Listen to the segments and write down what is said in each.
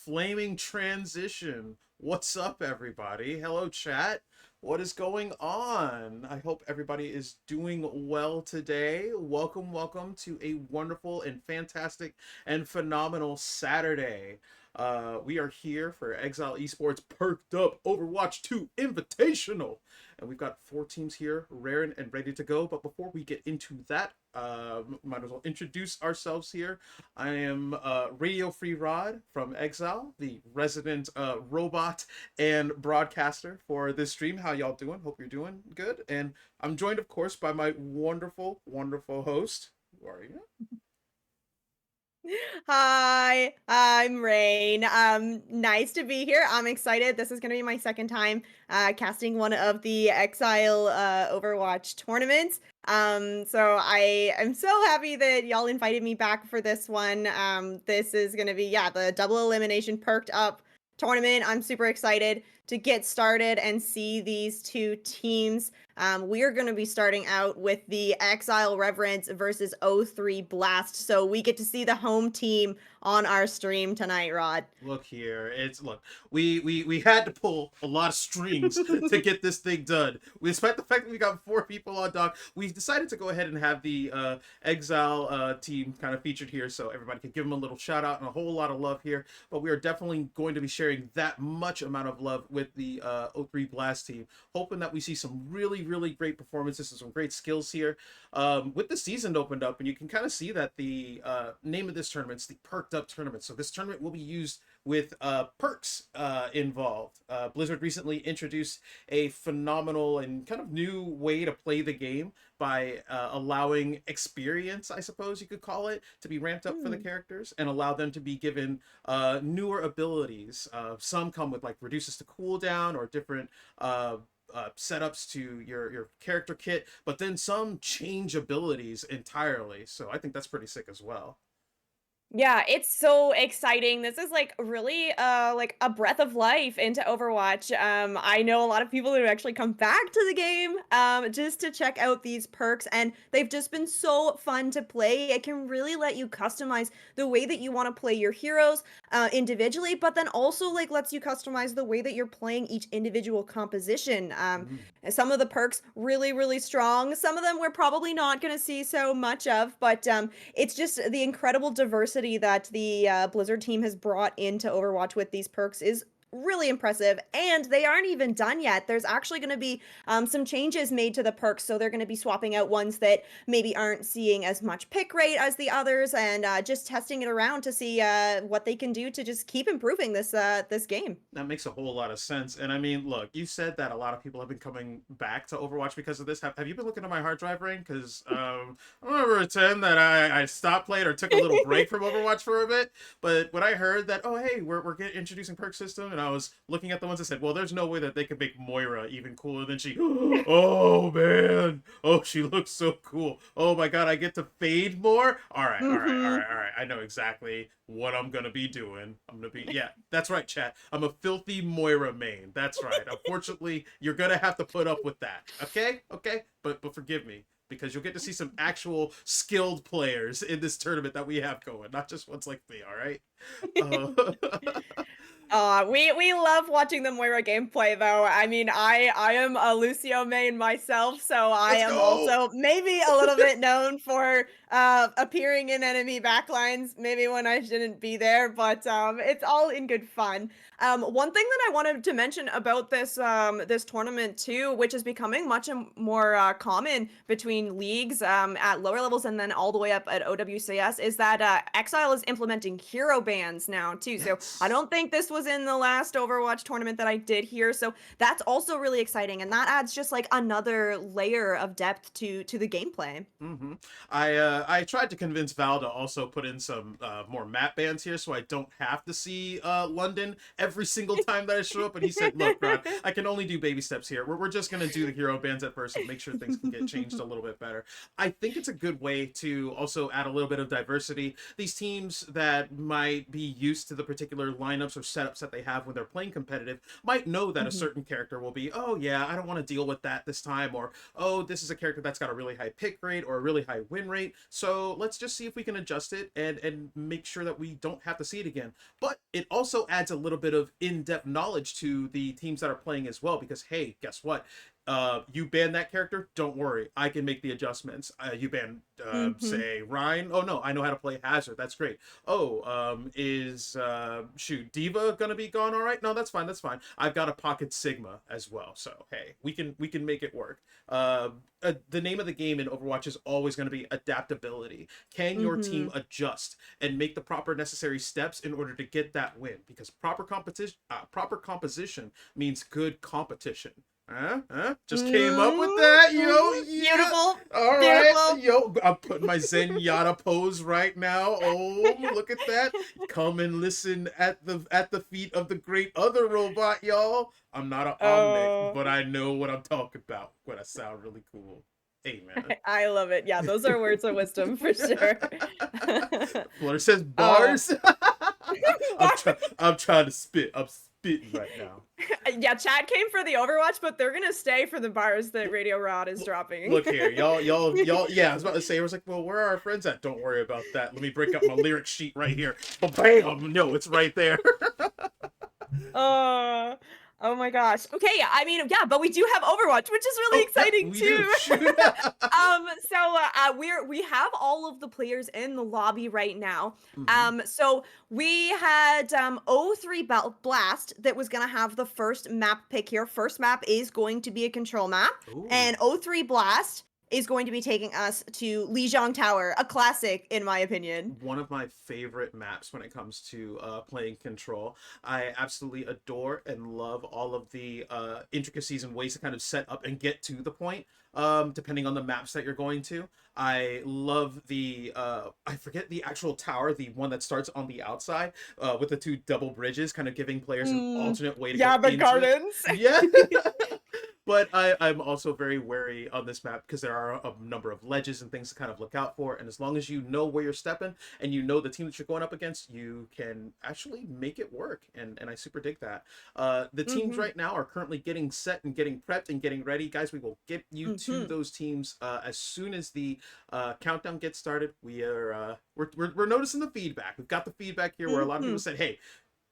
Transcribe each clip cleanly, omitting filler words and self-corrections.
flaming transition. What's up, everybody? Hello, chat. What is going on? I hope everybody is doing well today. Welcome to a wonderful and fantastic and phenomenal Saturday. We are here for Xzile Esports Perked Up Overwatch 2 Invitational. And we've got 4 teams here, raring and ready to go. But before we get into that, might as well introduce ourselves here. I am Radio Free Rod from Xzile, the resident robot and broadcaster for this stream. How y'all doing? Hope you're doing good. And I'm joined, of course, by my wonderful host. Who are you? Hi, I'm Rain. Nice to be here. I'm excited. This is going to be my second time casting one of the Exile Overwatch tournaments. So I am so happy that y'all invited me back for this one. This is going to be, the double elimination perked up tournament. I'm super excited to get started and see these two teams. We are going to be starting out with the Exile Reverence versus O3 Blast. So we get to see the home team on our stream tonight, Rod. Look here, we had to pull a lot of strings to get this thing done. Despite the fact that we got 4 people on dock, we decided to go ahead and have the Exile team kind of featured here, so everybody could give them a little shout out and a whole lot of love here. But we are definitely going to be sharing that much amount of love with the O3 Blast team, hoping that we see some really great performances and some great skills here. With the season opened up, and you can kind of see that the name of this tournament is the Perked Up Tournament. So this tournament will be used with perks involved. Blizzard recently introduced a phenomenal and kind of new way to play the game by allowing experience, I suppose you could call it, to be ramped up for the characters and allow them to be given newer abilities. Some come with like reduces to cooldown or different setups to your character kit, but then some change abilities entirely. So I think that's pretty sick as well. Yeah, it's so exciting. This is like really like a breath of life into Overwatch. I know a lot of people who actually come back to the game just to check out these perks, and they've just been so fun to play. It can really let you customize the way that you want to play your heroes individually, but then also like lets you customize the way that you're playing each individual composition. Some of the perks really strong. Some of them we're probably not going to see so much of, but it's just the incredible diversity that the Blizzard team has brought into Overwatch with these perks is really impressive, and they aren't even done yet. There's actually going to be some changes made to the perks, so they're going to be swapping out ones that maybe aren't seeing as much pick rate as the others, and just testing it around to see what they can do to just keep improving this game. That makes a whole lot of sense. And I mean, look, you said that a lot of people have been coming back to Overwatch because of this. Have you been looking at my hard drive, Ring? Because I'm going to pretend that I stopped playing or took a little break from Overwatch for a bit. But when I heard that, oh, hey, we're introducing perk system, and I was looking at the ones that said, well, there's no way that they could make Moira even cooler than she. Oh, man. Oh, she looks so cool. Oh, my God, I get to fade more? All right. I know exactly what I'm gonna be doing. Yeah, that's right, chat. I'm a filthy Moira main. That's right. Unfortunately, you're gonna have to put up with that. Okay? But forgive me, because you'll get to see some actual skilled players in this tournament that we have going, not just ones like me, all right? We love watching the Moira gameplay though. I mean, I am a Lucio main myself, so I Let's am go! also maybe a little bit known for appearing in enemy backlines, maybe when I shouldn't be there, but it's all in good fun. One thing that I wanted to mention about this tournament too, which is becoming much more common between leagues at lower levels and then all the way up at OWCS, is that Exile is implementing hero bans now too. So I don't think this was in the last Overwatch tournament that I did here, so that's also really exciting, and that adds just like another layer of depth to the gameplay. I tried to convince Val to also put in some more map bans here, so I don't have to see London every single time that I show up. And he said, "Look, Rod, I can only do baby steps here. We're just gonna do the hero bans at first and make sure things can get changed a little bit better." I think it's a good way to also add a little bit of diversity. These teams that might be used to the particular lineups or setups that they have when they're playing competitive might know that a certain character will be, oh yeah, I don't want to deal with that this time, or oh, this is a character that's got a really high pick rate or a really high win rate, So let's just see if we can adjust it and make sure that we don't have to see it again. But it also adds a little bit of in-depth knowledge to the teams that are playing as well, because hey, guess what? You ban that character, don't worry, I can make the adjustments. You ban say Ryan, oh no, I know how to play Hazard, that's great. Oh, is shoot, Diva gonna be gone? All right, no, that's fine, I've got a pocket Sigma as well, so hey, we can make it work. The name of the game in Overwatch is always going to be adaptability. Can your team adjust and make the proper necessary steps in order to get that win? Because proper composition means good competition. Just came up with that, yo. Yeah. Beautiful. All Beautiful. right, yo. I'm putting my Zenyatta pose right now. Oh, look at that. Come and listen at the feet of the great other robot, y'all. I'm not an Omnic, but I know what I'm talking about when I sound really cool. Hey, man. I love it. Yeah, those are words of wisdom for sure. Fleur says bars. I'm trying to spit. I'm spitting right now. Yeah, chat came for the Overwatch, but they're gonna stay for the bars that Radio Rod is dropping. Look here, y'all. Yeah, I was about to say. I was like, well, where are our friends at? Don't worry about that. Let me break up my lyric sheet right here. But bam, no, it's right there. Oh my gosh. Okay, I mean, yeah, but we do have Overwatch, which is really exciting too. We have all of the players in the lobby right now. So we had 03 Blast that was gonna have the first map pick here. First map is going to be a control map, and 03 Blast is going to be taking us to Lijiang Tower, a classic in my opinion. One of my favorite maps when it comes to playing Control. I absolutely adore and love all of the intricacies and ways to kind of set up and get to the point, depending on the maps that you're going to. I love the, I forget the actual tower, the one that starts on the outside with the two double bridges, kind of giving players an alternate way to get into gardens. It. Yeah. But I'm also very wary on this map because there are a number of ledges and things to kind of look out for. And as long as you know where you're stepping and you know the team that you're going up against, you can actually make it work. And I super dig that. The teams right now are currently getting set and getting prepped and getting ready. Guys, we will get you to those teams as soon as the countdown gets started. We're noticing the feedback. We've got the feedback here where a lot of people said, hey,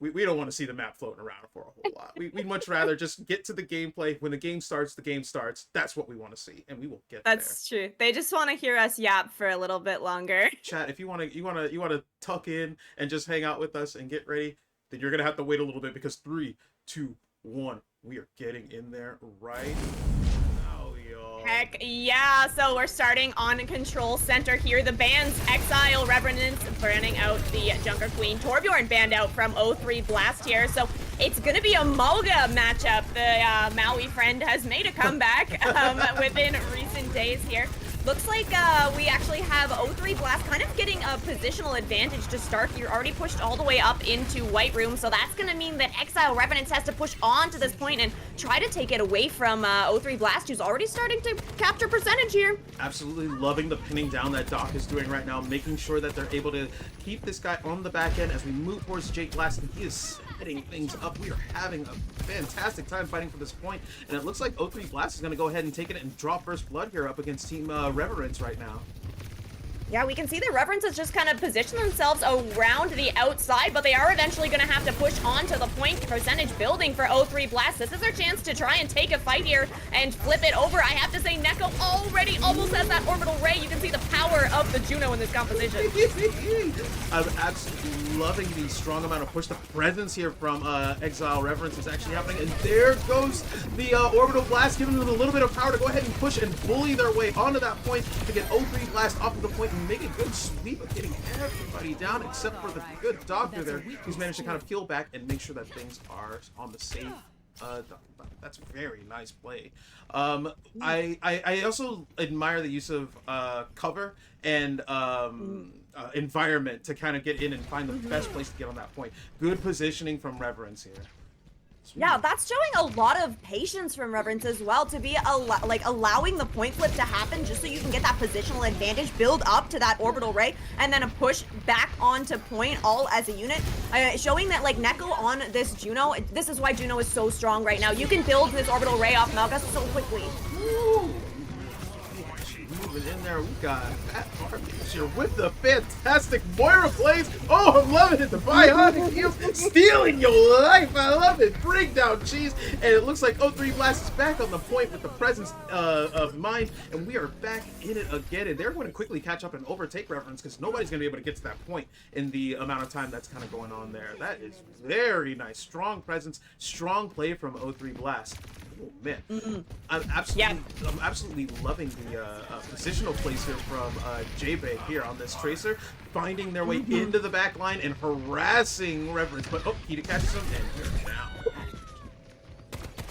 we don't want to see the map floating around for a whole lot. We'd much rather just get to the gameplay. When the game starts, the game starts. That's what we want to see, and we will get That's true. They just want to hear us yap for a little bit longer. Chat, if you want to tuck in and just hang out with us and get ready, then you're gonna have to wait a little bit because 3, 2, 1, we are getting in there right now, y'all. Heck yeah! So we're starting on Control Center here. The bands Xzile, Reverence, banning out the Junker Queen. Torbjorn banned out from 03 Blast here. So it's gonna be a Mulga matchup. The Maui friend has made a comeback within recent days here. Looks like we actually have 03 Blast kind of getting a positional advantage to start. You're already pushed all the way up into White Room, so that's going to mean that Xzile Revenants has to push on to this point and try to take it away from 03 Blast, who's already starting to capture percentage here. Absolutely loving the pinning down that Doc is doing right now, making sure that they're able to keep this guy on the back end as we move towards Jake Blast, and he is setting things up. We are having a fantastic time fighting for this point, and it looks like 03 Blast is going to go ahead and take it and draw first blood here up against Team Reverence right now. Yeah, we can see that Reverence has just kind of positioned themselves around the outside, but they are eventually going to have to push on to the point. Percentage building for 03 Blast. This is their chance to try and take a fight here and flip it over. I have to say, Neko already almost has that orbital ray. You can see the power of the Juno in this composition. I'm absolutely loving the strong amount of push. The presence here from Xzile Reverence is actually happening, and there goes the orbital blast, giving them a little bit of power to go ahead and push and bully their way onto that point to get 03 Blast off of the point and make a good sweep of getting everybody down except for the good doctor there, who's managed to kind of peel back and make sure that things are on the safe. That's very nice play. I also admire the use of cover and environment to kind of get in and find the best place to get on that point. Good positioning from Reverence here. Yeah, that's showing a lot of patience from Reverence as well, to be allowing the point flip to happen just so you can get that positional advantage, build up to that orbital ray, and then a push back onto point all as a unit. Showing that like Neko on this Juno, this is why Juno is so strong right now. You can build this orbital ray off Malgus so quickly. Ooh. moving in there. We got that here with the fantastic Moira plays. Oh, I'm loving it. The bionic heals stealing your life. I love it. Bring down Cheese. And it looks like O3 Blast is back on the point with the presence of mind. And we are back in it again. And they're going to quickly catch up and overtake Reverence because nobody's going to be able to get to that point in the amount of time that's kind of going on there. That is very nice. Strong presence, strong play from O3 Blast. Oh man, I'm absolutely loving the positional plays here from J-Bay here on this Tracer, finding their way into the back line and harassing Reverence. But oh, Kita catches him and here now.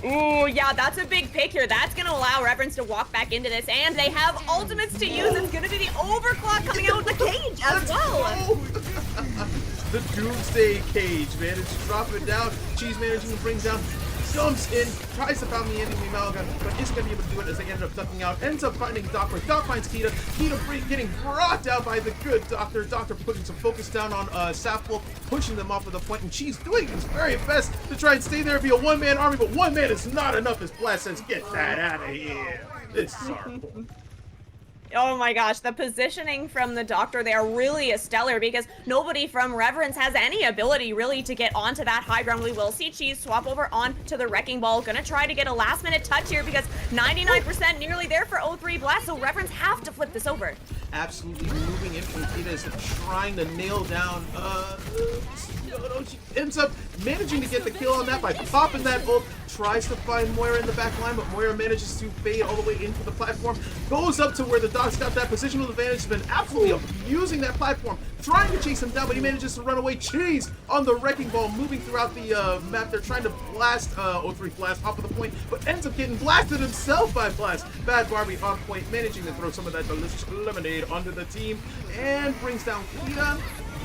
Ooh, yeah, that's a big pick here. That's going to allow Reverence to walk back into this, and they have ultimates to use. It's going to be the overclock coming out of the cage as well. The Doomsday cage, man. It's dropping down. Cheese managing to bring down. Jumps in, tries to found the enemy Malga, but isn't going to be able to do it as they end up ducking out. Ends up finding Doc, where Doc finds Kita. Kita getting brought down by the good Doctor. Doctor putting some focus down on Sapwolf, pushing them off of the point, and Cheese doing his very best to try and stay there and be a one-man army, but one man is not enough as Blast says, get that out of here. This is horrible. Oh my gosh, the positioning from the Doctor there really is stellar because nobody from Reverence has any ability really to get onto that high ground. We will see Cheese swap over onto the Wrecking Ball. Gonna try to get a last minute touch here because 99% nearly there for O3 Blast, so Reverence have to flip this over. Absolutely moving in from Kita is trying to nail down she ends up managing to get the kill on that by popping that ult, tries to find Moira in the back line, but Moira manages to fade all the way into the platform, goes up to where the Doc's got that positional advantage, has been absolutely abusing that platform, trying to chase him down, but he manages to run away. Cheese on the Wrecking Ball, moving throughout the map. They're trying to blast O3 Blast off of the point, but ends up getting blasted himself by Blast. Bad Barbie on point, managing to throw some of that delicious lemonade onto the team, and brings down Kita.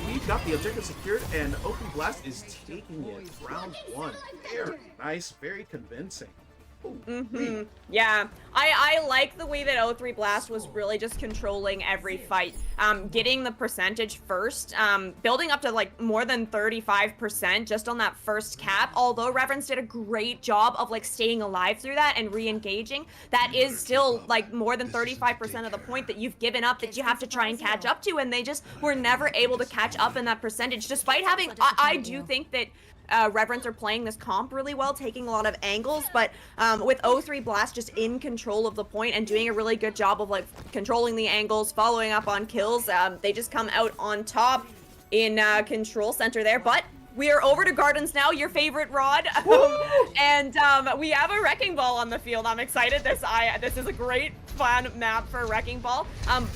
We've got the objective secured, and Open Blast is taking it. Round one. Very nice, very convincing. Ooh, Yeah, I like the way that O3 Blast was really just controlling every fight. Getting the percentage first, building up to like more than 35% just on that first cap. Although Reverence did a great job of like staying alive through that and re-engaging, that is still like more than 35% of the point that you've given up that you have to try and catch up to, and they just were never able to catch up in that percentage, despite having, I do think that Reverence are playing this comp really well, taking a lot of angles, but with O3 Blast just in control of the point and doing a really good job of like controlling the angles, following up on kills, they just come out on top in control center there. But we are over to Gardens now, your favorite Rod, and we have a Wrecking Ball on the field. I'm excited. This is a great fun map for a Wrecking Ball,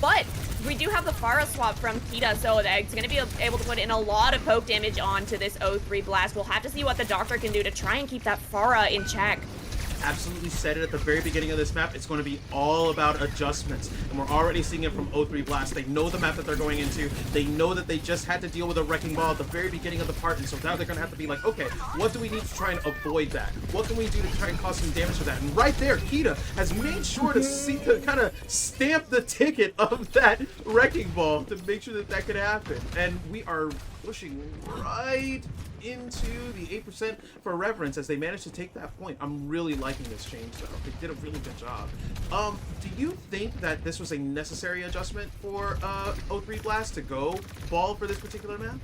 but we do have the Pharah swap from Kita, so it's going to be able to put in a lot of poke damage onto this O3 Blast. We'll have to see what the Doctor can do to try and keep that Pharah in check. Absolutely said it at the very beginning of this map. It's going to be all about adjustments, and we're already seeing it from O3 Blast. They know the map that they're going into. They know that they just had to deal with a Wrecking Ball at the very beginning of the part, and so now they're going to have to be like, okay, what do we need to try and avoid that? What can we do to try and cause some damage to that? And right there, Kita has made sure to kind of stamp the ticket of that Wrecking Ball to make sure that that could happen. And we are pushing right into the 8% for Reverence as they manage to take that point. I'm really liking this change though. They did a really good job. Do you think that this was a necessary adjustment for O3 Blast to go ball for this particular map?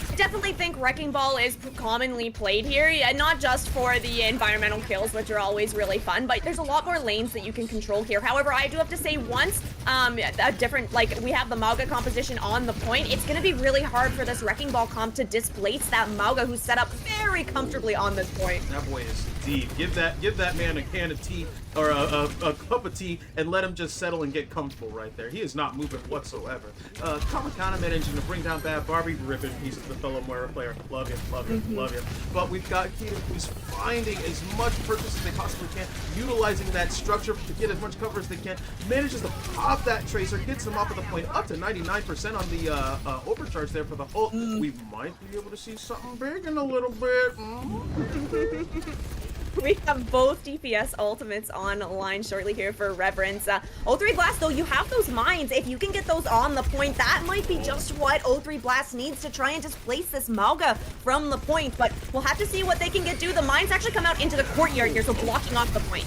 I definitely think Wrecking Ball is commonly played here, not just for the environmental kills, which are always really fun, but there's a lot more lanes that you can control here. However, I do have to say, once a different, like, we have the Mauga composition on the point, it's going to be really hard for this Wrecking Ball comp to displace that Mauga who's set up very comfortably on this point. That boy is deep. Give that man a can of tea or a cup of tea and let him just settle and get comfortable right there. He is not moving whatsoever. Kamakana managing to bring down Bad Barbie. Ribbon piece of the fellow Moira player. Love you, love you, love you. But we've got Kita who's finding as much purchase as they possibly can, utilizing that structure to get as much cover as they can, manages to pop that Tracer, gets them off of the point up to 99% on the overcharge there for the ult. We might be able to see something big in a little bit. We have both DPS ultimates online shortly here for Reverence. O3 Blast, though, you have those mines. If you can get those on the point, that might be just what O3 Blast needs to try and displace this Mauga from the point. But we'll have to see what they can do. The mines actually come out into the courtyard here, so blocking off the point.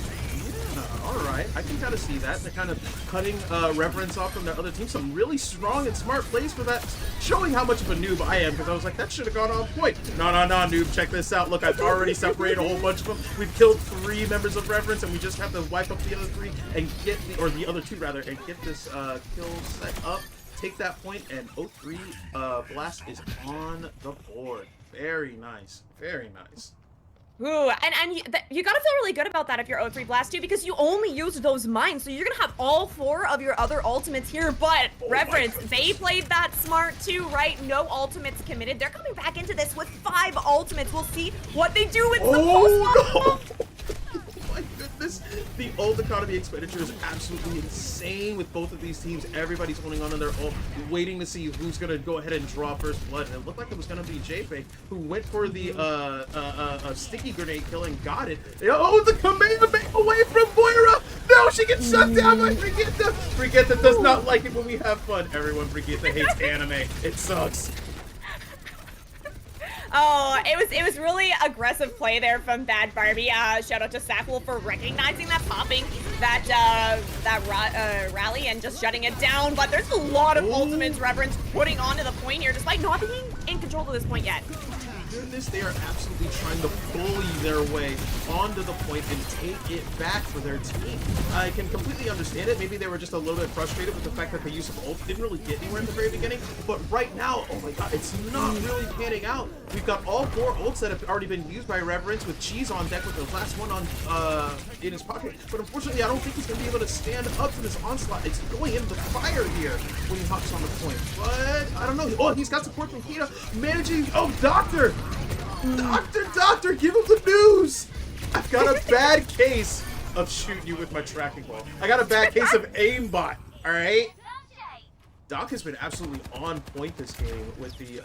All alright. I can kind of see that. They're kind of cutting Reverence off from their other team. Some really strong and smart plays for that, showing how much of a noob I am, because I was like, that should have gone on point. No, noob, check this out. Look, I've already separated a whole bunch of them. We've killed 3 members of Reverence, and we just have to wipe up the other 3 and get the other 2 rather, and get this kill set up. Take that point, and 03 Blast is on the board. Very nice. Very nice. Ooh, and you gotta feel really good about that if you're 03 Blast too, because you only used those mines, so you're gonna have all 4 of your other ultimates here, but Reverence, they played that smart too, right? No ultimates committed. They're coming back into this with 5 ultimates. We'll see what they do with the post. Oh my goodness. The ult economy expenditure is absolutely insane with both of these teams. Everybody's holding on to their ult, waiting to see who's going to go ahead and draw first blood. And it looked like it was going to be J-Fake, who went for the sticky grenade kill and got it. Oh, the Kamehameha away from Moira! No, she gets shut down by Brigitte! Brigitte does not like it when we have fun. Everyone, Brigitte hates anime. It sucks. Oh, it was really aggressive play there from Bad Barbie. Shout out to Sackle for recognizing that, popping that rally and just shutting it down. But there's a lot of ultimates Reverence putting onto the point here, despite not being in control to this point yet. Goodness, they are absolutely trying to bully their way onto the point and take it back for their team. I can completely understand it. Maybe they were just a little bit frustrated with the fact that the use of ult didn't really get anywhere in the very beginning. But right now, oh my god, it's not really panning out. We've got all 4 ults that have already been used by Reverence, with Cheese on deck with the last one on in his pocket. But unfortunately, I don't think he's going to be able to stand up to this onslaught. It's going into the fire here when he hops on the point. But I don't know. Oh, he's got support from Kita, managing. Oh, Doctor! Doctor, give him the news! I've got a bad case of shooting you with my tracking ball. I got a bad case of aimbot, alright? Doc has been absolutely on point this game with the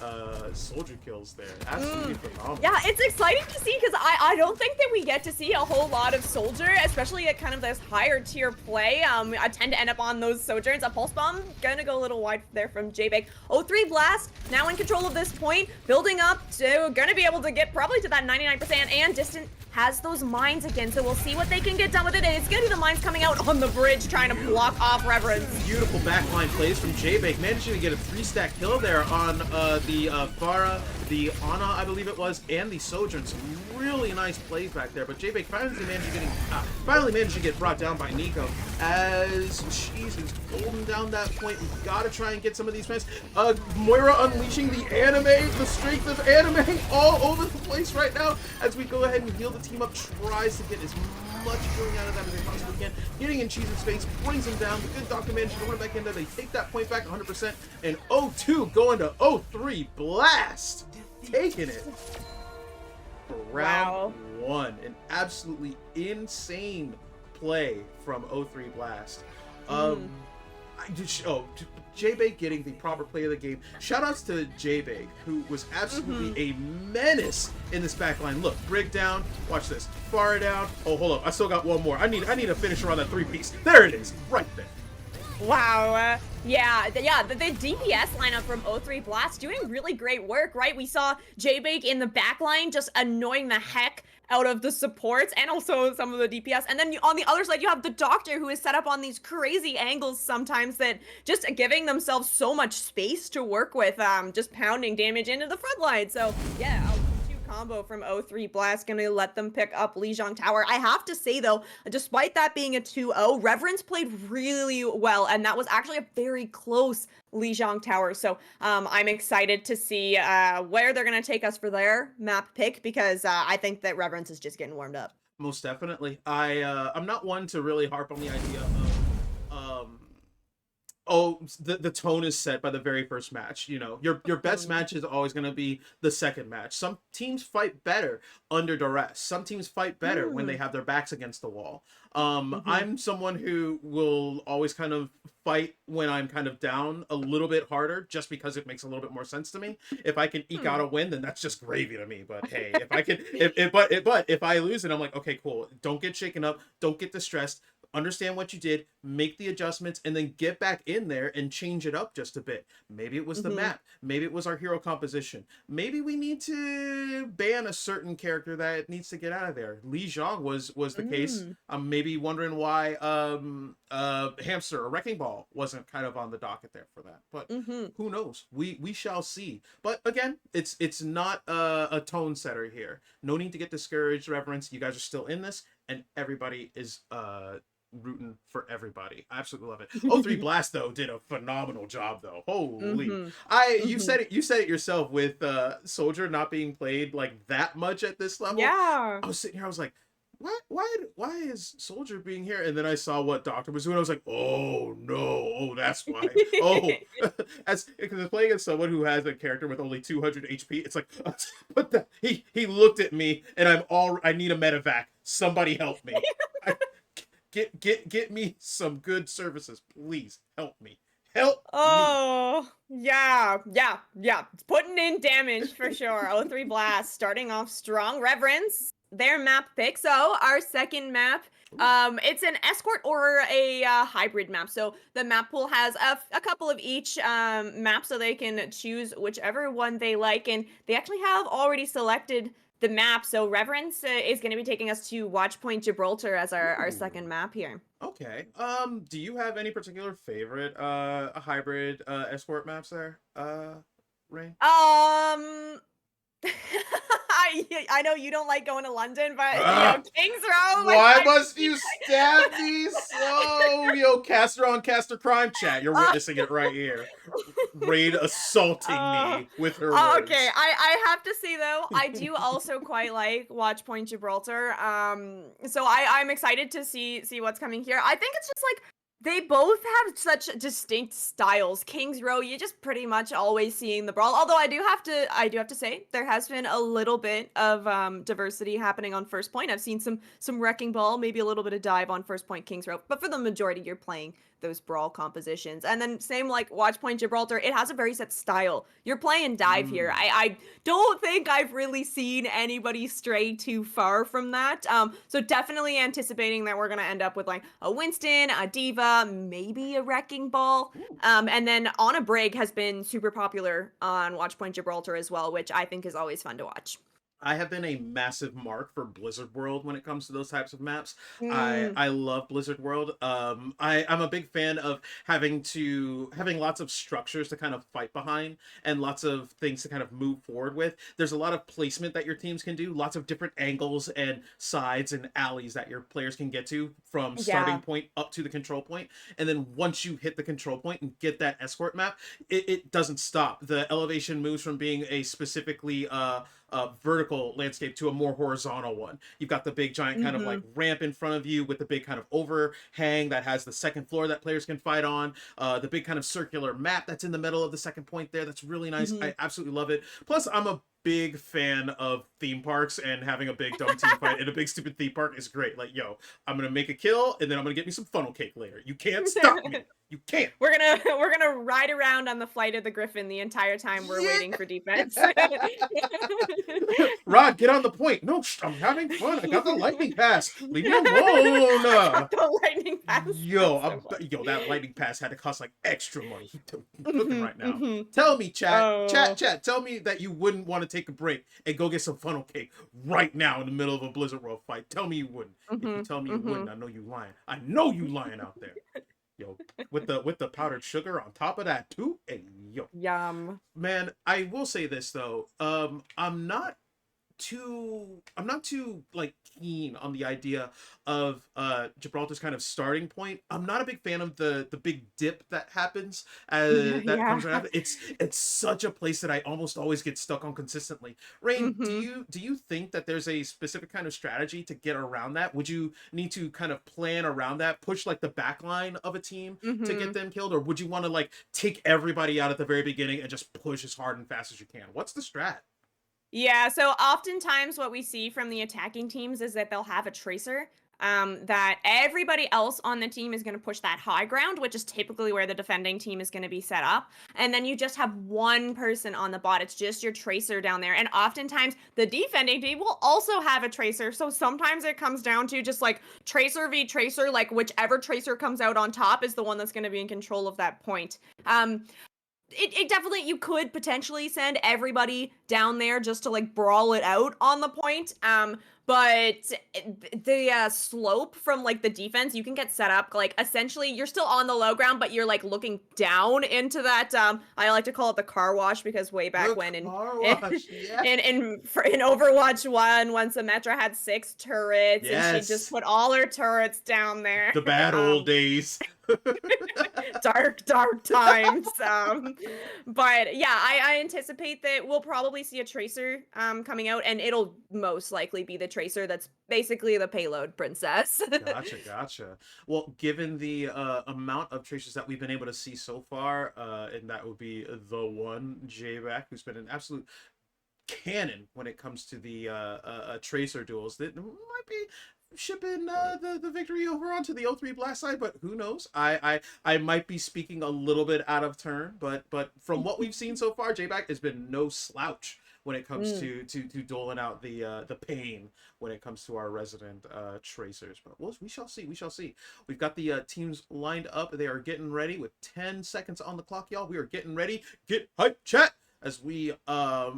soldier kills there. Absolutely phenomenal. Yeah, it's exciting to see, because I don't think that we get to see a whole lot of soldier, especially at kind of this higher tier play. I tend to end up on those sojourns. A pulse bomb gonna go a little wide there from J-Big. 03 Blast now in control of this point, building up to gonna be able to get probably to that 99%, and Distant has those mines again, so we'll see what they can get done with it. And it's gonna be the mines coming out on the bridge, trying to block off Reverence. Beautiful backline plays from J-Bake, managing to get a 3-stack kill there on the Farah, the Ana, I believe it was, and the Sojourn. Some really nice plays back there, but J-Bake finally managed to get brought down by Nico as Cheese is holding down that point. We've got to try and get some of these fans. Moira unleashing the strength of anime all over the place right now as we go ahead and heal the team up, tries to get as much killing out of them as they possibly can. Getting in Cheese's face, brings him down. The good Doctor manages to run back in there. They take that point back 100%. And 02 going to 03 Blast. Taking it for round 1. An absolutely insane play from 03 Blast. J-Bake getting the proper play of the game. Shoutouts to J-Bake, who was absolutely a menace in this backline. Look, Brig down. Watch this. Far down. Oh, hold up. I still got one more. I need to finish around that 3-piece. There it is. Right there. Wow. Yeah, the DPS lineup from 03 Blast doing really great work, right? We saw J-Bake in the backline just annoying the heck out of the supports and also some of the DPS. And then on the other side, you have the Doctor, who is set up on these crazy angles sometimes that just giving themselves so much space to work with, just pounding damage into the front line. So yeah, combo from 03 Blast gonna let them pick up Lijiang Tower. I have to say though, despite that being a 2-0, Reverence played really well, and that was actually a very close Lijiang Tower. So I'm excited to see where they're gonna take us for their map pick, because I think that Reverence is just getting warmed up. Most definitely. I'm not one to really harp on the idea of the tone is set by the very first match. You know, your best match is always going to be the second match. Some teams fight better under duress. Some teams fight better when they have their backs against the wall. I'm someone who will always kind of fight when I'm kind of down a little bit harder, just because it makes a little bit more sense to me. If I can eke out a win, then that's just gravy to me. But hey, if I can, if I lose, and I'm like, okay, cool. Don't get shaken up. Don't get distressed. understand what you did, make the adjustments, and then get back in there and change it up just a bit. Maybe it was the Mhm. map. Maybe it was our hero composition. Maybe we need to ban a certain character that needs to get out of there. Li Zhang was the case. Mm. I'm maybe wondering why Hamster or Wrecking Ball wasn't kind of on the docket there for that. But Mhm. who knows? We shall see. But again, it's not a tone setter here. No need to get discouraged, Reverence. You guys are still in this, and everybody is rooting for everybody. I absolutely love it. O3 Blast though did a phenomenal job though. Holy. Mhm. I Mhm. you said it yourself with Soldier not being played like that much at this level. Yeah. I was sitting here, I was like, why is Soldier being here? And then I saw what Doctor was doing. I was like, oh no, oh that's why. Oh, as because it's playing against someone who has a character with only 200 HP. It's like, but he looked at me and I need a medevac. Somebody help me. I, get me some good services, please. Help me. Help me. Oh, yeah, yeah, yeah. It's putting in damage for sure. O3 Blast starting off strong. Reverence, their map pick. So our second map, Ooh. it's an escort or a hybrid map. So the map pool has a couple of each map, so they can choose whichever one they like, and they actually have already selected the map. So Reverence is going to be taking us to Watch Point Gibraltar as our second Ooh. map here. Okay. Do you have any particular favorite hybrid escort maps there? Rain? Um, I know you don't like going to London, but Ah! Kings Row Why might must be. you stab me so? Yo, caster on caster crime chat. You're Uh, witnessing it right here. Raid assaulting uh, me with her okay, words. I have to say though, I do also quite like Watch Point Gibraltar. So I'm excited to see what's coming here. I think it's just like they both have such distinct styles. Kings Row, you just pretty much always seeing the brawl. Although I do have to say there has been a little bit of diversity happening on First Point. I've seen some wrecking ball, maybe a little bit of dive on First Point Kings Row, but for the majority, you're playing those brawl compositions. And then same like Watch Point Gibraltar, it has a very set style. You're playing dive here. Mm. I don't think I've really seen anybody stray too far from that. So definitely anticipating that we're gonna end up with like a Winston, a Diva, maybe a Wrecking Ball. Ooh. And then On a Brig has been super popular on Watch Point Gibraltar as well, which I think is always fun to watch. I have been a massive mark for Blizzard World when it comes to those types of maps. Mm, I love Blizzard World. I'm a big fan of having lots of structures to kind of fight behind and lots of things to kind of move forward with. There's a lot of placement that your teams can do, lots of different angles and sides and alleys that your players can get to from starting yeah. point up to the control point. And then once you hit the control point and get that escort map, it doesn't stop. The elevation moves from being a specifically vertical landscape to a more horizontal one. You've got the big giant kind of like Mm-hmm. ramp in front of you with the big kind of overhang that has the second floor that players can fight on. The big kind of circular map that's in the middle of the second point there. That's really nice. Mm-hmm. I absolutely love it. Plus, I'm a big fan of theme parks, and having a big dumb team fight in a big stupid theme park is great. Like, yo, I'm gonna make a kill and then I'm gonna get me some funnel cake later. You can't stop me. You can't. We're gonna ride around on the flight of the Griffin the entire time we're waiting for defense. Rod, get on the point. No, I'm having fun. I got the lightning pass. Leave me alone. The lightning pass. Yo, That's so funny. that lightning pass had to cost like extra money. He cooking Hmm. right now. Hmm. Tell me, Oh. chat. Tell me that you wouldn't want to take a break and go get some funnel cake right now in the middle of a Blizzard World fight. Tell me you wouldn't. If you Hmm. tell me you Hmm. wouldn't, I know you lying. I know you lying out there. Yo, with the powdered sugar on top of that too. Hey, yo, Yum. man. I will say this though. I'm not too like keen on the idea of Gibraltar's kind of starting point. I'm not a big fan of the big dip that happens that Yeah. comes right after. It's such a place that I almost always get stuck on consistently. Rain, Hmm. do you think that there's a specific kind of strategy to get around that? Would you need to kind of plan around that, push like the back line of a team to get Hmm. them killed, or would you want to like take everybody out at the very beginning and just push as hard and fast as you can? What's the strat? Yeah, so oftentimes what we see from the attacking teams is that they'll have a tracer that everybody else on the team is going to push that high ground, which is typically where the defending team is going to be set up. And then you just have one person on the bot. It's just your tracer down there. And oftentimes the defending team will also have a tracer. So sometimes it comes down to just like tracer v tracer, like whichever tracer comes out on top is the one that's going to be in control of that point. It definitely, you could potentially send everybody down there just to like brawl it out on the point. But the slope from like the defense, you can get set up like essentially you're still on the low ground, but you're like looking down into that. I like to call it the car wash because way back The when car wash, yeah. in Overwatch 1, when Symmetra had 6 turrets and she just put all her turrets down there. The bad old days. dark times. But yeah, I anticipate that we'll probably see a tracer coming out, and it'll most likely be the tracer that's basically the payload princess. Gotcha. Well, given the amount of tracers that we've been able to see so far, and that would be the one J-Back, who's been an absolute cannon when it comes to the tracer duels, that might be shipping the victory over onto the O3 Blast side, but who knows? I might be speaking a little bit out of turn, but from what we've seen so far, J-Back has been no slouch when it comes to doling out the pain when it comes to our resident tracers. But we shall see. We've got the teams lined up. They are getting ready with 10 seconds on the clock, y'all. We are getting ready. Get hype, chat, as we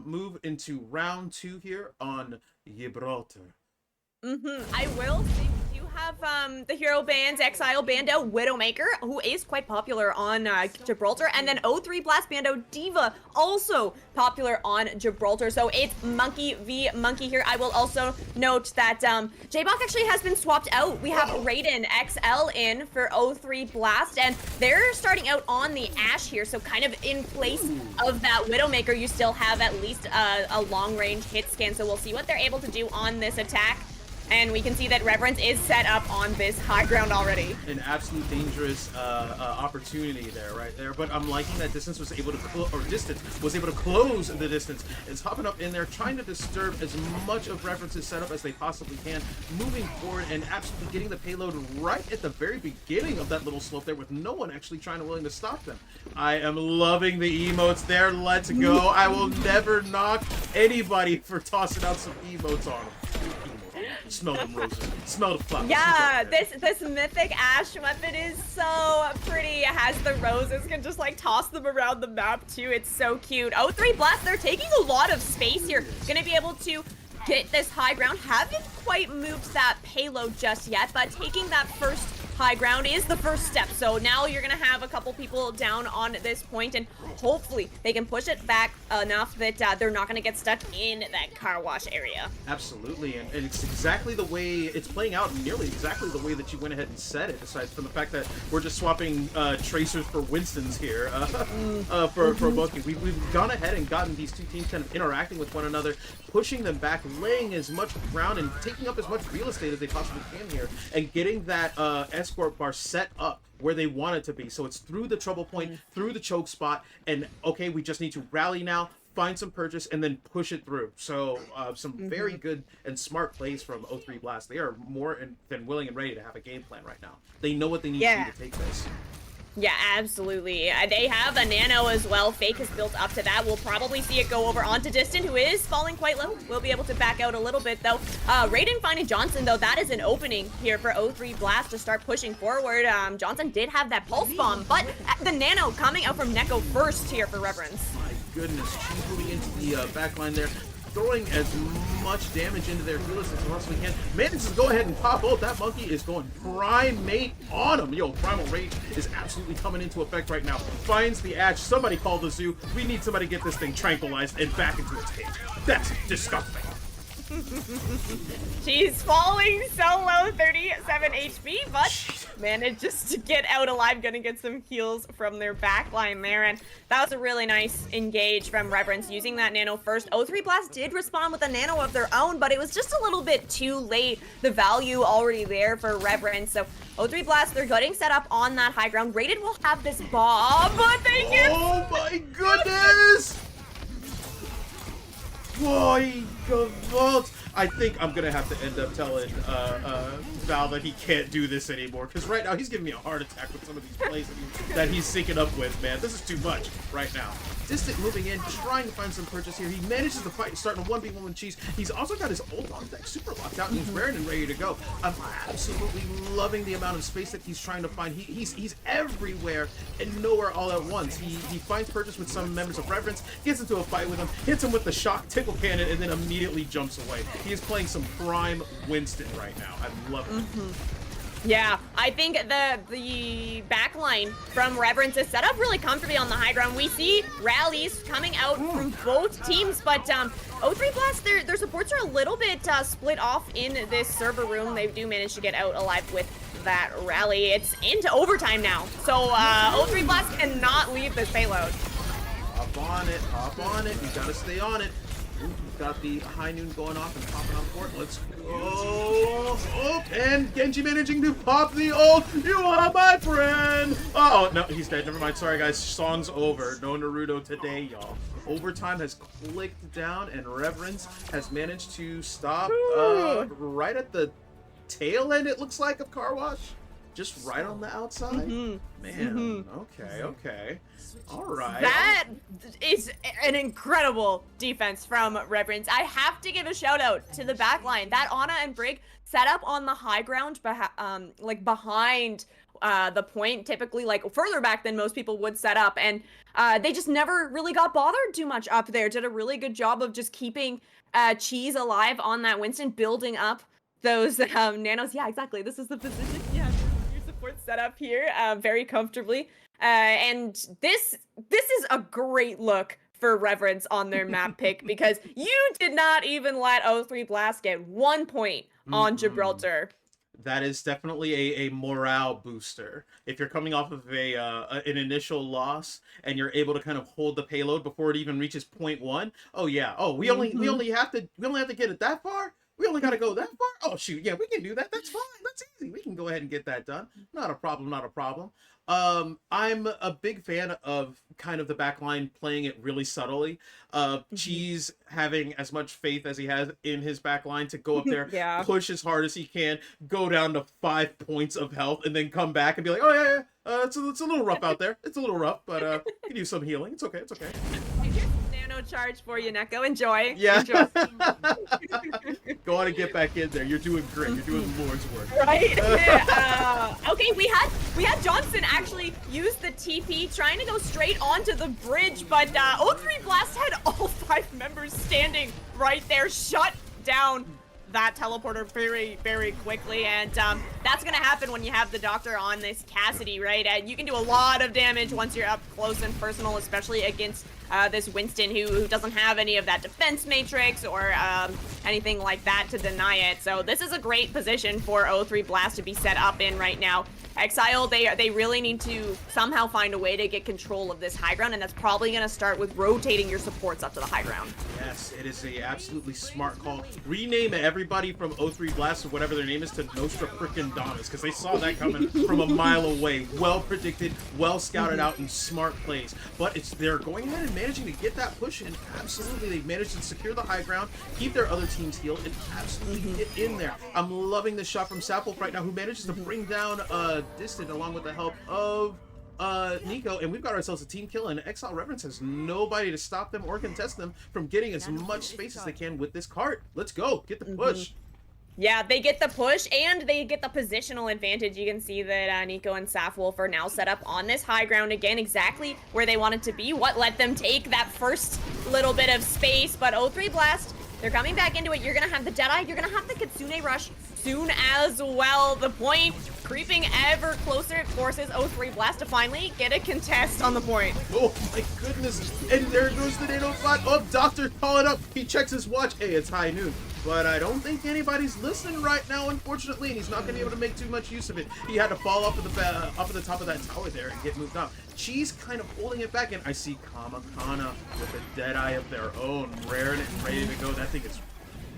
move into round 2 here on Gibraltar. I will say we do have the hero bands, Xzile Bando, Widowmaker, who is quite popular on Gibraltar, and then O3 Blast Bando Diva, also popular on Gibraltar. So it's Monke v Monke here. I will also note that J-Bach actually has been swapped out. We have Raiden XL in for O3 Blast, and they're starting out on the Ashe here. So kind of in place of that Widowmaker, you still have at least a long-range hit scan. So we'll see what they're able to do on this attack. And we can see that Reverence is set up on this high ground already. An absolute dangerous opportunity there, right there. But I'm liking that Distance was able to Distance was able to close the distance. It's hopping up in there, trying to disturb as much of Reverence's setup as they possibly can, moving forward and absolutely getting the payload right at the very beginning of that little slope there, with no one actually willing to stop them. I am loving the emotes there. Let's go. I will never knock anybody for tossing out some emotes on them. Smell them roses. Smell the flowers. Yeah, this mythic Ashe weapon is so pretty. It has the roses, can just like toss them around the map too. It's so cute. O3 Blast, they're taking a lot of space here. Gonna be able to get this high ground. Haven't quite moved that payload just yet, but taking that first high ground is the first step. So now you're gonna have a couple people down on this point, and hopefully they can push it back enough that they're not gonna get stuck in that car wash area. Absolutely, and it's exactly the way it's playing out, nearly exactly the way that you went ahead and said it, aside from the fact that we're just swapping tracers for Winstons here for Monke. We've gone ahead and gotten these two teams kind of interacting with one another, pushing them back, laying as much ground and taking up as much real estate as they possibly can here, and getting that escort bar set up where they want it to be. So it's through the trouble point, through the choke spot, and okay, we just need to rally now, find some purchase, and then push it through. So some very good and smart plays from O3 Blast. They are more than willing and ready to have a game plan right now. They know what they need to do to take this. Yeah, absolutely. They have a nano as well. Fake is built up to that. We'll probably see it go over onto Distant, who is falling quite low. We'll be able to back out a little bit, though. Raiden finding Johnson, though, that is an opening here for O3 Blast to start pushing forward. Johnson did have that pulse bomb, but the nano coming out from Neko first here for Reverence. My goodness, she's moving into the back line there, throwing as much damage into their healers as possibly can. Manages to go ahead and pop ult. That Monke is going Primate on him. Yo, Primal Rage is absolutely coming into effect right now. Finds the Ashe. Somebody call the zoo. We need somebody to get this thing tranquilized and back into its cage. That's disgusting. She's falling so low, 37 HP, but manages to get out alive. Gonna get some heals from their backline there, and that was a really nice engage from Reverence using that nano first. O3 Blast did respond with a nano of their own, but it was just a little bit too late. The value already there for Reverence. So O3 Blast, they're getting set up on that high ground. Raiden will have this bomb, but they get... Oh my goodness! Boy, Gewalt! I think I'm gonna have to end up telling Val that he can't do this anymore, because right now he's giving me a heart attack with some of these plays that he's syncing up with, man. This is too much right now. Distant moving in, trying to find some purchase here. He manages to fight, starting a 1v1 with Cheese. He's also got his ult on deck super locked out, and he's raring and ready to go. I'm absolutely loving the amount of space that he's trying to find. He's everywhere and nowhere all at once. He finds purchase with some members of Reverence, gets into a fight with him, hits him with the shock tickle cannon, and then immediately jumps away. He is playing some prime Winston right now. I love it. Yeah, I think the backline from Reverence is set up really comfortably on the high ground. We see rallies coming out from both teams, but O3 Blast, their supports are a little bit split off in this server room. They do manage to get out alive with that rally. It's into overtime now, so O3 Blast cannot leave this payload. Hop on it, hop on it. You gotta stay on it. Ooh, he's got the high noon going off and popping on board. Let's go. Oh, and Genji managing to pop the ult. You are my friend. Oh, no, he's dead. Never mind. Sorry, guys. Song's over. No Naruto today, y'all. Overtime has clicked down, and Reverence has managed to stop right at the tail end, it looks like, of Car Wash. Just right on the outside? Man, okay. All right. That is an incredible defense from Reverence. I have to give a shout out to the backline. That Ana and Brig set up on the high ground, like behind the point, typically like further back than most people would set up, and they just never really got bothered too much up there. Did a really good job of just keeping Cheese alive on that Winston, building up those nanos. Yeah, exactly. This is the position. Yeah, your support set up here very comfortably. And this is a great look for Reverence on their map pick, because you did not even let O3 Blast get 1 point on Gibraltar. That is definitely a morale booster. If you're coming off of an initial loss and you're able to kind of hold the payload before it even reaches point 1. Oh yeah. Oh, we only have to get it that far. We only got to go that far? Oh, shoot. Yeah, we can do that. That's fine. That's easy. We can go ahead and get that done. Not a problem. Not a problem. I'm a big fan of kind of the backline playing it really subtly. Cheese having as much faith as he has in his backline to go up there, push as hard as he can, go down to 5 points of health, and then come back and be like, oh, yeah. It's a little rough out there. It's a little rough, but can use some healing. It's okay. It's okay. Nano charge for you, Neko. Enjoy. Yeah. Enjoy. Go on and get back in there. You're doing great. You're doing Lord's work. Right. Okay, we had Johnson actually use the TP, trying to go straight onto the bridge, but O3 Blast had all 5 members standing right there, shut down that teleporter very, very quickly, and that's gonna happen when you have the Doctor on this Cassidy, right? And you can do a lot of damage once you're up close and personal, especially against this Winston who doesn't have any of that defense matrix or anything like that to deny it. So this is a great position for O3 Blast to be set up in right now. Xzile, they really need to somehow find a way to get control of this high ground, and that's probably going to start with rotating your supports up to the high ground. Yes, it is a absolutely smart call. Rename everybody from O3 Blast or whatever their name is to Nostra frickin' Donis, because they saw that coming from a mile away. Well predicted, well scouted out, and smart plays. But they're going ahead and managing to get that push in. Absolutely, they've managed to secure the high ground, keep their other teams healed, and absolutely get in there. I'm loving the shot from Sapwolf right now, who manages to bring down Distant along with the help of Nico, and we've got ourselves a team kill, and Xzile Reverence has nobody to stop them or contest them from getting as much space as they can with this cart. Let's go, get the push. Yeah, they get the push and they get the positional advantage. You can see that Nico and Sapwolf are now set up on this high ground again, exactly where they wanted to be. What let them take that first little bit of space, but O3 Blast, they're coming back into it. You're gonna have the Deadeye, you're gonna have the Kitsune Rush soon as well. The point creeping ever closer. It forces O3 Blast to finally get a contest on the point. Oh my goodness, and there goes the NATO flat. Oh, Doctor calling up. He checks his watch. Hey, it's high noon. But I don't think anybody's listening right now, unfortunately, and he's not going to be able to make too much use of it. He had to fall up at the top of that tower there and get moved up. Cheese kind of holding it back, and I see Kamakana with a Deadeye of their own, raring it and ready to go. That thing is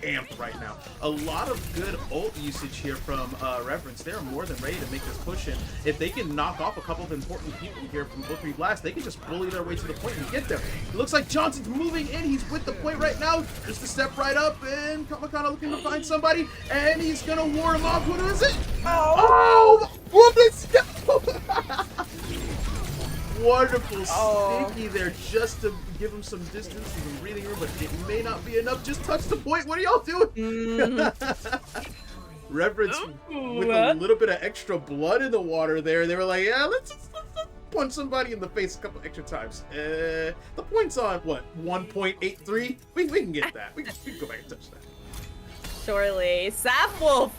amped right now. A lot of good ult usage here from Reverence. They're more than ready to make this push in. If they can knock off a couple of important people here from O3 Blast, they can just bully their way to the point and get there. It looks like Johnson's moving in. He's with the point right now. Just to step right up, and Kamakana looking to find somebody, and he's gonna ward him off. What is it? Oh, let's go! Wonderful sticky there, just to give him some distance, some breathing room, but it may not be enough. Just touch the point. What are y'all doing? Reverence with a little bit of extra blood in the water there. They were like, yeah, let's punch somebody in the face a couple extra times. The point's on, what, 1.83? We can get that. We can go back and touch that. Surely. Sapwolf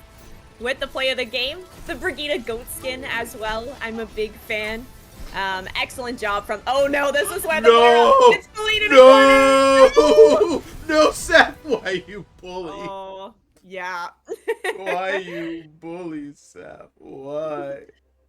with the play of the game. The Brigida goat skin as well. I'm a big fan. Excellent job from. Oh no, this is where the it's deleted. No, Seth, why you bully? Oh, yeah. Why you bully, Seth? Why?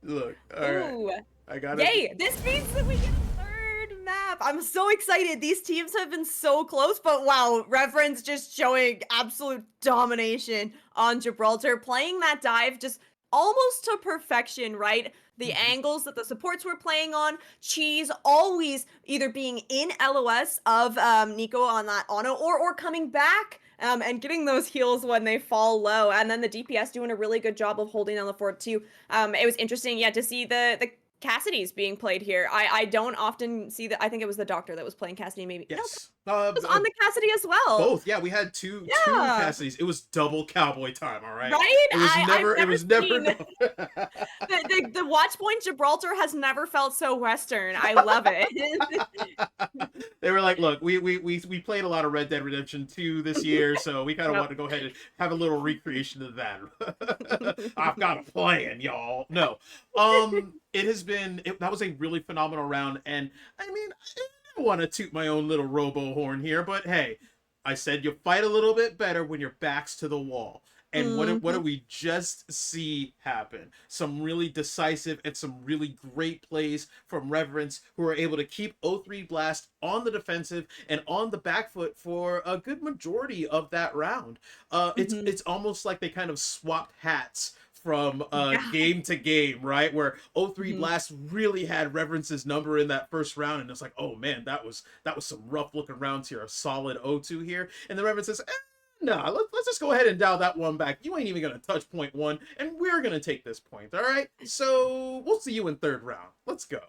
Look, all right. I got it. Yay! This means that we get a third map. I'm so excited. These teams have been so close, but wow, Reverence just showing absolute domination on Gibraltar, playing that dive just almost to perfection, right? The angles that the supports were playing on, Cheese always either being in LOS of Nico on that auto or coming back and getting those heals when they fall low. And then the DPS doing a really good job of holding down the fort too. It was interesting, yeah, to see the Cassidy's being played here. I don't often see that. I think it was the Doctor that was playing Cassidy, maybe. Yes. No, it was on the Cassidy as well. Both, yeah. We had two Cassidys. It was double cowboy time, all right? Right? It was never. The watch point Gibraltar has never felt so Western. I love it. They were like, look, we played a lot of Red Dead Redemption 2 this year, so we kind of want to go ahead and have a little recreation of that. I've got a plan, y'all. No. It has been, that was a really phenomenal round, and I mean, I want to toot my own little robo horn here, but hey, I said you fight a little bit better when your back's to the wall. And what do we just see happen? Some really decisive and some really great plays from Reverence, who are able to keep O3 Blast on the defensive and on the back foot for a good majority of that round. It's almost like they kind of swapped hats from game to game, right? Where O3 Blast really had Reverence's number in that first round, and it's like, oh man, that was some rough looking rounds here, a solid O2 here, and the Reverence says, nah, let's just go ahead and dial that one back. You ain't even gonna touch point one, and we're gonna take this point, all right? So we'll see you in third round. Let's go.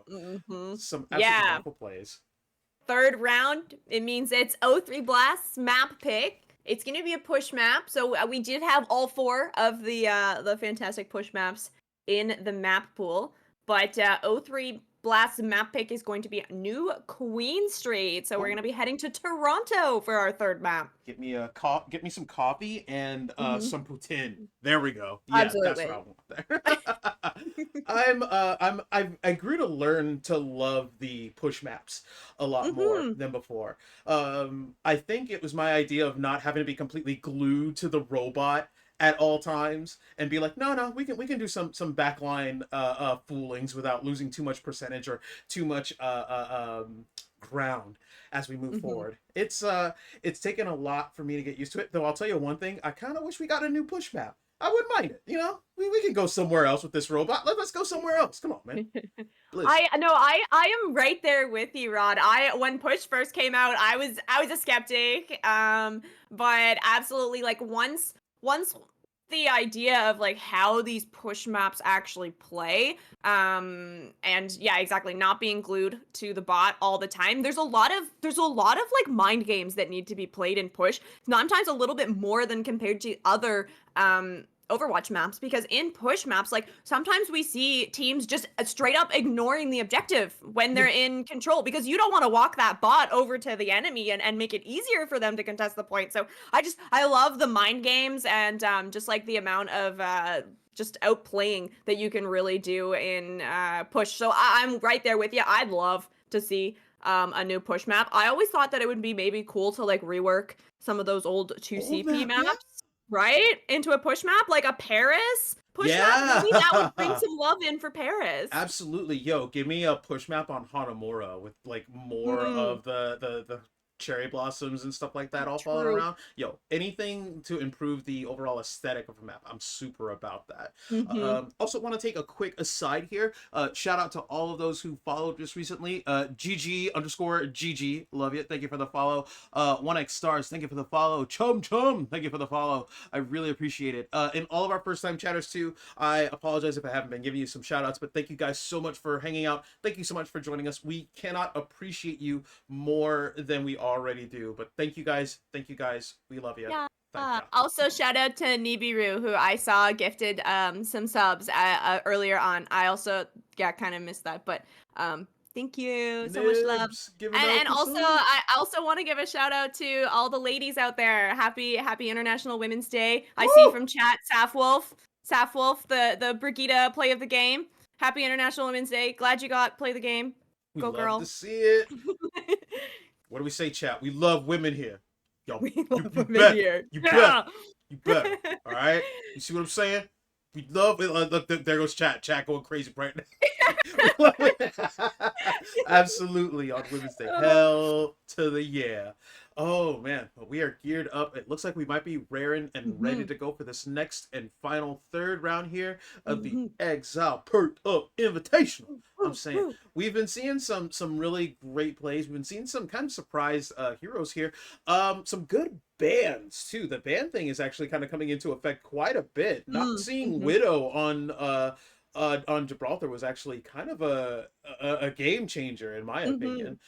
Some absolutely wonderful plays. Third round, it means it's O3 Blast's map pick. It's going to be a push map, so we did have all four of the fantastic push maps in the map pool, but O3 Blast's map pick is going to be New Queen Street, so we're going to be heading to Toronto for our third map. Get me some coffee and some poutine. There we go. Yeah, absolutely. That's what I want there. I grew to learn to love the push maps a lot more than before. I think it was my idea of not having to be completely glued to the robot at all times and be like, no, we can do some backline foolings without losing too much percentage or too much ground as we move forward. It's taken a lot for me to get used to it, though. I'll tell you one thing, I kind of wish we got a new push map. I wouldn't mind it, you know. We can go somewhere else with this robot. Let's go somewhere else. Come on, man. I am right there with you, Rod. When push first came out, I was a skeptic, but absolutely, like, once the idea of like how these push maps actually play, and yeah, exactly, not being glued to the bot all the time. There's a lot of like mind games that need to be played in push. Sometimes a little bit more than compared to other Overwatch maps, because in push maps, like, sometimes we see teams just straight up ignoring the objective when they're in control, because you don't want to walk that bot over to the enemy and make it easier for them to contest the point. So I love the mind games and just like the amount of just outplaying that you can really do in push. So I'm right there with you. I'd love to see a new push map. I always thought that it would be maybe cool to like rework some of those old 2CP maps. Right? Into a push map, like a Paris push map. Maybe that would bring some love in for Paris. Absolutely. Yo, give me a push map on Hanamura with like more of the cherry blossoms and stuff like that all falling True. around. Yo, anything to improve the overall aesthetic of the map, I'm super about that. Also want to take a quick aside here. Shout out to all of those who followed just recently. GG_GG, love you. Thank you for the follow. 1x stars, thank you for the follow. Chum, thank you for the follow. I really appreciate it. And all of our first time chatters too, I apologize if I haven't been giving you some shout outs, but thank you guys so much for hanging out. Thank you so much for joining us. We cannot appreciate you more than we already do, but thank you guys. We love you. Yeah. Thank you. Also, shout out to Nibiru, who I saw gifted some subs earlier on. I also kind of missed that, but thank you so much, love. And also, I also want to give a shout out to all the ladies out there. Happy International Women's Day. I see from chat Safwolf, the Brigitte play of the game. Happy International Women's Day. Glad you got play the game. We Go love girl. to see it. What do we say, chat? We love women here. Yo, We you love bet. here. You Yeah. bet. You bet. All right. You see what I'm saying? We love it. Look, there goes chat. Chat going crazy right now. Absolutely on Women's Day. Hell to the yeah. Oh man, we are geared up. It looks like we might be raring and ready to go for this next and final third round here of the Xzile Perked Up Invitational. I'm saying we've been seeing some really great plays. We've been seeing some kind of surprise heroes here. Some good bans too. The ban thing is actually kind of coming into effect quite a bit. Not seeing Widow on Gibraltar was actually kind of a game changer in my opinion.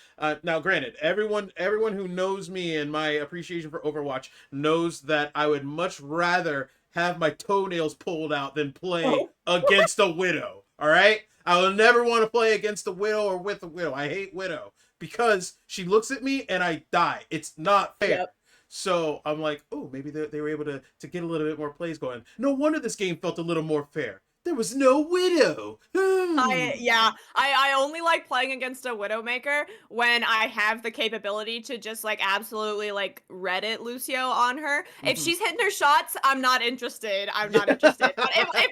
Now granted, everyone who knows me and my appreciation for Overwatch knows that I would much rather have my toenails pulled out than play against a Widow. All right, I will never want to play against a Widow or with a Widow. I hate Widow because she looks at me and I die. It's not fair. Yep. So I'm like, oh, maybe they were able to get a little bit more plays going. No wonder this game felt a little more fair. There was no Widow. I only like playing against a Widowmaker when I have the capability to just like absolutely like Reddit Lucio on her. If she's hitting her shots, I'm not interested. But if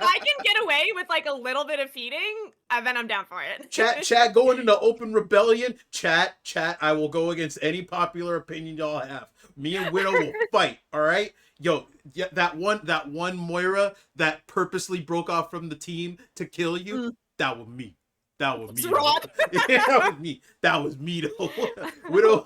I can get away with like a little bit of feeding, then I'm down for it. Chat going into open rebellion. Chat, I will go against any popular opinion y'all have. Me and Widow will fight, all right? Yo, yeah, that one Moira that purposely broke off from the team to kill you, that was me. That was me. Yeah, that was me though. Widow.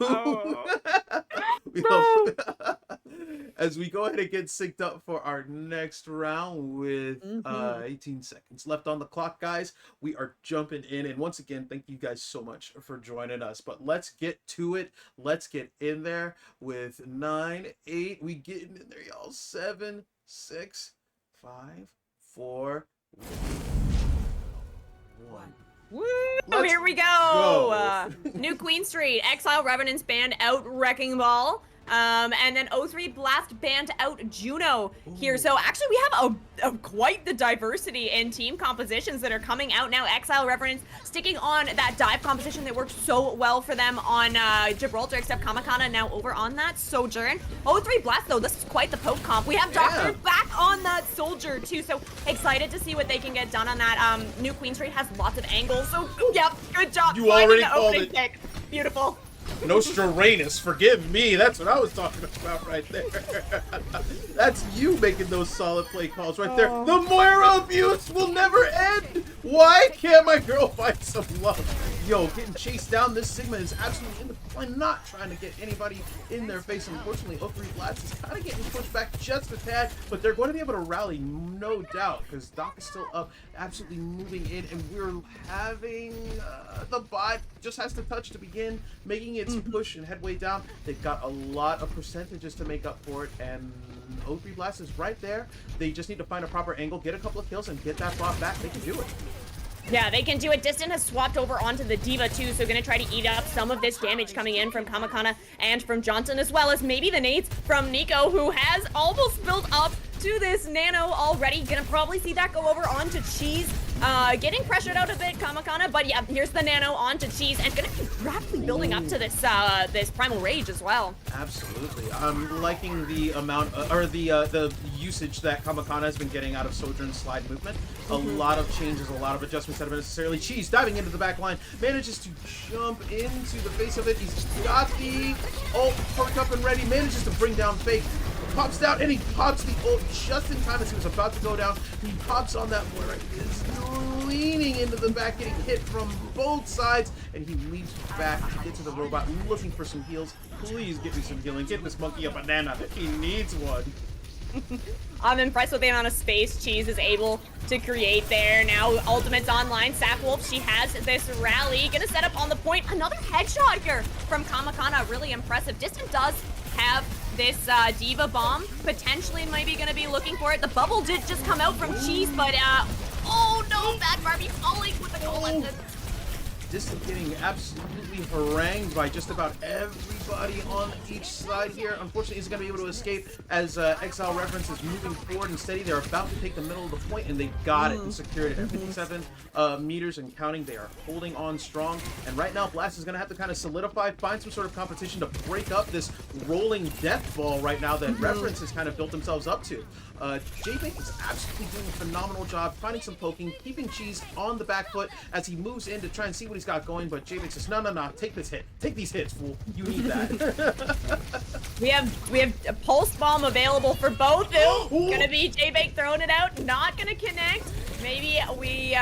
As we go ahead and get synced up for our next round with 18 seconds left on the clock, guys, we are jumping in. And once again, thank you guys so much for joining us. But let's get to it. Let's get in there with 9, 8. We getting in there, y'all. 7, 6, 5, 4, 1. Woo! Here we go. New Queen Street, Xzile Reverence banned out Wrecking Ball. And then O3 Blast banned out Juno here. So actually we have a quite the diversity in team compositions that are coming out now. Xzile Reverence sticking on that dive composition that worked so well for them on Gibraltar, except Kamakana now over on that Sojourn. O3 Blast though, this is quite the poke comp. We have Doctor back on that Soldier too, so excited to see what they can get done on that. New Queen Street has lots of angles, so yep, good job. You already the called opening it. pick. Beautiful. Nostradamus, forgive me. That's what I was talking about right there. That's you making those solid play calls right there. The Moira abuse will never end. Why can't my girl find some love? Yo, getting chased down. This Sigma is absolutely in the plane, not trying to get anybody in their face. Unfortunately, O3 Blast is kind of getting pushed back just a tad, but they're going to be able to rally, no doubt, because Doc is still up, absolutely moving in, and we're having the bot just has to touch to begin making its push and headway down. They've got a lot of percentages to make up for it, and O3 Blast is right there. They just need to find a proper angle, get a couple of kills, and get that bot back. They can do it. Yeah, they can do it. Distant has swapped over onto the Diva too, so gonna try to eat up some of this damage coming in from Kamakana and from Johnson, as well as maybe the nades from Nico, who has almost built up to this Nano already. Gonna probably see that go over onto Cheese. Getting pressured out a bit, Kamakana, but yeah, here's the nano onto Cheese, and gonna be rapidly building up to this this Primal Rage as well. Absolutely. I'm liking the amount, or the usage that Kamakana has been getting out of Sojourn's slide movement. A lot of changes, a lot of adjustments that have been necessarily. Cheese diving into the back line, manages to jump into the face of it. He's got the ult perked up and ready, manages to bring down Fake. Pops down, and he pops the ult just in time as he was about to go down. He pops on that boy right. Is leaning into the back, getting hit from both sides, and he leaps back to get to the robot, looking for some heals. Please get me some healing. Get this monkey a banana. He needs one. I'm impressed with the amount of space Cheese is able to create there. Now, Ultimate's online. Sapwolf, she has this rally. Gonna set up on the point. Another headshot here from Kamakana. Really impressive. Distant does have this Diva Bomb. Potentially maybe gonna be looking for it. The bubble did just come out from Cheese, but oh no, Bad Barbie falling with the goal. Distant getting absolutely harangued by just about everybody on each side here. Unfortunately, he's going to be able to escape as Xzile Reverence is moving forward and steady. They're about to take the middle of the point, and they've got it and secured it at 57 meters and counting. They are holding on strong, and right now, Blast is going to have to kind of solidify, find some sort of competition to break up this rolling death ball right now that Reverence has kind of built themselves up to. J-Bake is absolutely doing a phenomenal job finding some poking, keeping Cheese on the back foot as he moves in to try and see what he's got going, but J-Bake says, no, take this hit. Take these hits, fool. You need that. We have a Pulse Bomb available for both. Gonna be J-Bake throwing it out, not gonna connect. Maybe we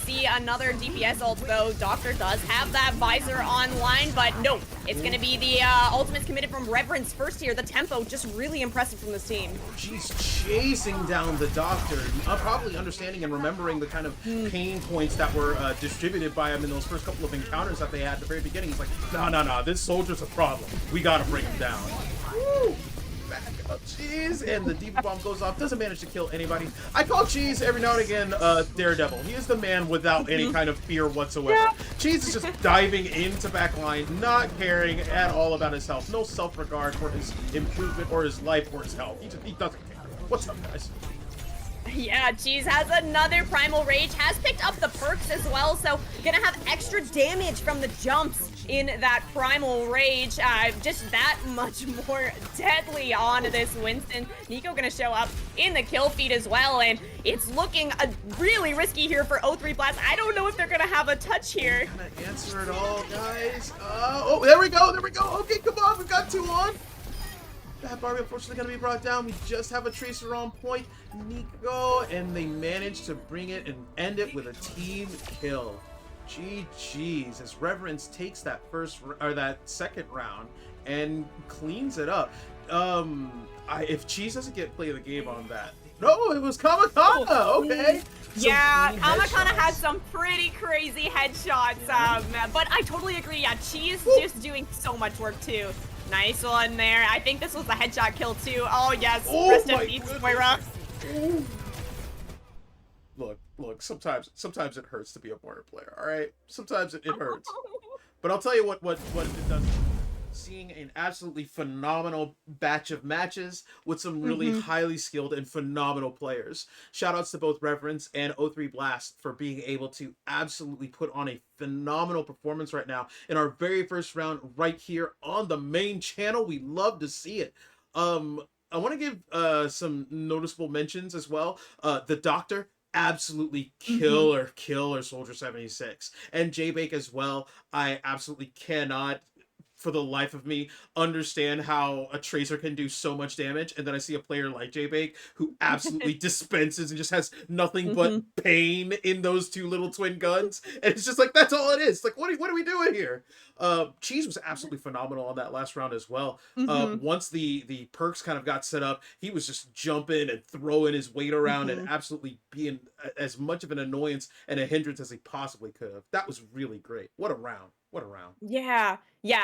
see another DPS ult, though. Doctor does have that visor online, but no. It's gonna be the ultimates committed from Reverence first here. The tempo just really impressive from this team. She's chasing down the Doctor, probably understanding and remembering the kind of pain points that were distributed by him in those first couple of encounters that they had at the very beginning. He's like, no, this soldier's a problem. We gotta bring him down. Woo! Back up, Cheese, and the Diva Bomb goes off. Doesn't manage to kill anybody. I call Cheese every now and again Daredevil. He is the man without any kind of fear whatsoever. Yeah. Cheese is just diving into backline, not caring at all about his health. No self-regard for his improvement or his life or his health. He doesn't care. What's up, guys? Yeah, Cheese has another Primal Rage, has picked up the perks as well, so gonna have extra damage from the jumps in that Primal Rage. Just that much more deadly on this Winston. Nico gonna show up in the kill feed as well, and it's looking really risky here for O3 Blast. I don't know if they're gonna have a touch here. Gonna answer it all, guys. Oh, there we go. Okay, come on, we've got 2 on. Bad Barbie unfortunately going to be brought down. We just have a Tracer on point. Nico, and they managed to bring it and end it with a team kill. GG's as Reverence takes that that second round and cleans it up. If Cheese doesn't get play of the game on that. No, it was Kamakana. Okay. Yeah, Kamakana had some pretty crazy headshots. But I totally agree. Yeah, Cheese just doing so much work too. Nice one there. I think this was the headshot kill too. Oh yes, rest in peace, Moira. Look. Sometimes it hurts to be a Moira player. All right. Sometimes it hurts. But I'll tell you what it does. Seeing an absolutely phenomenal batch of matches with some really highly skilled and phenomenal players. Shoutouts to both Reverence and O3 Blast for being able to absolutely put on a phenomenal performance right now in our very first round right here on the main channel. We love to see it. I want to give some noticeable mentions as well. The Doctor, absolutely killer Soldier 76, and J-Bake as well. I absolutely cannot for the life of me understand how a Tracer can do so much damage, and then I see a player like J-Bake who absolutely dispenses and just has nothing but pain in those 2 little twin guns, and it's just like, that's all it is. Like, what are we doing here? Cheese was absolutely phenomenal on that last round as well. Once the perks kind of got set up, he was just jumping and throwing his weight around and absolutely being as much of an annoyance and a hindrance as he possibly could have. That was really great. What a round. What a round. Yeah. Yeah,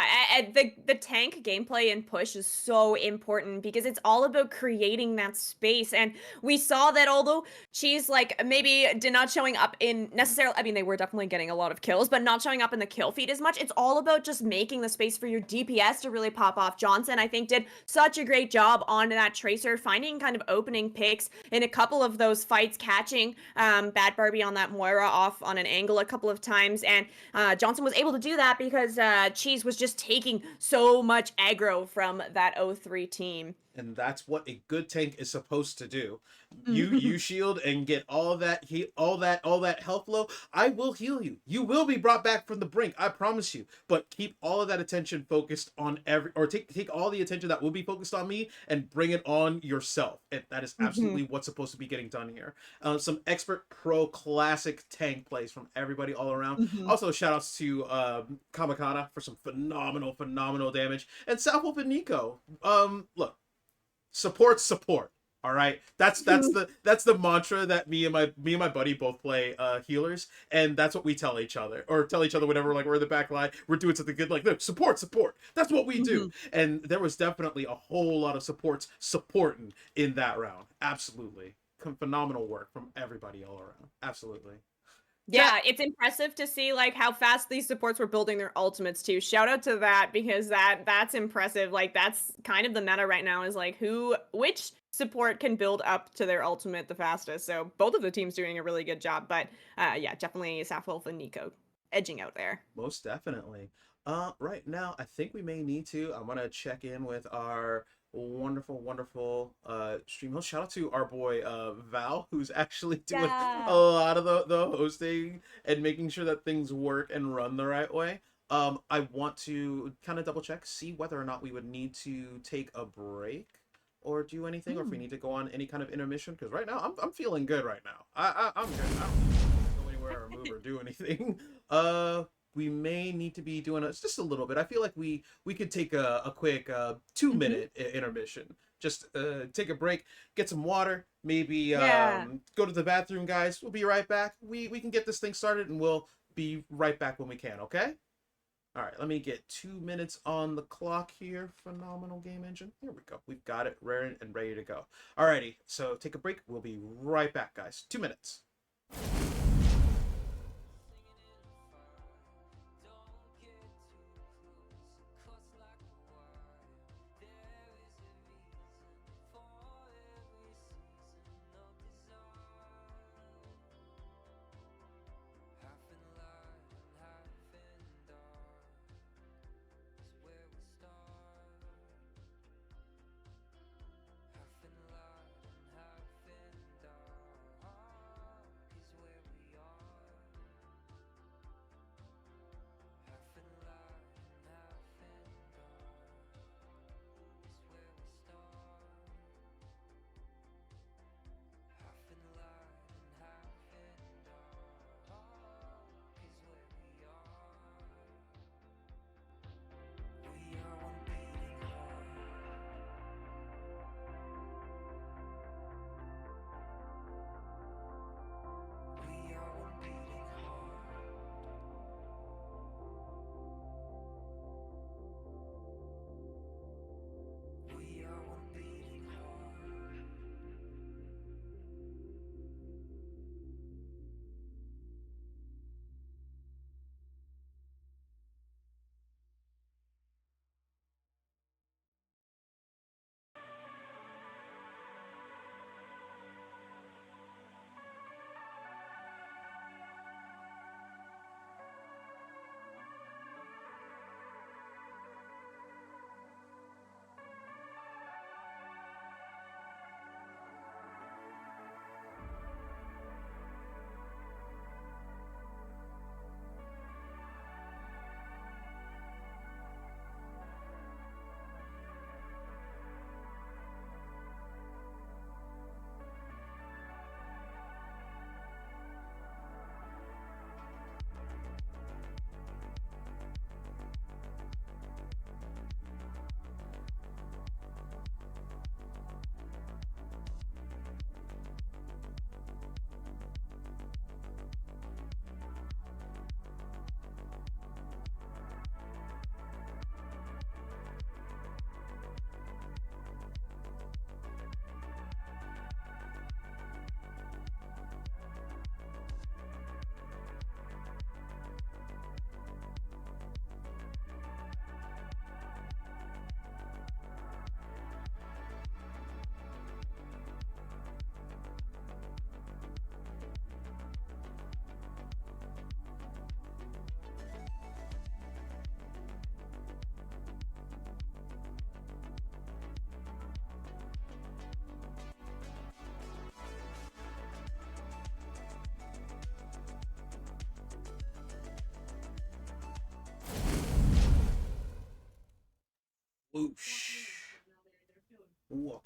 the tank gameplay and push is so important because it's all about creating that space, and we saw that although she's, like, maybe did not showing up in necessarily I mean, they were definitely getting a lot of kills, but not showing up in the kill feed as much, it's all about just making the space for your DPS to really pop off. Johnson, I think, did such a great job on that Tracer, finding kind of opening picks in a couple of those fights, catching, Bad Barbie on that Moira off on an angle a couple of times, and Johnson was able to do that because Cheese was just taking so much aggro from that O3 team. And that's what a good tank is supposed to do. You shield and get all that heat, all that health low. I will heal you. You will be brought back from the brink. I promise you. But keep all of that attention focused on take all the attention that will be focused on me and bring it on yourself. And that is absolutely what's supposed to be getting done here. Some expert pro classic tank plays from everybody all around. Also, shout outs to Kamakata for some phenomenal damage, and Southwolf and Nico. Look, support, all right. That's the mantra that me and my buddy both play healers, and that's what we tell each other, or tell each other whenever, like, we're in the back line, we're doing something good, like, look, support, that's what we do. And there was definitely a whole lot of supporting in that round. Absolutely phenomenal work from everybody all around. Absolutely. Yeah, it's impressive to see, like, how fast these supports were building their ultimates too. Shout out to that because that's impressive. Like, that's kind of the meta right now, is like which support can build up to their ultimate the fastest. So both of the teams doing a really good job, but yeah, definitely Safwolf and Nico edging out there. Most definitely. Right now, I think we may need to. I'm gonna check in with our wonderful stream host. Shout out to our boy Val, who's actually doing a Yeah. lot of the hosting and making sure that things work and run the right way. I want to kind of double check, see whether or not we would need to take a break or do anything, or if we need to go on any kind of intermission. Because right now, I'm feeling good right now. I'm good. I don't need to go anywhere or move or do anything. We may need to be doing just a little bit. I feel like we could take a quick 2 minute intermission. Just take a break, get some water, maybe Yeah. go to the bathroom, guys. We'll be right back. We can get this thing started, and we'll be right back when we can. Okay. All right, let me get 2 minutes on the clock here. Phenomenal game engine. Here we go. We've got it ready and ready to go. Alrighty, so take a break. We'll be right back, guys. 2 minutes.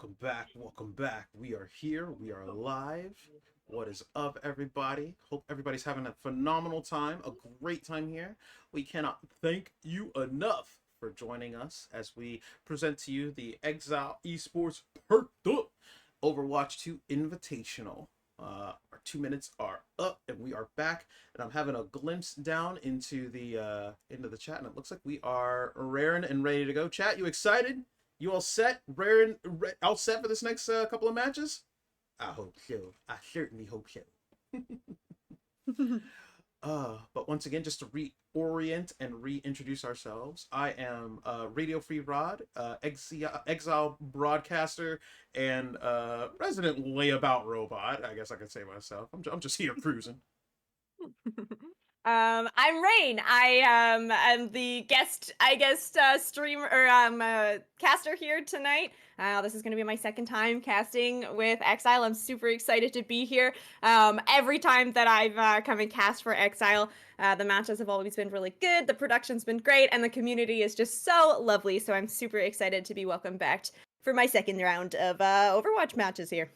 Welcome back. We are here. We are live. What is up, everybody? Hope everybody's having a phenomenal time, a great time here. We cannot thank you enough for joining us as we present to you the Xzile Esports Perked Up Overwatch 2 Invitational. Our 2 minutes are up and we are back, and I'm having a glimpse down into the chat, and it looks like we are raring and ready to go. Chat, you excited? You all set? All set for this next couple of matches? I hope so. I certainly hope so. But once again, just to reorient and reintroduce ourselves, I am Radio Free Rod, Xzile broadcaster, and resident layabout robot. I guess I could say myself. I'm just here cruising. I'm Rain. I am the guest, streamer or caster here tonight. This is going to be my second time casting with Xzile. I'm super excited to be here. Every time that I've come and cast for Xzile, the matches have always been really good. The production's been great, and the community is just so lovely. So I'm super excited to be welcomed back for my second round of Overwatch matches here.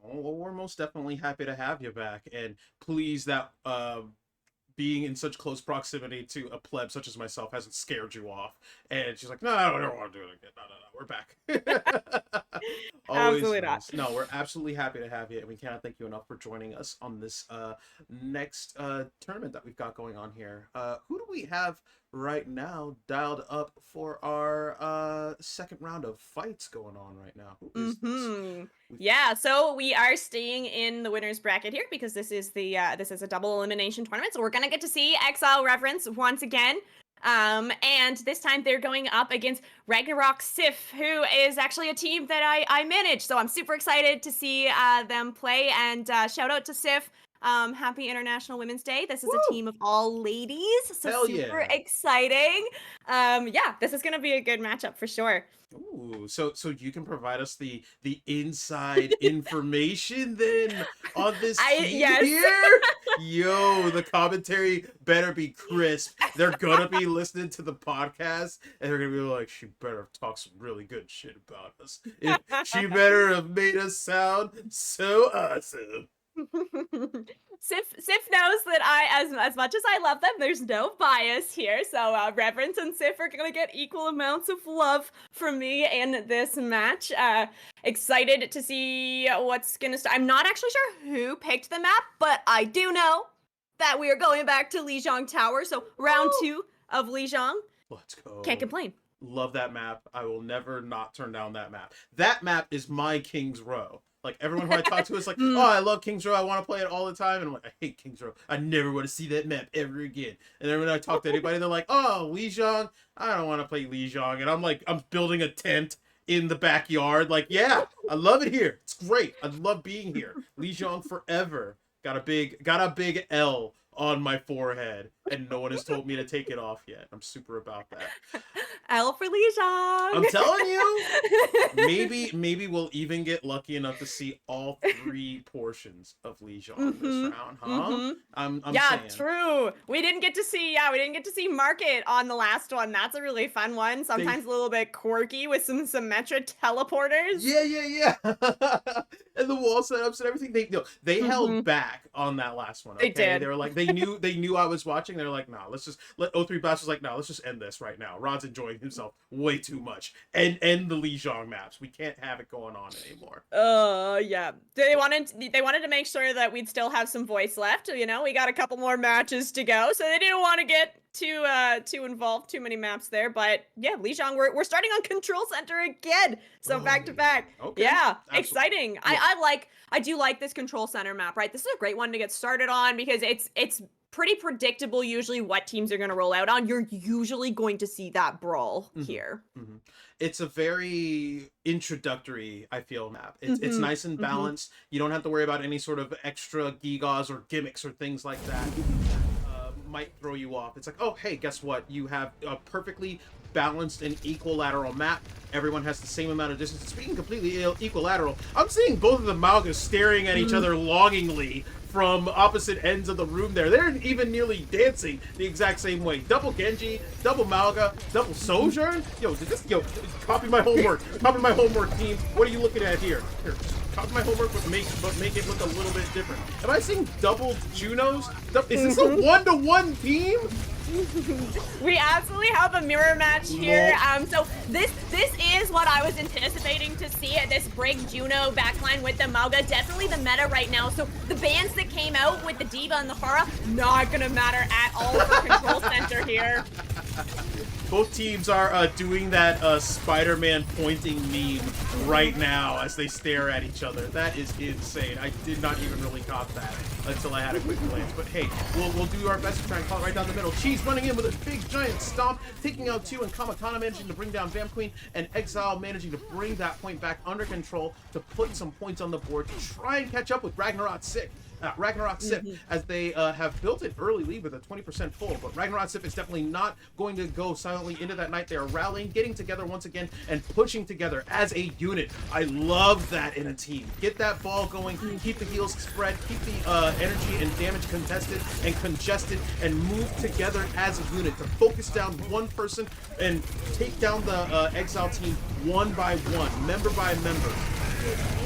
Oh, well, we're most definitely happy to have you back, and pleased that being in such close proximity to a pleb such as myself hasn't scared you off. And she's like, no, I don't want to do it again. No, we're back. Absolutely nice. not. No, we're absolutely happy to have you, and we cannot thank you enough for joining us on this next tournament that we've got going on here. Who do we have right now dialed up for our second round of fights going on right now? Who is this? Yeah, so we are staying in the winner's bracket here because this is a double elimination tournament. So we're gonna get to see Xzile Reverence once again. And this time they're going up against Ragnarok Sif, who is actually a team that I manage. So I'm super excited to see them play, and shout out to Sif. Happy International Women's Day. This is a team of all ladies, so Hell super yeah. exciting. Yeah, this is gonna be a good matchup for sure. Ooh, so you can provide us the inside information then on this team yes. here? Yo, the commentary better be crisp. They're gonna be listening to the podcast and they're gonna be like, she better talk some really good shit about us. She better have made us sound so awesome. Sif knows that as much as I love them, there's no bias here. So Reverence and Sif are gonna get equal amounts of love from me in this match. Excited to see what's gonna start. I'm not actually sure who picked the map, but I do know that we are going back to Lijiang Tower. So round 2 of Lijiang. Let's go. Can't complain. Love that map. I will never not turn down that map. That map is my King's Row. Like, everyone who I talk to is like, oh, I love King's Row. I want to play it all the time. And I'm like, I hate King's Row. I never want to see that map ever again. And then when I talk to anybody, they're like, oh, Lijiang. I don't want to play Lijiang. And I'm like, I'm building a tent in the backyard. Like, yeah, I love it here. It's great. I love being here. Lijiang forever. Got a big L on my forehead, and no one has told me to take it off yet. I'm super about that. L for Lijiang. I'm telling you, maybe we'll even get lucky enough to see all 3 portions of Lijiang this round, huh? I'm yeah, saying. True. We didn't get to see Market on the last one. That's a really fun one. Sometimes a little bit quirky with some Symmetra teleporters. Yeah. And the wall setups and everything. They held back on that last one. Okay? They did. They were like, they knew I was watching. They were like, nah, let's just let O3 Bass was like, nah, let's just end this right now. Rod's enjoying himself way too much. And end the Lijiang maps. We can't have it going on anymore. Yeah. They wanted to make sure that we'd still have some voice left. You know, we got a couple more matches to go, so they didn't want to get too involved, too many maps there. But yeah, Lijiang, we're starting on Control Center again. So back to back. Okay. Yeah, Absolutely. Exciting. Yeah. I do like this Control Center map, right? This is a great one to get started on because it's pretty predictable usually what teams are going to roll out on. You're usually going to see that brawl here. It's a very introductory, I feel, map. It's nice and balanced. You don't have to worry about any sort of extra gigas or gimmicks or things like that. Might throw you off. It's like, oh, hey, guess what? You have a perfectly balanced and equilateral map. Everyone has the same amount of distance. Speaking completely equilateral, I'm seeing both of the Malgas staring at each other longingly from opposite ends of the room there. They're even nearly dancing the exact same way. Double Genji, double Malga, double Sojourn. Yo, copy my homework. Copy my homework, team. What are you looking at here? Here, copy my homework, but make it look a little bit different. Am I seeing double Junos? Is this a 1-to-1 team? We absolutely have a mirror match here. So this is what I was anticipating to see at this Brig Juno backline with the Malga. Definitely the meta right now. So the bans that came out with the Diva and the Pharah, not gonna matter at all for Control Center here. Both teams are doing that Spider-Man pointing meme right now as they stare at each other. That is insane. I did not even really caught that until I had a quick glance. But hey, we'll do our best to try and call it right down the middle. Cheese running in with a big giant stomp, taking out 2, and Kamakana managing to bring down Vamp Queen, and Xzile managing to bring that point back under control to put some points on the board to try and catch up with Ragnarok Sip. As they have built an early lead with a 20% full, but Ragnarok Sip is definitely not going to go silently into that night. They are rallying, getting together once again, and pushing together as a unit. I love that in a team. Get that ball going, keep the heals spread, keep the energy and damage contested and congested, and move together as a unit to focus down one person and take down the Xzile team one by one, member by member.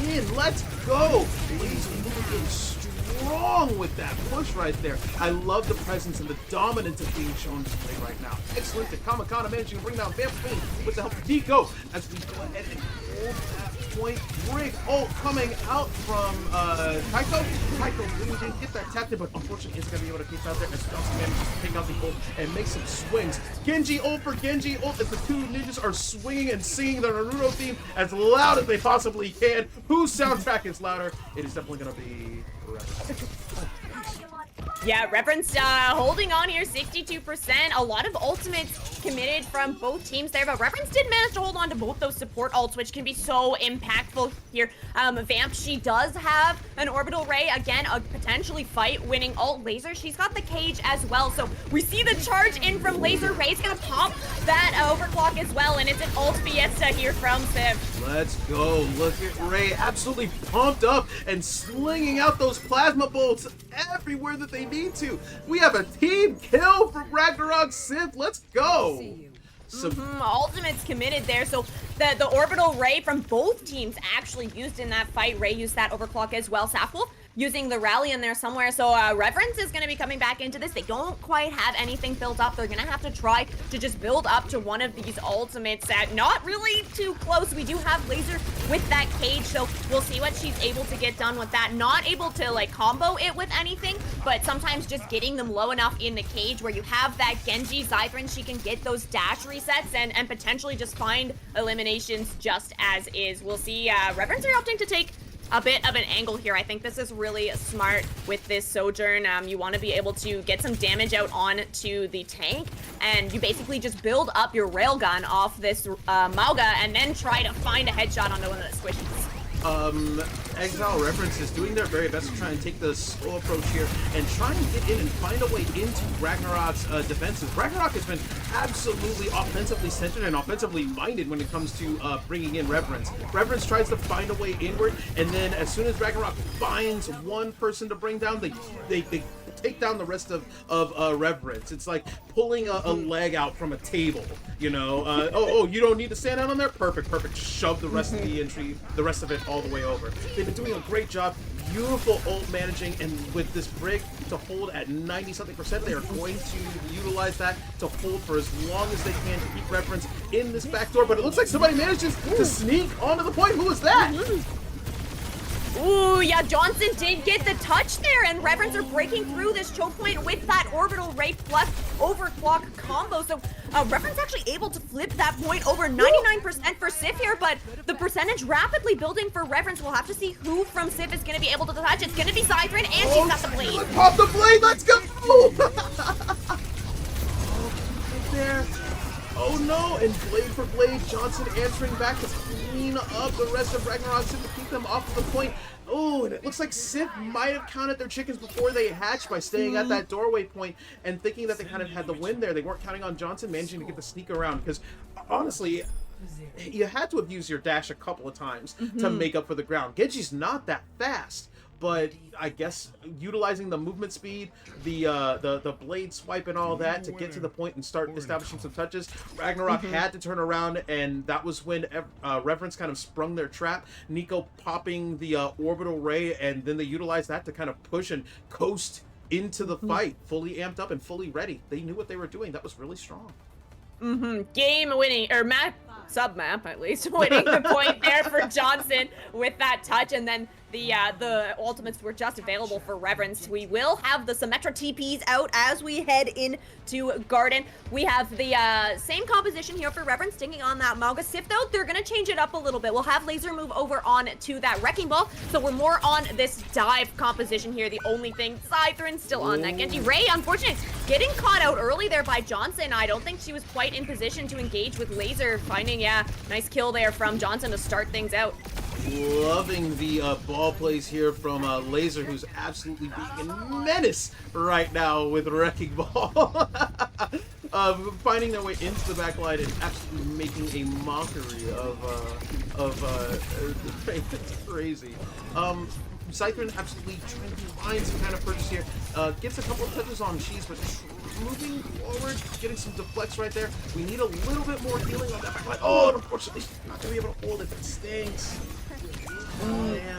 Get in, let's go! Please move in strong with that push right there. I love the presence and the dominance of being shown display right now. Excellent to Kamakana managing to bring down Vamp Queen with the help of Deco as we go ahead and hold that point. Brig ult coming out from Taiko. Taiko really didn't get that tapped in, but unfortunately isn't going to be able to keep out there as Johnson manages to take out the ult and make some swings. Genji ult for Genji ult as the two ninjas are swinging and singing the Naruto theme as loud as they possibly can. Whose soundtrack is louder? It is definitely going to be Yeah, Reverence holding on here, 62%. A lot of ultimates committed from both teams there, but Reverence did manage to hold on to both those support ults, which can be so impactful here. Vamp, she does have an orbital ray, again, a potentially fight-winning ult. Laser, she's got the cage as well, so we see the charge in from Laser. Ray's gonna pop that overclock as well, and it's an ult fiesta here from Sif. Let's go. Look at Ray absolutely pumped up and slinging out those plasma bolts everywhere that they need to. We have a team kill from Ragnarok Sith. Let's go. Ultimate's committed there, so the orbital ray from both teams actually used in that fight. Ray used that overclock as well. Safwolf using the rally in there somewhere, so Reverence is going to be coming back into this. They don't quite have anything built up. They're going to have to try to just build up to one of these ultimates that not really too close. We do have Laser with that cage, so we'll see what she's able to get done with that. Not able to like combo it with anything, but sometimes just getting them low enough in the cage where you have that Genji Xythrin, she can get those dash resets and potentially just find eliminations just as is. We'll see. Reverence are opting to take a bit of an angle here. I think this is really smart with this Sojourn. You want to be able to get some damage out onto the tank, and you basically just build up your railgun off this Malga and then try to find a headshot onto one of the squishies. Xzile Reverence is doing their very best to try and take the slow approach here and try and get in and find a way into Ragnarok's defenses. Ragnarok has been absolutely offensively centered and offensively minded when it comes to bringing in Reverence. Reverence tries to find a way inward, and then as soon as Ragnarok finds one person to bring down, they take down the rest of Reverence. It's like pulling a leg out from a table, you know. Oh, you don't need to stand out on there? Perfect. Shove the rest of the entry, the rest of it all the way over. They've been doing a great job. Beautiful ult managing, and with this Brig to hold at 90-something%, they are going to utilize that to hold for as long as they can to keep Reverence in this back door. But it looks like somebody manages to sneak onto the point. Who was that? Ooh, yeah, Johnson did get the touch there, and Reverence are breaking through this choke point with that orbital ray plus overclock combo. So Reverence actually able to flip that point over 99% for Sif here, but the percentage rapidly building for Reverence. We'll have to see who from Sif is going to be able to touch. It's going to be Xythrin, and she's got the blade. Pop the blade, let's go! There. Oh no! And blade for blade, Johnson answering back to clean up the rest of Ragnarok to keep them off of the point. Oh, and it looks like Sif might have counted their chickens before they hatched by staying at that doorway point and thinking that they kind of had the win there. They weren't counting on Johnson managing to get the sneak around because honestly, you had to have used your dash a couple of times to make up for the ground. Genji's not that fast, but I guess utilizing the movement speed, the blade swipe and all that to get to the point and start establishing some touches, Ragnarok had to turn around, and that was when Reverence kind of sprung their trap. Nico popping the orbital ray, and then they utilized that to kind of push and coast into the fight, fully amped up and fully ready. They knew what they were doing. That was really strong. Game winning, or sub map at least, winning the point there for Johnson with that touch, and then the ultimates were just available for Reverence. We will have the Symmetra TPs out as we head into Garden. We have the same composition here for Reverence, sticking on that Mauga Sif, though. They're going to change it up a little bit. We'll have Laser move over on to that Wrecking Ball, so we're more on this dive composition here. The only thing, Scythrin still on that Genji. Ray, unfortunately, getting caught out early there by Johnson. I don't think she was quite in position to engage with Laser, finding, nice kill there from Johnson to start things out. Loving the ball plays here from Laser, who's absolutely being a menace right now with Wrecking Ball. Finding their way into the back line and absolutely making a mockery of it's crazy. Scythrin absolutely trying to find some kind of purchase here. Gets a couple of touches on Cheese, but moving forward, getting some deflects right there. We need a little bit more healing on that back line. Oh, and unfortunately, not going to be able to hold it. That stinks.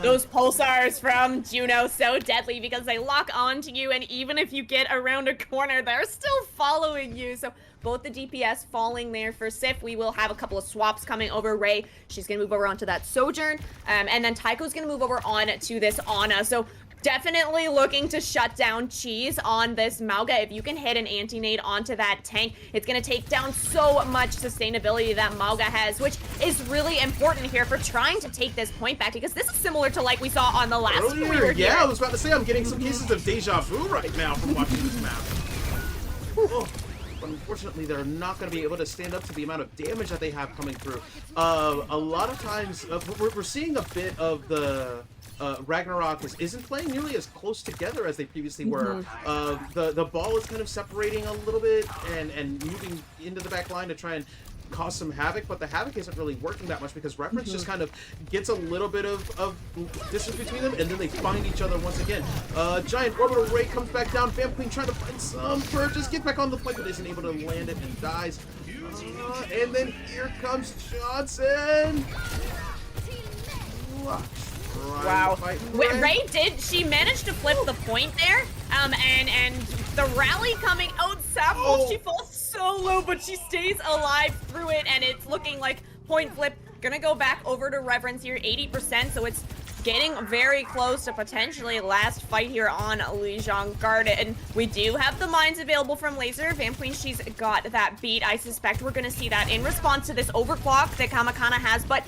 Those pulsars from Juno, so deadly because they lock onto you, and even if you get around a corner, they're still following you. So both the DPS falling there for Sif. We will have a couple of swaps coming over. Ray, she's going to move over onto that Sojourn, and then Taiko's going to move over on to this Ana. So definitely looking to shut down Cheese on this Mauga. If you can hit an anti-nade onto that tank, it's going to take down so much sustainability that Mauga has, which is really important here for trying to take this point back, because this is similar to like we saw on the last earlier. Yeah, I was about to say I'm getting some cases of deja vu right now from watching this map. Oh, but unfortunately, they're not going to be able to stand up to the amount of damage that they have coming through. A lot of times, we're seeing a bit of the Ragnarok isn't playing nearly as close together as they previously were. The ball is kind of separating a little bit and moving into the back line to try and cause some havoc, but the havoc isn't really working that much because Reverence just kind of gets a little bit of distance between them, and then they find each other once again. Giant orbital ray comes back down. Vamp Queen trying to find some purchase, get back on the point, but isn't able to land it and dies. And then here comes Johnson. Wow. Ray she managed to flip the point there, and the rally coming out, Sapphire, she falls so low, but she stays alive through it, and it's looking like point flip. Gonna go back over to Reverence here, 80%, so it's getting very close to potentially last fight here on Lijiang Garden. We do have the mines available from Laser. Vamp Queen, she's got that beat. I suspect we're gonna see that in response to this overclock that Kamakana has, but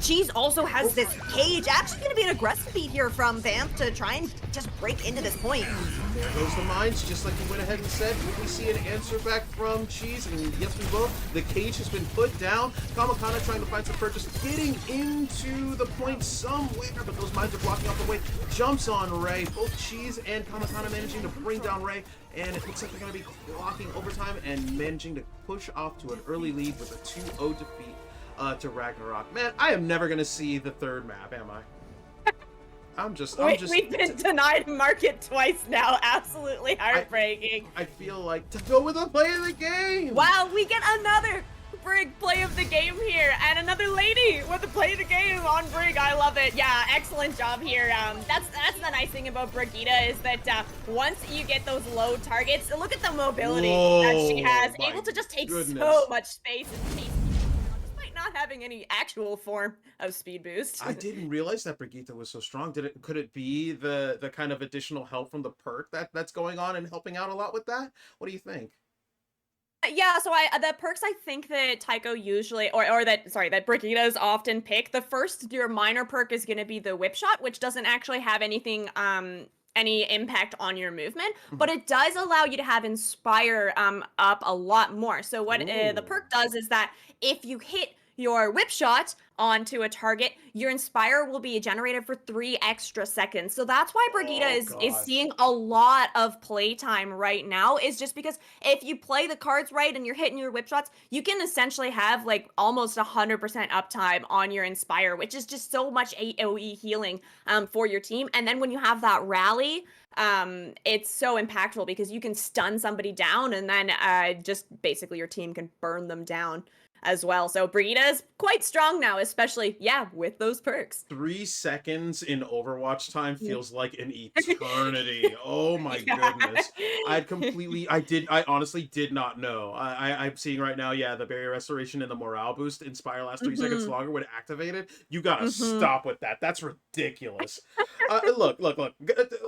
Cheese also has this cage. Actually gonna be an aggressive beat here from Vamp to try and just break into this point. There goes the mines, just like you went ahead and said. Will we see an answer back from Cheese? And yes, we will. The cage has been put down. Kamakana trying to find some purchase, getting into the point somewhere, but those mines are blocking off the way. Jumps on Ray. Both Cheese and Kamakana managing to bring down Ray, and it looks like they're going to be blocking overtime and managing to push off to an early lead with a 2-0 defeat to Ragnarok. Man, I am never going to see the third map, am I? We've been denied market twice now. Absolutely heartbreaking. I feel like to go with the play of the game. Wow, we get another Brig play of the game here, and another lady with the play of the game on Brig. I love it. Yeah, excellent job here. That's the nice thing about Brigitte is that once you get those low targets, look at the mobility that she has, able to just take so much space and chase despite not having any actual form of speed boost. I didn't realize that Brigitte was so strong. Could it be the kind of additional help from the perk that's going on and helping out a lot with that? What do you think? Yeah, so the perks I think that Taiko usually, that Brigittas often pick, the first, your minor perk is going to be the whip shot, which doesn't actually have anything any impact on your movement, Mhm. but it does allow you to have Inspire up a lot more. So what the Ooh. perk does is that if you hit your whip shot onto a target, your Inspire will be generated for 3 extra seconds. So that's why Brigitte Oh is gosh. seeing a lot of playtime right now, is just because if you play the cards right and you're hitting your whip shots, you can essentially have like almost 100% uptime on your Inspire, which is just so much AoE healing for your team. And then when you have that rally, it's so impactful because you can stun somebody down and then just basically your team can burn them down as well. So Brigitte is quite strong now, especially, yeah, with those perks. 3 seconds in Overwatch time feels like an eternity. Oh my Yeah. goodness. I honestly did not know. I'm seeing right now, yeah, the barrier restoration and the morale boost inspire last 3 seconds Hmm. longer when activated. You gotta Hmm. stop with that. That's ridiculous. Look.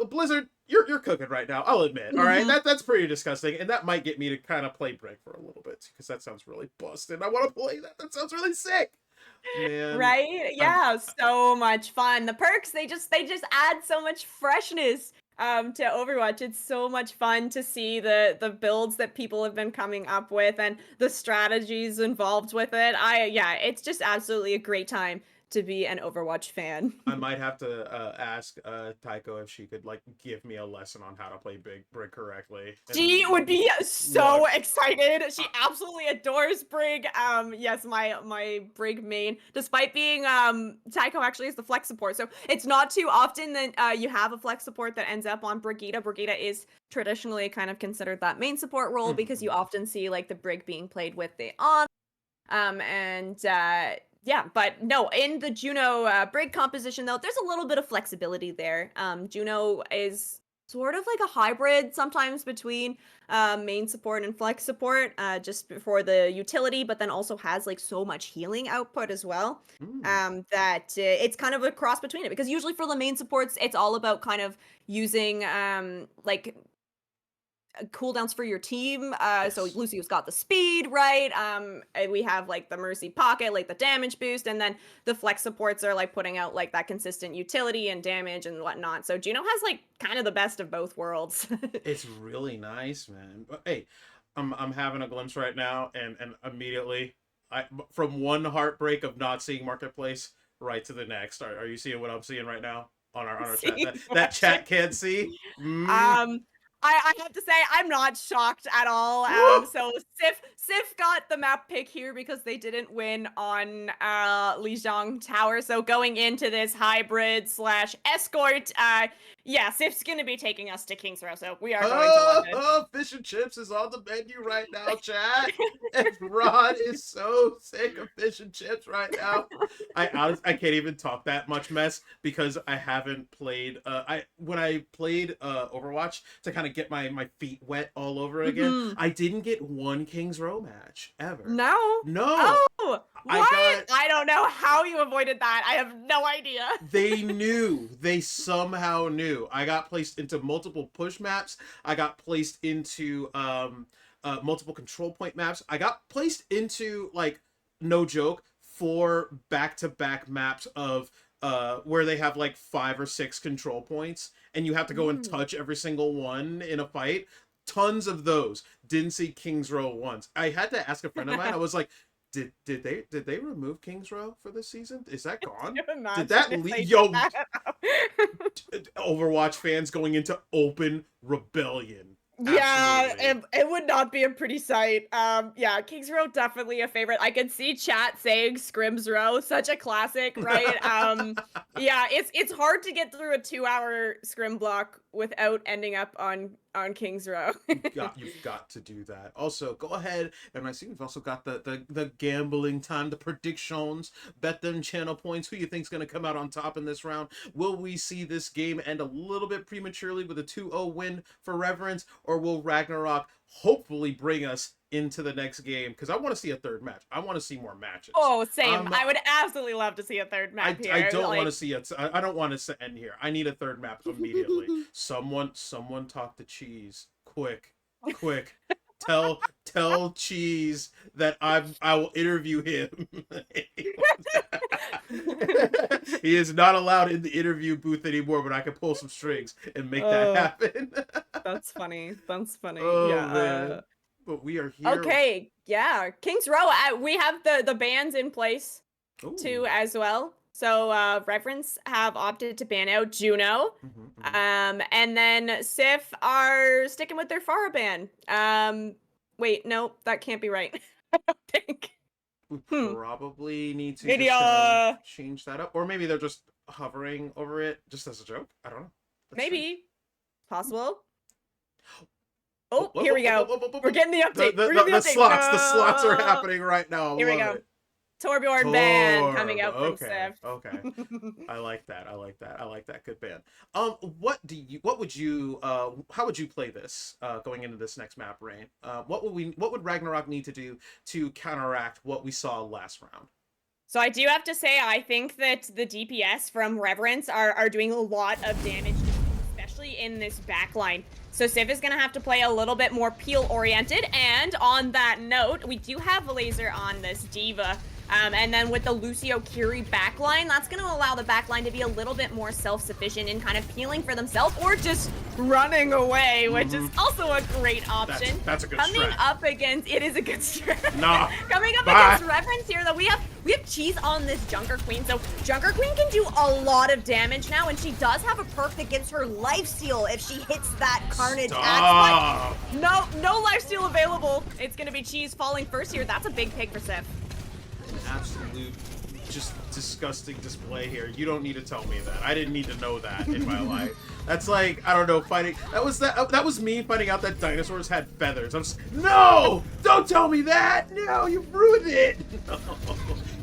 Blizzard, you're cooking right now. I'll admit. All right, Hmm. that's pretty disgusting, and that might get me to kind of play Brick for a little bit because that sounds really busted. I want to play that. That sounds really sick, man. Right? I'm Yeah, so much fun. The perks, they just add so much freshness to Overwatch. It's so much fun to see the builds that people have been coming up with and the strategies involved with it. Yeah, it's just absolutely a great time to be an Overwatch fan. I might have to ask Taiko if she could like give me a lesson on how to play Big Brick correctly. She would And be so look, excited. She I, absolutely adores Brig. Yes, my Brig main. Despite being Tycho actually is the flex support, so it's not too often that you have a flex support that ends up on Brigitte. Brigitte is traditionally kind of considered that main support role because you mhm. often see like the Brig being played with the on. And yeah, but no, in the Juno Brig composition though, there's a little bit of flexibility there. Juno is sort of like a hybrid sometimes between main support and flex support, just for the utility, but then also has like so much healing output as well. Mm. That it's kind of a cross between it because usually for the main supports, it's all about kind of using like cooldowns for your team. So Yes. Lucio's got the speed, right? And we have like the Mercy Pocket, like the damage boost, and then the flex supports are like putting out like that consistent utility and damage and whatnot. So Juno has like kind of the best of both worlds. It's really nice, man. But hey, I'm having a glimpse right now, and immediately, I from one heartbreak of not seeing Marketplace right to the next. Are you seeing what I'm seeing right now on our chat? Same That chat question. can't see. Mm. Um, I have to say I'm not shocked at all. Woo! So Sif got the map pick here because they didn't win on Lijiang Tower. So going into this hybrid slash escort, yeah, Sif's gonna be taking us to King's Row. So we are going to London. Fish and chips is on the menu right now, chat. And Rod is so sick of fish and chips right now. I can't even talk that much mess because I haven't played. I when I played Overwatch to kind of get my feet wet all over again. Mhm. I didn't get one King's Row match ever. No. No, Oh, I what? got I don't know how you avoided that. I have no idea. they knew. They somehow knew. I got placed into multiple push maps. I got placed into multiple control point maps. I got placed into like no joke 4 back-to-back maps of where they have like 5 or 6 control points and you have to go and Mm. touch every single one in a fight. Tons of those. Didn't see King's Row once. I had to ask a friend of mine. I was like, did they remove Kings Row for this season? Is that Can gone? you Did imagine that if they did yo that? Overwatch fans going into open rebellion? Yeah, Absolutely. it would not be a pretty sight. Yeah, Kings Row definitely a favorite. I could see chat saying Scrims Row, such a classic, right? Yeah, it's hard to get through a 2-hour scrim block without ending up on Kings Row. You've got to do that. Also, go ahead and I see we've also got the gambling time, the predictions, bet them channel points. Who you think's gonna come out on top in this round? Will we see this game end a little bit prematurely with a 2-0 win for Reverence, or will Ragnarok hopefully bring us into the next game? Because I want to see a third match. I want to see more matches. Oh, same. Um, I would absolutely love to see a third map I here. don't want to Like, see it. I don't want it to end here. I need a third map immediately. Someone talk to Cheese. Quick. tell Cheese that I will interview him. He is not allowed in the interview booth anymore, but I can pull some strings and make that happen. That's funny. That's funny. Oh Yeah. man. But we are here. Okay. Yeah. Kings Row. We have the bans in place too Ooh. as well. So Reverence have opted to ban out Juno. And then Sif are sticking with their Pharah ban. Wait, no, that can't be right. I don't think. We probably need to Maybe, just change that up. Or maybe they're just hovering over it just as a joke. I don't know. Maybe. Possible. Oh, here we go. We're getting the update. The slots are happening right now. Here we go. Torbjorn ban coming out from Sif. Okay. I like that. I like that. Good ban. How would you play this going into this next map, Rain? What would Ragnarok need to do to counteract what we saw last round? So I do have to say, I think that the DPS from Reverence are doing a lot of damage, especially in this backline. So Sif is going to have to play a little bit more peel-oriented. And on that note, we do have a laser on this Diva. And then with the Lucio Curie backline, that's going to allow the backline to be a little bit more self-sufficient in kind of peeling for themselves or just running away, which is also a great option. That's a good Coming strat. up against, it is a good strat. Nah. Coming up against Reverence here, though, we have Cheese on this Junker Queen. So Junker Queen can do a lot of damage now, and she does have a perk that gives her lifesteal if she hits that Carnage axe. But no lifesteal available. It's going to be Cheese falling first here. That's a big pick for Sif. Absolute just disgusting display here. You don't need to tell me that. I didn't need to know that in my life. That's like, I don't know, fighting. That was me finding out that dinosaurs had feathers. I'm just, no! Don't tell me that! No, you ruined it! No.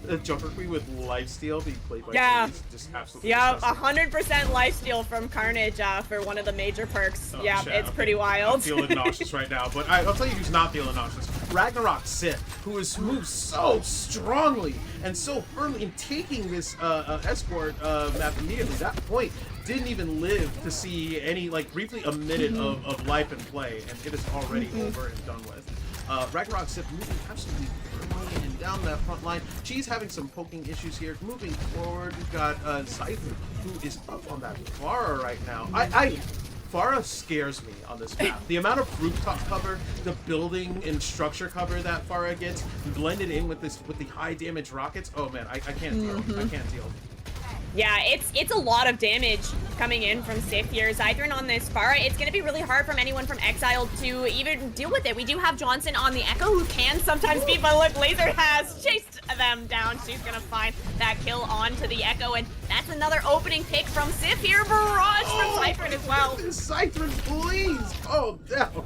The Junker Queen with lifesteal being played by Cheese, just absolutely disgusting. 100% lifesteal from Carnage for one of the major perks. It's pretty I'm wild. feeling nauseous right now, but I'll tell you who's not feeling nauseous. Ragnarok Sith, who has moved so strongly and so firmly in taking this escort map immediately. That point didn't even live to see any, like, briefly a minute of life and play, and it is already over and done with. Ragnarok Sith moving absolutely firmly and down that front line. Cheese having some poking issues here. Moving forward, we've got Xzile, who is up on that Pharah right now. Pharah scares me on this map. The amount of rooftop cover, the building and structure cover that Pharah gets, blended in with the high damage rockets. Oh man, I can't deal. I can't deal. Yeah, it's a lot of damage coming in from Sif here. Xzile on this Pharah. It's going to be really hard from anyone from Xzile to even deal with it. We do have Johnson on the Echo, who can sometimes beat, but look, Laser has chased them down. She's going to find that kill onto the Echo, and that's another opening pick from Sif here. Barrage from Xzile as well. Xzile, please! Oh, no.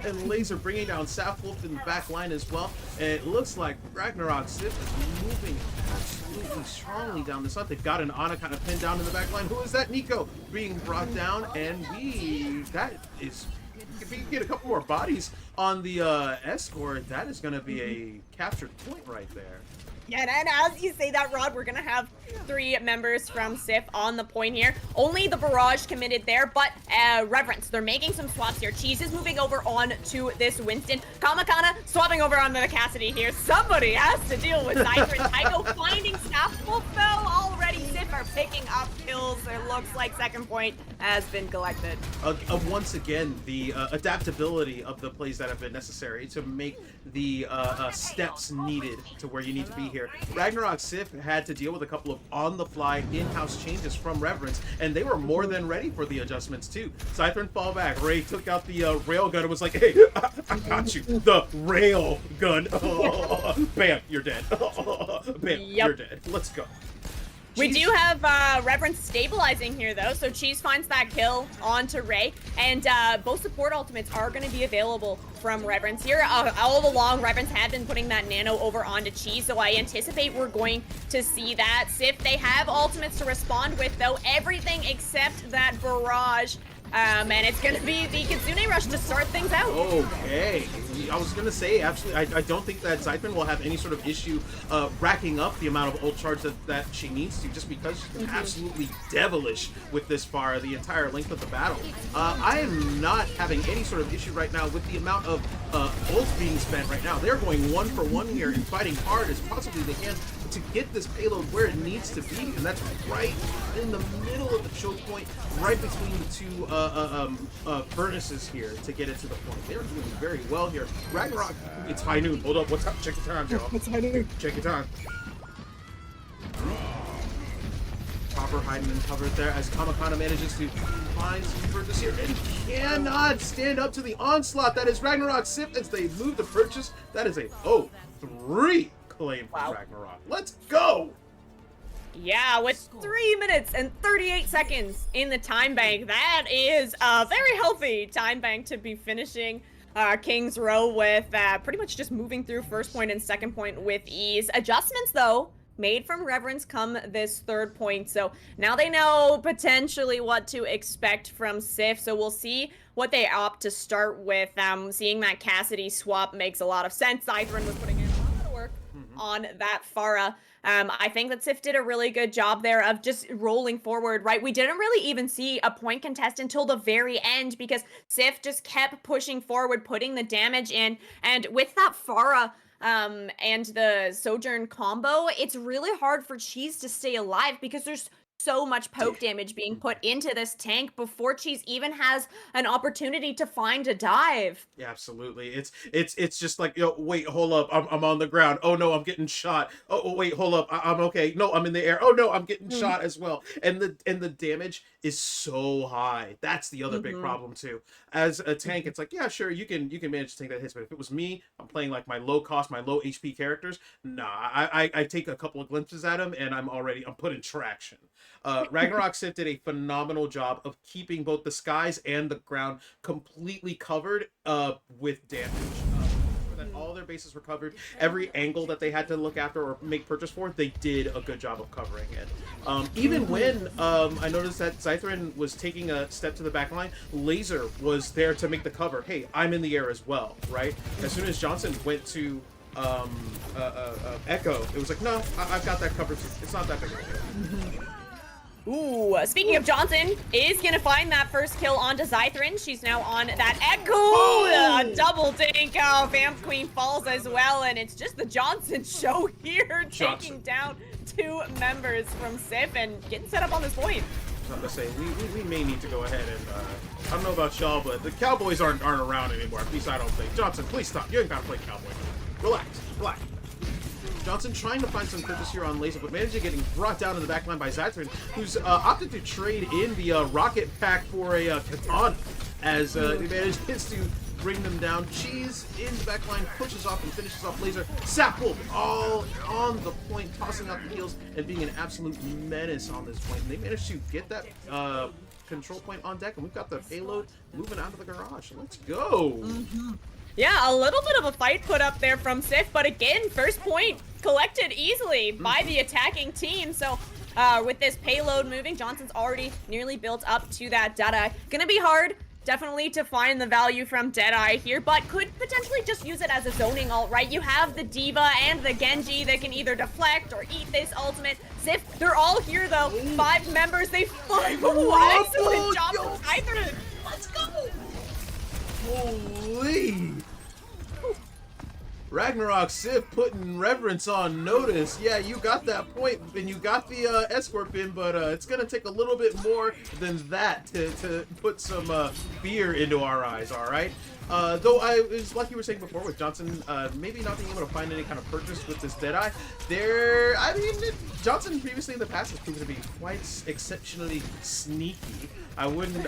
And Laser bringing down Sapwolf in the back line as well. And it looks like Ragnarok Sif is moving absolutely strongly down the side. They've got an Ana kind of pinned down in the back line. Who is that? Nico being brought down. And if we can get a couple more bodies on the escort, that is going to be a captured point right there. Yeah, and as you say that, Rod, we're going to have 3 members from Sif on the point here. Only the Barrage committed there, but Reverence, they're making some swaps here. Cheese is moving over on to this Winston. Kamakana swapping over onto the Cassidy here. Somebody has to deal with Xzile. Tycho finding Sapwolf fell already. Sif are picking up kills. It looks like second point has been collected. Once again, the adaptability of the plays that have been necessary to make the steps needed to where you need to be here. Ragnarok Sif had to deal with a couple of on-the-fly in-house changes from Reverence, and they were more than ready for the adjustments too. Xzile fall back. Ray took out the rail gun and was like, "Hey, I got you. The rail gun." Bam, you're dead. Bam, you're dead. Let's go. We do have Reverence stabilizing here, though, so Cheese finds that kill onto Ray, and both support ultimates are going to be available from Reverence here. All along, Reverence have been putting that nano over onto Cheese, so I anticipate we're going to see that. Sif, they have ultimates to respond with, though, everything except that barrage And it's going to be the Kitsune Rush to start things out. Okay. I was going to say, absolutely, I don't think that Xzile will have any sort of issue racking up the amount of ult charge that she needs to, just because she's been absolutely devilish with this Pharah the entire length of the battle. I am not having any sort of issue right now with the amount of ults being spent right now. They're going 1 for 1 here and fighting hard as possibly they can to get this payload where it needs to be, and that's right in the middle of the choke point, right between the two furnaces here to get it to the point. They're doing very well here. Ragnarok, it's high noon. Hold up, what's up? Check your time, Joe. It's high noon. Check your time. Chopper hiding and covered there as Kamakana manages to find some purchase here and cannot stand up to the onslaught that is Ragnarok Sif as they move the purchase. That is a 0-3 claim from Ragnarok. Let's go! Yeah, with 3 minutes and 38 seconds in the time bank, that is a very healthy time bank to be finishing King's Row with, pretty much just moving through first point and second point with ease. Adjustments, though, made from Reverence come this third point, so now they know potentially what to expect from Sif, so we'll see what they opt to start with. Seeing that Cassidy swap makes a lot of sense. Xzile was putting in a lot of work on that Pharah. I think that Sif did a really good job there of just rolling forward, right? We didn't really even see a point contest until the very end because Sif just kept pushing forward, putting the damage in, and with that Pharah and the Sojourn combo, it's really hard for Cheese to stay alive because there's so much poke damage being put into this tank before Cheese even has an opportunity to find a dive. Yeah, absolutely. It's just like, yo, wait, hold up, I'm on the ground. Oh no, I'm getting shot. Oh wait, hold up, I'm okay. No, I'm in the air. Oh no, I'm getting shot as well. And the damage is so high. That's the other big problem too. As a tank, it's like, yeah, sure, you can manage to take that hit, but if it was me, I'm playing like my low cost, my low HP characters. Nah, I take a couple of glimpses at him and I'm put in traction. Ragnarok Sif did a phenomenal job of keeping both the skies and the ground completely covered with damage. That all their bases were covered. Every angle that they had to look after or make purchase for, they did a good job of covering it. Even when I noticed that Xzile was taking a step to the back line, Laser was there to make the cover. Hey, I'm in the air as well, right? As soon as Johnson went to Echo, it was like, no, I've got that covered. It's not that big of a deal. Ooh, speaking of Johnson, is gonna find that first kill onto Xzile. She's now on that Echo! Double dink. Oh, Vamp Queen falls as well, and it's just the Johnson show here, taking down 2 members from Sif and getting set up on this point. I'm gonna say we may need to go ahead and I don't know about y'all, but the Cowboys aren't around anymore. At least I don't think. Johnson, please stop. You ain't gotta play Cowboy. Relax. Johnson trying to find some purchase here on Laser, but managing getting brought down in the back line by Xzile, who's opted to trade in the rocket pack for a katana, as he manages to bring them down. Cheese in the back line, pushes off and finishes off Laser. Sapwolf all on the point, tossing out the heals and being an absolute menace on this point. And they managed to get that control point on deck, and we've got the payload moving out of the garage. Let's go! Yeah, a little bit of a fight put up there from Sif, but again, first point collected easily by the attacking team. So with this payload moving, Johnson's already nearly built up to that Deadeye. Gonna be hard, definitely, to find the value from Deadeye here, but could potentially just use it as a zoning ult, right? You have the D.Va and the Genji that can either deflect or eat this ultimate. Sif, they're all here though. 5 members, they fight. Excellent job from Xzile. Let's go! Holy! Ragnarok Sif putting Reverence on notice. Yeah, you got that point, and you got the escort pin, but it's gonna take a little bit more than that to put some fear into our eyes, alright? Though it's like you were saying before with Johnson maybe not being able to find any kind of purchase with this Deadeye, Johnson previously in the past has proven to be quite exceptionally sneaky. I wouldn't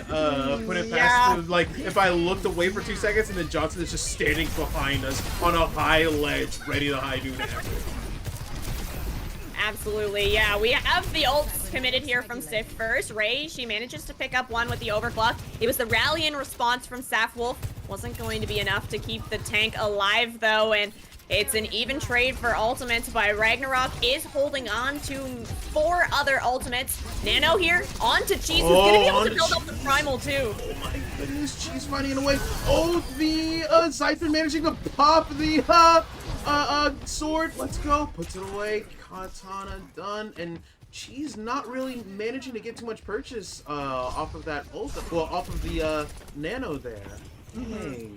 put it past him, like, if I looked away for 2 seconds and then Johnson is just standing behind us on a high ledge, ready to high noon everything. Absolutely, yeah. We have the ults committed here from Sif first. Ray, she manages to pick up one with the overclock. It was the rally in response from Sapwolf. Wasn't going to be enough to keep the tank alive, though, and It's an even trade for ultimates, but Ragnarok is holding on to 4 other ultimates. Nano here, on to Cheese, who's gonna be able to build up the Primal too. Oh my goodness, Cheese finding a way. Oh, the Xzile managing to pop the sword. Let's go. Puts it away. Katana done. And Cheese not really managing to get too much purchase off of that ult. Well, off of the Nano there.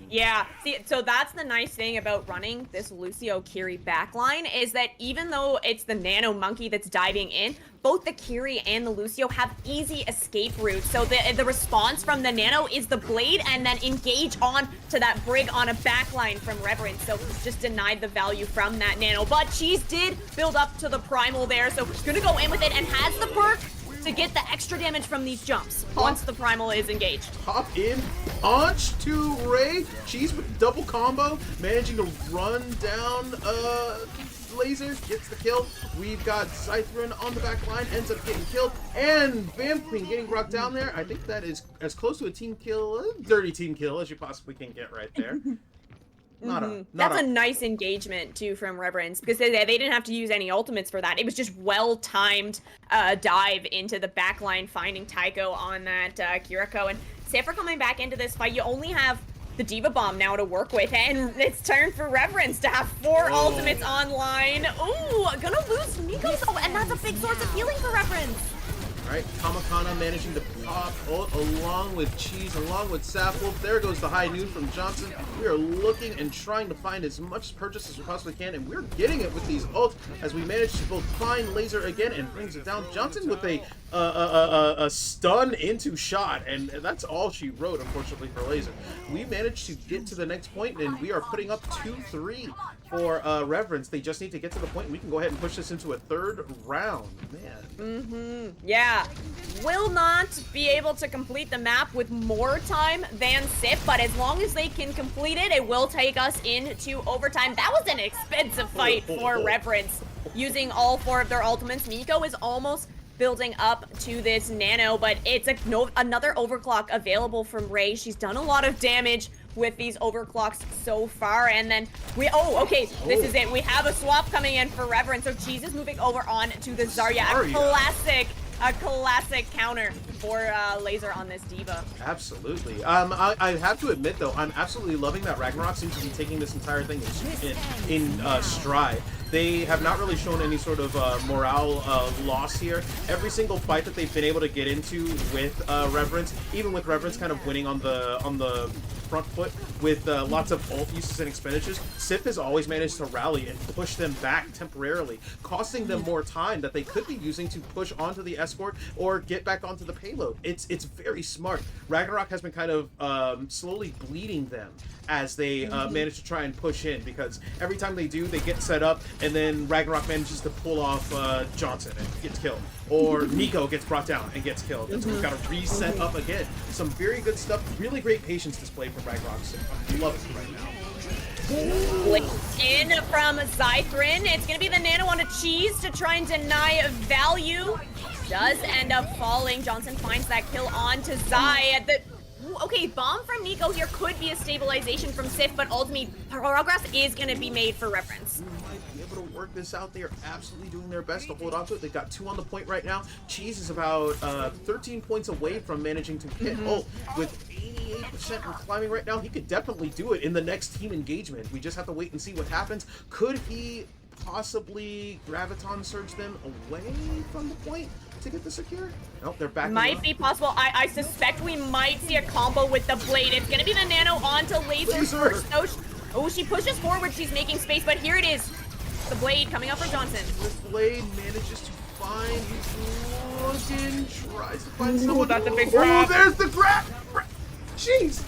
Yeah, see, so that's the nice thing about running this Lucio Kiri backline is that even though it's the Nano Monkey that's diving in, both the Kiri and the Lucio have easy escape routes. So the response from the Nano is the blade and then engage on to that Brig on a backline from Reverence. So just denied the value from that Nano. But Cheese did build up to the Primal there, so gonna go in with it and has the perk to get the extra damage from these jumps once the Primal is engaged. Hop in, punch to Ray. Cheese with double combo, managing to run down Laser, gets the kill. We've got Xzile on the back line, ends up getting killed, and Vamp Queen getting brought down there. I think that is as close to a team kill, a dirty team kill, as you possibly can get right there. That's a nice engagement too from Reverence because they didn't have to use any ultimates for that. It was just well-timed dive into the backline, finding Tycho on that Kiriko. And Cypher coming back into this fight, you only have the Diva Bomb now to work with, and it's turn for Reverence to have 4 ultimates online. Ooh, gonna lose Nico though, and that's a big source of healing for Reverence. Alright, Kamakana managing to pop ult along with Cheese, along with Sapwolf. There goes the high noon from Johnson. We are looking and trying to find as much purchase as we possibly can, and we're getting it with these ults as we manage to both find Laser again and brings it down. Johnson with a stun into shot, and that's all she wrote, unfortunately, for Laser. We managed to get to the next point, and we are putting up 2-3 for Reverence. They just need to get to the point, and we can go ahead and push this into a 3rd round. Man. Yeah. Will not be able to complete the map with more time than Sip, but as long as they can complete it, it will take us into overtime. That was an expensive fight for Reverence, using all 4 of their ultimates. Nico is almost building up to this Nano, but it's another overclock available from Ray. She's done a lot of damage with these overclocks so far, and then this is it. We have a swap coming in for Reverence, so Cheese is moving over on to the Zarya. A classic counter for Laser on this Diva. Absolutely. I have to admit, though, I'm absolutely loving that Ragnarok seems to be taking this entire thing in stride. They have not really shown any sort of morale loss here. Every single fight that they've been able to get into with Reverence, even with Reverence kind of winning on the front foot with lots of ult uses and expenditures, Sif has always managed to rally and push them back temporarily, costing them more time that they could be using to push onto the escort or get back onto the payload. It's very smart. Ragnarok has been kind of slowly bleeding them as they manage to try and push in, because every time they do, they get set up, and then Ragnarok manages to pull off Johnson and gets killed. Or Nico gets brought down and gets killed. And so we've got to reset up again. Some very good stuff. Really great patience display from Ragnarok. I love it right now. In from Xzile. It's going to be the Nano on a Cheese to try and deny value. Does end up falling. Johnson finds that kill on to Xzile. Okay, bomb from Nico here could be a stabilization from Sif, but ultimately progress is going to be made for Reverence. Might be able to work this out. They are absolutely doing their best to hold on to it. They've got 2 on the point right now. Cheese is about 13 points away from managing to hit ult with 88% and climbing right now. He could definitely do it in the next team engagement. We just have to wait and see what happens. Could he possibly Graviton surge them away from the point to get the secure? Nope, they're back. Might be possible. I suspect we might see a combo with the blade. It's gonna be the Nano onto Laser first. Oh, she pushes forward. She's making space, but here it is. The blade coming up for Johnson. The blade manages to find Logan, tries to find someone. That's a big grab. Oh, there's the grab! Jeez!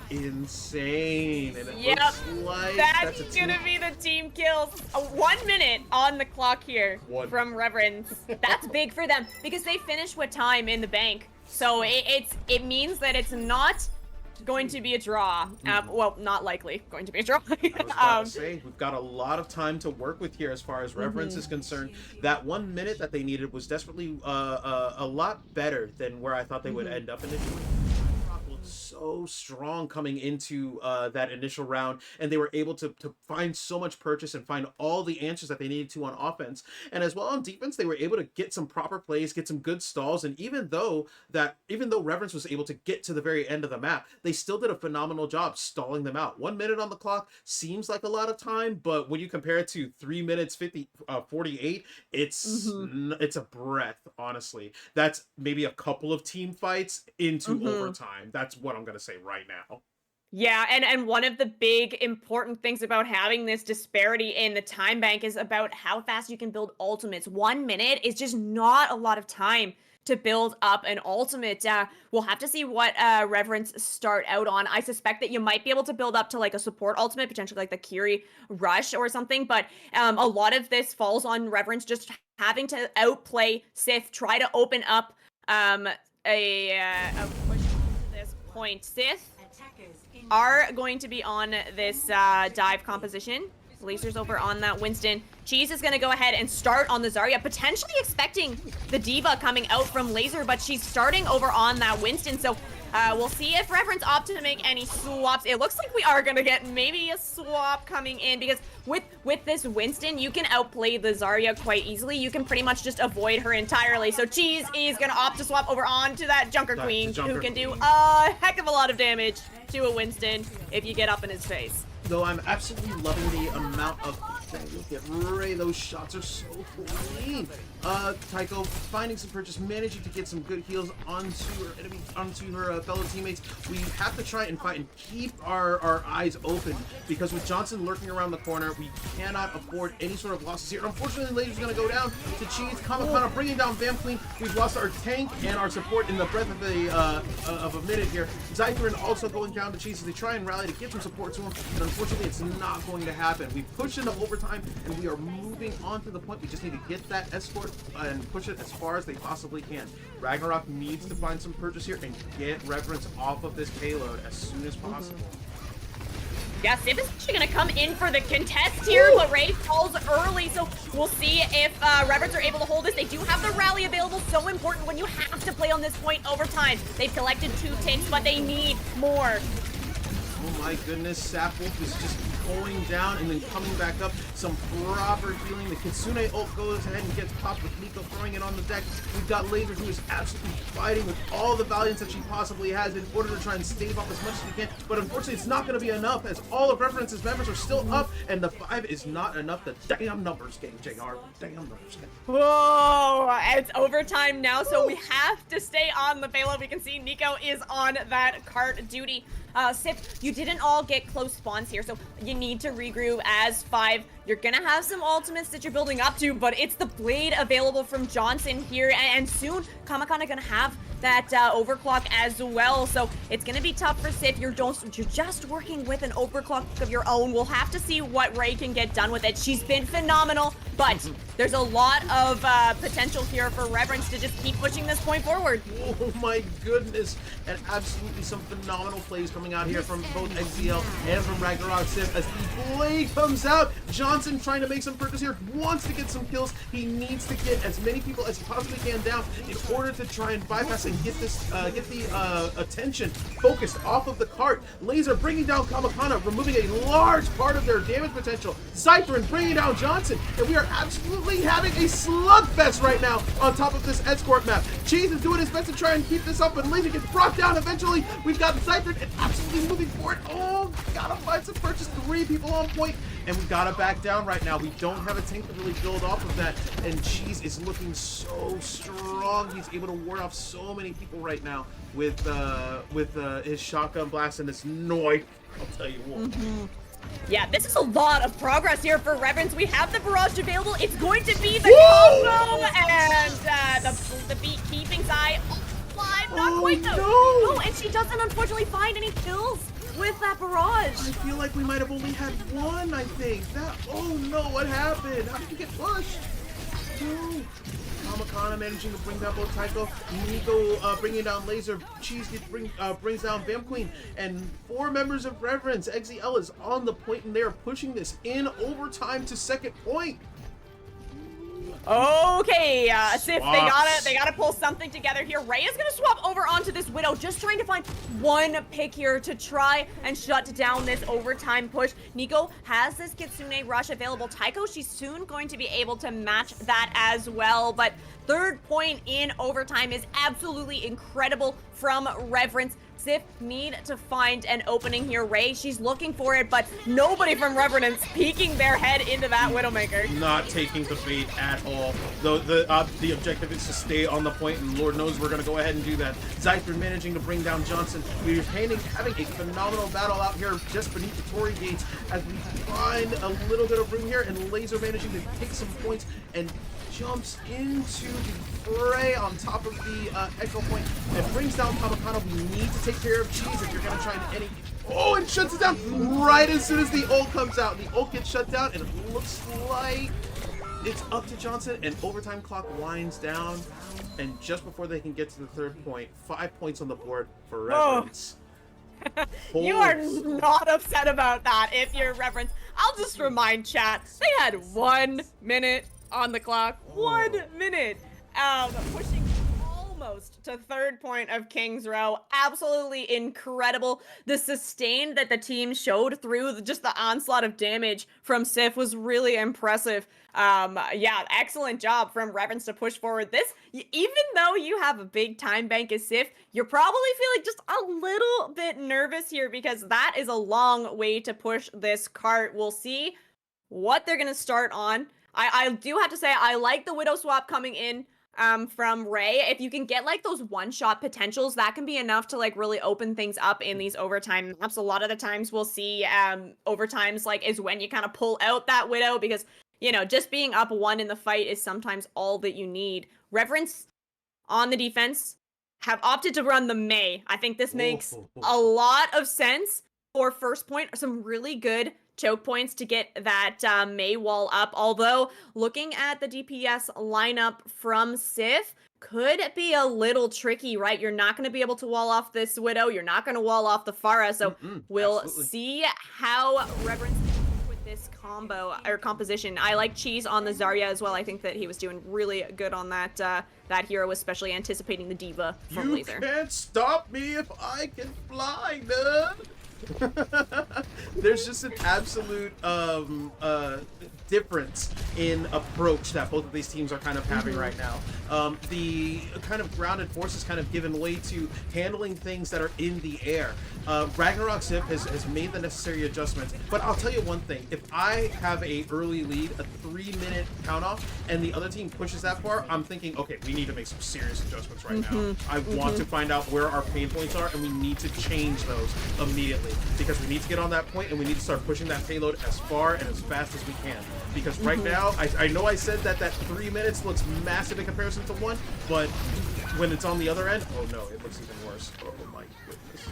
Insane. And it looks like that's gonna be the team kills. 1 minute on the clock here from Reverence. That's big for them because they finish with time in the bank. So it means that it's not going to be a draw. Well, not likely going to be a draw. I was about to say, we've got a lot of time to work with here as far as Reverence is concerned. That 1 minute that they needed was desperately a lot better than where I thought they would end up initially. Will so strong coming into that initial round, and they were able to find so much purchase and find all the answers that they needed to on offense, and as well on defense they were able to get some proper plays, get some good stalls, and even though Reverence was able to get to the very end of the map, they still did a phenomenal job stalling them out. 1 minute on the clock seems like a lot of time, but when you compare it to 3 minutes 48, it's a breath, honestly. That's maybe a couple of team fights into overtime. That's what I'm gonna say right now. Yeah, and one of the big important things about having this disparity in the time bank is about how fast you can build ultimates. 1 minute is just not a lot of time to build up an ultimate. We'll have to see what Reverence start out on. I suspect that you might be able to build up to like a support ultimate, potentially like the Kiri Rush or something, but a lot of this falls on Reverence just having to outplay Sith, try to open up a push to this point. Sith are going to be on this dive composition. Laser's over on that Winston. Cheese is going to go ahead and start on the Zarya, potentially expecting the Diva coming out from Laser, but she's starting over on that Winston. So we'll see if Reverence opt to make any swaps. It looks like we are going to get maybe a swap coming in, because with this Winston, you can outplay the Zarya quite easily. You can pretty much just avoid her entirely. So Cheese is going to opt to swap over on to that Junker Queen, who can do a heck of a lot of damage to a Winston if you get up in his face. Though I'm absolutely loving the amount of... Look at Ray, those shots are so clean. Tycho finding some purchase, managing to get some good heals onto her enemy, onto her fellow teammates. We have to try and fight and keep our eyes open, because with Johnson lurking around the corner, we cannot afford any sort of losses here. Unfortunately, Laser's going to go down to Cheese. Kamakana bringing down Vamp Queen. We've lost our tank and our support in the breath of a minute here. Xzile also going down to Cheese as they try and rally to get some support to him, but unfortunately, it's not going to happen. We push into overtime, and we are moving on to the point. We just need to get that escort and push it as far as they possibly can. Ragnarok needs to find some purchase here and get Reverence off of this payload as soon as possible. Yeah, Sif is actually going to come in for the contest here, but Ray falls early, so we'll see if Reverence are able to hold this. They do have the rally available, so important when you have to play on this point overtime. They've collected 2 tanks, but they need more. Oh my goodness, Sapwolf is just going down and then coming back up. Some proper healing. The Kitsune ult goes ahead and gets popped with Nico throwing it on the deck. We've got Laser, who is absolutely fighting with all the valiance that she possibly has in order to try and stave off as much as we can. But unfortunately, it's not going to be enough, as all of Reverence's members are still up, and the 5 is not enough. The damn numbers game, JR. Damn numbers game. Whoa, it's overtime now, so we have to stay on the payload. We can see Nico is on that cart duty. Sif, you didn't all get close spawns here, so you need to regroup as 5. You're gonna have some ultimates that you're building up to, but it's the blade available from Johnson here, and soon Kamakana gonna have that overclock as well, so it's gonna be tough for Sif. You're just working with an overclock of your own. We'll have to see what Ray can get done with it. She's been phenomenal, but there's a lot of potential here for Reverence to just keep pushing this point forward. Oh my goodness, and absolutely some phenomenal plays coming out here from both Xzile and from Ragnarok Sif as the blade comes out. Johnson trying to make some purchase here, wants to get some kills. He needs to get as many people as he possibly can down in order to try and bypass and get this, get the attention focused off of the cart. Laser bringing down Kamakana, removing a large part of their damage potential. Xzile bringing down Johnson, and we are absolutely having a slugfest right now on top of this escort map. Cheese is doing his best to try and keep this up, and Laser gets brought down eventually. We've got Xzile and absolutely moving forward. Oh, gotta find some purchase. 3 people on point, and we gotta back down right now. We don't have a tank to really build off of that, and Cheese is looking so strong. He's able to ward off so many people right now with his shotgun blast and this Noi. I'll tell you what. Yeah, this is a lot of progress here for Reverence. We have the barrage available. It's going to be the combo, and the beat keeping Xzile alive. Not quite though. No. Oh, and she doesn't unfortunately find any kills with that barrage. I feel like we might have only had 1, I think. Oh no, what happened? How did you get pushed? No. Kamakana managing to bring down both Tycho, Nico bringing down Laser, Cheese brings down Vamp Queen, and 4 members of Reverence. Xzile is on the point, and they are pushing this in overtime to second point. Okay, Sif, Swaps. they gotta pull something together here. Ray is gonna swap over onto this Widow, just trying to find one pick here to try and shut down this overtime push. Nico has this Kitsune Rush available. Taiko, she's soon going to be able to match that as well, but third point in overtime is absolutely incredible from Reverence. Sif need to find an opening here. Ray, she's looking for it, but nobody from Reverence peeking their head into that Widowmaker. Not taking the bait at all. The objective is to stay on the point, and Lord knows we're going to go ahead and do that. Xzile managing to bring down Johnson. We're having a phenomenal battle out here just beneath the Tourney gates as we find a little bit of room here, and Laser managing to take some points and jumps into the fray on top of the echo point and brings down Kamakano. We need to take care of Cheese if you're going to try and oh, and shuts it down right as soon as the ult comes out. The ult gets shut down, and it looks like it's up to Johnson, and overtime clock winds down. And just before they can get to the third point, 5 points on the board for Reverence. You are not upset about that if you're Reverence. I'll just remind chat, they had 1 minute on the clock. 1 minute. Pushing almost to third point of King's Row. Absolutely incredible. The sustain that the team showed through just the onslaught of damage from Sif was really impressive. Yeah, excellent job from Reverence to push forward this. Even though you have a big time bank as Sif, you're probably feeling just a little bit nervous here because that is a long way to push this cart. We'll see what they're gonna start on. I do have to say, I like the Widow swap coming in from Ray. If you can get like those one-shot potentials, that can be enough to like really open things up in these overtime maps. A lot of the times we'll see overtimes like is when you kind of pull out that Widow because, you know, just being up 1 in the fight is sometimes all that you need. Reverence on the defense have opted to run the Mei. I think this makes a lot of sense for first point. Some really good choke points to get that Mei wall up. Although, looking at the DPS lineup from Sif, could be a little tricky, right? You're not going to be able to wall off this Widow. You're not going to wall off the Pharah. So we'll see how Reverence with this combo or composition. I like Cheese on the Zarya as well. I think that he was doing really good on that that hero, especially anticipating the diva from Laser. You can't stop me if I can fly, man. There's just an absolute difference in approach that both of these teams are kind of having right now. The kind of grounded force is kind of given way to handling things that are in the air. Ragnarok Sif has made the necessary adjustments, but I'll tell you one thing. If I have a early lead, a 3-minute count off, and the other team pushes that far, I'm thinking, okay, we need to make some serious adjustments right now. I want to find out where our pain points are, and we need to change those immediately, because we need to get on that point and we need to start pushing that payload as far and as fast as we can. Because right now, I know I said that 3 minutes looks massive in comparison to 1, but when it's on the other end, oh no, it looks even worse. Oh my goodness.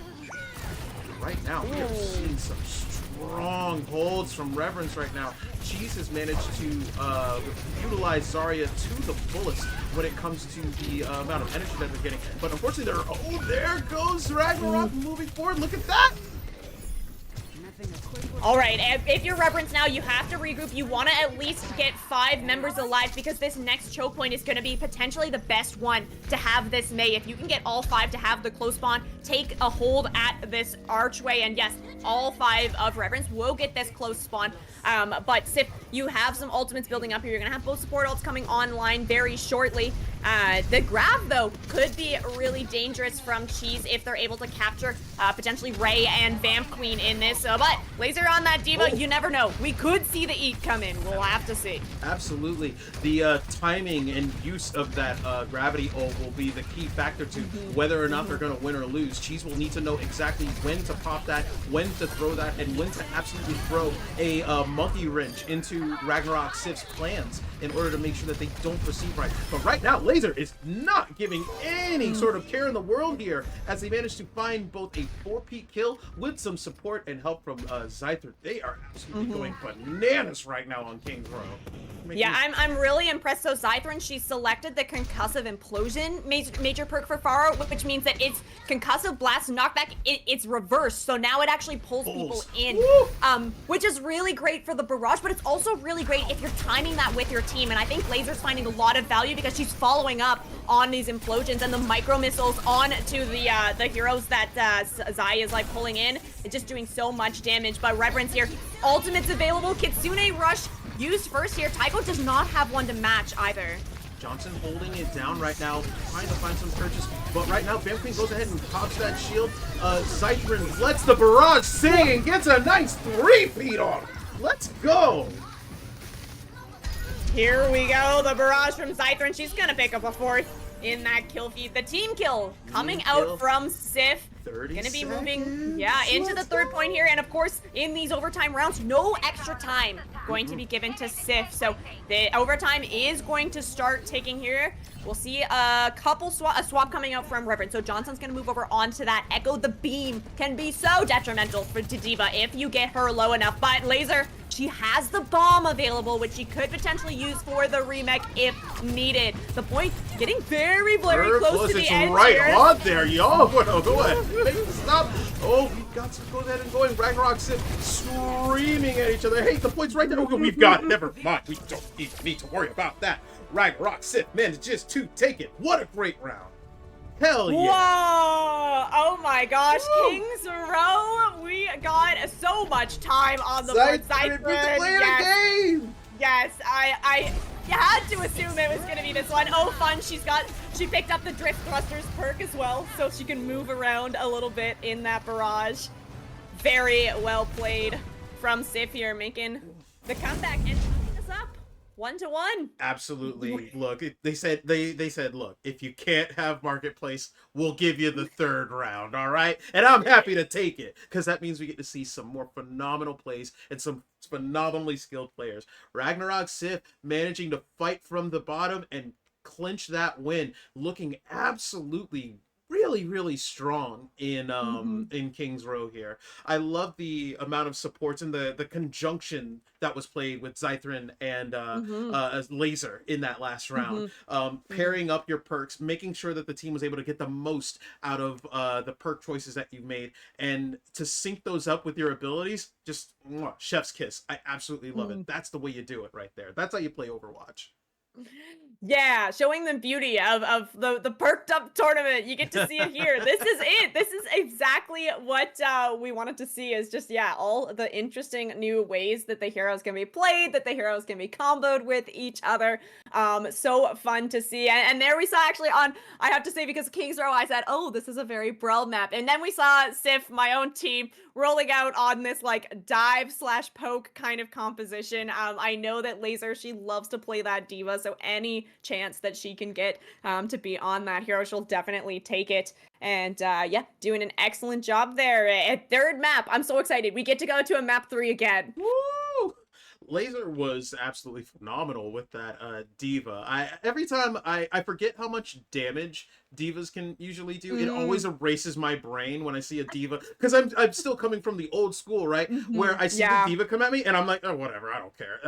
Right now, we are seeing some strong holds from Reverence right now. Cheese has managed to utilize Zarya to the fullest when it comes to the amount of energy that they're getting. But unfortunately, there goes Ragnarok moving forward. Look at that! All right, if you're Reverence now, you have to regroup. You want to at least get 5 members alive because this next choke point is going to be potentially the best one to have this Mei. If you can get all 5 to have the close spawn, take a hold at this archway, and yes, all 5 of Reverence will get this close spawn. But Sif, you have some ultimates building up here. You're going to have both support ults coming online very shortly. The grab, though, could be really dangerous from Cheese if they're able to capture potentially Ray and Vamp Queen in this. But Laser on that diva, you never know. We could see the eat come in. We'll have to see. Absolutely. The timing and use of that gravity ult will be the key factor to whether or not they're going to win or lose. Cheese will need to know exactly when to pop that, when to throw that, and when to absolutely throw a monkey wrench into Ragnarok Sif's plans in order to make sure that they don't proceed right. But right now, Laser is not giving any sort of care in the world here as they manage to find both a 4-peak kill with some support and help from Xzile. They are absolutely going bananas right now on King's Row. Yeah, I'm really impressed. So Xythrin, she selected the concussive implosion major perk for Pharah, which means that it's concussive blast knockback. It's reversed, so now it actually pulls people in, which is really great for the barrage. But it's also really great if you're timing that with your team. And I think Laser's finding a lot of value because she's following up on these implosions and the micro missiles on to the heroes that Xzile is like pulling in. It's just doing so much damage. But Reverence here, ultimate's available. Kitsune rush used first here. Tycho does not have one to match either. Johnson holding it down right now, trying to find some purchase, but right now Bam Queen goes ahead and pops that shield. Xythrin lets the barrage sing and gets a nice 3-peat on. Let's go. Here we go, the barrage from Xythrin. She's gonna pick up a 4th in that kill feed. The team kill coming out from Sif. Gonna be moving, yeah, into the 3rd point here. And of course, in these overtime rounds, no extra time going to be given to Sif. So the overtime is going to start taking here. We'll see a swap coming out from Reverence. So Johnson's gonna move over onto that Echo. The beam can be so detrimental to D.Va if you get her low enough. But Laser, she has the bomb available, which she could potentially use for the remake if needed. The point getting very close to the edge right here. on there, yo. Go ahead. Stop. Oh, we've got to go ahead and going. Ragnarok Sif screaming at each other. Hey, the point's right there. We've got it. Never mind. We don't even need to worry about that. Ragnarok Sif manages to take it. What a great round. Hell yeah. Whoa! Oh my gosh, Woo. Kings Row, we got so much time on the board. Xythrin, yes. Yes, I had to assume it was gonna be this one. Oh fun, she picked up the Drift Thrusters perk as well, so she can move around a little bit in that barrage. Very well played from Sif here, making the comeback and knocking us up 1-1. Absolutely. Look, they said, look, if you can't have Marketplace, we'll give you the 3rd round, all right? And I'm happy to take it, because that means we get to see some more phenomenal plays and some phenomenally skilled players. Ragnarok Sif managing to fight from the bottom and clinch that win, looking absolutely really strong in Kings Row here. I love the amount of supports and the conjunction that was played with Xythrin and Laser in that last round. Pairing up your perks, making sure that the team was able to get the most out of the perk choices that you made, and to sync those up with your abilities, just chef's kiss. I absolutely love it. That's the way you do it right there. That's how you play Overwatch. Yeah, showing them beauty of the perked up tournament. You get to see it here. This is it. This is exactly what we wanted to see, is just, yeah, all the interesting new ways that the heroes can be played, that the heroes can be comboed with each other. So fun to see. And there we saw actually on, I have to say, because Kings Row, I said, oh, this is a very Brawl map. And then we saw Sif, my own team, rolling out on this like dive/poke kind of composition. I know that Laser, she loves to play that D.Va, so any chance that she can get to be on that hero, she'll definitely take it. And yeah, doing an excellent job there. At 3rd map, I'm so excited. We get to go to a map 3 again. Woo! Laser was absolutely phenomenal with that D.Va. Every time I forget how much damage D.Vas can usually do. It always erases my brain when I see a D.Va, because I'm still coming from the old school, right? Where I see the D.Va come at me and I'm like, oh, whatever, I don't care.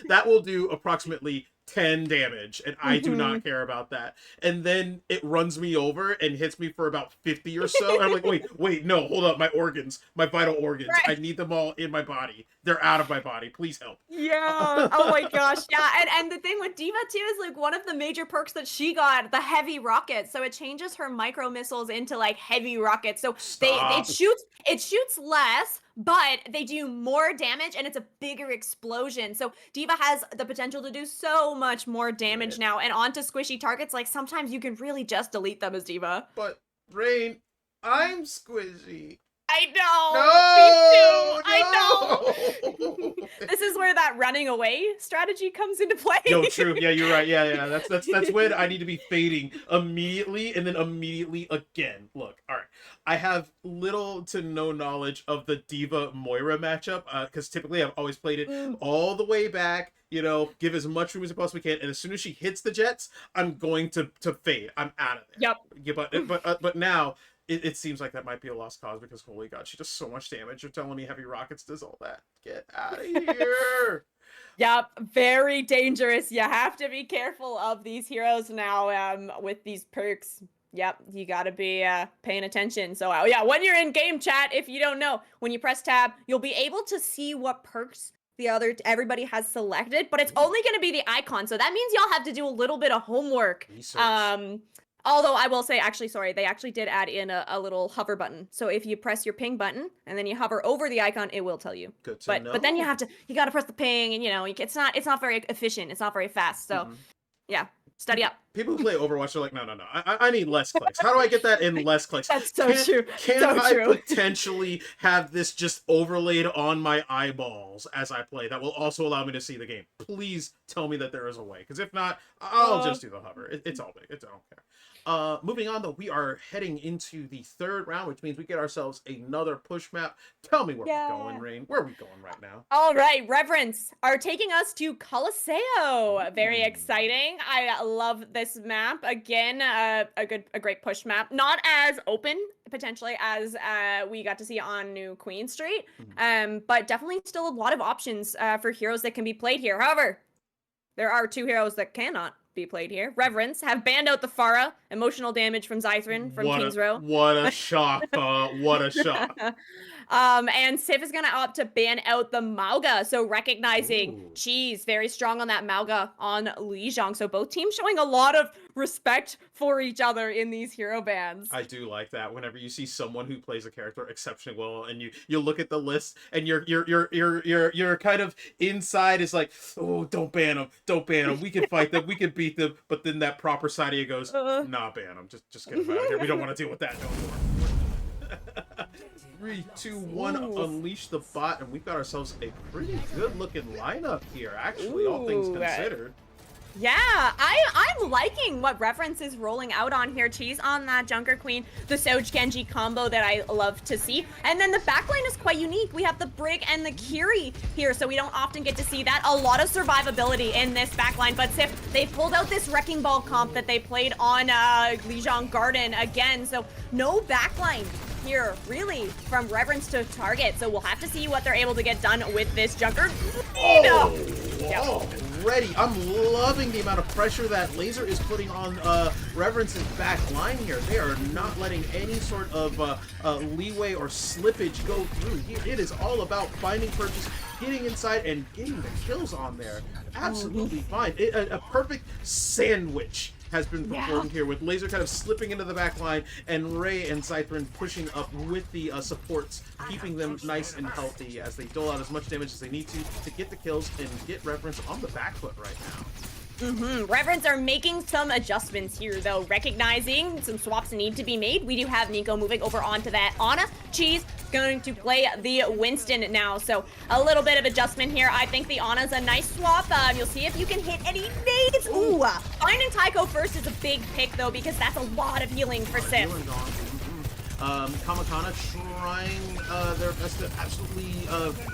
That will do approximately 10 damage, and I do not care about that. And then it runs me over and hits me for about 50 or so. And I'm like, wait, no, hold up, my organs, my vital organs. Right. I need them all in my body. They're out of my body. Please help. Yeah. Oh my gosh. Yeah. And the thing with D.Va too is like one of the major perks that she got, the heavy rockets. So it changes her micro missiles into like heavy rockets. So it shoots less, but they do more damage and it's a bigger explosion. So D.Va has the potential to do so much more damage now. And onto squishy targets, like sometimes you can really just delete them as D.Va. But Rain, I'm squishy. I know. No, me too. I know. This is where that running away strategy comes into play. Yo, true. Yeah, you're right. Yeah. That's when I need to be fading immediately and then immediately again. Look, all right. I have little to no knowledge of the D.Va Moira matchup, because typically I've always played it all the way back. You know, give as much room as I possibly can, and as soon as she hits the jets, I'm going to fade. I'm out of there. Yep. Yeah, but now. It seems like that might be a lost cause, because holy god, she does so much damage. You're telling me heavy rockets does all that? Get out of here. Yep, very dangerous. You have to be careful of these heroes now with these perks. Yep, you gotta be paying attention. So yeah, when you're in game chat, if you don't know, when you press tab, you'll be able to see what perks everybody has selected, but it's only gonna be the icon. So that means y'all have to do a little bit of homework. Research. Although I will say, actually, sorry, they actually did add in a little hover button. So if you press your ping button and then you hover over the icon, it will tell you. Good to know. But then you gotta press the ping, and it's not very efficient. It's not very fast. So yeah, study up. People who play Overwatch are like, no. I need less clicks. How do I get that in less clicks? That's so true. Can so I true. potentially have this just overlaid on my eyeballs as I play? That will also allow me to see the game. Please tell me that there is a way. Because if not, I'll just do the hover. It's all big. I don't care. Moving on, though, we are heading into the third round, which means we get ourselves another push map. Tell me where we're going, Rain. Where are we going right now? All right, Reverence are taking us to Colosseo. Very exciting. I love this map. Again, a great push map. Not as open, potentially, as we got to see on New Queen Street, but definitely still a lot of options for heroes that can be played here. However, there are 2 heroes that cannot be played here. Reverence have banned out the Pharah, emotional damage from Xzile from King's Row. What a shock, what a shock. And Sif is gonna opt to ban out the Mauga, so recognizing Cheese very strong on that Mauga on Lijiang. So both teams showing a lot of respect for each other in these hero bans. I do like that. Whenever you see someone who plays a character exceptionally well, and you look at the list, and you're kind of inside is like, oh, don't ban them. We can fight them, we can beat them. But then that proper side of you goes, nah, ban them. Just get them out of here. We don't want to deal with that no more. 3, 2, 1, unleash the bot, and we've got ourselves a pretty good looking lineup here, actually, all things considered. Yeah, I'm liking what Reverence is rolling out on here. Cheese on that Junker Queen, the Soj Genji combo that I love to see. And then the backline is quite unique. We have the Brig and the Kiri here, so we don't often get to see that. A lot of survivability in this backline, but Sif, they pulled out this Wrecking Ball comp that they played on Lijiang Garden again, so no backline here, really, from Reverence to target. So we'll have to see what they're able to get done with this Junker. Already, I'm loving the amount of pressure that Laser is putting on Reverence's back line here. They are not letting any sort of leeway or slippage go through. It is all about finding purchase, getting inside, and getting the kills on there. Absolutely fine. A perfect sandwich has been performed here, with Laser kind of slipping into the back line, and Ray and Cythrin pushing up with the supports, keeping them nice and healthy as they dole out as much damage as they need to get the kills and get Reverence on the back foot right now. Reverence are making some adjustments here, though, recognizing some swaps need to be made. We do have Nico moving over onto that Ana. Cheese going to play the Winston now, so a little bit of adjustment here. I think the Ana's a nice swap. You'll see if you can hit any nades. Ooh, finding Tycho first is a big pick, though, because that's a lot of healing for Sif. Kamakana trying their best to absolutely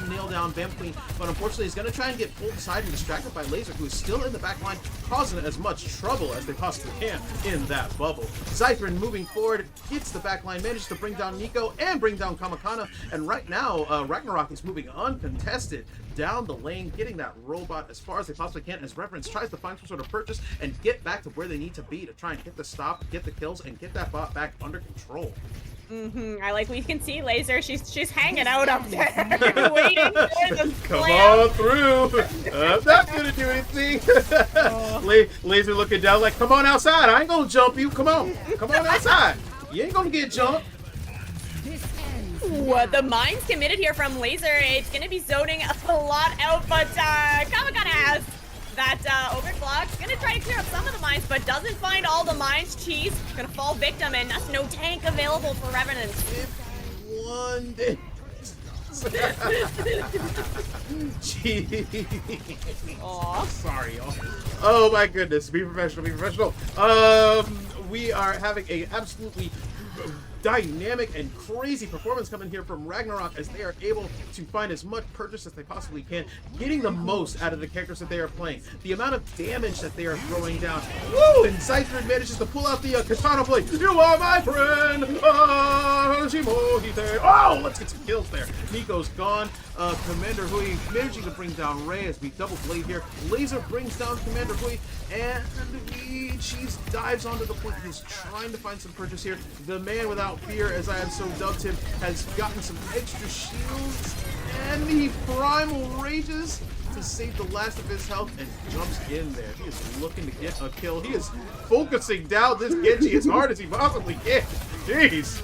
nail down Vamp Queen, but unfortunately is going to try and get pulled aside and distracted by Laser, who is still in the back line, causing as much trouble as they possibly can in that bubble. Cythrin moving forward, gets the back line, manages to bring down Nico and bring down Kamakana, and right now Ragnarok is moving uncontested down the lane, getting that robot as far as they possibly can, as Reverence tries to find some sort of purchase and get back to where they need to be to try and get the stop, get the kills, and get that bot back under control. I like we can see Laser. She's hanging out up there, waiting for the Come slam. on through. I'm not gonna do anything. Laser looking down like, come on outside. I ain't gonna jump you. Come on outside. You ain't gonna get jumped. What the mines committed here from Laser. It's gonna be zoning a lot out, but Kamakana has that overclock. Gonna try to clear up some of the mines, but doesn't find all the mines. Cheese gonna fall victim, and that's no tank available for Revenant. 51 days. Jeez. Sorry, y'all. Oh my goodness. Be professional. We are having a absolutely dynamic and crazy performance coming here from Ragnarok as they are able to find as much purchase as they possibly can, getting the most out of the characters that they are playing. The amount of damage that they are throwing down. Woo! And Xzile manages to pull out the katana blade. You are my friend! Oh, let's get some kills there. Nico's gone. Commander Hui managing to bring down Ray as we double blade here. Laser brings down Commander Hui, and Cheese dives onto the point. He's trying to find some purchase here. The man without fear, as I have so dubbed him, has gotten some extra shields, and he primal rages to save the last of his health and jumps in there. He is looking to get a kill. He is focusing down this Genji as hard as he possibly can. Jeez.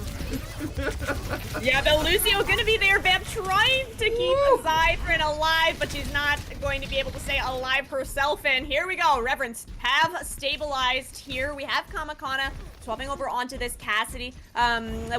Yeah, but Lucio gonna be there, Vamp, trying to keep Xzile alive, but she's not going to be able to stay alive herself. And here we go. Reverence have stabilized here. We have Kamakana swapping over onto this Cassidy.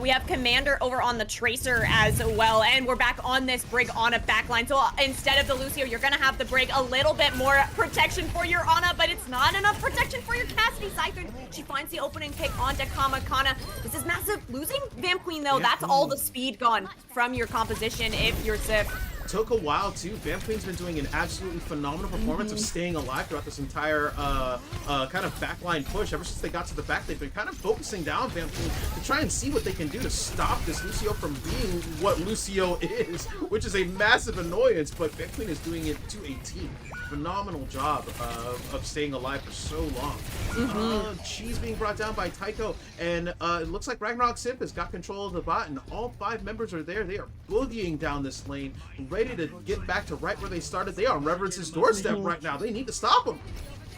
We have Commander over on the Tracer as well. And we're back on this Brig Ana backline. So instead of the Lucio, you're gonna have the Brig, a little bit more protection for your Ana, but it's not enough protection for your Cassidy. Xzile, she finds the opening pick onto Kamakana. This is massive. Losing Vamp Queen though, that's all the speed gone from your composition if you're Sif. Took a while too. Vamp Queen's been doing an absolutely phenomenal performance of staying alive throughout this entire kind of backline push. Ever since they got to the back, they've been kind of focusing down Vamp Queen to try and see what they can do to stop this Lucio from being what Lucio is, which is a massive annoyance, but Vamp Queen is doing it to a T. Phenomenal job of staying alive for so long. Cheese being brought down by Tycho, and it looks like Ragnarok Sif has got control of the bot, and all 5 members are there. They are boogieing down this lane, ready to get back to right where they started. They are on Reverence's doorstep right now. They need to stop them.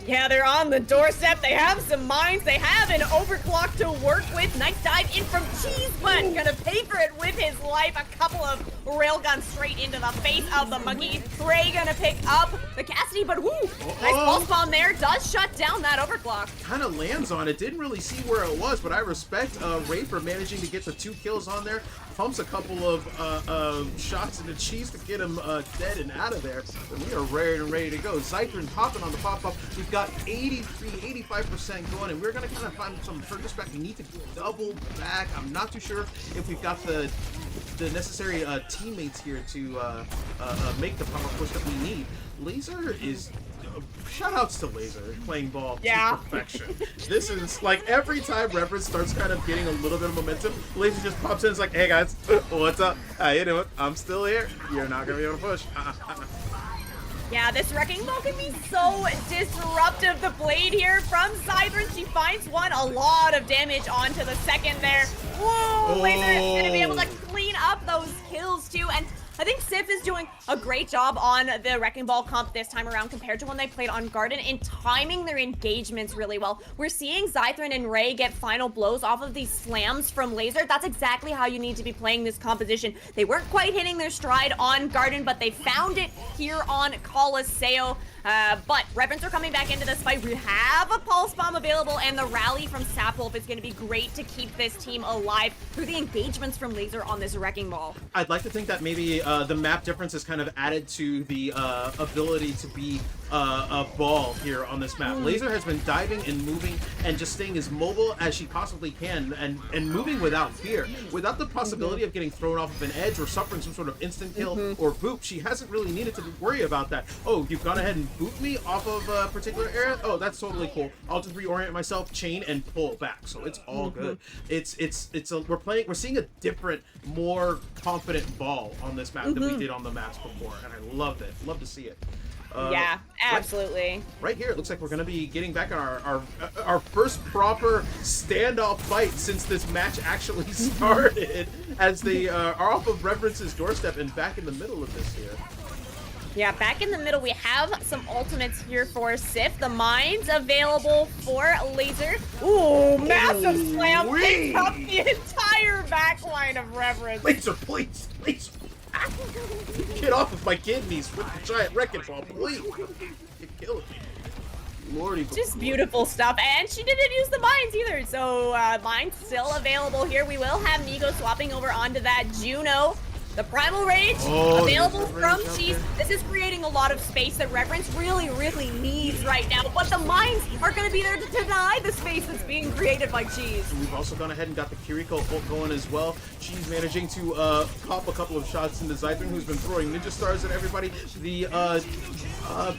Yeah, they're on the doorstep. They have some mines. They have an overclock to work with. Nice dive in from Cheese, but gonna pay for it with his life. A couple of railguns straight into the face of the monkey. Ray gonna pick up the Cassidy, but whoo! Nice pulse bomb there. Does shut down that overclock. Kind of lands on it. Didn't really see where it was, but I respect Ray for managing to get the 2 kills on there. Pumps a couple of shots into Cheese to get him dead and out of there. And we are ready to go. Xzile hopping on the pop-up. We've got 83, 85% going, and we're going to kind of find some purchase back. We need to double back. I'm not too sure if we've got the necessary teammates here to make the power push that we need. Laser is... shout outs to Laser playing ball to perfection. This is like every time Reverence starts kind of getting a little bit of momentum, Laser just pops in and is like, hey guys, what's up? How you doing? I'm still here. You're not going to be able to push. Yeah, this Wrecking Ball can be so disruptive. The blade here from Xzile, she finds one. A lot of damage onto the second there. Whoa, Laser is going to be able to clean up those kills too. And I think Sif is doing a great job on the Wrecking Ball comp this time around compared to when they played on Garden in timing their engagements really well. We're seeing Xzile and Ray get final blows off of these slams from Laser. That's exactly how you need to be playing this composition. They weren't quite hitting their stride on Garden, but they found it here on Coliseum. But Reverence are coming back into this fight. We have a Pulse Bomb available, and the rally from Sapwolf is going to be great to keep this team alive through the engagements from Laser on this Wrecking Ball. I'd like to think that maybe the map difference is kind of added to the ability to be a ball here on this map. Laser has been diving and moving and just staying as mobile as she possibly can and moving without fear. Without the possibility of getting thrown off of an edge or suffering some sort of instant kill or boop, she hasn't really needed to worry about that. Oh, you've gone ahead and booped me off of a particular area? Oh, that's totally cool. I'll just reorient myself, chain, and pull back. So it's all good. We're seeing a different, more confident ball on this map than we did on the maps before, and I loved it. Love to see it. Yeah, absolutely. Right here, it looks like we're going to be getting back on our first proper standoff fight since this match actually started, as they are off of Reverence's doorstep and back in the middle of this here. Yeah, back in the middle, we have some ultimates here for Sif. The mines available for Laser. Ooh, massive slam. Picks up the entire backline of Reverence. Laser, please, please. Get off of my kidneys with the giant wrecking ball, please. You're killing me. Lordy. Just beautiful stuff. And she didn't use the mines either. So mines still available here. We will have Migo swapping over onto that Juno. The Primal Rage, Oh, available there's a from range out Cheese. there. This is creating a lot of space that Reverence really, really needs right now. But the mines are going to be there to deny the space that's being created by Cheese. And we've also gone ahead and got the Kiriko ult going as well. She's managing to pop a couple of shots into Xzile, who's been throwing ninja stars at everybody. The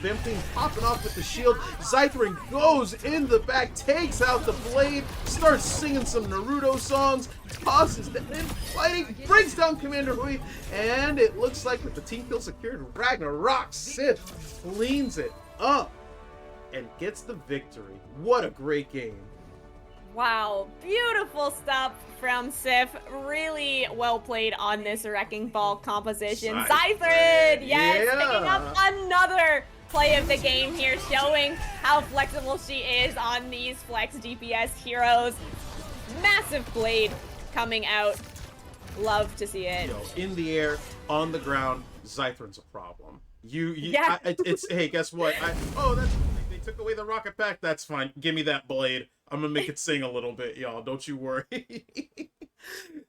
Vamp Queen popping off with the shield. Xzile goes in the back, takes out the blade, starts singing some Naruto songs, tosses the in fighting, brings down Commander Hui, and it looks like with the team kill secured, Ragnarok Sith cleans it up and gets the victory. What a great game. Wow, beautiful stuff from Sif. Really well played on this Wrecking Ball composition. Xzile, yes, picking up another play of the game here, showing how flexible she is on these flex DPS heroes. Massive blade coming out. Love to see it. Yo, in the air, on the ground, Xythron's a problem. Yeah. It's hey, guess what? They took away the rocket pack. That's fine. Give me that blade. I'm gonna make it sing a little bit, y'all. Don't you worry.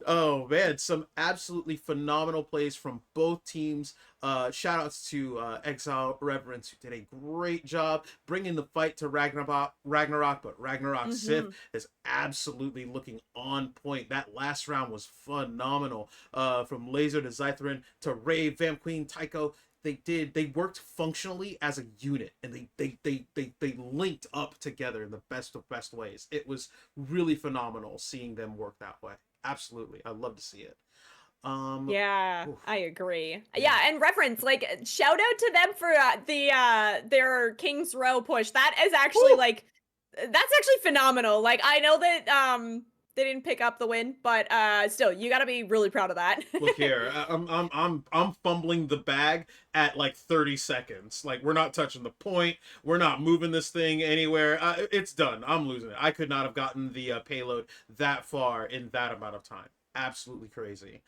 Oh man, some absolutely phenomenal plays from both teams. Shout outs to Xzile, Reverence, who did a great job bringing the fight to Ragnarok, but Ragnarok Sif is absolutely looking on point. That last round was phenomenal. From Laser to Xythron to Ray, Vamp Queen, Tycho. They worked functionally as a unit, and they linked up together in the best of best ways. It was really phenomenal seeing them work that way. Absolutely, I love to see it. Yeah, Oof. I agree. Yeah, and Reverence, like, shout out to them for their King's Row push. That is actually Woo! like, that's actually phenomenal. Like, I know that they didn't pick up the win, but still, you got to be really proud of that. Look here, I'm fumbling the bag at like 30 seconds. Like, we're not touching the point. We're not moving this thing anywhere. It's done. I'm losing it. I could not have gotten the payload that far in that amount of time. Absolutely crazy.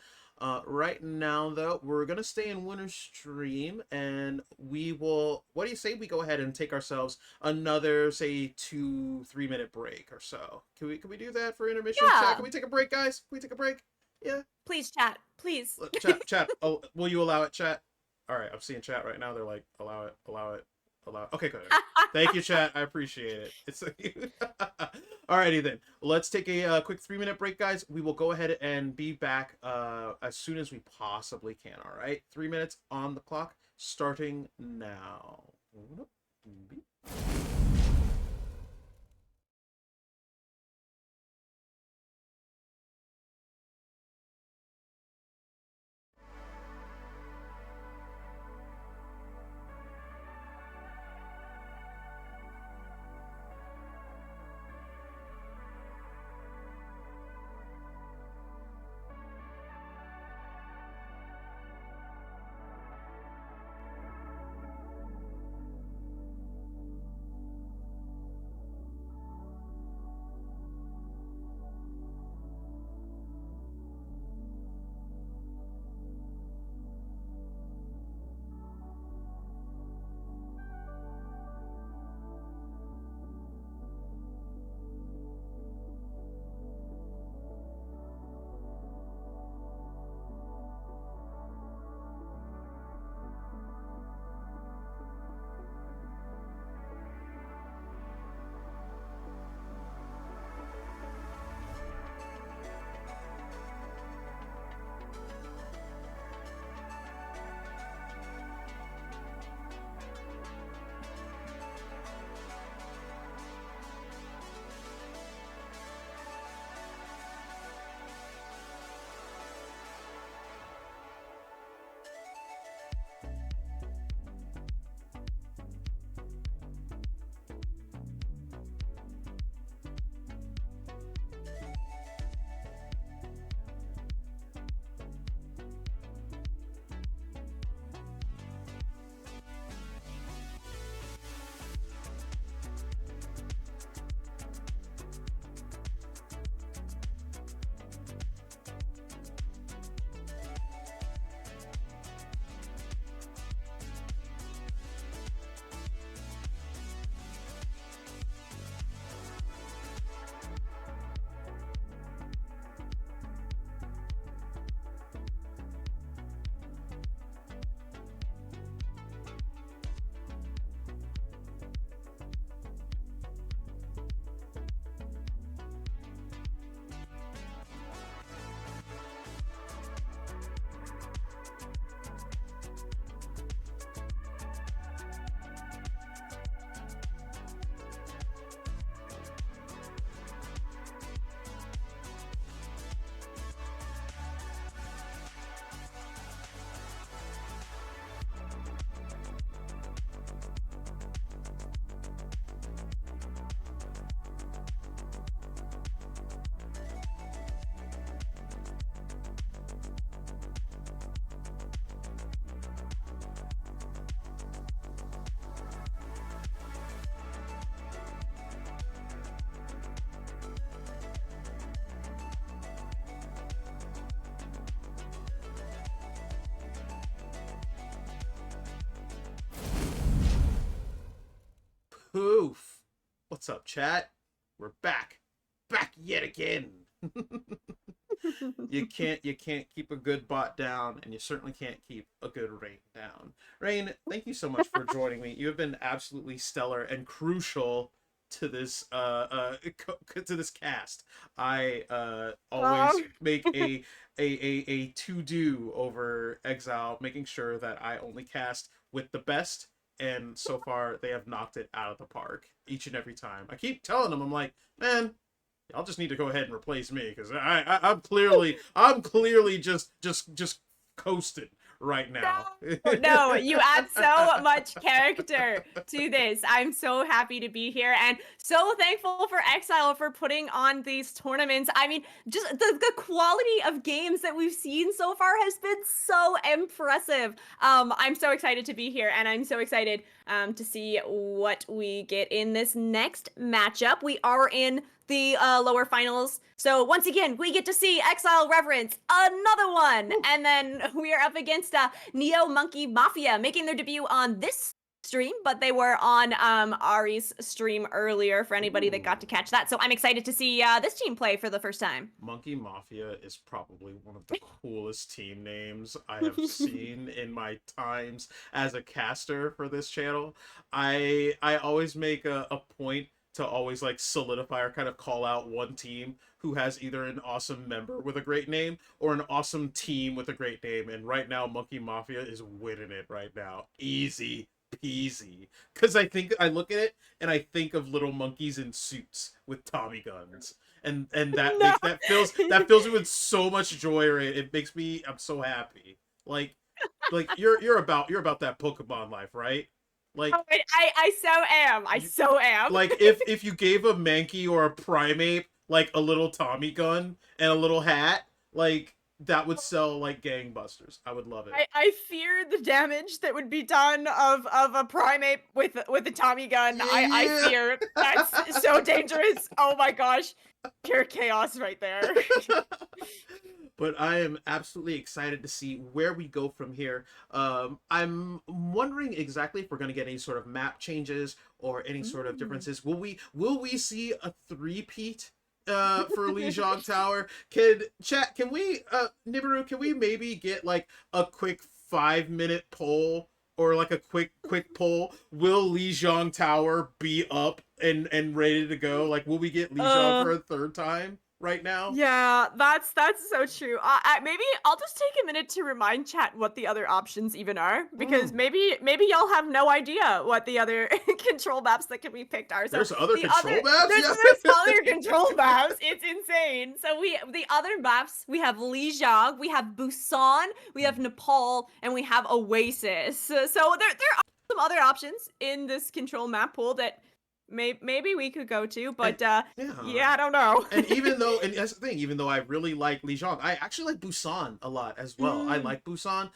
Right now, though, we're gonna stay in Winter Stream, and we will. What do you say we go ahead and take ourselves another, say, 2-3 minute break or so? Can we do that for intermission? Yeah. Chat, can we take a break, guys? Can we take a break? Yeah. Please, chat. Please. Chat. Oh, will you allow it, chat? All right, I'm seeing chat right now. They're like, allow it, allow it, allow it. Okay, good. Thank you, chat. I appreciate it. It's alrighty then. Let's take a quick 3-minute break, guys. We will go ahead and be back as soon as we possibly can. All right, 3 minutes on the clock, starting now. Poof. What's up, chat? We're back. Back yet again. You can't keep a good bot down, and you certainly can't keep a good Rain down. Rain, thank you so much for joining me. You have been absolutely stellar and crucial to this to this cast. I always Um, make a to do over Xzile, making sure that I only cast with the best, and so far they have knocked it out of the park each and every time. I keep telling them, I'm like, man, I'll just need to go ahead and replace me because I'm clearly just coasting right now. no, you add so much character to this. I'm so happy to be here and so thankful for Xzile for putting on these tournaments. I mean, just the quality of games that we've seen so far has been so impressive. I'm so excited to be here and I'm so excited to see what we get in this next matchup. We are in the lower finals. So once again, we get to see Xzile Reverence, another one. And then we are up against Neo Monke Mafia, making their debut on this stream, but they were on Ari's stream earlier for anybody that got to catch that. So I'm excited to see this team play for the first time. Monkey Mafia is probably one of the coolest team names I have seen in my times as a caster for this channel. I always make a point to always like solidify or kind of call out one team who has either an awesome member with a great name or an awesome team with a great name. And right now, Monkey Mafia is winning it right now. Easy peasy. Because I look at it and I think of little monkeys in suits with Tommy guns. And that No. fills me with so much joy. It makes me, I'm so happy. Like you're about that Pokemon life, right? Like Oh, I so am. I so am. like if you gave a Mankey or a Primate like a little Tommy gun and a little hat, like that would sell like gangbusters. I would love it. I fear the damage that would be done of a primate with a Tommy gun. I Yeah. fear that's so dangerous. Oh my gosh, pure chaos right there. But I am absolutely excited to see where we go from here. I'm wondering exactly if we're going to get any sort of map changes or any sort of differences. Will we see a three-peat for Lijiang Tower? Can we Nibiru, can we maybe get like a quick 5-minute poll or like a quick poll? Will Lijiang Tower be up and ready to go? Like, will we get Lijiang for a third time right now? Yeah, that's so true. Maybe I'll just take a minute to remind chat what the other options even are, because maybe y'all have no idea what the other control maps that can be picked are. So There's other the control maps? there's other control maps. It's insane. So the other maps, we have Lijiang, we have Busan, we have Nepal, and we have Oasis. So there are some other options in this control map pool that maybe we could go to, but yeah, I don't know. And that's the thing, even though I really like Lijiang, I actually like Busan a lot as well. I like Busan.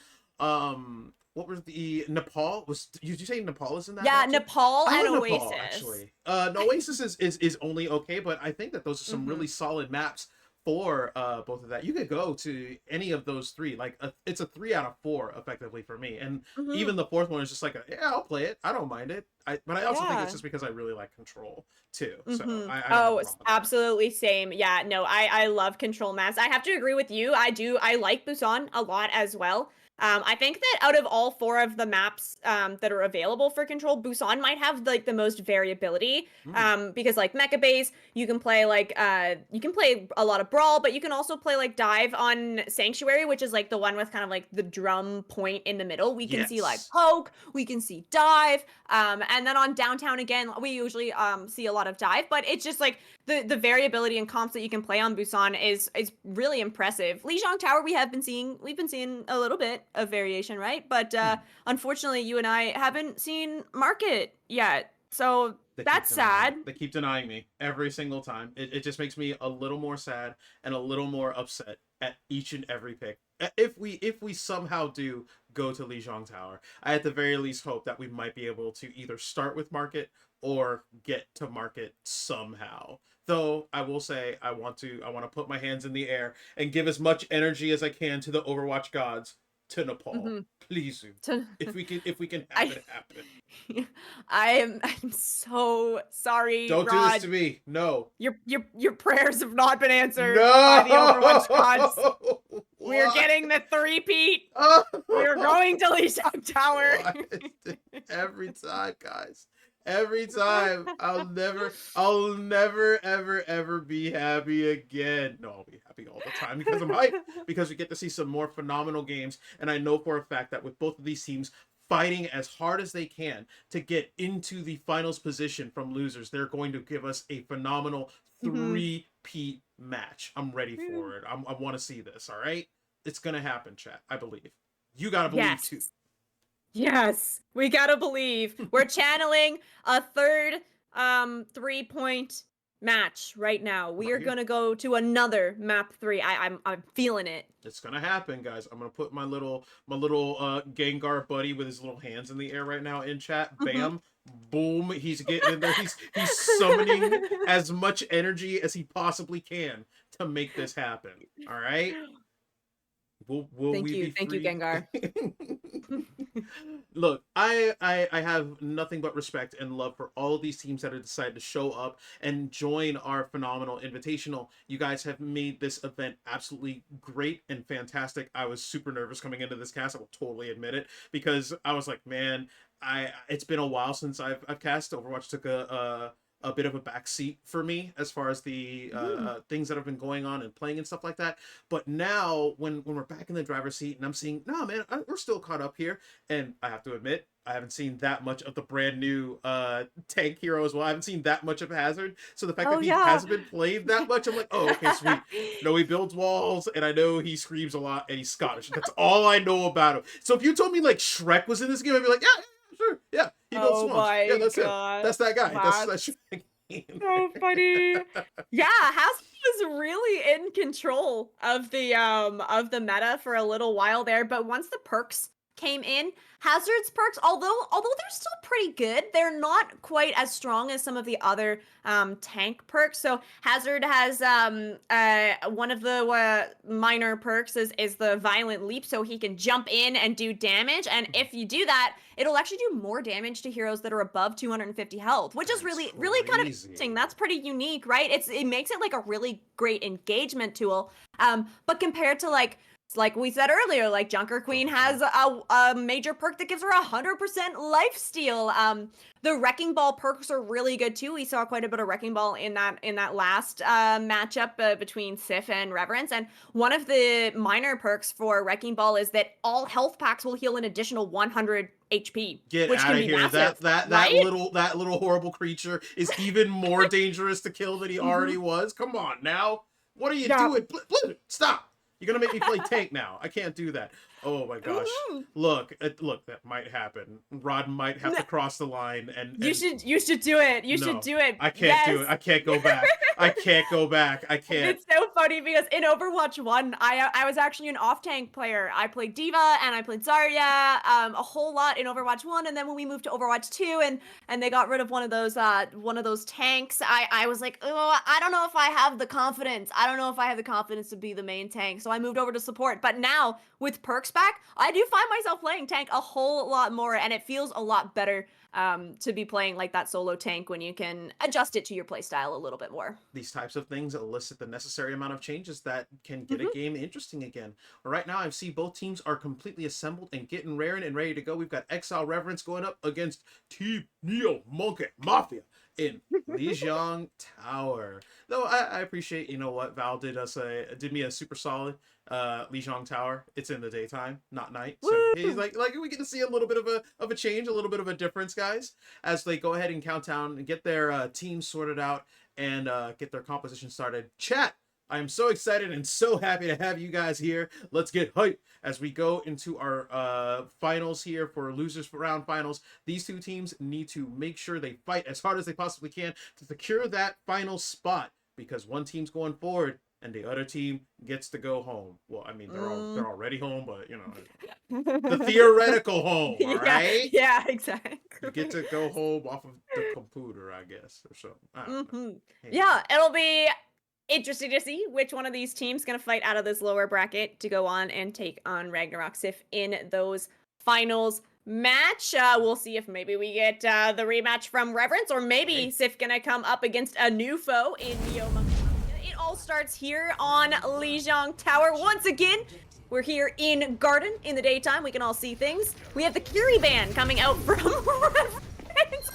What was the Nepal? Did you say Nepal is in that? Yeah, too? Nepal I and like Oasis. Nepal, actually. No, Oasis is only okay, but I think that those are some really solid maps for both of that. You could go to any of those three. Like it's a 3 out of 4 effectively for me. And even the fourth one is just like yeah, I'll play it. I don't mind it. But I also think it's just because I really like Control too. So I absolutely same. Yeah, no, I love control maps. I have to agree with you. I like Busan a lot as well. I think that out of all 4 of the maps that are available for control, Busan might have like the most variability. Because like Mecha Base, you can play like you can play a lot of Brawl, but you can also play like Dive on Sanctuary, which is like the one with kind of like the drum point in the middle. We can see like Poke, we can see Dive, and then on Downtown again, we usually see a lot of Dive, but it's just like the variability and comps that you can play on Busan is really impressive. Lijiang Tower, we've been seeing a little bit of variation, right? But unfortunately, you and I haven't seen Market yet, so that's sad. They keep denying me every single time. It just makes me a little more sad and a little more upset at each and every pick. If we somehow do go to Lijiang Tower, I at the very least hope that we might be able to either start with Market or get to Market somehow. Though I will say I want to put my hands in the air and give as much energy as I can to the Overwatch gods. to Nepal. Mhm. Please, To if we can have I it happen. I'm so sorry, Don't do this Rod. to me. No. Your prayers have not been answered by the Overwatch gods. No. We're What? getting the three-peat. We're Oh, going to Lijiang Tower. what? Every time, guys. Every time. I'll never, ever, ever be happy again. No, I'll be happy all the time because I'm hyped. Because we get to see some more phenomenal games. And I know for a fact that with both of these teams fighting as hard as they can to get into the finals position from losers, they're going to give us a phenomenal Mhm. three-peat match. I'm ready for it. I want to see this, all right? It's going to happen, chat. I believe. You got to believe too. Yes. Yes. We gotta believe. We're channeling a third 3-point match right now. We Right are here. gonna go to another map 3. I'm feeling it. It's gonna happen, guys. I'm gonna put my little Gengar buddy with his little hands in the air right now in chat. Mhm. Bam, boom. He's getting in there. He's summoning as much energy as he possibly can to make this happen. All right. Will we be Thank you, free? Gengar. Look, I have nothing but respect and love for all of these teams that have decided to show up and join our phenomenal invitational. You guys have made this event absolutely great and fantastic. I was super nervous coming into this cast. I will totally admit it because I was like, man, I it's been a while since I've cast. Overwatch took a bit of a backseat for me as far as the Mhm. things that have been going on and playing and stuff like that. But now, when we're back in the driver's seat and I'm seeing, no, man, we're still caught up here. And I have to admit, I haven't seen that much of the brand new tank hero as well. I haven't seen that much of Hazard. So the fact Oh that he yeah. hasn't been played that much, I'm like, oh, okay, sweet. No, he builds walls, and I know he screams a lot, and he's Scottish. That's all I know about him. So if you told me like Shrek was in this game, I'd be like, yeah, yeah, sure, yeah, he builds Oh swamps. Yeah, my that's him. god. That's that guy. That's That's Shrek in so funny. there. Yeah, Hazard was really in control of the meta for a little while there, but once the perks came in, Hazard's perks, although they're still pretty good, they're not quite as strong as some of the other tank perks. So Hazard has one of the minor perks is the violent leap, so he can jump in and do damage. And if you do that, it'll actually do more damage to heroes that are above 250 health, which is That's really kind of crazy. interesting. That's pretty unique, right? It makes it like a really great engagement tool. But compared to like we said earlier, like Junker Queen has a major perk that gives her 100% lifesteal. The Wrecking Ball perks are really good too. We saw quite a bit of Wrecking Ball in that last matchup between Sif and Reverence. And one of the minor perks for Wrecking Ball is that all health packs will heal an additional 100 HP, Get which out can of be here. massive, That right? little horrible creature is even more dangerous to kill than he Mm-hmm. already was. Come on now. What are you Yeah. doing? Blizzard, stop. You're gonna make me play tank now. I can't do that. Oh my gosh. Mhm. Look, look, that might happen. Rod might have to cross the line and You should do it. You should no. do it. I can't do Yes. it. I can't go back. I can't go back. I can't. It's so funny because in Overwatch 1, I was actually an off-tank player. I played Diva and I played Zarya a whole lot in Overwatch 1, and then when we moved to Overwatch 2 and they got rid of one of those tanks, I was like, "Oh, I don't know if I have the confidence. I don't know if I have the confidence to be the main tank." So I moved over to support. But now with perks back, I do find myself playing tank a whole lot more, and it feels a lot better to be playing like that solo tank when you can adjust it to your playstyle a little bit more. These types of things elicit the necessary amount of changes that can get a Mhm. game interesting again. Right now, I see both teams are completely assembled and getting raring and ready to go. We've got Xzile Reverence going up against Team Neo Monke Mafia in Lijiang Tower. Though I appreciate, you know what, Val did me a super solid Lijiang Tower. It's in the daytime, not night. So he's Woo! like we get to see a little bit of a change, a little bit of a difference, guys, as they go ahead and count down and get their teams sorted out and get their composition started. Chat, I am so excited and so happy to have you guys here. Let's get hype as we go into our finals here for losers round finals. These two teams need to make sure they fight as hard as they possibly can to secure that final spot because one team's going forward and the other team gets to go home. Well, I mean, they're Mm. already home, but you know, the theoretical home, all Yeah, right? yeah, You get exactly. to go home off of the computer, I guess, or something. I don't know. Hmm. Anyway. Yeah, it'll be. Interesting to see which one of these teams gonna fight out of this lower bracket to go on and take on Ragnarok Sif in those finals match. We'll see if maybe we get the rematch from Reverence, or maybe Sif gonna come up against a new foe in Neo Monkey. It all starts here on Lijiang Tower. Once again, we're here in Garden in the daytime. We can all see things. We have the Kiri band coming out from Reverence.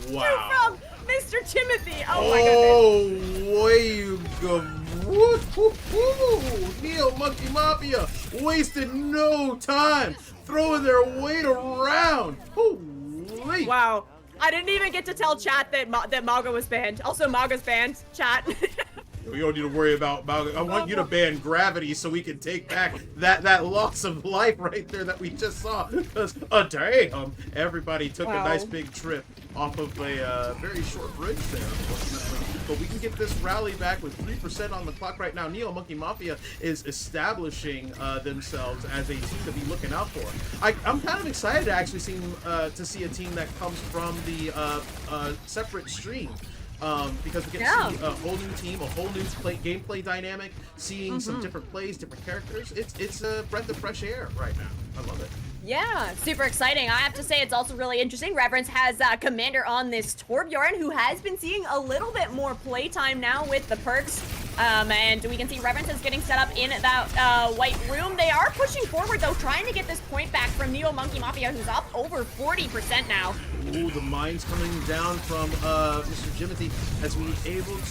Wow. From Mr. Timothy. Oh my goodness. Oh, way you go. Woo-hoo-hoo. Neo Monkey Mafia wasted no time throwing their weight around. Holy. Wow. I didn't even get to tell chat that Maga was banned. Also, Maga's banned, chat. We don't need to worry about Maga. I want you to ban Gravity so we can take back that loss of life right there that we just saw. Because, damn, everybody took a nice big trip off of a very short bridge there, unfortunately. But we can get this rally back with 3% on the clock right now. Neo Monkey Mafia is establishing themselves as a team to be looking out for. I'm kind of excited to actually see a team that comes from the separate stream. Because we get to see a whole new team, a whole new gameplay dynamic, seeing some different plays, different characters. It's a breath of fresh air right now. I love it. Yeah, super exciting. I have to say it's also really interesting. Reverence has Commander on this Torbjorn, who has been seeing a little bit more playtime now with the perks. And we can see Reverence is getting set up in that white room. They are pushing forward, though, trying to get this point back from Neo Monkey Mafia, who's up over 40% now. Ooh, the mines coming down from Mr. Jimothy as we able to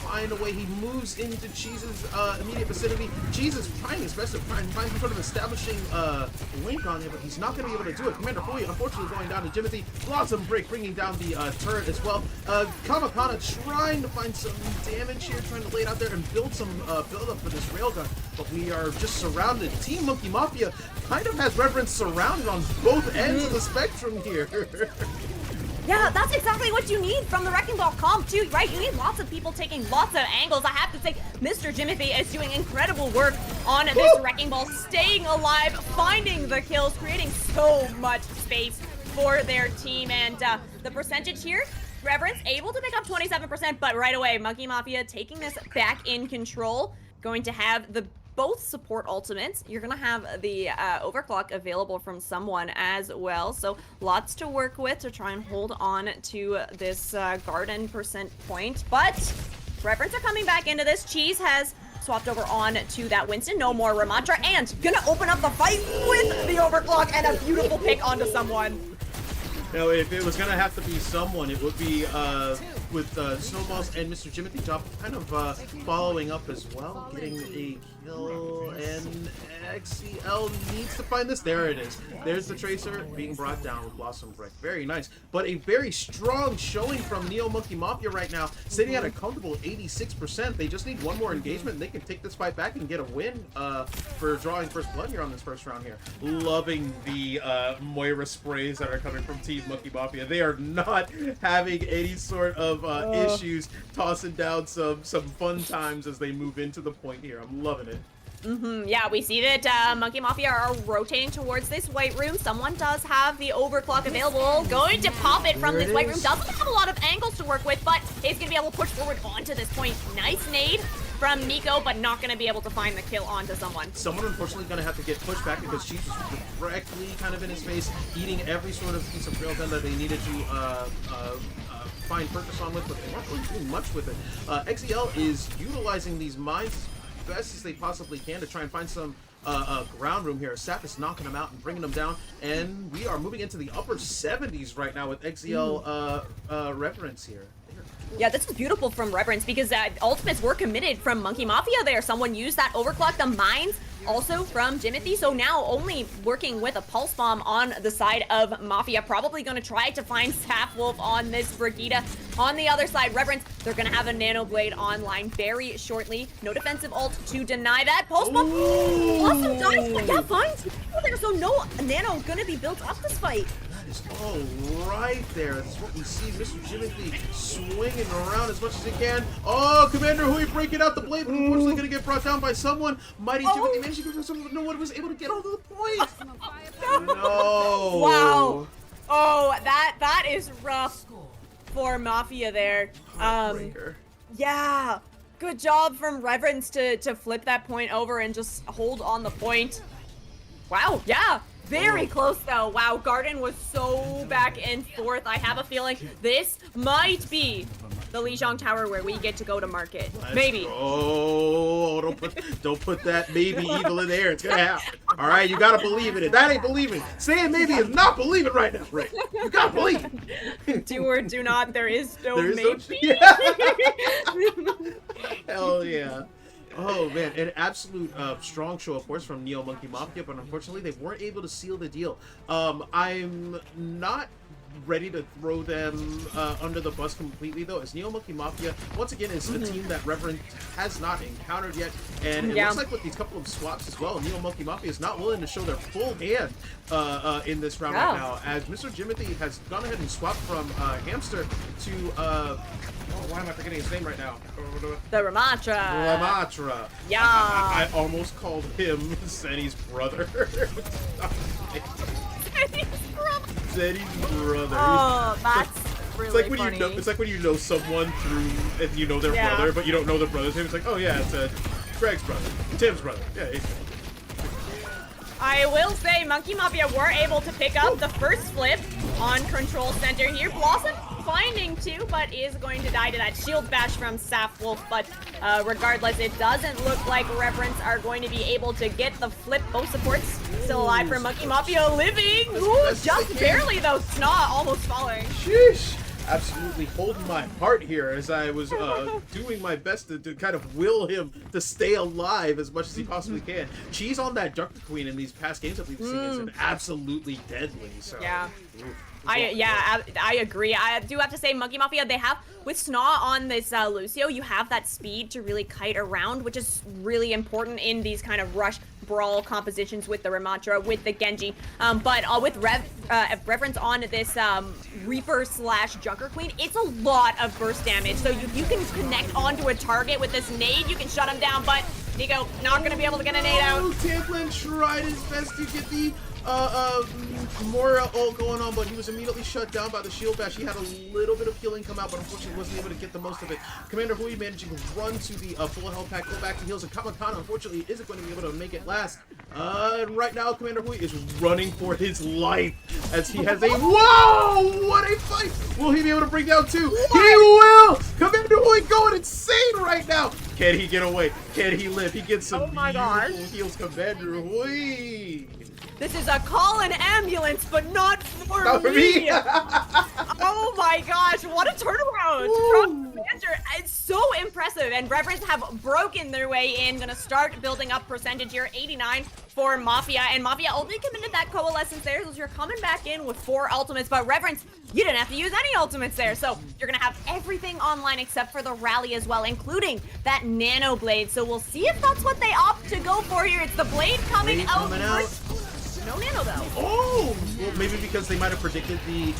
find a way. He moves into Cheese's immediate vicinity. Cheese is trying his best to find some sort of establishing link on him, but he's not going to be able to do it. Commander Hoy, unfortunately, going down to Jimothy. Blossom Break bringing down the turret as well. Kamakana trying to find some damage here, trying to lay it out there and build some build up for this railgun, but we are just surrounded. Team Monkey Mafia kind of has Reverence surrounded on both ends of the spectrum here. Yeah, that's exactly what you need from the Wrecking Ball comp too, right? You need lots of people taking lots of angles. I have to say, Mr. Jimothy is doing incredible work on this Wrecking Ball, staying alive, finding the kills, creating so much space for their team. And the percentage here, Reverence able to pick up 27%, but right away, Monkey Mafia taking this back in control, going to have the both support ultimates. You're gonna have the overclock available from someone as well, so lots to work with to try and hold on to this garden percent point. But Reverence are coming back into this. Cheese has swapped over on to that Winston. No more Ramatra, and gonna open up the fight with the overclock and a beautiful pick onto someone. Now, if it was gonna have to be someone, it would be with Snowballs and Mr. Jimothy Top kind of following up as well, getting a kill, and Xzile needs to find this. There it is. There's the Tracer being brought down with Blossom Break. Very nice, but a very strong showing from Neo Monkey Mafia right now, sitting at a comfortable 86%. They just need one more engagement, and they can take this fight back and get a win for drawing first blood here on this first round here. Loving the Moira sprays that are coming from Team Monkey Mafia. They are not having any sort of issues tossing down some fun times as they move into the point here. I'm loving it. Yeah, we see that Monkey Mafia are rotating towards this white room. Someone does have the overclock available. Going to pop it from this white room. Doesn't have a lot of angles to work with, but is going to be able to push forward onto this point. Nice nade from Nico, but not going to be able to find the kill onto someone. Someone unfortunately going to have to get pushed back because Cheese was directly kind of in his face, eating every sort of piece of railgun that they needed to find purpose on with, but they weren't really doing much with it. Xzile is utilizing these mines as best as they possibly can to try and find some ground room here. Sap is knocking them out and bringing them down, and we are moving into the upper 70s right now with Xzile Reverence here. Yeah, this is beautiful from Reverence because ultimates were committed from Monkey Mafia there. Someone used that overclock, the mines also from Jimothy. So now only working with a pulse bomb on the side of Mafia. Probably going to try to find Sap Wolf on this Brigitte. On the other side, Reverence, they're going to have a Nano Blade online very shortly. No defensive ult to deny that. Pulse bomb. Awesome dice, but yeah, finds people there. So no Nano going to be built up this fight. Is all right there. That's what we see. Mr. Jimothy swinging around as much as he can. Oh, Commander Hui breaking out the blade, but unfortunately going to get brought down by someone. Mighty Jimothy managed to get someone, but no one was able to get onto the point. No. Wow. Oh, that is rough for Mafia there. Yeah. Good job from Reverence to flip that point over and just hold on the point. Wow, yeah. Very close though. Wow, Garden was so back and forth. I have a feeling this might be the Lijiang Tower where we get to go to market. Maybe. Oh, don't put that maybe evil in the air. It's gonna happen. All right, you gotta believe in it. That ain't believing. Saying maybe is not believing right now, Ray. You gotta believe it. Do or do not. There is no maybe. Hell yeah. Oh man, an absolute strong show, of course, from Neo Monkey Mafia, but unfortunately they weren't able to seal the deal. I'm not ready to throw them under the bus completely, though, as Neo Monkey Mafia, once again, is a team that Reverence has not encountered yet, and it looks like with these couple of swaps as well, Neo Monkey Mafia is not willing to show their full hand in this round right now, as Mr. Jimothy has gone ahead and swapped from Hamster to, why am I forgetting his name right now? The Ramatra. Ramatra. Yeah. I almost called him Zeddy's brother. Zeddy's brother. Oh, that's really it's like when funny. you know. It's like when you know someone through, and you know their brother, but you don't know their brother's name. It's like, oh yeah, it's Greg's brother, Tim's brother. Yeah. I will say, Monkey Mafia were able to pick up the first flip on Control Center here. Blossom finding two, but is going to die to that shield bash from Saf Wolf. But regardless, it doesn't look like Reverence are going to be able to get the flip. Both supports still alive for Monkey Mafia living. Ooh, just barely though. Snot almost falling. Sheesh. Absolutely holding my heart here as I was doing my best to kind of will him to stay alive as much as he possibly can. Cheese on that Junker Queen in these past games that we've seen has been absolutely deadly. So yeah. Oof. I agree. I do have to say, Monkey Mafia, they have, with Snot on this Lucio, you have that speed to really kite around, which is really important in these kind of rush brawl compositions with the Ramatra, with the Genji. But with Reverence on this Reaper / Junker Queen, it's a lot of burst damage. So you can connect onto a target with this nade, you can shut him down, but Nico not going to be able to get a nade out. Tamplin tried his best to get the Moira ult going on, but he was immediately shut down by the shield bash. He had a little bit of healing come out, but unfortunately wasn't able to get the most of it. Commander Hui managing to run to the full health pack, go back to heals, and Kamakana unfortunately isn't going to be able to make it last. Right now, Commander Hui is running for his life as he has a whoa! What a fight! Will he be able to bring down two? What? He will! Commander Hui going insane right now. Can he get away? Can he live? He gets some beautiful heals, Commander Hui. This is a call an ambulance, but not for me. Oh my gosh, what a turnaround from Commander. It's so impressive, and Reverence have broken their way in. Gonna start building up percentage here, 89 for Mafia, and Mafia only committed that coalescence there, so you're coming back in with 4 ultimates, but Reverence, you didn't have to use any ultimates there, so you're gonna have everything online except for the rally as well, including that Nano Blade, so we'll see if that's what they opt to go for here. It's the Blade coming out. No nano though. Oh! Well, maybe because they might have predicted the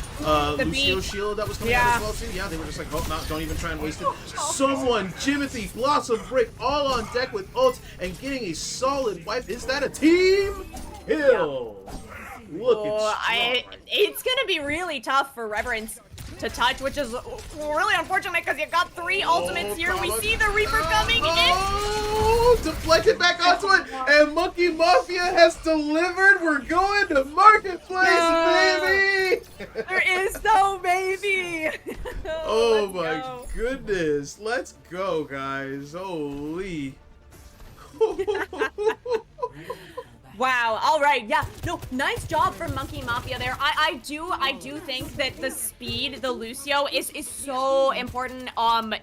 Lucio shield that was coming out as well too. Yeah, they were just like, oh, no, don't even try and waste it. Someone, Jimothy, Blossom, Brick, all on deck with ults and getting a solid wipe. Is that a team kill? Look, it's gonna be really tough for Reverence to touch, which is really unfortunate because you got 3 ultimates here. We see the Reaper coming in. Oh, deflected back onto it, and Monkey Mafia has delivered. We're going to Marketplace, baby. There is no baby. Oh my goodness. Let's go, guys. Holy. Wow. All right. Yeah. No. Nice job from Monkey Mafia there. I do think that the speed, the Lucio, is so important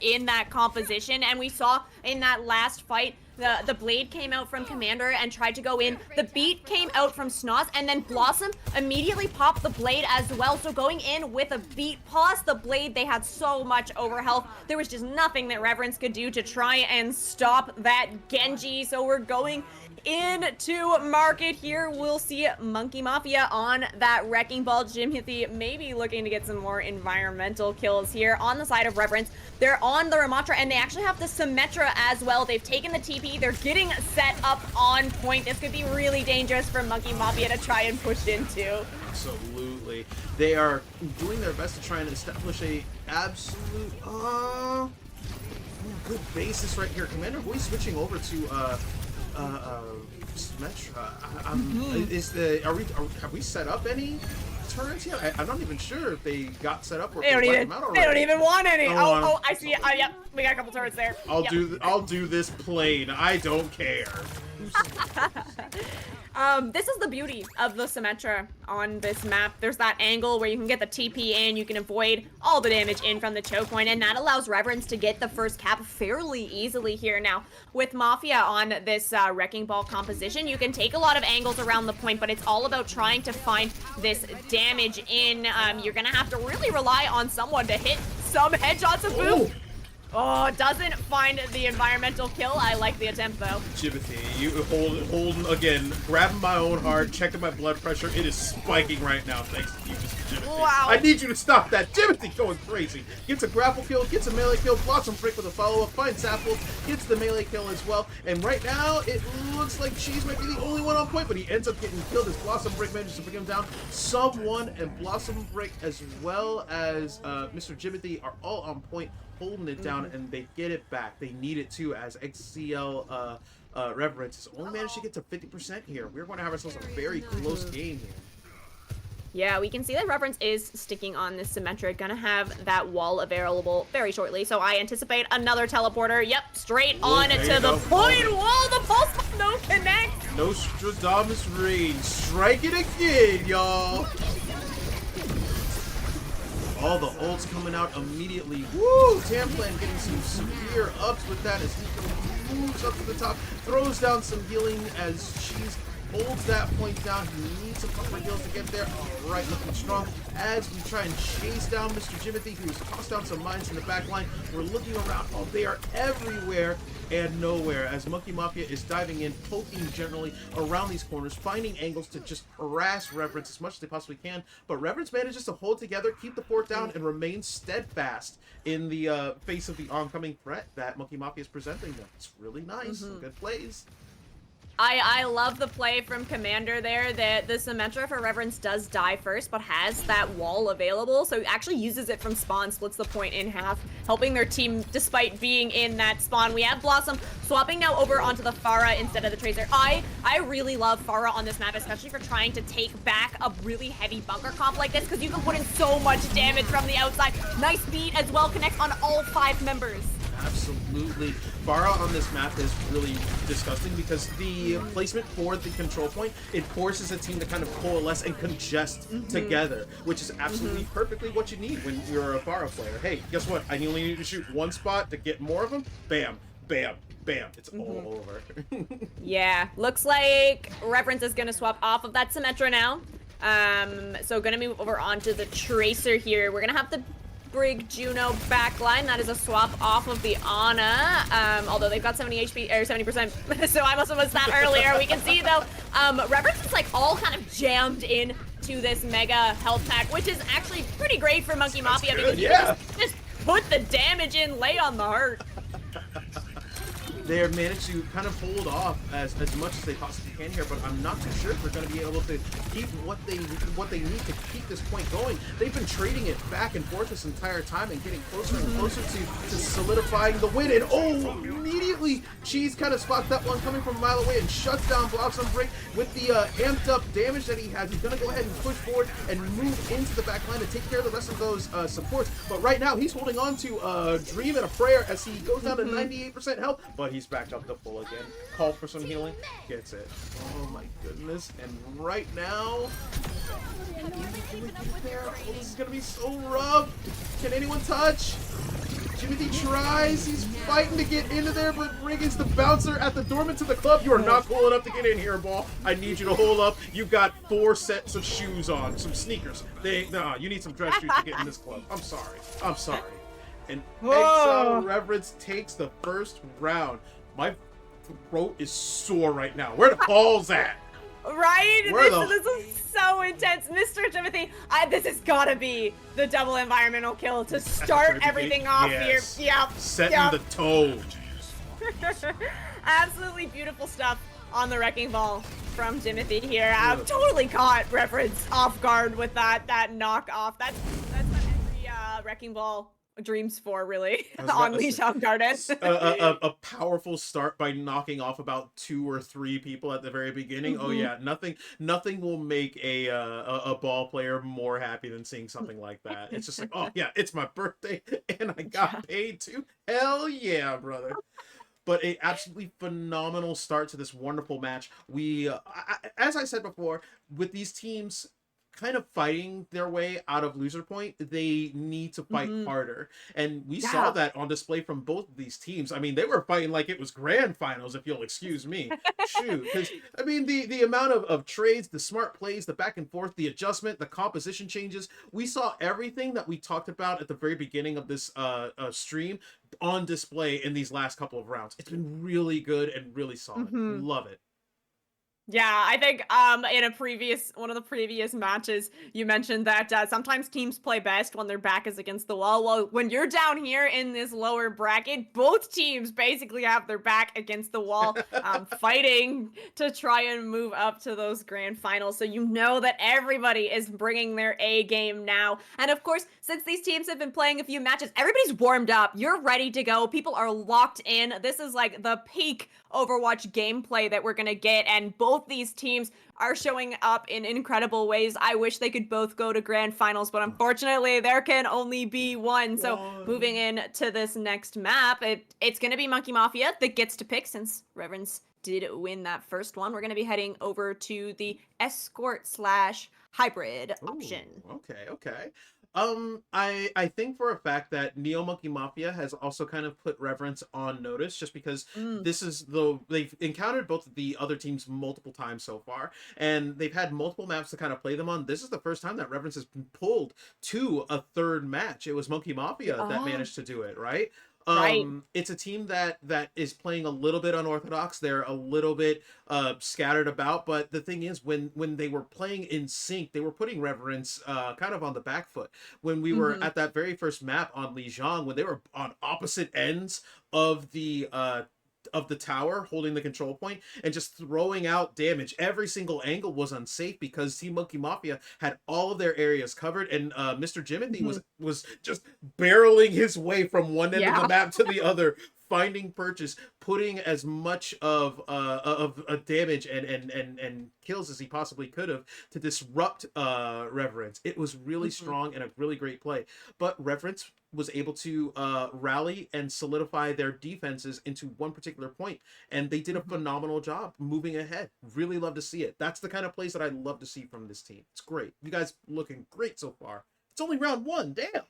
in that composition, and we saw in that last fight. The Blade came out from Commander and tried to go in. The beat came out from Snoz, and then Blossom immediately popped the Blade as well. So going in with a beat plus the Blade, they had so much overhealth. There was just nothing that Reverence could do to try and stop that Genji. So we're going into market here. We'll see Monkey Mafia on that Wrecking Ball. Jimothy maybe looking to get some more environmental kills here on the side of Reverence. They're on the Ramatra, and they actually have the Symmetra as well. They've taken the TP. They're getting set up on point. This could be really dangerous for Monkey Mafia to try and push into. Absolutely. They are doing their best to try and establish a absolute Good basis right here. Commander Boy switching over to Symmetra. Have we set up any turrets yet? I'm not even sure if they got set up or if they them out already. They don't even want any. Oh, I see. Yep, we got a couple turrets there. I'll do this plain. I don't care. This is the beauty of the Symmetra on this map. There's that angle where you can get the TP in, you can avoid all the damage in from the choke point, and that allows Reverence to get the first cap fairly easily here. Now, with Mafia on this Wrecking Ball composition, you can take a lot of angles around the point, but it's all about trying to find this damage in. You're gonna have to really rely on someone to hit some headshots of Boom. Oh, doesn't find the environmental kill. I like the attempt, though. Jimothy, you holding again, grabbing my own heart, checking my blood pressure. It is spiking right now, thanks to you, Mr. Jimothy. Wow. I need you to stop that. Jimothy going crazy. Gets a grapple kill, gets a melee kill, blocks him Frick with a follow-up, finds Sapple, gets the melee kill as well. And right now, it looks like Cheese might be the only one on point, but he ends up getting killed as Blossom Brick manages to bring him down. Someone and Blossom Brick as well as Mr. Jimothy are all on point, holding it down, and they get it back. They need it too, as Xzile Reverence has only managed to get to 50% here. We're going to have ourselves a very close game here. Yeah, we can see that Reverence is sticking on this Symmetra. Gonna have that wall available very shortly, so I anticipate another teleporter. Yep, straight on to the point wall. The pulse bomb, no connect. Nostradamus range. Strike it again, y'all. All the ults coming out immediately. Woo! Tamplan getting some severe ups with that as he moves up to the top, throws down some healing as Cheese holds that point down. He needs some upper heals to get there. All right, looking strong as we try and chase down Mr. Jimothy, who's tossed down some mines in the back line. We're looking around. Oh, they are everywhere and nowhere as Monkey Mafia is diving in, poking generally around these corners, finding angles to just harass Reverence as much as they possibly can. But Reverence manages to hold together, keep the fort down, and remain steadfast in the face of the oncoming threat that Monkey Mafia is presenting them. It's really nice. Some good plays. I love the play from Commander there that the Symmetra for Reverence does die first, but has that wall available, so actually uses it from spawn, splits the point in half, helping their team despite being in that spawn. We have Blossom swapping now over onto the Pharah instead of the Tracer. I really love Pharah on this map, especially for trying to take back a really heavy bunker comp like this, because you can put in so much damage from the outside. Nice beat as well, connects on all 5 members. Absolutely. Pharah on this map is really disgusting because the placement for the control point, it forces a team to kind of coalesce and congest together, which is absolutely perfectly what you need when you're a Pharah player. Hey, guess what? I only need to shoot one spot to get more of them. Bam, bam, bam. It's all over. Yeah, looks like Reverence is going to swap off of that Symmetra now. So going to move over onto the Tracer here. We're going to have the Brig Juno backline. That is a swap off of the Ana, although they've got 70 HP or 70%, so I must have missed that earlier. We can see though, Reverence is like all kind of jammed in to this mega health pack, which is actually pretty great for Monkey Mafia because you can just put the damage in, lay on the heart. They're managed to kind of hold off as much as they possibly can here, but I'm not too sure if they're going to be able to keep what they need to keep this point going. They've been trading it back and forth this entire time and getting closer and closer to solidifying the win. And oh, immediately Cheese kind of spots that one coming from a mile away and shuts down Blossom Break with the amped up damage that he has. He's going to go ahead and push forward and move into the back line to take care of the rest of those supports. But right now he's holding on to a Dream and a Prayer as he goes down to 98% health, but he's back up to full again. Call for some healing. Gets it. Oh my goodness. And right now, this is going to be so rough. Can anyone touch? Jimothy tries. He's fighting to get into there, but Riggins, the bouncer at the doorman to the club. You are not cool enough to get in here, ball. I need you to hold up. You've got 4 sets of shoes on. Some sneakers. Nah, you need some dress shoes to get in this club. I'm sorry. I'm sorry. And Xzile Reverence takes the first round. My throat is sore right now. Where the balls at? Right? This is so intense. Mr. Jimothy, this has got to be the double environmental kill to start everything off here. Yep. Setting the tone. Absolutely beautiful stuff on the Wrecking Ball from Jimothy here. Totally caught Reverence off guard with that knock off. That's what every Wrecking Ball dreams for, really, I was about on to say Lijiang Garden. a powerful start by knocking off about 2 or 3 people at the very beginning. Oh Mhm. yeah, nothing will make a ball player more happy than seeing something like that. It's just like, oh yeah, it's my birthday and I Yeah. got paid too. Hell yeah, brother. But a absolutely phenomenal start to this wonderful match. As I said before, with these teams kind of fighting their way out of loser point, they need to fight Mhm. harder, and we saw Yeah. that on display from both of these teams. I mean, they were fighting like it was grand finals, if you'll excuse me. Shoot, because I mean, the amount of trades, the smart plays, the back and forth, the adjustment, the composition changes, we saw everything that we talked about at the very beginning of this stream on display in these last couple of rounds. It's been really good and really solid. Mhm. Love it. Yeah, I think in a previous one of the previous matches, you mentioned that sometimes teams play best when their back is against the wall. Well, when you're down here in this lower bracket, both teams basically have their back against the wall, fighting to try and move up to those grand finals. So you know that everybody is bringing their A game now. And of course, since these teams have been playing a few matches, everybody's warmed up. You're ready to go. People are locked in. This is like the peak Overwatch gameplay that we're going to get. And both these teams are showing up in incredible ways. I wish they could both go to grand finals, but unfortunately, there can only be one. So moving One. in to this next map, it's going to be Monkey Mafia that gets to pick since Reverence did win that first one. We're going to be heading over to the escort slash hybrid Oh, option. okay, okay. I think for a fact that Neo Monkey Mafia has also kind of put Reverence on notice, just because Mm, this is they've encountered both of the other teams multiple times so far, and they've had multiple maps to kind of play them on. This is the first time that Reverence has been pulled to a third match. It was Monkey Mafia that oh, managed to do it, right? right. It's a team that is playing a little bit unorthodox. They're a little bit scattered about, but the thing is, when they were playing in sync, they were putting Reverence kind of on the back foot. When we were Hmm. at that very first map on Lijiang, when they were on opposite ends of the tower holding the control point and just throwing out damage, every single angle was unsafe because Team Monkey Mafia had all of their areas covered, and Mr. Jimothy Hmm. was just barreling his way from one end of the Yeah. map to the other, finding purchase, putting as much of a damage and kills as he possibly could have to disrupt Reverence. It was really Hmm. strong and a really great play, but Reverence was able to rally and solidify their defenses into one particular point, and they did a Hmm. phenomenal job moving ahead. Really love to see it. That's the kind of plays that I love to see from this team. It's great. You guys looking great so far. It's only round one. Damn.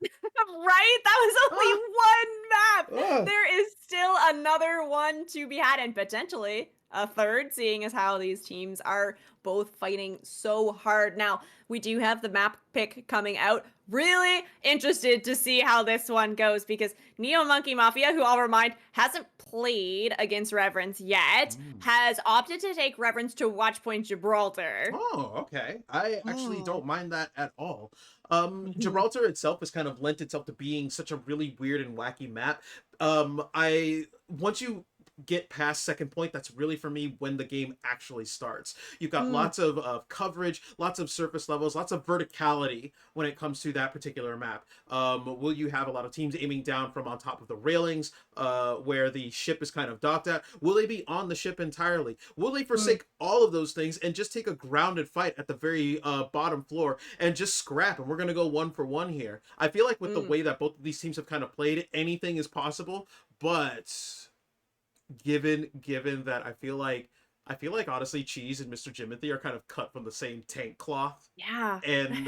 Right? That was only Ah, one map. ah. There is still another one to be had, and potentially a third, seeing as how these teams are both fighting so hard. Now, we do have the map pick coming out. Really interested to see how this one goes, because Neo Monkey Mafia, who I'll remind hasn't played against Reverence yet, Mm. has opted to take Reverence to Watchpoint Gibraltar. Oh, okay. I actually Oh. don't mind that at all. Mhm. Gibraltar itself has kind of lent itself to being such a really weird and wacky map. I once you get past second point, that's really for me when the game actually starts. You've got Mm, lots of coverage, lots of surface levels, lots of verticality when it comes to that particular map. Will you have a lot of teams aiming down from on top of the railings, where the ship is kind of docked at? Will they be on the ship entirely? Will they mm, forsake all of those things and just take a grounded fight at the very bottom floor and just scrap? And we're going to go one for one here. I feel like with the mm. way that both of these teams have kind of played, anything is possible. But given that I feel like honestly Cheese and Mr. Jimothy are kind of cut from the same tank cloth, Yeah. and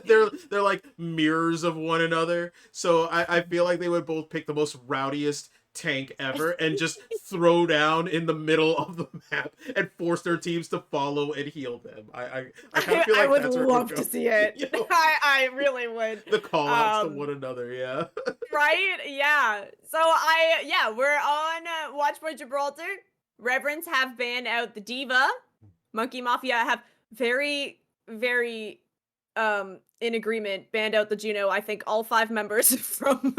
they're like mirrors of one another. So I feel like they would both pick the most rowdiest tank ever and just throw down in the middle of the map and force their teams to follow and heal them. I kind of feel I like would that's where it would love go. to see it. You know, I really would. the call outs to Um, one another, yeah. right? Yeah. So yeah, we're on Watchpoint Gibraltar. Reverence have banned out the Diva. Monkey Mafia have very in agreement banned out the Juno. I think all 5 members from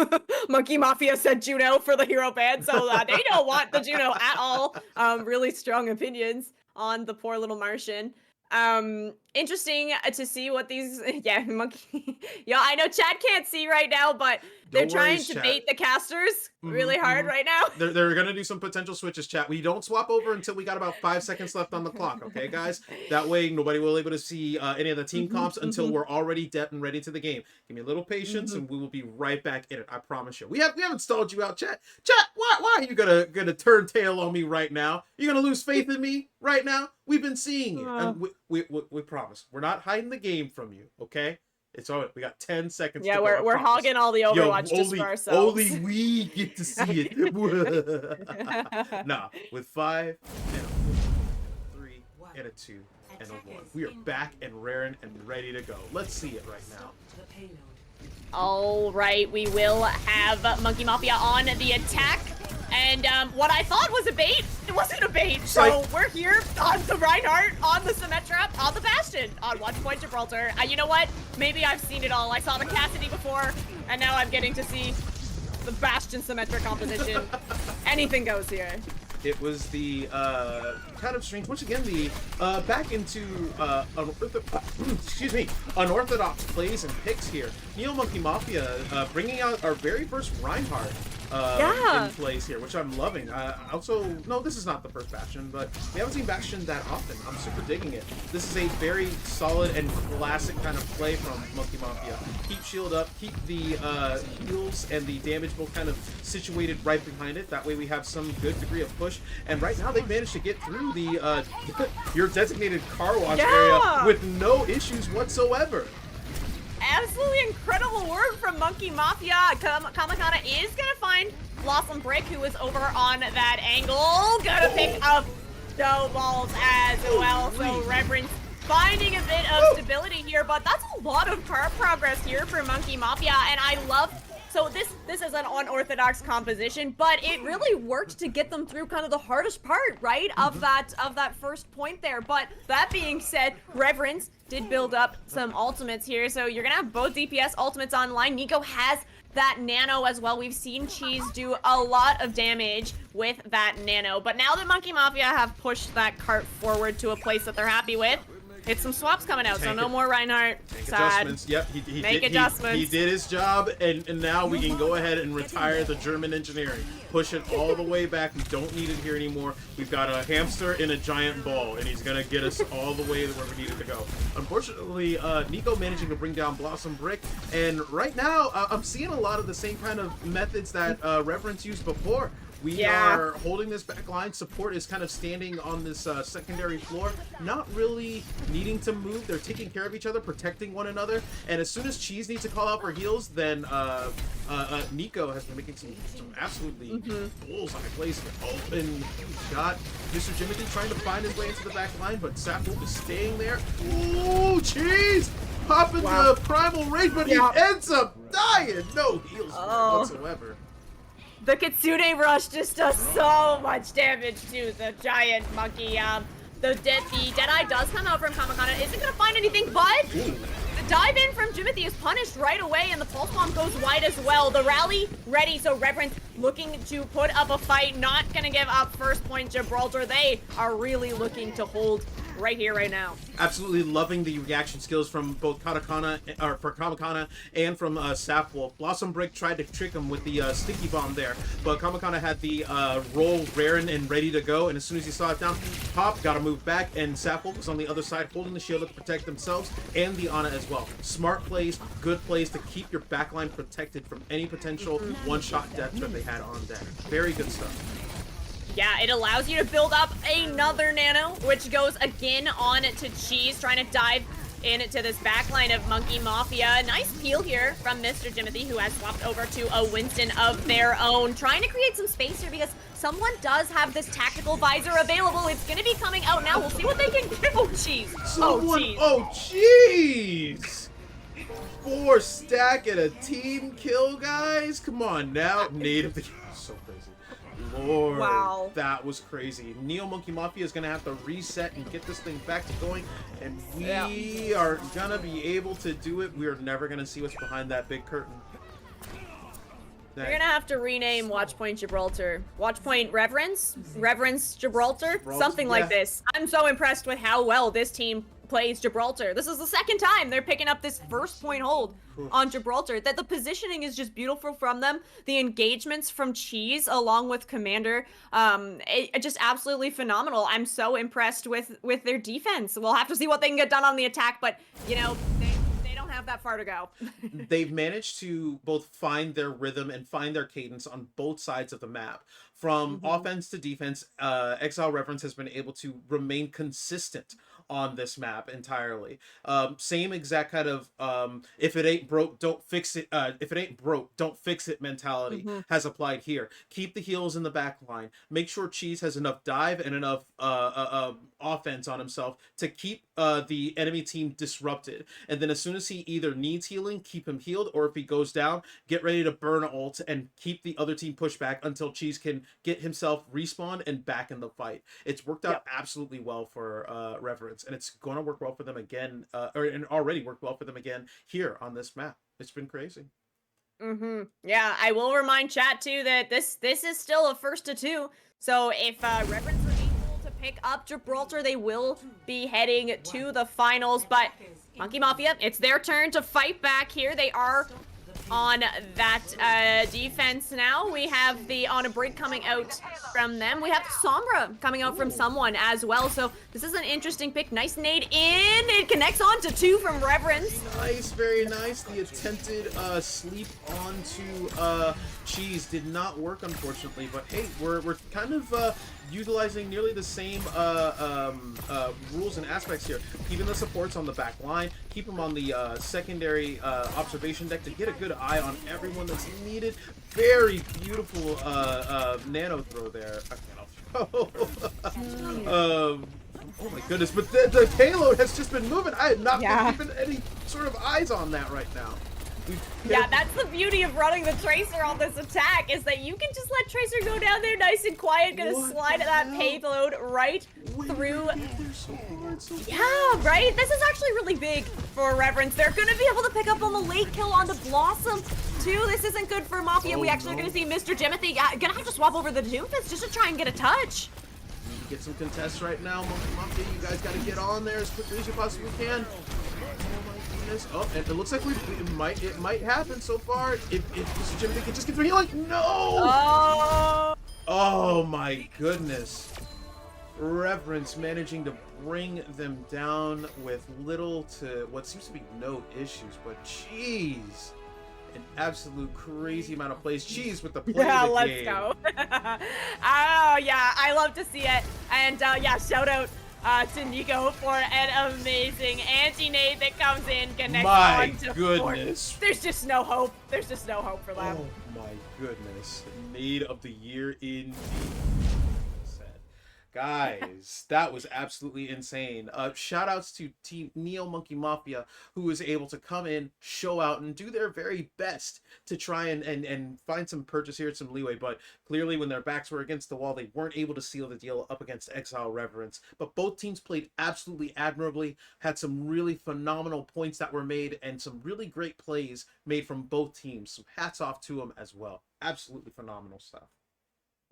Monkey Mafia said Juno for the hero ban, so they don't want the Juno at all. Really strong opinions on the poor little Martian. interesting to see what these yeah, monkey. Yeah, I know chat can't see right now, but they're Don't worry, trying to chat. bait the casters really hard right now. They're gonna do some potential switches, chat. We don't swap over until we got about 5 seconds left on the clock, okay, guys? That way, nobody will be able to see any of the team comps until we're already deep and ready to the game. Give me a little patience, and we will be right back in it. I promise you. We haven't stalled you out, chat. Chat, why are you gonna turn tail on me right now? You gonna lose faith in me right now? We've been seeing it, and we promise we're not hiding the game from you, okay? It's all right. We got 10 seconds. Yeah, to go, we're hogging all the Overwatch just for ourselves. Only we get to see it. Nah, with 5 and a 4, 3 and a 2 and a 1, we are back and raring and ready to go. Let's see it right now. All right, we will have Monkey Mafia on the attack. And what I thought was a bait, it wasn't a bait. So we're here on the Reinhardt, on the Symmetra, on the Bastion, on Watchpoint Gibraltar. You know what? Maybe I've seen it all. I saw the Cassidy before, and now I'm getting to see the Bastion Symmetra composition. Anything goes here. It was the kind of strange. Once again, the back into excuse me, unorthodox plays and picks here. Neo Monkey Mafia bringing out our very first Reinhardt in plays here, which I'm loving. Also, no, this is not the first Bastion, but we haven't seen Bastion that often. I'm super digging it. This is a very solid and classic kind of play from Monkey Mafia. Keep shield up, keep the heals and the damage both kind of situated right behind it. That way we have some good degree of push. And right now they've managed to get through the your designated car wash area with no issues whatsoever. Absolutely incredible work from Monkey Mafia. Kamakana is gonna find Blossom Brick, who is over on that angle. Gonna pick up snowballs as well. So Reverence finding a bit of stability here, but that's a lot of car progress here for Monkey Mafia, and I love. So this is an unorthodox composition, but it really worked to get them through kind of the hardest part, right? Of that first point there. But that being said, Reverence did build up some ultimates here, so you're gonna have both DPS ultimates online. Nico has that nano as well. We've seen Cheese do a lot of damage with that nano, but now that Monkey Mafia have pushed that cart forward to a place that they're happy with, it's some swaps coming out, so no more Reinhardt. Sad. Adjustments. Yep, he did his job, and now we can go ahead and retire the German engineering. Push it all the way back. We don't need it here anymore. We've got a hamster in a giant ball, and he's gonna get us all the way to where we needed to go. Unfortunately, Nico managing to bring down Blossom Brick, and right now I'm seeing a lot of the same kind of methods that Reverence used before. We are holding this back line. Support is kind of standing on this secondary floor, not really needing to move. They're taking care of each other, protecting one another. And as soon as Cheese needs to call out for heals, then Nico has been making some absolutely bullseye plays here. Oh, and got Mr. Jimothy trying to find his way into the back line, but Sapwolf is staying there. Ooh, Cheese! Popping the primal rage, but he ends up dying. No heals whatsoever. The Kitsune Rush just does so much damage to the giant monkey. The Deadeye does come out from Kamakana. Isn't going to find anything, but the dive in from Jimothy is punished right away, and the Pulse Bomb goes wide as well. The rally ready, so Reverence looking to put up a fight, not going to give up first point Gibraltar. They are really looking to hold right here, right now. Absolutely loving the reaction skills from both Kamakana and from Sapwolf. Blossom Brick tried to trick him with the sticky bomb there, but Kamakana had the roll raring and ready to go, and as soon as he saw it down, Pop got to move back, and Sapwolf was on the other side holding the shield to protect themselves and the Ana as well. Smart plays, good plays to keep your backline protected from any potential one-shot death that they had on deck. Very good stuff. Yeah, it allows you to build up another nano, which goes again on to Cheese, trying to dive into this backline of Monkey Mafia. Nice peel here from Mr. Jimothy, who has swapped over to a Winston of their own, trying to create some space here because someone does have this tactical visor available. It's going to be coming out now. We'll see what they can do. Oh, Cheese. Oh, Cheese. 4 stack and a team kill, guys. Come on now. Native the so crazy. Lord, wow, that was crazy. Neo Monkey Mafia is going to have to reset and get this thing back to going, and we are going to be able to do it. We are never going to see what's behind that big curtain. We're going to have to rename Watchpoint Gibraltar. Watchpoint Reverence? Reverence Gibraltar? Something like this. I'm so impressed with how well this team plays Gibraltar. This is the second time they're picking up this first point hold on Gibraltar. That the positioning is just beautiful from them. The engagements from Cheese along with Commander, just absolutely phenomenal. I'm so impressed with their defense. We'll have to see what they can get done on the attack, but you know, they don't have that far to go. They've managed to both find their rhythm and find their cadence on both sides of the map. From offense to defense, Xzile Reverence has been able to remain consistent on this map entirely. Same exact kind of if it ain't broke, don't fix it. If it ain't broke, don't fix it mentality has applied here. Keep the heals in the back line. Make sure Cheese has enough dive and enough offense on himself to keep the enemy team disrupted. And then as soon as he either needs healing, keep him healed, or if he goes down, get ready to burn ult and keep the other team pushed back until Cheese can get himself respawned and back in the fight. It's worked out absolutely well for Reverence, and it's going to work well for them again, and already worked well for them again here on this map. It's been crazy. Yeah, I will remind chat too that this is still a first to two. So if Reverence are able to pick up Gibraltar, they will be heading to the finals. But Monkey Mafia, it's their turn to fight back here. They are on that defense now. We have the On a Break coming out from them. We have Sombra coming out from someone as well. So this is an interesting pick. Nice nade in. It connects on to 2 from Reverence. Nice, very nice. The attempted sleep onto Cheese did not work, unfortunately. But hey, we're kind of utilizing nearly the same rules and aspects here. Keeping the supports on the back line, keep them on the secondary observation deck to get a good eye on everyone that's needed. Very beautiful nano throw there. Oh my goodness, but the payload has just been moving. I have not been keeping any sort of eyes on that right now. Yeah, that's the beauty of running the Tracer on this attack, is that you can just let Tracer go down there nice and quiet, gonna slide that payload right through. Yeah, right? This is actually really big for Reverence. They're gonna be able to pick up on the late kill on the Blossom, too. This isn't good for Mafia. We actually are gonna see Mr. Jimothy gonna have to swap over the Doomfist just to try and get a touch. Need to get some contests right now, Mafia. You guys gotta get on there as quickly as you possibly can. Oh, and it looks like it might happen so far. If Mr. Jimmy can just get through healing. No! Oh my goodness. Reverence managing to bring them down with little to what seems to be no issues, but jeez. An absolute crazy amount of plays. Cheese with the play of the game. Let's go. Oh, yeah, I love to see it. And yeah, shout out to Nico for an amazing anti-nade that comes in, connects on to goodness. 4. There's just no hope. There's just no hope for them. Oh my goodness. Nade of the year indeed. Guys, that was absolutely insane. Shout outs to Team Neo Monkey Mafia, who was able to come in, show out, and do their very best to try and find some purchase here, some leeway. But clearly, when their backs were against the wall, they weren't able to seal the deal up against Xzile Reverence. But both teams played absolutely admirably, had some really phenomenal points that were made, and some really great plays made from both teams. So hats off to them as well. Absolutely phenomenal stuff.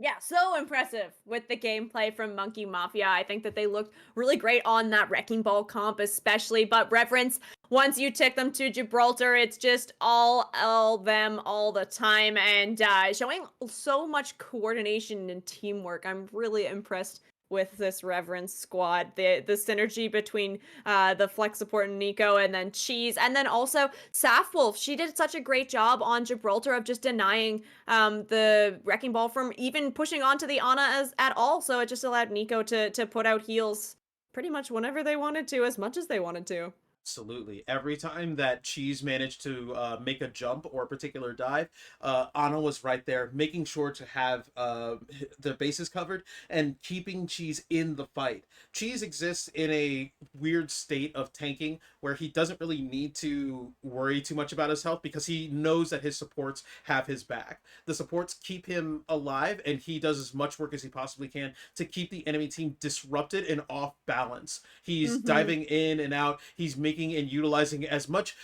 Yeah, so impressive with the gameplay from Monkey Mafia. I think that they looked really great on that Wrecking Ball comp especially, but Reverence, once you take them to Gibraltar, it's just all them all the time, and showing so much coordination and teamwork. I'm really impressed with this Reverence squad. The synergy between the flex support and Nico, and then Cheese, and then also Safwolf. She did such a great job on Gibraltar of just denying the Wrecking Ball from even pushing onto the Ana at all. So it just allowed Nico to put out heals pretty much whenever they wanted to, as much as they wanted to. Absolutely. Every time that Cheese managed to make a jump or a particular dive, Ana was right there, making sure to have the bases covered and keeping Cheese in the fight. Cheese exists in a weird state of tanking where he doesn't really need to worry too much about his health because he knows that his supports have his back. The supports keep him alive, and he does as much work as he possibly can to keep the enemy team disrupted and off balance. He's diving in and out. He's making making and utilizing as much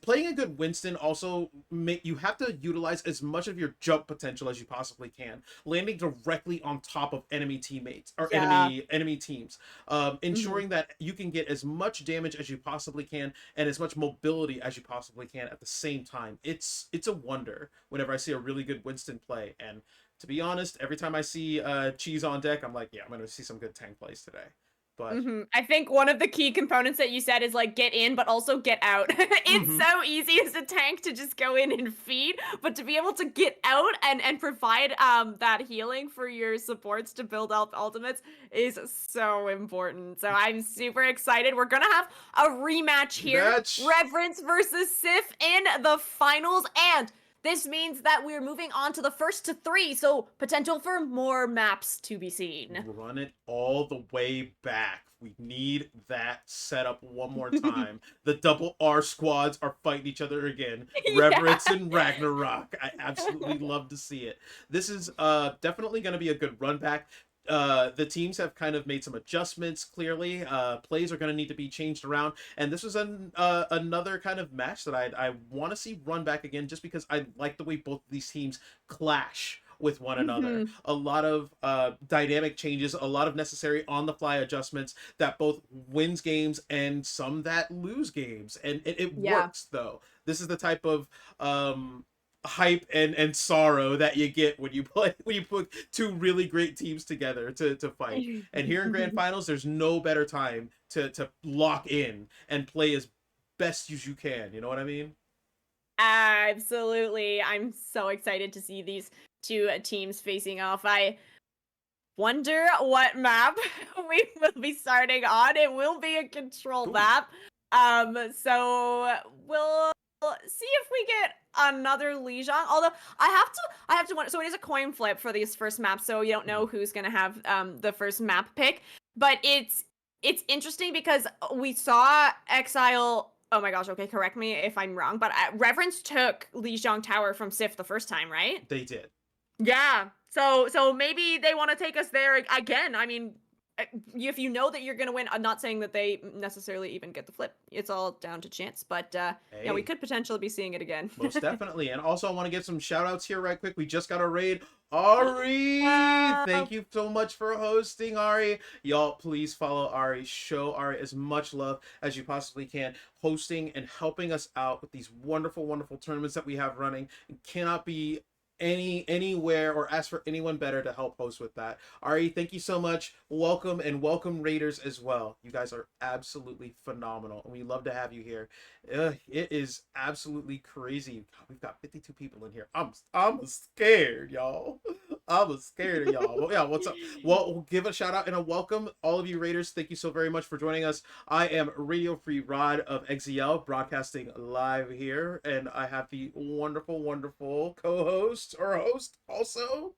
playing a good Winston also you have to utilize as much of your jump potential as you possibly can, landing directly on top of enemy teammates or Yeah. enemy teams, Mhm. ensuring that you can get as much damage as you possibly can and as much mobility as you possibly can at the same time. It's a wonder whenever I see a really good Winston play. And to be honest, every time I see Cheese on deck, I'm like, yeah, I'm gonna see some good tank plays today. But I think one of the key components that you said is like get in, but also get out. It's mhm. so easy as a tank to just go in and feed, but to be able to get out and provide that healing for your supports to build up ultimates is so important. So I'm super excited. We're gonna have a rematch here, Rematch. Reverence versus Sif in the finals, and this means that we're moving on to the first to three, so potential for more maps to be seen. Run it all the way back. We need that setup one more time. The double R squads are fighting each other again. Yeah. Reverence and Ragnarok. I absolutely love to see it. This is definitely going to be a good run back. The teams have kind of made some adjustments. Clearly, plays are going to need to be changed around, and this was another kind of match that I want to see run back again, just because I like the way both of these teams clash with one another. Mhm. A lot of dynamic changes, a lot of necessary on the fly adjustments that both wins games and some that lose games, and it Yeah. works though. This is the type of hype and sorrow that you get when you play when you put two really great teams together to fight. And here in grand finals, there's no better time to lock in and play as best as you can. You know what I mean? Absolutely. I'm so excited to see these two teams facing off. I wonder what map we will be starting on. It will be a control Ooh. map. So we'll see if we get another Lijiang. Although I have to wonder. So it is a coin flip for these first maps, so you don't know who's gonna have the first map pick. But it's interesting because we saw Exile. Oh my gosh, okay, correct me if I'm wrong, but Reverence took Lijiang Tower from Sif the first time, right? They did. Yeah. So maybe they want to take us there again. I mean, if you know that you're going to win, I'm not saying that they necessarily even get the flip. It's all down to chance, but yeah, we Hey. could potentially be seeing it again. Most definitely. And also, I want to get some shout outs here right quick. We just got a raid. Ari! Wow. Thank you so much for hosting, Ari. Y'all, please follow Ari. Show Ari as much love as you possibly can. Hosting and helping us out with these wonderful, wonderful tournaments that we have running. It cannot be anywhere or ask for anyone better to help host with that. Ari, thank you so much. Welcome, and welcome raiders as well. You guys are absolutely phenomenal, and we love to have you here. It is absolutely crazy. God, we've got 52 people in here. I'm scared, y'all. I'm scared of y'all. Well, yeah, what's up? Well, we'll give a shout out and a welcome, all of you raiders. Thank you so very much for joining us. I am Radio Free Rod of Xzile, broadcasting live here, and I have the wonderful, wonderful co-host or host also.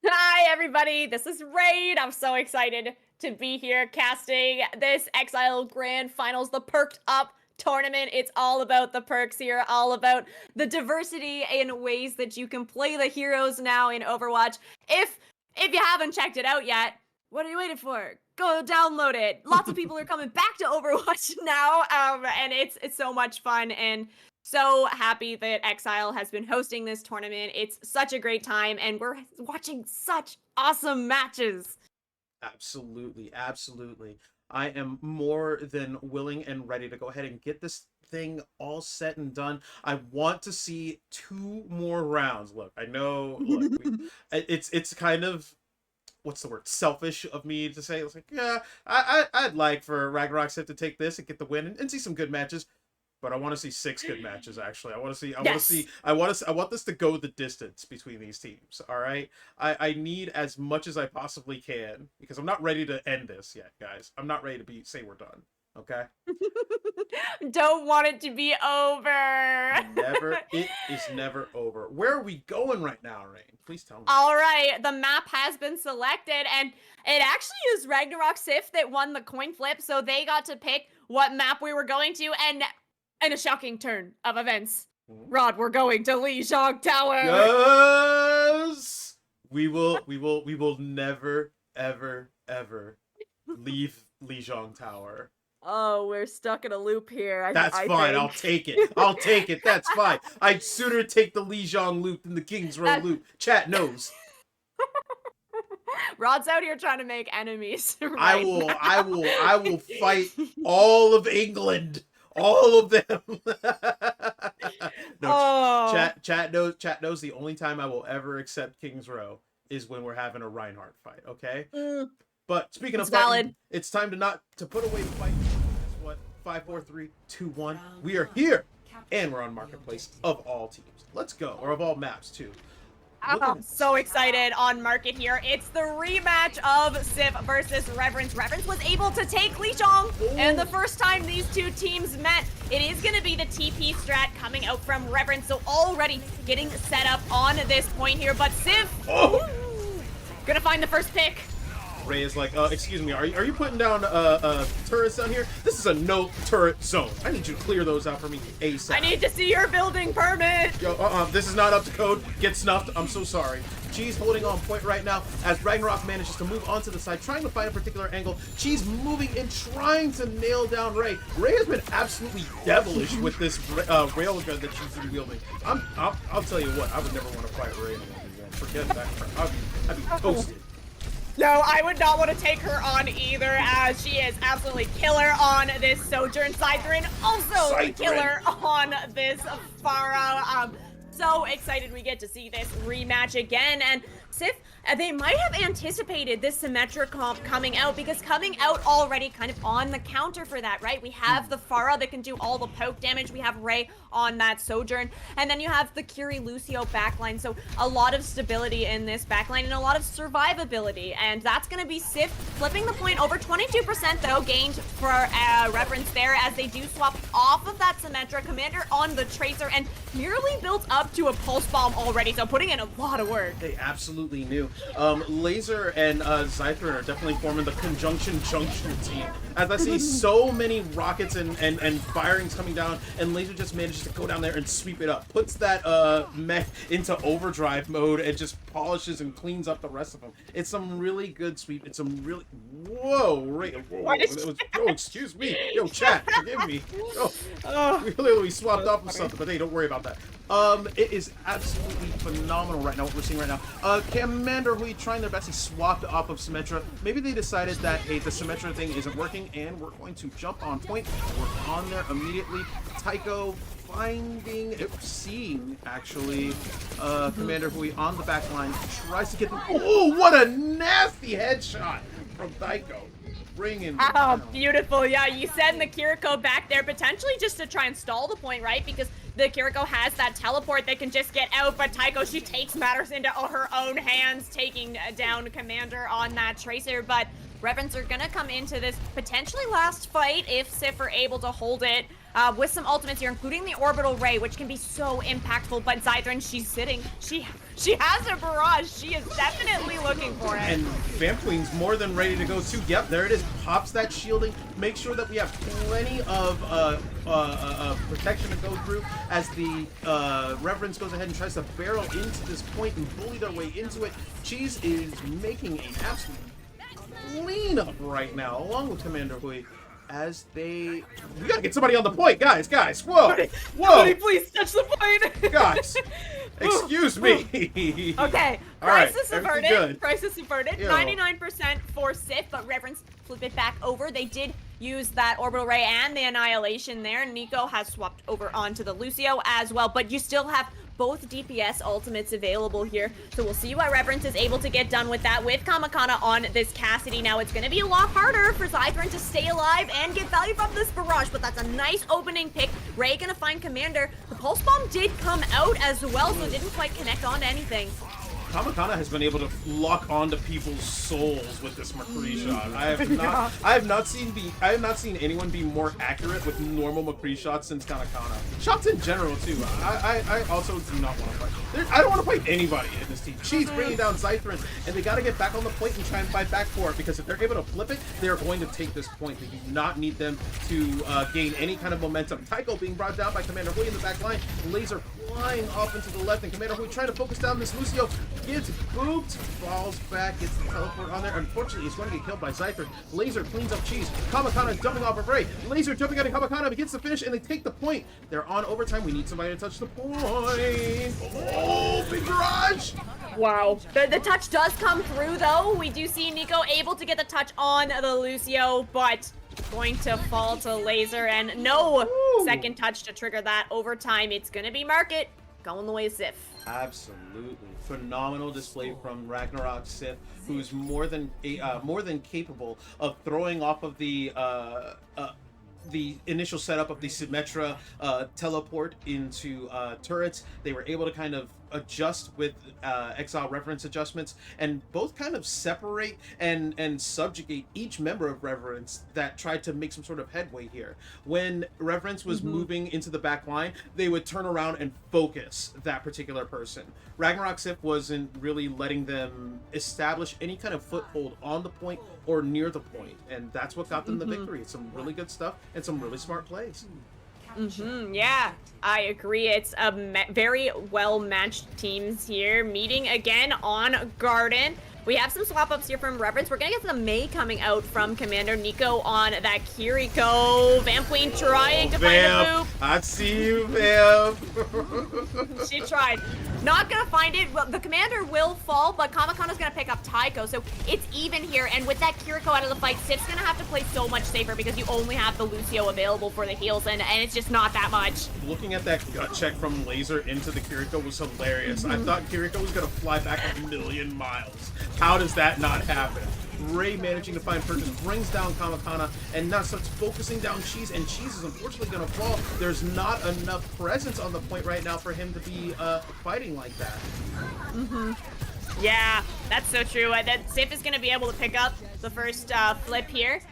Hi, everybody. This is Raid. I'm so excited to be here casting this Exile Grand Finals, the Perked Up tournament. It's all about the perks here, all about the diversity in ways that you can play the heroes now in Overwatch. If you haven't checked it out yet, what are you waiting for? Go download it. Lots of people are coming back to Overwatch now, and it's so much fun. And so happy that Exile has been hosting this tournament. It's such a great time, and we're watching such awesome matches. Absolutely, absolutely. I am more than willing and ready to go ahead and get this thing all set and done. I want to see two more rounds. Look, I know. Look, it's kind of what's the word, selfish of me to say. It's like, yeah, I'd like for Ragnarok to take this and get the win and see some good matches. But I want to see six good matches. Actually, I want to see. I want to Yes. see. I want to. I want this to go the distance between these teams. All right. I need as much as I possibly can because I'm not ready to end this yet, guys. I'm not ready to say we're done. Okay. Don't want it to be over. Never. It is never over. Where are we going right now, Rain? Please tell me. All right, the map has been selected, and it actually is Ragnarok Sif that won the coin flip, so they got to pick what map we were going to, and in a shocking turn of events, Rod, we're going to Lijiang Tower. Yes. We will. We will. We will never, ever, ever leave Lijiang Tower. Oh, we're stuck in a loop here. That's I fine. I'll think. take it. I'll take it. That's fine. I'd sooner take the Lijiang loop than the King's Row That loop. Chat knows. Rod's out here trying to make enemies I right will. I now. will. I will fight all of England. All of them. No, Oh, chat knows. Chat knows the only time I will ever accept King's Row is when we're having a Reinhardt fight. Okay. mm, But speaking it's of fighting, valid. it's time to put away the fight. Guess what? 5, 4, 3, 2, 1. We are here, and we're on Marketplace of all teams. Let's go, or of all maps too. Oh, I'm so excited on Market here. It's the rematch of Sif versus Reverence. Reverence was able to take Lijiang, and the first time these two teams met, it is going to be the TP strat coming out from Reverence. So already getting set up on this point here, but Sif gonna find the first pick. Ray is like, excuse me, are you putting down turrets down here? This is a no turret zone. I need you to clear those out for me ASAP. I need to see your building permit. Yo, this is not up to code. Get snuffed. I'm so sorry. Cheese holding on point right now as Ragnarok manages to move onto the side, trying to find a particular angle. Cheese moving and trying to nail down Ray. Ray has been absolutely devilish with this railgun that she's been wielding. I'll tell you what, I would never want to fight Ray anymore. Forget that crap. I'd be toasted. No, I would not want to take her on either, as she is absolutely killer on this Sojourn. Xzile also killer on this Pharah. So excited we get to see this rematch again, and Sif, they might have anticipated this Symmetra comp coming out, because coming out already kind of on the counter for that, right? We have the Pharah that can do all the poke damage, we have Ray on that Sojourn, and then you have the Curie Lucio backline, so a lot of stability in this backline and a lot of survivability, and that's going to be Sif flipping the point over 22% though, gained for Reverence there, as they do swap off of that Symmetra Commander on the Tracer, and nearly built up to a Pulse Bomb already, so putting in a lot of work. They absolutely knew. Laser and Xzile are definitely forming the conjunction junction team. As I see so many rockets and firings coming down, and Laser just manages to go down there and sweep it up. Puts that mech into overdrive mode and just polishes and cleans up the rest of them. It's some really good sweep. It's some really... Whoa, Ray. Whoa. Yo, excuse me. Yo, chat, forgive me. We literally swapped off with something, but hey, don't worry about that. It is absolutely phenomenal right now, what we're seeing right now. Commander Hui trying their best. He swapped off of Symmetra. Maybe they decided that, hey, the Symmetra thing isn't working, and we're going to jump on point. We're on there immediately. Tycho seeing, actually, Commander Hui on the back line. Tries to get them. Oh, what a nasty headshot from Tycho. Oh, beautiful. Yeah, you said the Kiriko back there, potentially just to try and stall the point, right? Because the Kiriko has that teleport that can just get out, but Tycho, she takes matters into her own hands, taking down Commander on that Tracer, but Reverence are gonna come into this potentially last fight if Sif are able to hold it with some ultimates here, including the Orbital Ray, which can be so impactful, but Xzile, she's sitting. She has a barrage. She is definitely looking for it. And Vamp Queen's more than ready to go too. Yep, there it is. Pops that shielding. Make sure that we have plenty of protection to go through as the Reverence goes ahead and tries to barrel into this point and bully their way into it. Cheese is making an absolute cleanup right now, along with Commander Hui. As we gotta get somebody on the point, guys, whoa, Somebody please touch the point, guys, excuse me. Okay, crisis averted. Crisis averted. 99% for Sif, but Reverence flip it back over. They did use that Orbital Ray and the Annihilation there. Nico has swapped over onto the Lucio as well, but you still have both DPS ultimates available here. So we'll see what Reverence is able to get done with that with Kamakana on this Cassidy. Now it's going to be a lot harder for Xzile to stay alive and get value from this barrage, but that's a nice opening pick. Ray going to find Commander. The Pulse Bomb did come out as well, so it didn't quite connect on to anything. Kamakana has been able to lock onto people's souls with this McCree shot. I have not seen anyone be more accurate with normal McCree shots since Kamakana. Shots in general too. I also do not want to fight. I don't want to fight anybody in this team. She's bringing down Xzile, and they got to get back on the point and try and fight back for it, because if they're able to flip it, they are going to take this point. They do not need them to gain any kind of momentum. Tycho being brought down by Commander Hui in the back line. Laser flying off into the left, and Commander Hui trying to focus down this Lucio. gets booped, falls back, gets the teleport on there. Unfortunately, he's going to get killed by Xzile. Laser cleans up Cheese. Kamakana dumping off of Ray. Laser jumping out of Kamakana, but gets the finish, and they take the point. They're on overtime. We need somebody to touch the point. Oh, big barrage! Wow. The touch does come through, though. We do see Nico able to get the touch on the Lucio, but going to fall to Laser, and no second touch to trigger that overtime. It's going to be Market going the way of Sif. Absolutely phenomenal display from Ragnarok Sith, who's more than capable of throwing off of the initial setup of the Symmetra teleport into turrets. They were able to kind of adjust with Xzile Reverence adjustments, and both kind of separate and subjugate each member of Reverence that tried to make some sort of headway here. When Reverence was moving into the back line, they would turn around and focus that particular person. Ragnarok Sith wasn't really letting them establish any kind of foothold on the point or near the point, and that's what got them the victory. It's some really good stuff and some really smart plays. Yeah, I agree. It's a very well-matched teams here, meeting again on Garden. We have some swap-ups here from Reverence. We're gonna get the Mei coming out from Commander Nico on that Kiriko. Vamp trying to find a boop. I see you, Vamp. She tried. Not gonna find it. Well, the Commander will fall, but Kamakana's gonna pick up Taiko, so it's even here. And with that Kiriko out of the fight, Sif's gonna have to play so much safer because you only have the Lucio available for the heals, and it's just not that much. Looking at that gut check from Laser into the Kiriko was hilarious. I thought Kiriko was gonna fly back a million miles. How does that not happen? Ray managing to find Perked brings down Kamakana, and now starts focusing down Cheese, and Cheese is unfortunately going to fall. There's not enough presence on the point right now for him to be fighting like that. Yeah, that's so true. That Sif is going to be able to pick up the first flip here.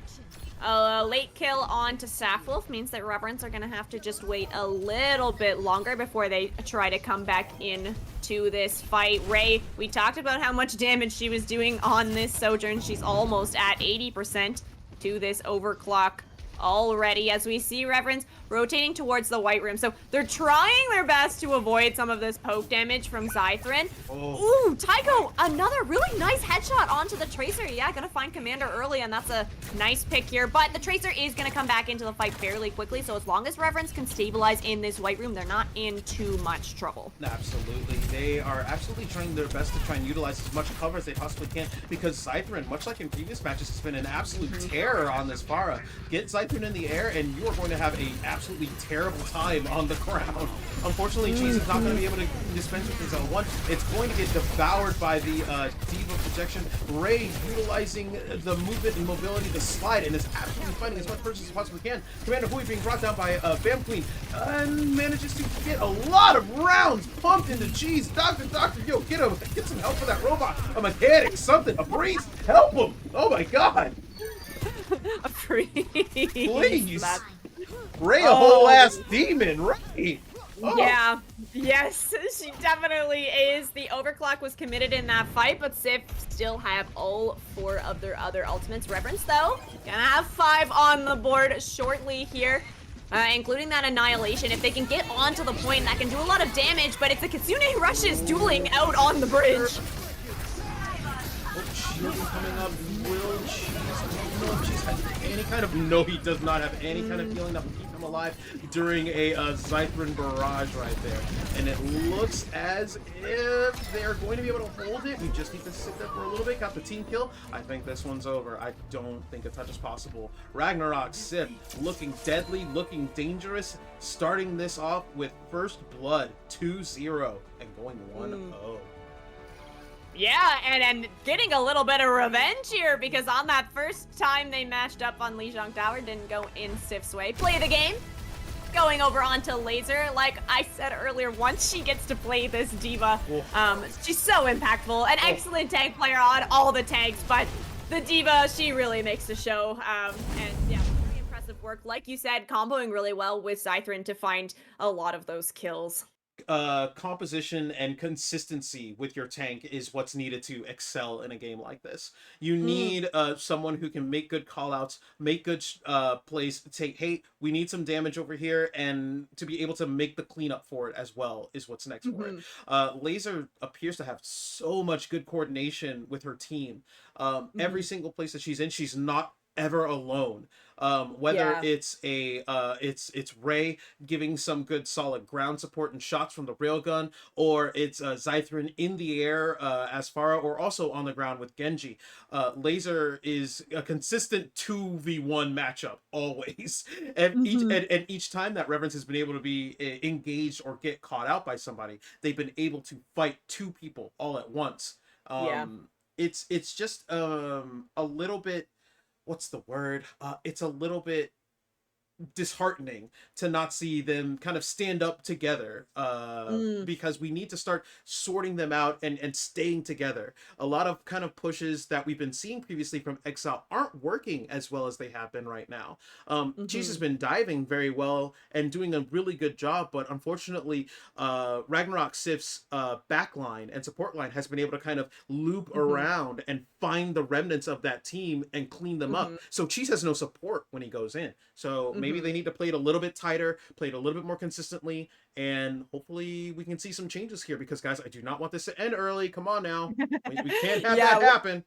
Late kill on to Safwolf means that Reverence are going to have to just wait a little bit longer before they try to come back in to this fight. Ray, we talked about how much damage she was doing on this Sojourn. She's almost at 80% to this overclock already, as we see Reverence rotating towards the white room. So they're trying their best to avoid some of this poke damage from Xzile. Ooh, Taiko, another really nice headshot onto the Tracer. Yeah, gonna find Commander early, and that's a nice pick here. But the Tracer is gonna come back into the fight fairly quickly, so as long as Reverence can stabilize in this white room, they're not in too much trouble. Absolutely. They are absolutely trying their best to try and utilize as much cover as they possibly can, because Xzile, much like in previous matches, has been an absolute terror on this Pharah. Get Xzile in the air, and you are going to have a absolutely terrible time on the ground. Unfortunately, Cheese is not going to be able to dispense with his L1. It's going to get devoured by the Diva projection. Ray utilizing the movement and mobility to slide, and is absolutely fighting as much person as possibly can. Commander Hui being brought down by Vamp Queen, and manages to get a lot of rounds pumped into Cheese. Doctor, yo, get him! Get some help for that robot! A mechanic, something, a priest! Help him! Oh my god! A priest. Please! Ray, a whole ass demon, right? Oh. Yeah, yes, she definitely is. The overclock was committed in that fight, but Sif still have all 4 of their other ultimates. Reverence, though, gonna have 5 on the board shortly here, including that Annihilation. If they can get onto the point, that can do a lot of damage, but it's the Kitsune rushes dueling out on the bridge. Oh, shielding coming up. Will Cheese know if Cheese has any kind of... No, he does not have any kind of healing that will keep him alive during a Xzile barrage right there. And it looks as if they're going to be able to hold it. We just need to sit there for a little bit. Got the team kill. I think this one's over. I don't think a touch is possible. Ragnarok Sith looking deadly, looking dangerous, starting this off with first blood 2-0 and going 1-0. Yeah, and getting a little bit of revenge here, because on that first time they matched up on Lijiang Tower, didn't go in Sif's way. Play the game. Going over onto Laser. Like I said earlier, once she gets to play this Diva, she's so impactful. An excellent tank player on all the tanks, but the Diva, she really makes the show. And yeah, really impressive work. Like you said, comboing really well with Xzile to find a lot of those kills. composition and consistency with your tank is what's needed to excel in a game like this. You Mm, need someone who can make good callouts, make good plays, say, hey, we need some damage over here, and to be able to make the cleanup for it as well is what's next for it. mhm. Laser appears to have so much good coordination with her team. Every Mhm. single place that she's in, she's not ever alone. Whether Yeah. it's Ray giving some good solid ground support and shots from the railgun, or it's Zythrin in the air as Farah, or also on the ground with Genji. Laser is a consistent 2v1 matchup always. And Mhm. each time that Reverence has been able to be engaged or get caught out by somebody, they've been able to fight two people all at once. Yeah. It's just a little bit, what's the word? It's a little bit disheartening to not see them kind of stand up together, Mm. because we need to start sorting them out and staying together. A lot of kind of pushes that we've been seeing previously from Exile aren't working as well as they have been right now. Cheese has Mhm. been diving very well and doing a really good job, but unfortunately, Ragnarok Sif's backline and support line has been able to kind of loop Mhm. around and find the remnants of that team and clean them up. Mhm. So Cheese has no support when he goes in. So maybe they Mhm. need to play it a little bit tighter, play it a little bit more consistently, and hopefully we can see some changes here because, guys, I do not want this to end early. Come on now. We can't have that Yeah, happen.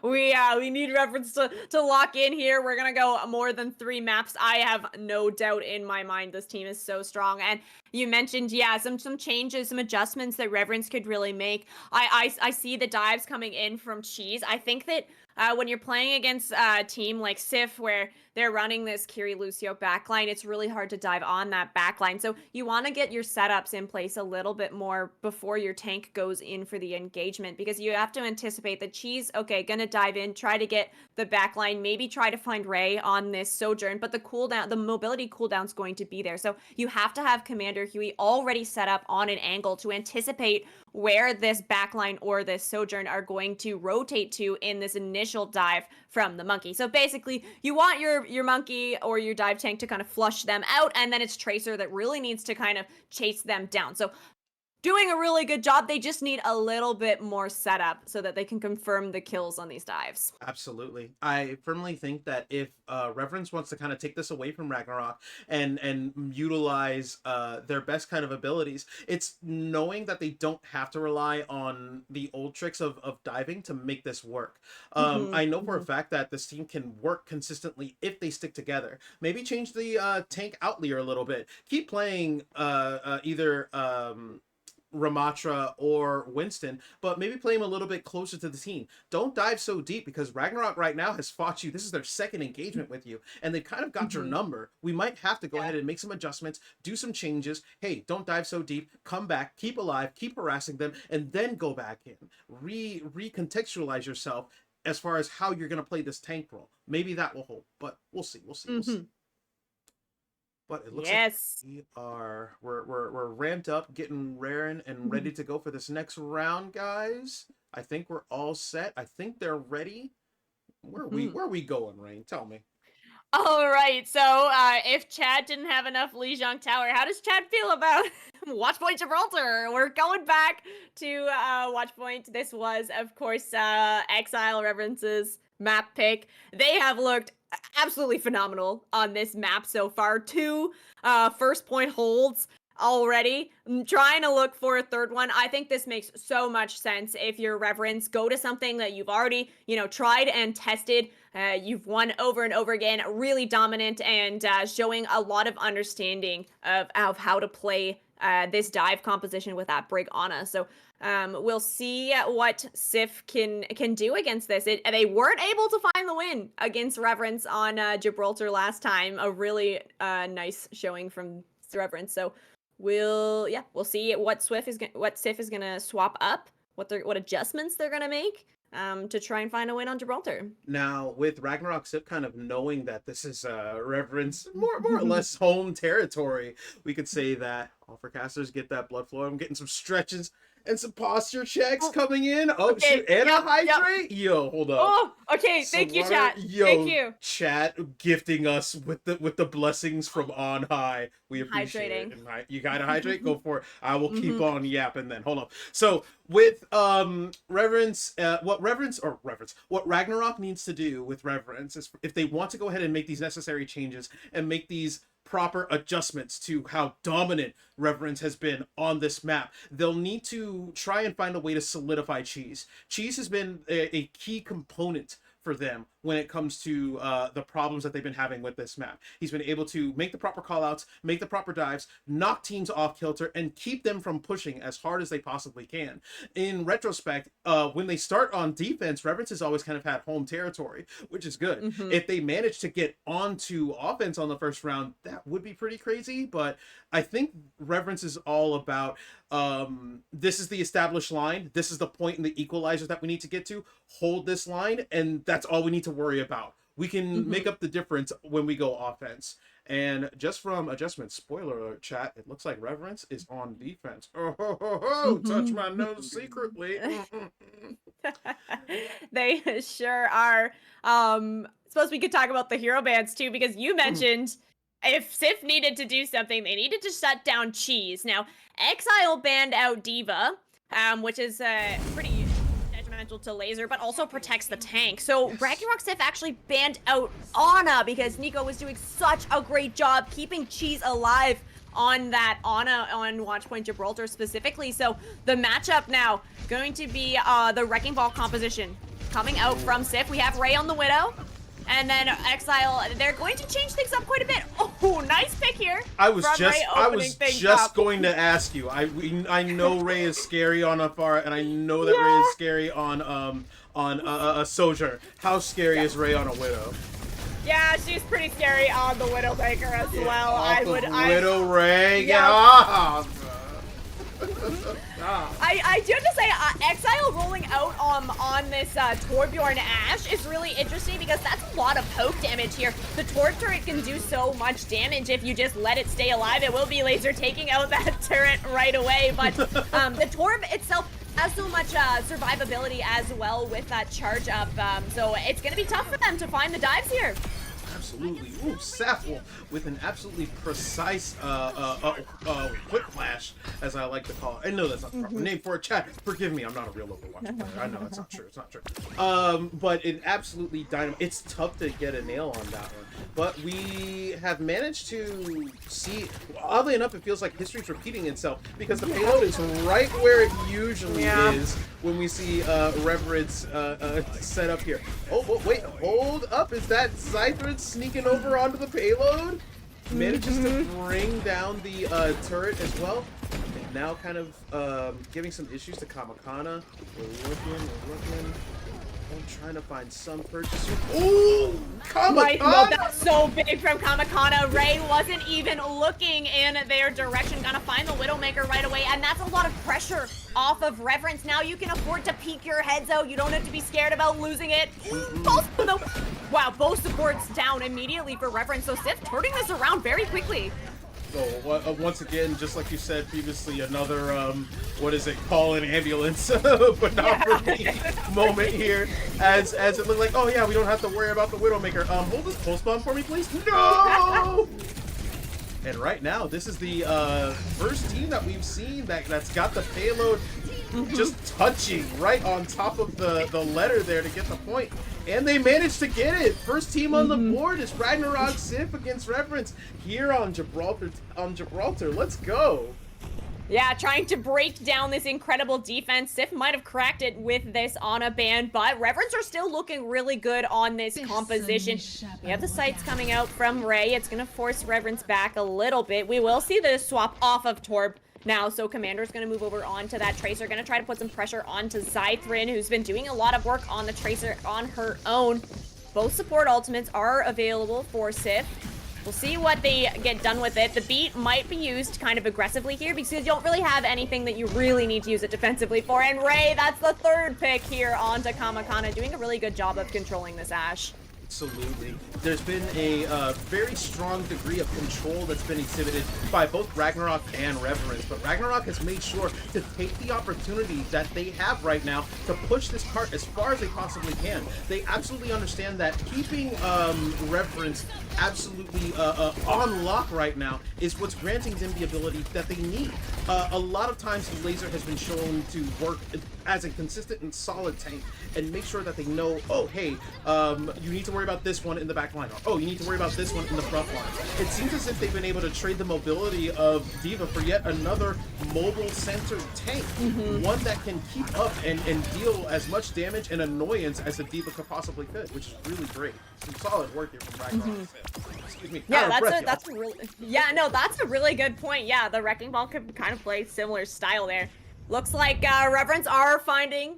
we need reference to lock in here. We're gonna go more than 3 maps. I have no doubt in my mind this team is so strong. And you mentioned, yeah, some changes, some adjustments that Reverence could really make. I see the dives coming in from Cheese. I think that when you're playing against a team like Sif, where they're running this Kiri Lucio backline, it's really hard to dive on that backline. So you want to get your setups in place a little bit more before your tank goes in for the engagement, because you have to anticipate that Cheese, okay, gonna dive in, try to get the backline, maybe try to find Ray on this Sojourn, but the cooldown, the mobility cooldown's going to be there. So you have to have Commander Huey already set up on an angle to anticipate where this backline or this Sojourn are going to rotate to in this initial dive from the Monkey. So basically, you want your Monkey or your dive tank to kind of flush them out, and then it's Tracer that really needs to kind of chase them down. So doing a really good job. They just need a little bit more setup so that they can confirm the kills on these dives. Absolutely. I firmly think that if Reverence wants to kind of take this away from Ragnarok and utilize their best kind of abilities, it's knowing that they don't have to rely on the old tricks of diving to make this work. Mm-hmm, I know for a mm-hmm, fact that this team can work consistently if they stick together. Maybe change the tank outlier a little bit. Keep playing either Ramatra or Winston, but maybe play him a little bit closer to the team. Don't dive so deep because Ragnarok right now has fought you. This is their second engagement with you, and they've kind of got your mm-hmm. number. We might have to go Yeah. ahead and make some adjustments, do some changes. Hey, don't dive so deep. Come back, keep alive, keep harassing them, and then go back in. Recontextualize yourself as far as how you're going to play this tank role. Maybe that will hold, but we'll see. We'll see. We'll see. Mm-hmm. But it looks like Yes. we're ramped up, getting raring and ready to go for this next round, guys. I think we're all set. I think they're ready. Where are we going, Rain? Tell me. All right. So, if Chad didn't have enough Lijiang Tower, how does Chad feel about Watchpoint Gibraltar? We're going back to Watchpoint. This was, of course, Exile Reverence's map pick. They have looked absolutely phenomenal on this map so far. Two first point holds already. I'm trying to look for a third one. I think this makes so much sense. If you're Reverence, go to something that you've already, tried and tested. You've won over and over again, really dominant and showing a lot of understanding of how to play this dive composition with that Brig Ana. So we'll see what Sif can do against this. They weren't able to find the win against Reverence on Gibraltar last time. A really nice showing from Reverence. So we'll see what Sif is gonna swap up, what adjustments they're gonna make to try and find a win on Gibraltar. Now, with Ragnarok Sip kind of knowing that this is Reverence more or less home territory, we could say that all for casters get that blood flow. I'm getting some stretches and some posture checks Oh, coming in. Oh, okay, shoot, and yep, a hydrate? Yo, hold up. Oh, okay, Some thank you, water. chat. Yo, Thank you. chat gifting us with the blessings from on high. We appreciate Hydrating. it. And you gotta hydrate, go for it. I will keep Mhm. on yapping then. Hold on. So with Reverence, what Ragnarok needs to do with Reverence is, if they want to go ahead and make these necessary changes and make these proper adjustments to how dominant Reverence has been on this map, they'll need to try and find a way to solidify Cheese. Cheese has been a key component for them when it comes to the problems that they've been having with this map. He's been able to make the proper callouts, make the proper dives, knock teams off kilter, and keep them from pushing as hard as they possibly can. In retrospect, when they start on defense, Reverence has always kind of had home territory, which is good. Mhm. If they manage to get onto offense on the first round, that would be pretty crazy, but I think Reverence is all about this is the established line, this is the point in the equalizer that we need to get to, hold this line, and that's all we need to worry about. We can make up the difference when we go offense. And just from adjustments, spoiler alert, chat, it looks like Reverence is on defense. Oh, ho, ho, ho, touch my nose secretly. They sure are. Suppose we could talk about the hero bands too, because you mentioned if Sif needed to do something, they needed to shut down Cheese. Now, Xzile banned out Diva, which is pretty detrimental to Laser, but also protects the tank. So Ragnarok Sif actually banned out Ana because Nico was doing such a great job keeping Cheese alive on that Ana on Watchpoint Gibraltar specifically. So the matchup now going to be the Wrecking Ball composition coming out from Sif. We have Ray on the Widow. And then Xzile, they're going to change things up quite a bit. Oh, nice pick here. I was Ray just going to ask you. I know Ray is scary on Afara, and I know that Ray is scary on a Sojourner. How scary is Ray on a Widow? Yeah, she's pretty scary on the Widowmaker as well. Widow Ray, get Yeah. off! I do have to say, Xzile rolling out on this Torbjorn Ashe is really interesting because that's a lot of poke damage here. The Torb turret can do so much damage if you just let it stay alive. It will be Laser taking out that turret right away, but the Torb itself has so much survivability as well with that charge up, so it's going to be tough for them to find the dives here. Absolutely. Ooh, Sapwolf with an absolutely precise whip flash, as I like to call it. I know that's not the proper name for it. Chat, forgive me, I'm not a real Overwatch player. I know that's not true. It's not true. But it absolutely dynamite. It's tough to get a nail on that one. But we have managed to see, oddly enough, it feels like history's repeating itself because the payload is right where it usually is when we see Reverence set up here. Oh, wait, hold up. Is that Xzile sneaking over onto the payload? Manages to bring down the turret as well. And now kind of giving some issues to Kamakana. We're looking. I'm trying to find some purchaser. Ooh! Kamakana! No, that's so big from Kamakana. Ray wasn't even looking in their direction. Gonna find the Widowmaker right away, and that's a lot of pressure off of Reverence. Now you can afford to peek your heads out. You don't have to be scared about losing it. Wow, both supports down immediately for Reverence. So Sif turning this around very quickly. So once again, just like you said previously, another what is it? Call an ambulance, but not for me. Moment here, as it looked like, oh yeah, we don't have to worry about the Widowmaker. Hold this pulse bomb for me, please. No. And right now, this is the first team that we've seen that's got the payload just touching right on top of the letter there to get the point. And they managed to get it. First team on the board is Ragnarok Sif against Reverence here on Gibraltar. Let's go. Yeah, trying to break down this incredible defense. Sif might have cracked it with this Ana ban, but Reverence are still looking really good on this composition. We have the sights coming out from Ray. It's going to force Reverence back a little bit. We will see the swap off of Torb now, so Commander's going to move over onto that Tracer. Going to try to put some pressure onto Xzile, who's been doing a lot of work on the Tracer on her own. Both support ultimates are available for Sif. We'll see what they get done with it. The beat might be used kind of aggressively here because you don't really have anything that you really need to use it defensively for. And Ray, that's the third pick here onto Kamakana, doing a really good job of controlling this Ashe. Absolutely. There's been a very strong degree of control that's been exhibited by both Ragnarok and Reverence, but Ragnarok has made sure to take the opportunity that they have right now to push this cart as far as they possibly can. They absolutely understand that keeping Reverence absolutely on lock right now is what's granting them the ability that they need. A lot of times Laser has been shown to work as a consistent and solid tank and make sure that they know, oh, hey, you need to worry about this one in the back line, or oh, you need to worry about this one in the front line. It seems as if they've been able to trade the mobility of D.Va for yet another mobile-centered tank, one that can keep up and deal as much damage and annoyance as the D.Va could possibly could, which is really great. Some solid work here from Ragnarok. Excuse me. Yeah, that's a really good point. Yeah, the Wrecking Ball could kind of play similar style there. Looks like Reverence are finding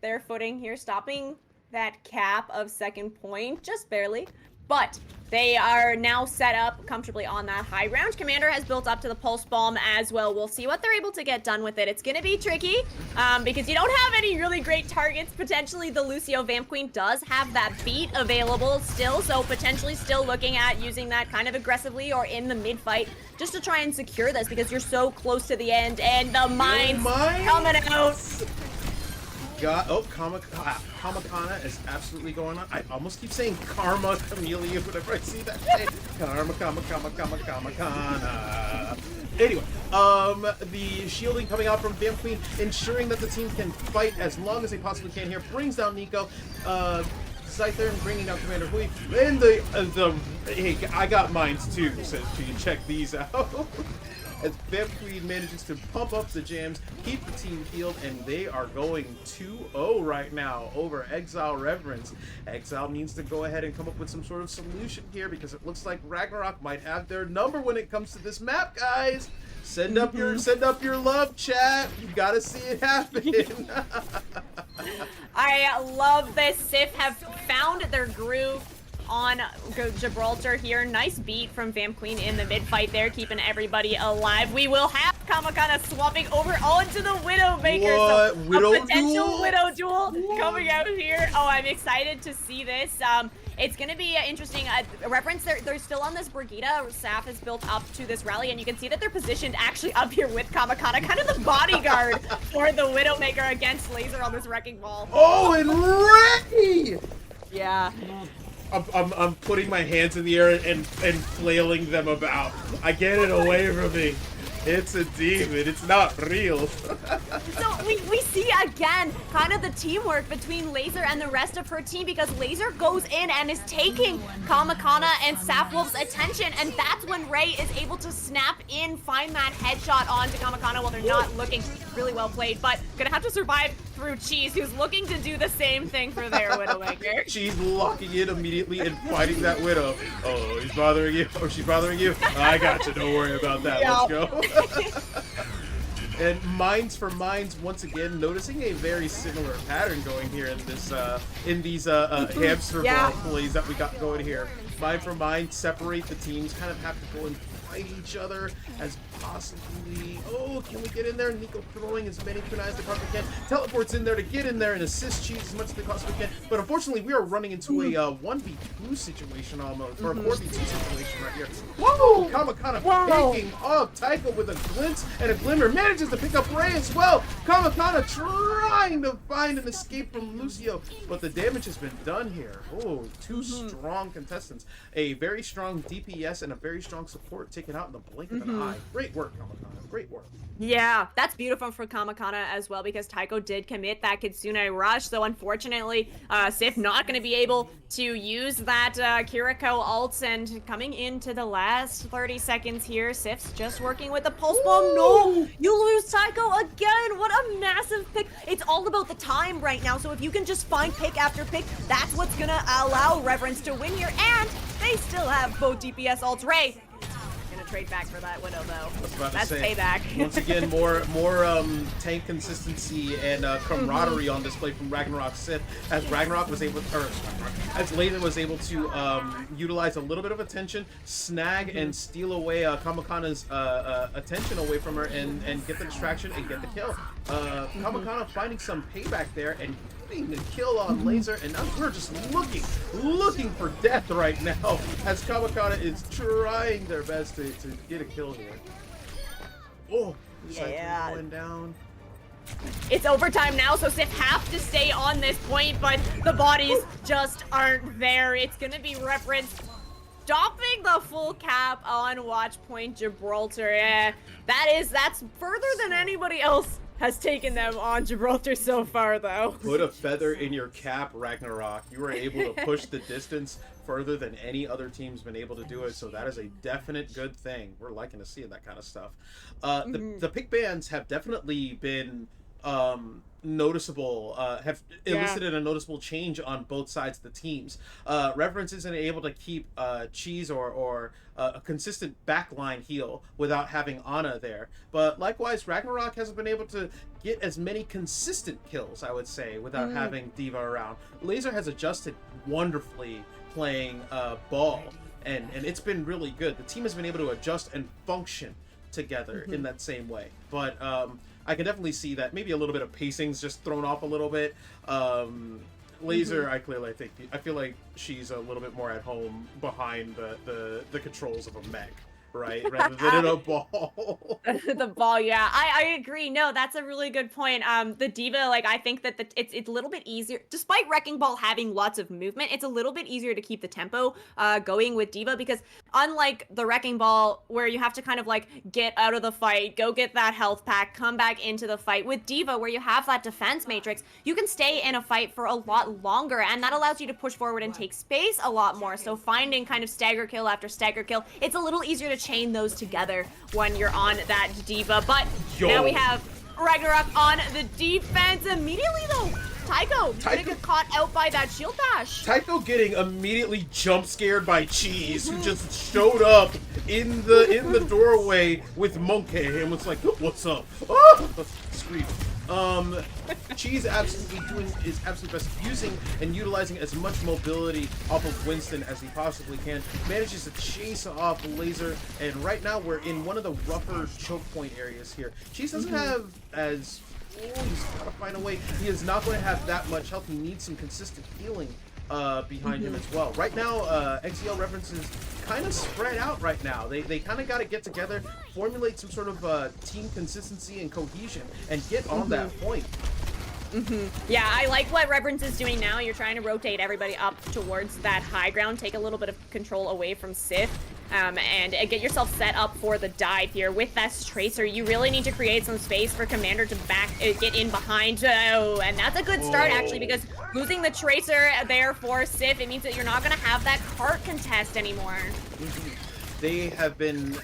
their footing here, stopping that cap of second point, just barely. But they are now set up comfortably on that high ground. Commander has built up to the pulse bomb as well. We'll see what they're able to get done with it. It's gonna be tricky because you don't have any really great targets. Potentially the Lucio Vamp Queen does have that beat available still, so potentially still looking at using that kind of aggressively or in the mid fight just to try and secure this because you're so close to the end and the mines coming out. Kamakana is absolutely going on. I almost keep saying Karma Chameleon whenever I see that shit. Kana. Anyway, the shielding coming out from Vamp Queen, ensuring that the team can fight as long as they possibly can here. Brings down Nico. Xzile and bringing down Commander Hui. Then hey, I got mines too, so you can check these out. As Vamp Queen manages to pump up the jams, keep the team healed, and they are going 2-0 right now over Xzile Reverence. Xzile needs to go ahead and come up with some sort of solution here because it looks like Ragnarok might have their number when it comes to this map, guys. Send up your love, chat. You gotta see it happen. I love this. Sif have found their groove on Gibraltar here. Nice beat from Vamp Queen in the mid fight there, keeping everybody alive. We will have Kamakana swapping over onto the Widowmaker. What? So Widow a potential duel? Widow duel coming out here. Oh, I'm excited to see this. It's going to be interesting. Reference, they're still on this Brigida. Saf has built up to this rally, and you can see that they're positioned actually up here with Kamakana, kind of the bodyguard for the Widowmaker against Laser on this Wrecking Ball. Oh, and Ray! Yeah. I'm putting my hands in the air and flailing them about. I get it away from me. It's a demon. It's not real. So we see again kind of the teamwork between Laser and the rest of her team because Laser goes in and is taking Kamakana and Sapwolf's attention, and that's when Ray is able to snap in, find that headshot onto Kamakana while they're not looking. Really well played, but gonna have to survive through Cheese, who's looking to do the same thing for their Widowmaker. She's locking in immediately and fighting that Widow. Oh, he's bothering you. Or she's bothering you. I got you. Don't worry about that. Yeah. Let's go. And mines for mines once again, noticing a very similar pattern going here in this these hamster ball plays that we got going here. Mine for mine, separate the teams, kind of have to go and fight each other as possibly. Oh, can we get in there? Nico throwing as many kunais as they possibly can. Teleports in there to get in there and assist Cheese as much as they possibly can. But unfortunately, we are running into a 1v2 situation almost, or a 4v2 situation right here. Whoa! Kamakana picking up Taiko with a glint and a glimmer. Manages to pick up Ray as well. Kamakana trying to find an escape from Lucio, but the damage has been done here. Oh, two strong contestants. A very strong DPS and a very strong support taken out in the blink of an eye. Great work, Kamakana. Great work. Yeah, that's beautiful for Kamakana as well because Taiko did commit that Kitsune rush, so unfortunately, Sif not going to be able to use that Kiriko ult, and coming into the last 30 seconds here, Sif's just working with the pulse bomb. No, you lose Taiko again. What a massive pick. It's all about the time right now, so if you can just find pick after pick, that's what's going to allow Reverence to win here, and they still have both DPS ults. Ray, trade back for that Widow though. That's payback. Once again, more tank consistency and camaraderie on display from Ragnarok Sith, as Ragnarok was able, as Laser was able to utilize a little bit of attention, snag and steal away Kamakana's attention away from her and get the distraction and get the kill. Kamakana finding some payback there and keeping the kill on Laser, and now we're just looking for death right now as Kamakana is trying their best to get a kill here. Oh, yeah. going down. It's overtime now, so Sif have to stay on this point, but the bodies just aren't there. It's gonna be Reverence stopping the full cap on Watch Point Gibraltar. Yeah, that's further than anybody else has taken them on Gibraltar so far, though. Put a feather in your cap, Ragnarok. You were able to push the distance further than any other team's been able to do it, so that is a definite good thing. We're liking to see that kind of stuff. The pick bans have definitely been noticeable, have elicited a noticeable change on both sides of the teams. Reverence isn't able to keep Cheese or a consistent backline heal without having Ana there, but likewise Ragnarok hasn't been able to get as many consistent kills, I would say, without having D.Va around. Laser has adjusted wonderfully playing ball, and it's been really good. The team has been able to adjust and function together in that same way, but I can definitely see that maybe a little bit of pacing's just thrown off a little bit. Laser, I feel like she's a little bit more at home behind the controls of a mech, right? Rather than in a ball. The ball, yeah. I agree. No, that's a really good point. The D.Va, like, I think that it's a little bit easier. Despite Wrecking Ball having lots of movement, it's a little bit easier to keep the tempo going with D.Va, because unlike the Wrecking Ball, where you have to kind of like get out of the fight, go get that health pack, come back into the fight, with D.Va, where you have that defense matrix, you can stay in a fight for a lot longer, and that allows you to push forward and take space a lot more. So finding kind of stagger kill after stagger kill, it's a little easier to chain those together when you're on that D.Va. But now we have Ragnarok on the defense. Immediately though, Tycho gonna get caught out by that shield bash. Tycho getting immediately jump scared by Cheese, who just showed up in the doorway with Monke and was like, "What's up?" Oh! Scream. Cheese is absolutely best using and utilizing as much mobility off of Winston as he possibly can. Manages to chase off Laser, and right now we're in one of the rougher choke point areas here. Cheese doesn't have as he's gotta find a way. He is not going to have that much health. He needs some consistent healing behind him as well. Right now, Xzile Reverence is kind of spread out right now. They kind of got to get together, formulate some sort of team consistency and cohesion, and get on that point. Yeah, I like what Reverence is doing now. You're trying to rotate everybody up towards that high ground, take a little bit of control away from Sif, and get yourself set up for the dive here. With that Tracer, you really need to create some space for Commander to get in behind. Oh, and that's a good start, actually, because losing the Tracer there for Sif, it means that you're not going to have that cart contest anymore. They have been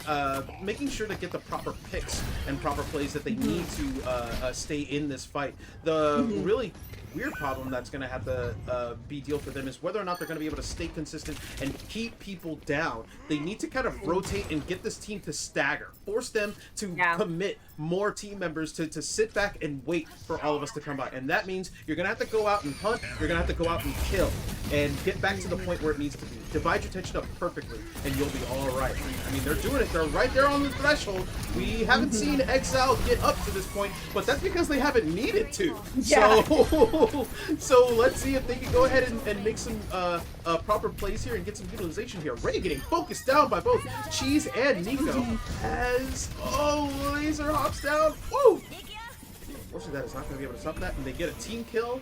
making sure to get the proper picks and proper plays that they need to stay in this fight. The really weird problem that's going to have to be deal for them is whether or not they're going to be able to stay consistent and keep people down. They need to kind of rotate and get this team to stagger, force them to commit more team members to sit back and wait for all of us to come by. And that means you're going to have to go out and hunt, you're going to have to go out and kill, and get back to the point where it needs to be. Divide your attention up perfectly, and you'll be all right. I mean, they're doing it. They're right there on the threshold. We haven't seen Xzile get up to this point, but that's because they haven't needed to. Yeah. So let's see if they can go ahead and make some proper plays here and get some utilization here. Ray getting focused down by both Cheese and Nico as Laser hops down. Woo! Unfortunately, that is not going to be able to stop that, and they get a team kill,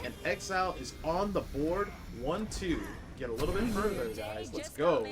and Xzile is on the board. 1-2. Get a little bit further, guys. Let's go.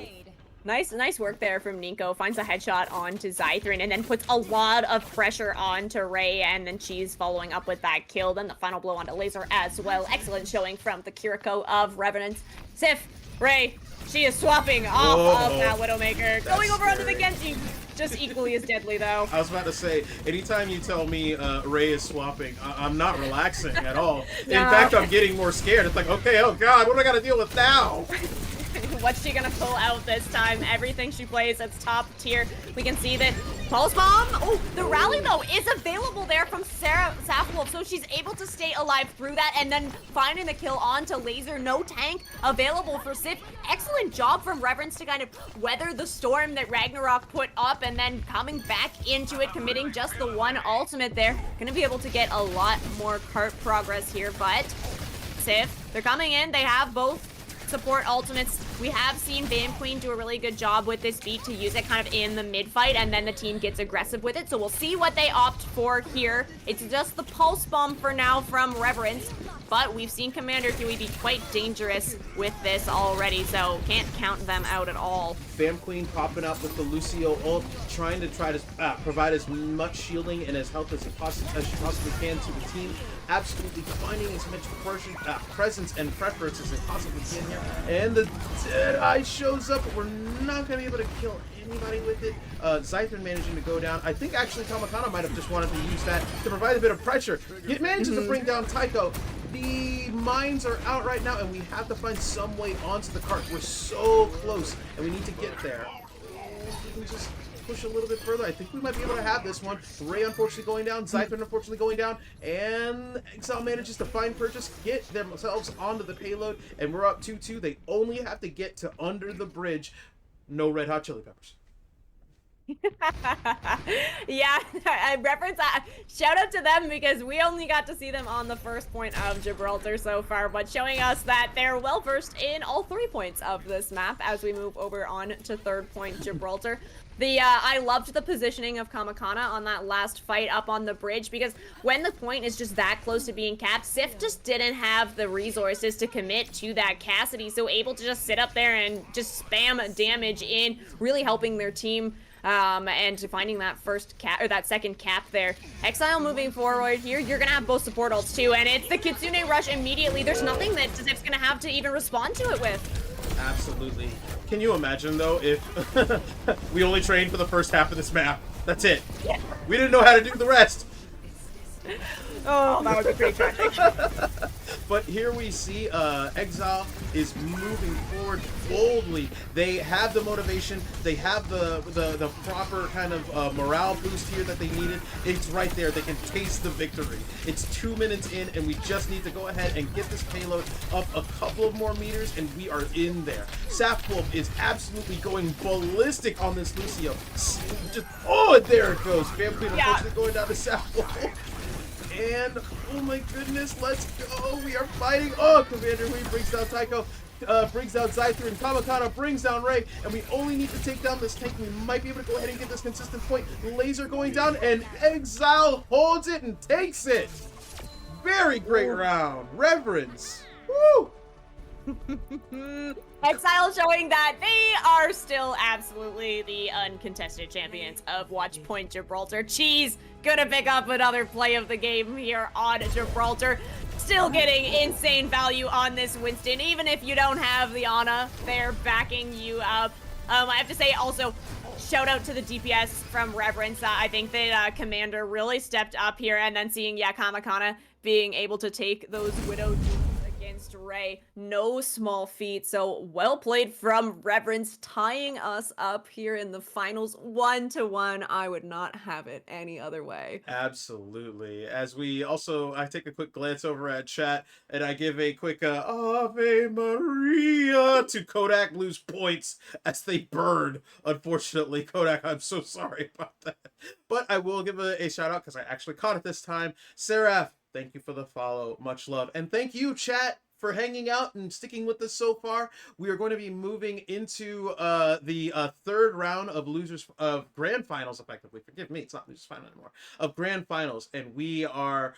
Nice work there from Nico. Finds a headshot onto Xythrin and then puts a lot of pressure onto Ray, and then Cheese following up with that kill. Then the final blow onto Laser as well. Excellent showing from the Kiriko of Revenance. Sif, Ray, she is swapping off of that Widowmaker. Going over onto the Genji. Just equally as deadly, though. I was about to say, anytime you tell me Ray is swapping, I'm not relaxing at all. In fact, I'm getting more scared. It's like, okay, oh god, what do I gotta deal with now? What's she gonna pull out this time? Everything she plays, that's top tier. We can see that Pulse Bomb. Oh, the rally though is available there from Sarah Safwolf, so she's able to stay alive through that, and then finding the kill onto Laser. No tank available for Sif. Excellent job from Reverence to kind of weather the storm that Ragnarok put up, and then coming back into it, committing just the one ultimate there. Gonna be able to get a lot more cart progress here, but Sif. They're coming in. They have both support ultimates. We have seen Bam Queen do a really good job with this beat to use it kind of in the mid fight, and then the team gets aggressive with it. So we'll see what they opt for here. It's just the pulse bomb for now from Reverence, but we've seen Commander Huey be quite dangerous with this already, so can't count them out at all. Bam Queen popping out with the Lucio ult, trying to provide as much shielding and as health as she possibly can to the team. Absolutely finding as much presence and preference as they possibly can here. And the Deadeye shows up, but we're not going to be able to kill anybody with it. Xzile managing to go down. I think actually Kamakana might have just wanted to use that to provide a bit of pressure. It manages to bring down Tycho. The mines are out right now, and we have to find some way onto the cart. We're so close, and we need to get there. We can just push a little bit further. I think we might be able to have this one. Ray unfortunately going down, Xzile unfortunately going down, and Xzile manages to find purchase, get themselves onto the payload, and we're up 2-2. They only have to get to under the bridge. No Red Hot Chili Peppers. Yeah, Reverence, shout out to them because we only got to see them on the first point of Gibraltar so far, but showing us that they're well versed in all 3 points of this map as we move over on to third point Gibraltar. I loved the positioning of Kamakana on that last fight up on the bridge, because when the point is just that close to being capped, Sif just didn't have the resources to commit to that Cassidy, so able to just sit up there and just spam damage in, really helping their team. And finding that first cap, or that second cap there. Xzile moving forward here, you're gonna have both support ults too, and it's the Kitsune rush immediately. There's nothing that Zip's gonna have to even respond to it with. Absolutely. Can you imagine though if we only trained for the first half of this map? That's it. Yeah. We didn't know how to do the rest. Oh, that would be pretty tragic. But here we see Xzile is moving forward boldly. They have the motivation. They have the proper kind of morale boost here that they needed. It's right there. They can taste the victory. It's 2 minutes in, and we just need to go ahead and get this payload up a couple of more meters, and we are in there. Sapwolf is absolutely going ballistic on this Lucio. Oh, there it goes. Bam Queen unfortunately going down to Sapwolf. And, oh my goodness, let's go. We are fighting. Oh, Commander Hui brings down Tycho, brings down Xzile, and Kamakana brings down Ray. And we only need to take down this tank. We might be able to go ahead and get this consistent point. Laser going down, and Xzile holds it and takes it. Very great round. Reverence. Woo! Xzile showing that they are still absolutely the uncontested champions of Watch Point Gibraltar. Cheese gonna pick up another play of the game here on Gibraltar. Still getting insane value on this Winston, even if you don't have the Ana, they're backing you up. I have to say also, shout out to the DPS from Reverence. I think that Commander really stepped up here, and then seeing Kamakana being able to take those Widow duels against Ray, no small feat. So well played from Reverence, tying us up here in the finals 1-1. I would not have it any other way. Absolutely. As we also, I take a quick glance over at chat, and I give a quick Ave Maria to Kodak lose points as they burn. Unfortunately, Kodak, I'm so sorry about that. But I will give a shout out because I actually caught it this time. Seraph, thank you for the follow. Much love. And thank you, chat, for hanging out and sticking with us so far. We are going to be moving into the third round of losers of grand finals, effectively. Forgive me, it's not losers final anymore. Of grand finals. And we are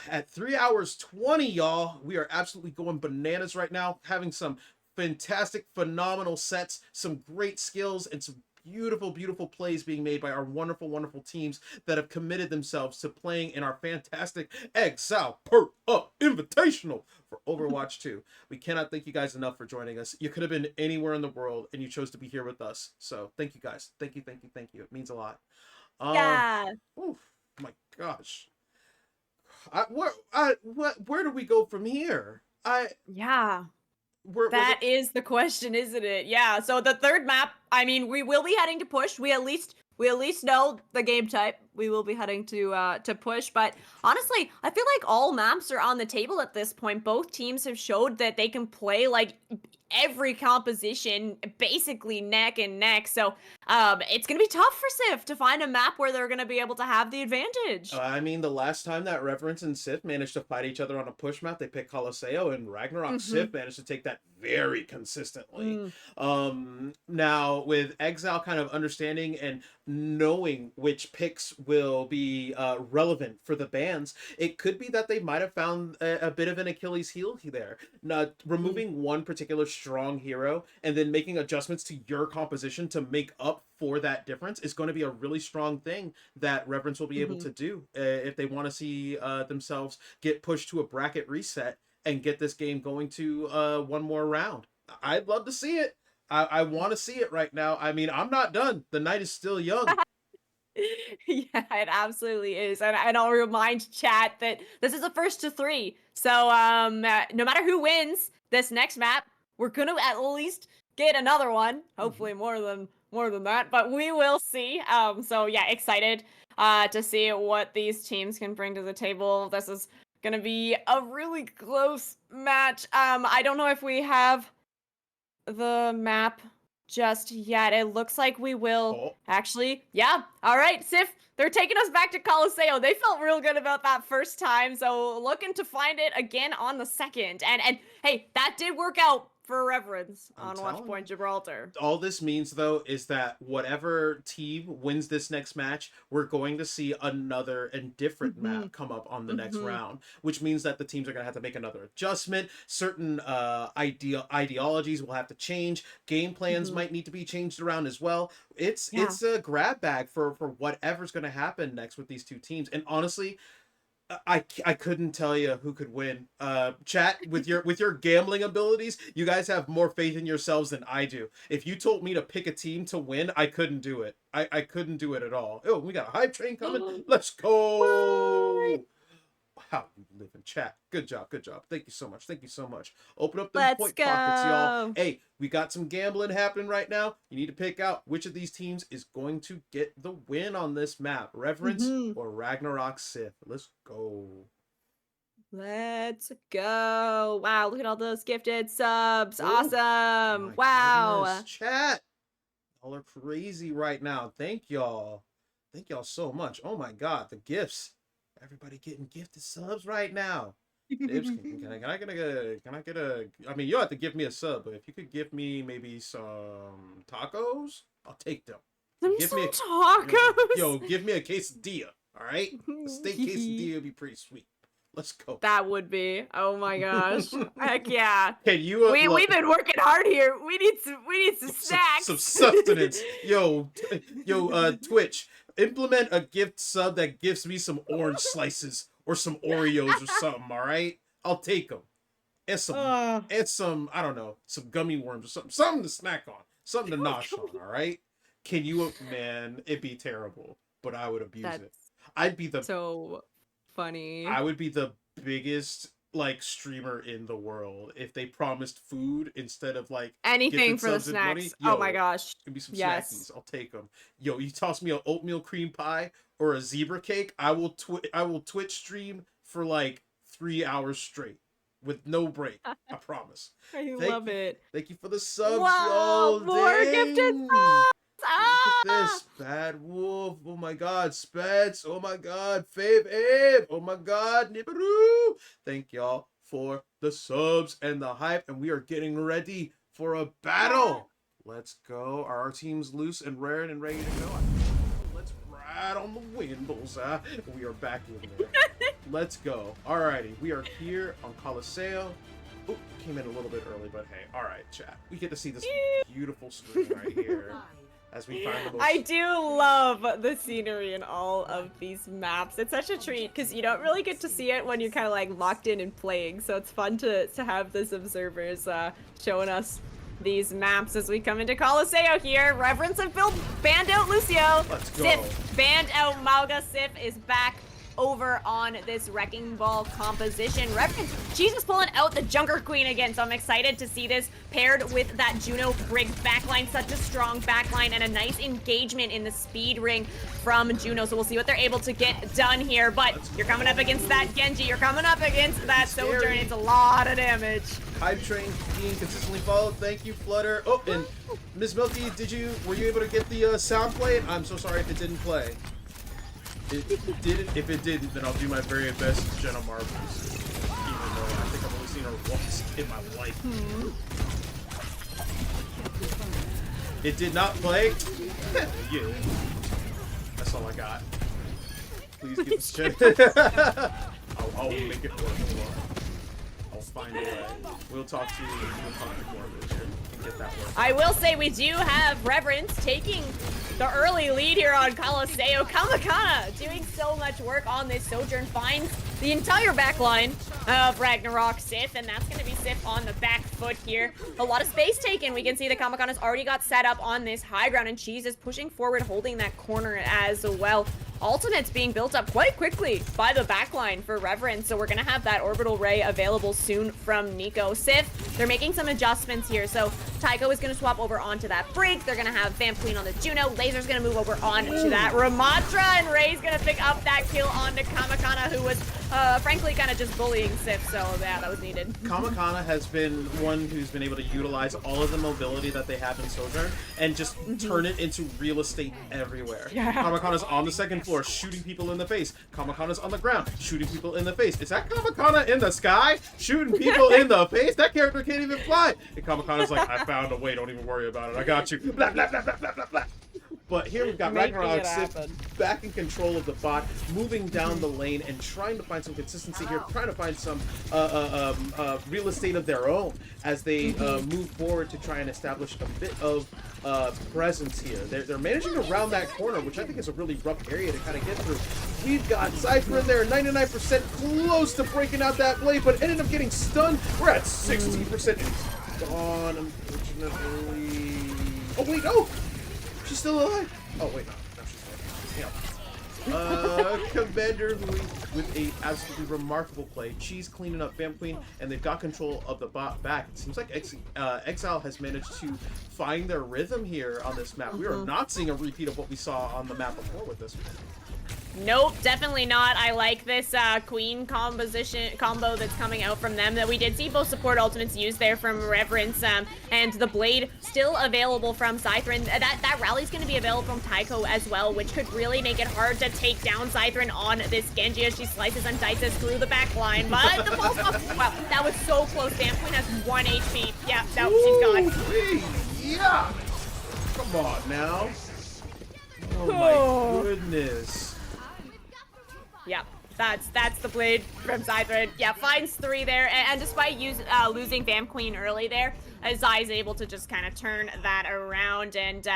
at 3 hours 20, y'all. We are absolutely going bananas right now, having some fantastic, phenomenal sets, some great skills, and some beautiful, beautiful plays being made by our wonderful, wonderful teams that have committed themselves to playing in our fantastic Xzile Perked Invitational for Overwatch 2. We cannot thank you guys enough for joining us. You could have been anywhere in the world, and you chose to be here with us. So thank you guys. Thank you, thank you, thank you. It means a lot. Yeah. My gosh. Where do we go from here? Yeah. That is the question, isn't it? Yeah, so the third map, I mean, we will be heading to push. We at least know the game type. We will be heading to push, but honestly, I feel like all maps are on the table at this point. Both teams have showed that they can play like every composition basically neck and neck. So it's gonna be tough for Sif to find a map where they're gonna be able to have the advantage. I mean, the last time that Reverence and Sith managed to fight each other on a push map, they picked Colosseo, and Ragnarok Sith managed to take that very consistently. Now, with Xzile kind of understanding and knowing which picks will be relevant for the bans, it could be that they might have found a bit of an Achilles heel there. Not removing one particular strong hero and then making adjustments to your composition to make up for that difference is going to be a really strong thing that Reverence will be able to do if they want to see themselves get pushed to a bracket reset and get this game going to one more round. I'd love to see it. I want to see it right now. I mean, I'm not done. The night is still young. Yeah, it absolutely is. And I'll remind chat that this is a first to 3. So no matter who wins this next map, we're gonna at least get another one. Hopefully more than that, but we will see. So yeah, excited to see what these teams can bring to the table. This is gonna be a really close match. I don't know if we have the map just yet. It looks like we will actually. Yeah. All right, Sif, they're taking us back to Colosseo. They felt real good about that first time, so looking to find it again on the second. And hey, that did work out for Reverence on Watchpoint Gibraltar. All this means, though, is that whatever team wins this next match, we're going to see another and different map come up on the next round, which means that the teams are going to have to make another adjustment. Certain ideologies will have to change. Game plans might need to be changed around as well. It's a grab bag for whatever's going to happen next with these two teams. And honestly, I couldn't tell you who could win. Chat, with your gambling abilities, you guys have more faith in yourselves than I do. If you told me to pick a team to win, I couldn't do it. I couldn't do it at all. Oh, we got a hype train coming. Let's go. Wow, you live in chat. Good job. Thank you so much. Open up the point pockets, y'all. Hey, we got some gambling happening right now. You need to pick out which of these teams is going to get the win on this map. Reverence or Ragnarok Sith. Let's go. Let's go. Wow, look at all those gifted subs. Awesome. Wow. Goodness. Chat. Y'all are crazy right now. Thank y'all. Thank y'all so much. Oh my God, the gifts. Everybody getting gifted subs right now. Dibs, can I get a? I mean, you'll have to give me a sub, but if you could give me maybe some tacos, I'll take them. Give me tacos. Yo, give me a quesadilla. All right, a steak quesadilla would be pretty sweet. Let's go. That would be. Oh my gosh. Heck yeah. Can you? We've been working hard here. We need some snacks. Some sustenance. Yo, Twitch. Implement a gift sub that gives me some orange slices or some Oreos or something, all right? I'll take them. And some, I don't know, some gummy worms or something to snack on. Something to nosh on, all right? Can you, man, it'd be terrible, but I would abuse it. I'd be so funny. I would be the biggest, like, streamer in the world if they promised food instead of, like, anything for the snacks. Yo, oh my gosh. Give me some snackies. I'll take them. Yo, you toss me an oatmeal cream pie or a zebra cake, I will Twitch stream for like 3 hours straight with no break. I promise. I love it. Thank you for the subs, wow, y'all. More gifted subs. Look at this. Bad Wolf. Oh my God. Spets. Oh my God. Fave. Oh my God. Nibiru. Thank y'all for the subs and the hype. And we are getting ready for a battle. Let's go. Are our teams loose and raring and ready to go? Let's ride on the wind, bullseye. We are back in there. Let's go. Alrighty. We are here on Colosseo. Oh, came in a little bit early, but hey. Alright, chat. We get to see this beautiful screen right here. As we find the most... I do love the scenery in all of these maps. It's such a treat because you don't really get to see it when you're kind of like locked in and playing. So it's fun to have these observers showing us these maps as we come into Colosseo here. Reverence have banned out Lucio. Let's go. Sif banned out Mauga. Sif is back over on this Wrecking Ball composition. Reverence, she's just pulling out the Junker Queen again, so I'm excited to see this paired with that Juno rigged backline. Such a strong backline and a nice engagement in the speed ring from Juno, so we'll see what they're able to get done here. But you're coming up against that Genji, you're coming up against that Sojourn. It's a lot of damage. Hype train being consistently followed. Thank you, Flutter. Oh, and Ms. Milky, were you able to get the sound played? I'm so sorry if it didn't play. It didn't. If it didn't, then I'll do my very best Jenna Marbles. Even though I think I've only seen her once in my life. It did not play. Yeah. That's all I got. Please get this check. I'll make it work. I'll find a way. We'll talk to you. We'll talk more of it here and get that work. I will say we do have Reverence taking the early lead here on Colosseo. Kamakana doing so much work on this Sojourn, finds the entire back line of Ragnarok Sif, and that's going to be Sif on the back foot here. A lot of space taken. We can see that Kamakana's already got set up on this high ground, and Cheese is pushing forward, holding that corner as well. Ultimate's being built up quite quickly by the backline for Reverence, so we're going to have that orbital ray available soon from Nico. Sif, they're making some adjustments here, so Tycho is going to swap over onto that Brig. They're going to have Vamp Queen on the Juno. Laser's going to move over onto that Ramatra, and Ray's going to pick up that kill onto Kamakana, who was frankly kind of just bullying Sif, so yeah, that was needed. Kamakana has been one who's been able to utilize all of the mobility that they have in Sojourn and just turn it into real estate everywhere. Yeah. Kamakana's on the second floor shooting people in the face. Kamakana's on the ground shooting people in the face. Is that Kamakana in the sky shooting people in the face? That character can't even fly. And Kamakana's like, I found a way, don't even worry about it. I got you. Blah, blah, blah, blah, blah, blah, blah. But here we've got Ragnarok Sif back in control of the bot, moving down the lane and trying to find some consistency here, trying to find some real estate of their own as they move forward to try and establish a bit of presence here. They're managing to round that corner, which I think is a really rough area to kind of get through. We've got Cypher in there, 99% close to breaking out that blade, but ended up getting stunned. We're at 60%. He's gone, unfortunately. Oh, wait, no! She's still alive. Oh wait, no, she's dead. Commander with a absolutely remarkable play. Cheese cleaning up Vamp Queen, and they've got control of the bot back. It seems like Xzile has managed to find their rhythm here on this map. We are not seeing a repeat of what we saw on the map before with this one. Nope, definitely not. I like this Queen combo that's coming out from them. That we did see both support ultimates used there from Reverence, and the blade still available from Scythrin. That rally's going to be available from Tycho as well, which could really make it hard to take down Scythrin on this Genji as she slices and dices through the back line. But the pulse buff, wow, that was so close. Vamp Queen has 1 HP. Yeah, no, she's gone. Yeah. Come on now. Oh my goodness. Yeah, that's the blade from Xzile. Yeah, finds 3 there, and despite losing Vamp Queen early there, Xzile is able to just kind of turn that around and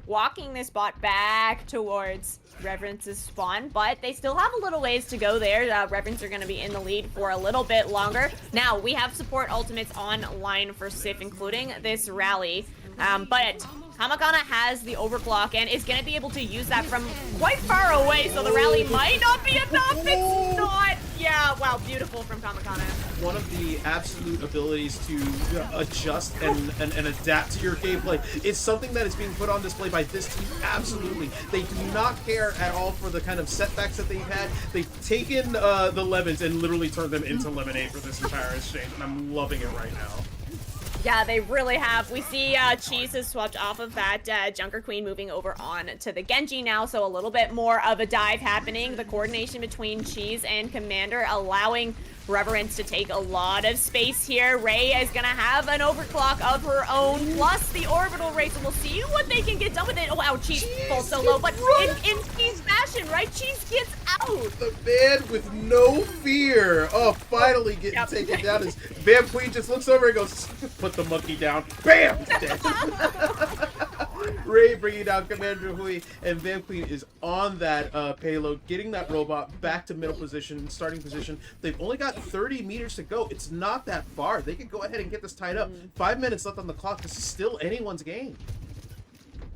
walking this bot back towards Reverence's spawn, but they still have a little ways to go there. Reverence are going to be in the lead for a little bit longer. Now, we have support ultimates online for Sif, including this rally, but Kamakana has the overclock and is going to be able to use that from quite far away, so the rally might not be enough. It's not. Yeah, wow, beautiful from Kamakana. One of the absolute abilities to adjust and adapt to your gameplay is something that is being put on display by this team. Absolutely. They do not care at all for the kind of setbacks that they've had. They've taken the lemons and literally turned them into lemonade for this entire exchange, and I'm loving it right now. Yeah, they really have. We see Cheese has swapped off of that Junker Queen, moving over on to the Genji now, so a little bit more of a dive happening. The coordination between Cheese and Commander allowing Reverence to take a lot of space here. Ray is going to have an overclock of her own, plus the orbital ray, so we'll see what they can get done with it. Oh, wow, Cheese falls so low, but in Cheese fashion, right? Cheese gets out. The man with no fear. Oh, finally getting taken down. As Vamp Queen just looks over and goes, put the monkey down. Bam! He's dead. Ray bringing down Commander Hui, and Vamp Queen is on that payload, getting that robot back to middle position, starting position. They've only got 30 meters to go. It's not that far. They could go ahead and get this tied up. 5 minutes left on the clock. This is still anyone's game.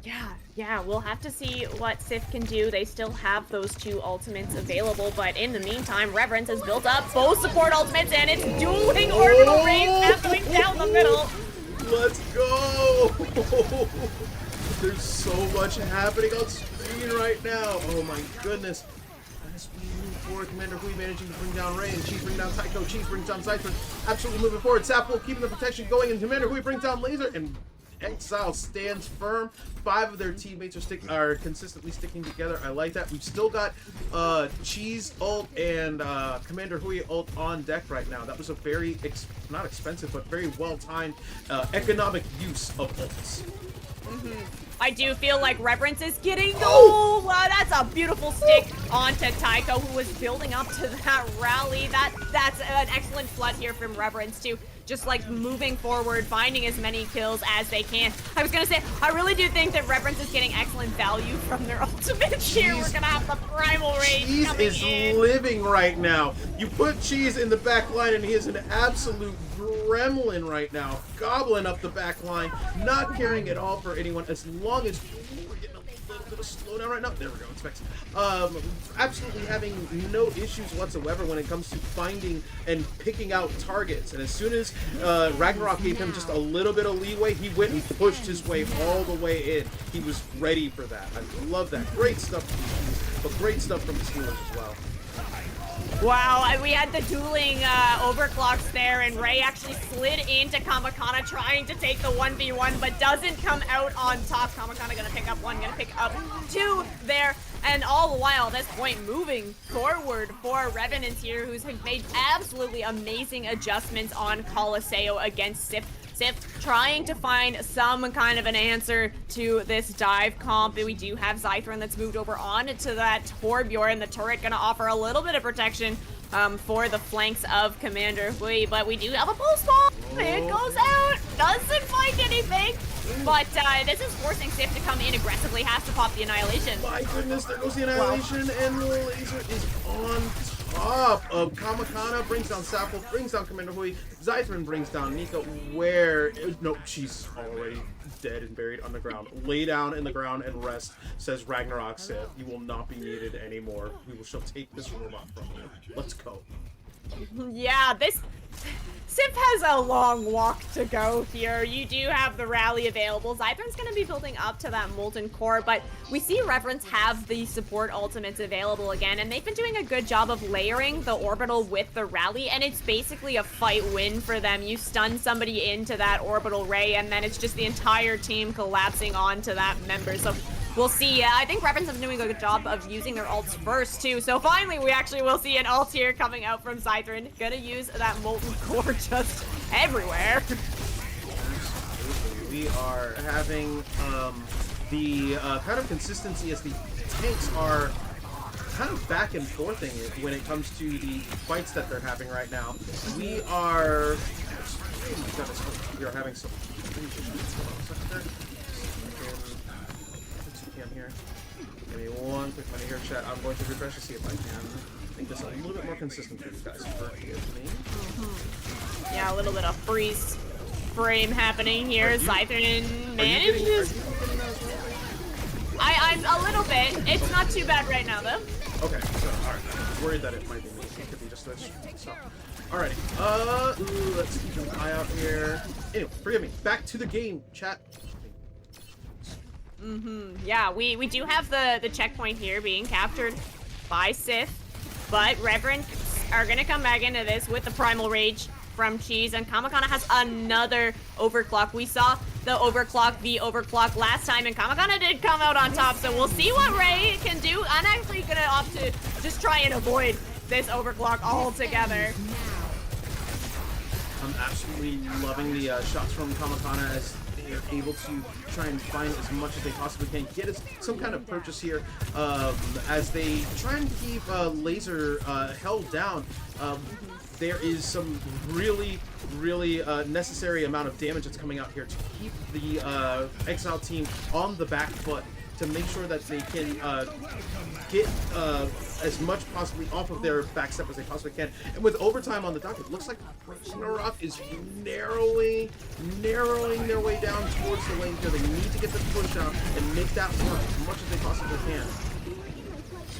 Yeah, we'll have to see what Sif can do. They still have those 2 ultimates available, but in the meantime, Reverence has built up both support ultimates, and it's dueling orbital rays happening down the middle. Let's go! There's so much happening on screen right now. Oh my goodness. As we move forward, Commander Hui managing to bring down Ray, and Cheese brings down Tycho, Cheese brings down Xzile. Absolutely moving forward. Sapwool keeping the protection going, and Commander Hui brings down Laser, and Xzile stands firm. 5 of their teammates are consistently sticking together. I like that. We've still got Cheese ult and Commander Hui ult on deck right now. That was a very, not expensive, but very well-timed economic use of ults. I do feel like Reverence is getting, oh, wow, that's a beautiful stick onto Tycho, who was building up to that rally. That's an excellent flood here from Reverence too. Just like moving forward, finding as many kills as they can. I was gonna say, I really do think that Reverence is getting excellent value from their ultimates here. We're gonna have the Primal Rage Cheese coming is in. living right now. You put Cheese in the back line, and he is an absolute gremlin right now, gobbling up the back line, not caring at all for anyone, as long as we're getting a little bit of slowdown right now. There we go, it's fixed. Absolutely having no issues whatsoever when it comes to finding and picking out targets. And as soon as Ragnarok gave him just a little bit of leeway, he went and pushed his way all the way in. He was ready for that. I love that. Great stuff from Cheese, but great stuff from the Steelers as well. Wow, we had the dueling overclocks there, and Ray actually slid into Kamakana trying to take the 1v1, but doesn't come out on top. Kamakana gonna pick up 1, gonna pick up 2 there, and all the while, at this point, moving forward for Revenant here, who's made absolutely amazing adjustments on Colosseo against Sif. Sif trying to find some kind of an answer to this dive comp. We do have Xzile that's moved over on to that Torbjorn. The turret gonna offer a little bit of protection for the flanks of Commander Hui, but we do have a pulse bomb. It goes out, doesn't find anything. But this is forcing Sif to come in aggressively, has to pop the Annihilation. My goodness, there goes the Annihilation, and the Laser is on top of Kamakana, brings down Sapwool, brings down Commander Hui, Xzile brings down Nika, where, no, she's already dead and buried on the ground. Lay down in the ground and rest, says Ragnarok Sith. You will not be needed anymore. We shall take this robot from you. Let's go. Yeah, Sif has a long walk to go here. You do have the rally available. Xzile's going to be building up to that Molten Core, but we see Reverence have the support ultimates available again, and they've been doing a good job of layering the orbital with the rally, and it's basically a fight win for them. You stun somebody into that orbital ray, and then it's just the entire team collapsing onto that member. So we'll see. I think Reverence is doing a good job of using their ults first, too. So finally, we actually will see an ult here coming out from Xzile. Gonna use that Molten Core just everywhere. We are having the kind of consistency as the tanks are kind of back and forthing when it comes to the fights that they're having right now. We are... We are having some... Here. Give me one quick minute here, chat. I'm going to refresh to see if I can make this a little bit more consistent for you guys. Yeah, a little bit of freeze frame happening here. Xzile manages. I'm a little bit. It's not too bad right now, though. Okay, so alright. I was worried that it might be me. It could be just this. So, alrighty. Let's keep an eye out here. Anyway, forgive me. Back to the game, chat. Yeah, we do have the checkpoint here being captured by Sif, but Reverence are gonna come back into this with the Primal Rage from Cheese, and Kamakana has another overclock. We saw the overclock last time, and Kamakana did come out on top, so we'll see what Ray can do. I'm actually gonna opt to just try and avoid this overclock altogether. I'm absolutely loving the shots from Kamakana as they're able to try and find as much as they possibly can, get us some kind of purchase here as they try and keep Laser held down. There is some really necessary amount of damage that's coming out here to keep the Xzile team on the back foot to make sure that they can get as much possibly off of their backstep as they possibly can. And with overtime on the dock, it looks like Ragnarok is narrowing their way down towards the lane here. They need to get the push out and make that work as much as they possibly can.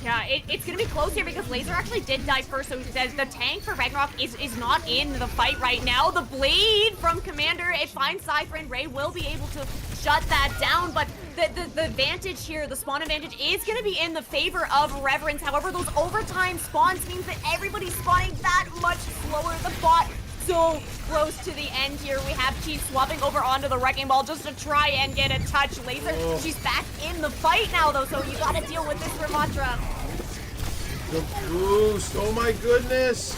Yeah, it's gonna be close here because Laser actually did die first, so the tank for Ragnarok is not in the fight right now. The blade from Commander, it finds Cypher, and Ray will be able to shut that down, but the advantage here, the spawn advantage, is gonna be in the favor of Reverence. However, those overtime spawns means that everybody's spawning that much slower. The bot so close to the end here. We have Chief swapping over onto the Wrecking Ball just to try and get a touch. Laser, she's back in the fight now, though, so you gotta deal with this Ramatra. The boost! Oh my goodness!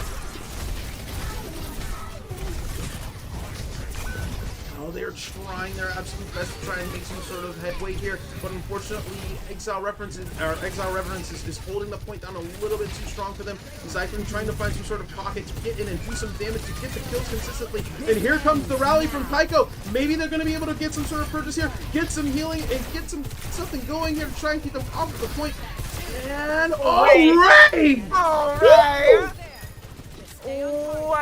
Oh, they're trying their absolute best to try and make some sort of headway here, but unfortunately, Xzile Reverence is holding the point down a little bit too strong for them. Xzile trying to find some sort of pocket to get in and do some damage to get the kills consistently. And here comes the rally from Tycho. Maybe they're going to be able to get some sort of purchase here, get some healing, and get something going here to try and keep them off the point. And Ray! Oh,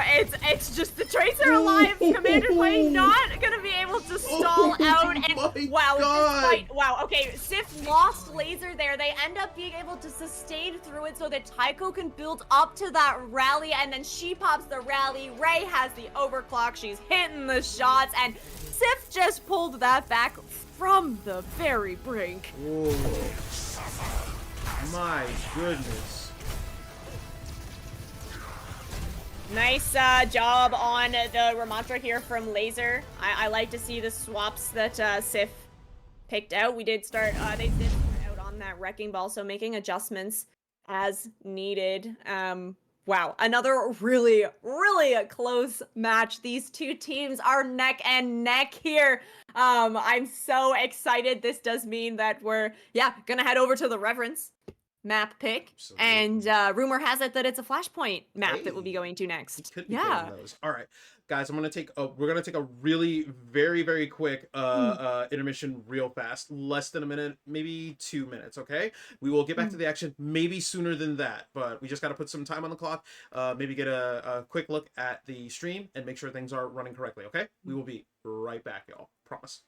it's just the Tracer alive. Commander playing not gonna be able to stall out. And wow, this fight. Wow. Okay, Sif lost Laser there. They end up being able to sustain through it so that Tycho can build up to that rally, and then she pops the rally. Ray has the overclock. She's hitting the shots, and Sif just pulled that back from the very brink. Oh, my goodness. Nice job on the Ramatra here from Laser. I like to see the swaps that Sif picked out. We did start, they did start out on that Wrecking Ball, so making adjustments as needed. Wow, another really, really close match. These two teams are neck and neck here. I'm so excited. This does mean that we're, gonna head over to the Reverence map pick. Absolutely. And rumor has it that it's a Flashpoint map that we'll be going to next. Could be those. All right, guys, we're gonna take a really very quick intermission real fast, less than a minute, maybe 2 minutes. Okay, we will get back to the action maybe sooner than that, but we just got to put some time on the clock, maybe get a quick look at the stream and make sure things are running correctly. Okay, we will be right back, y'all, promise.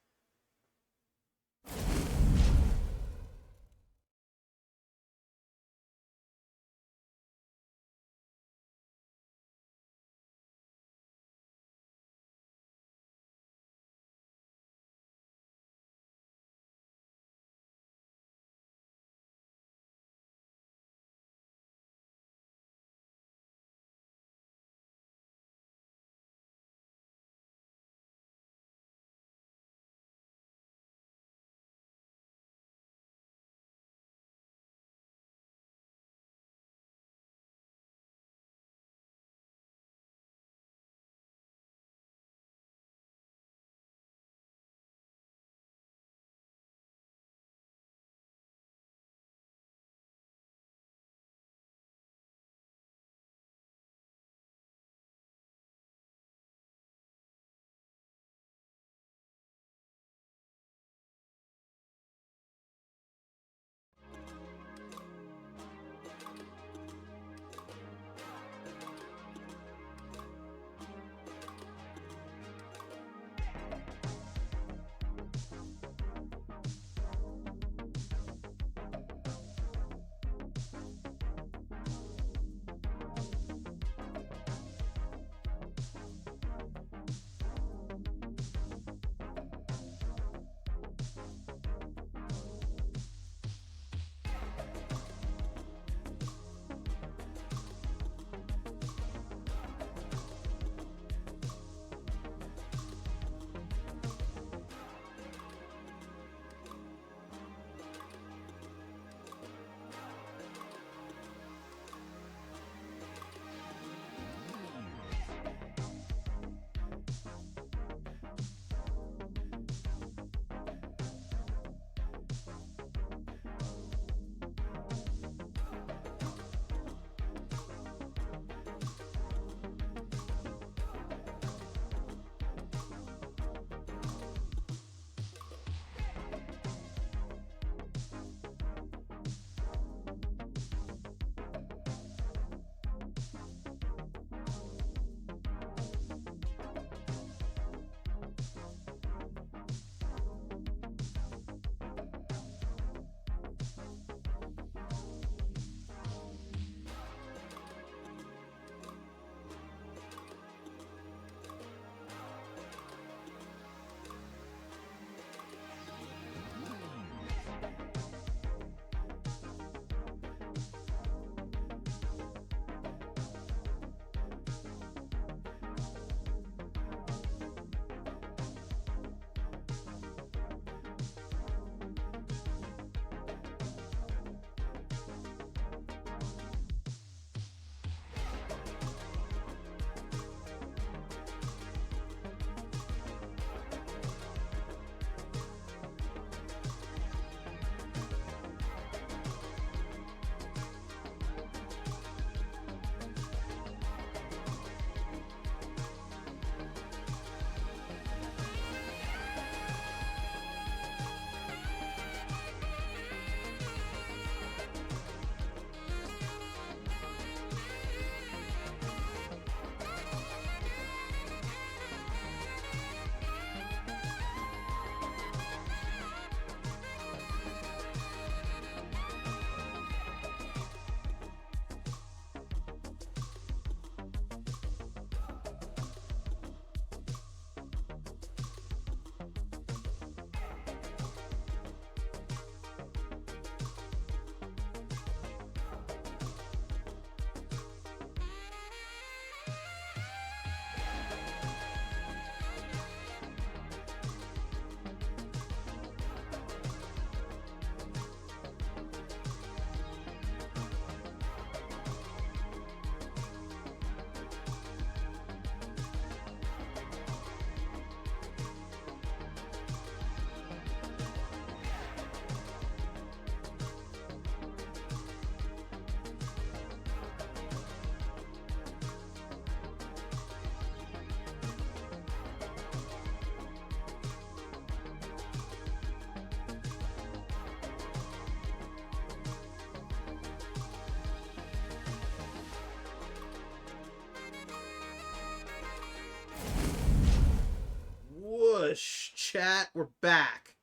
chat, we're back.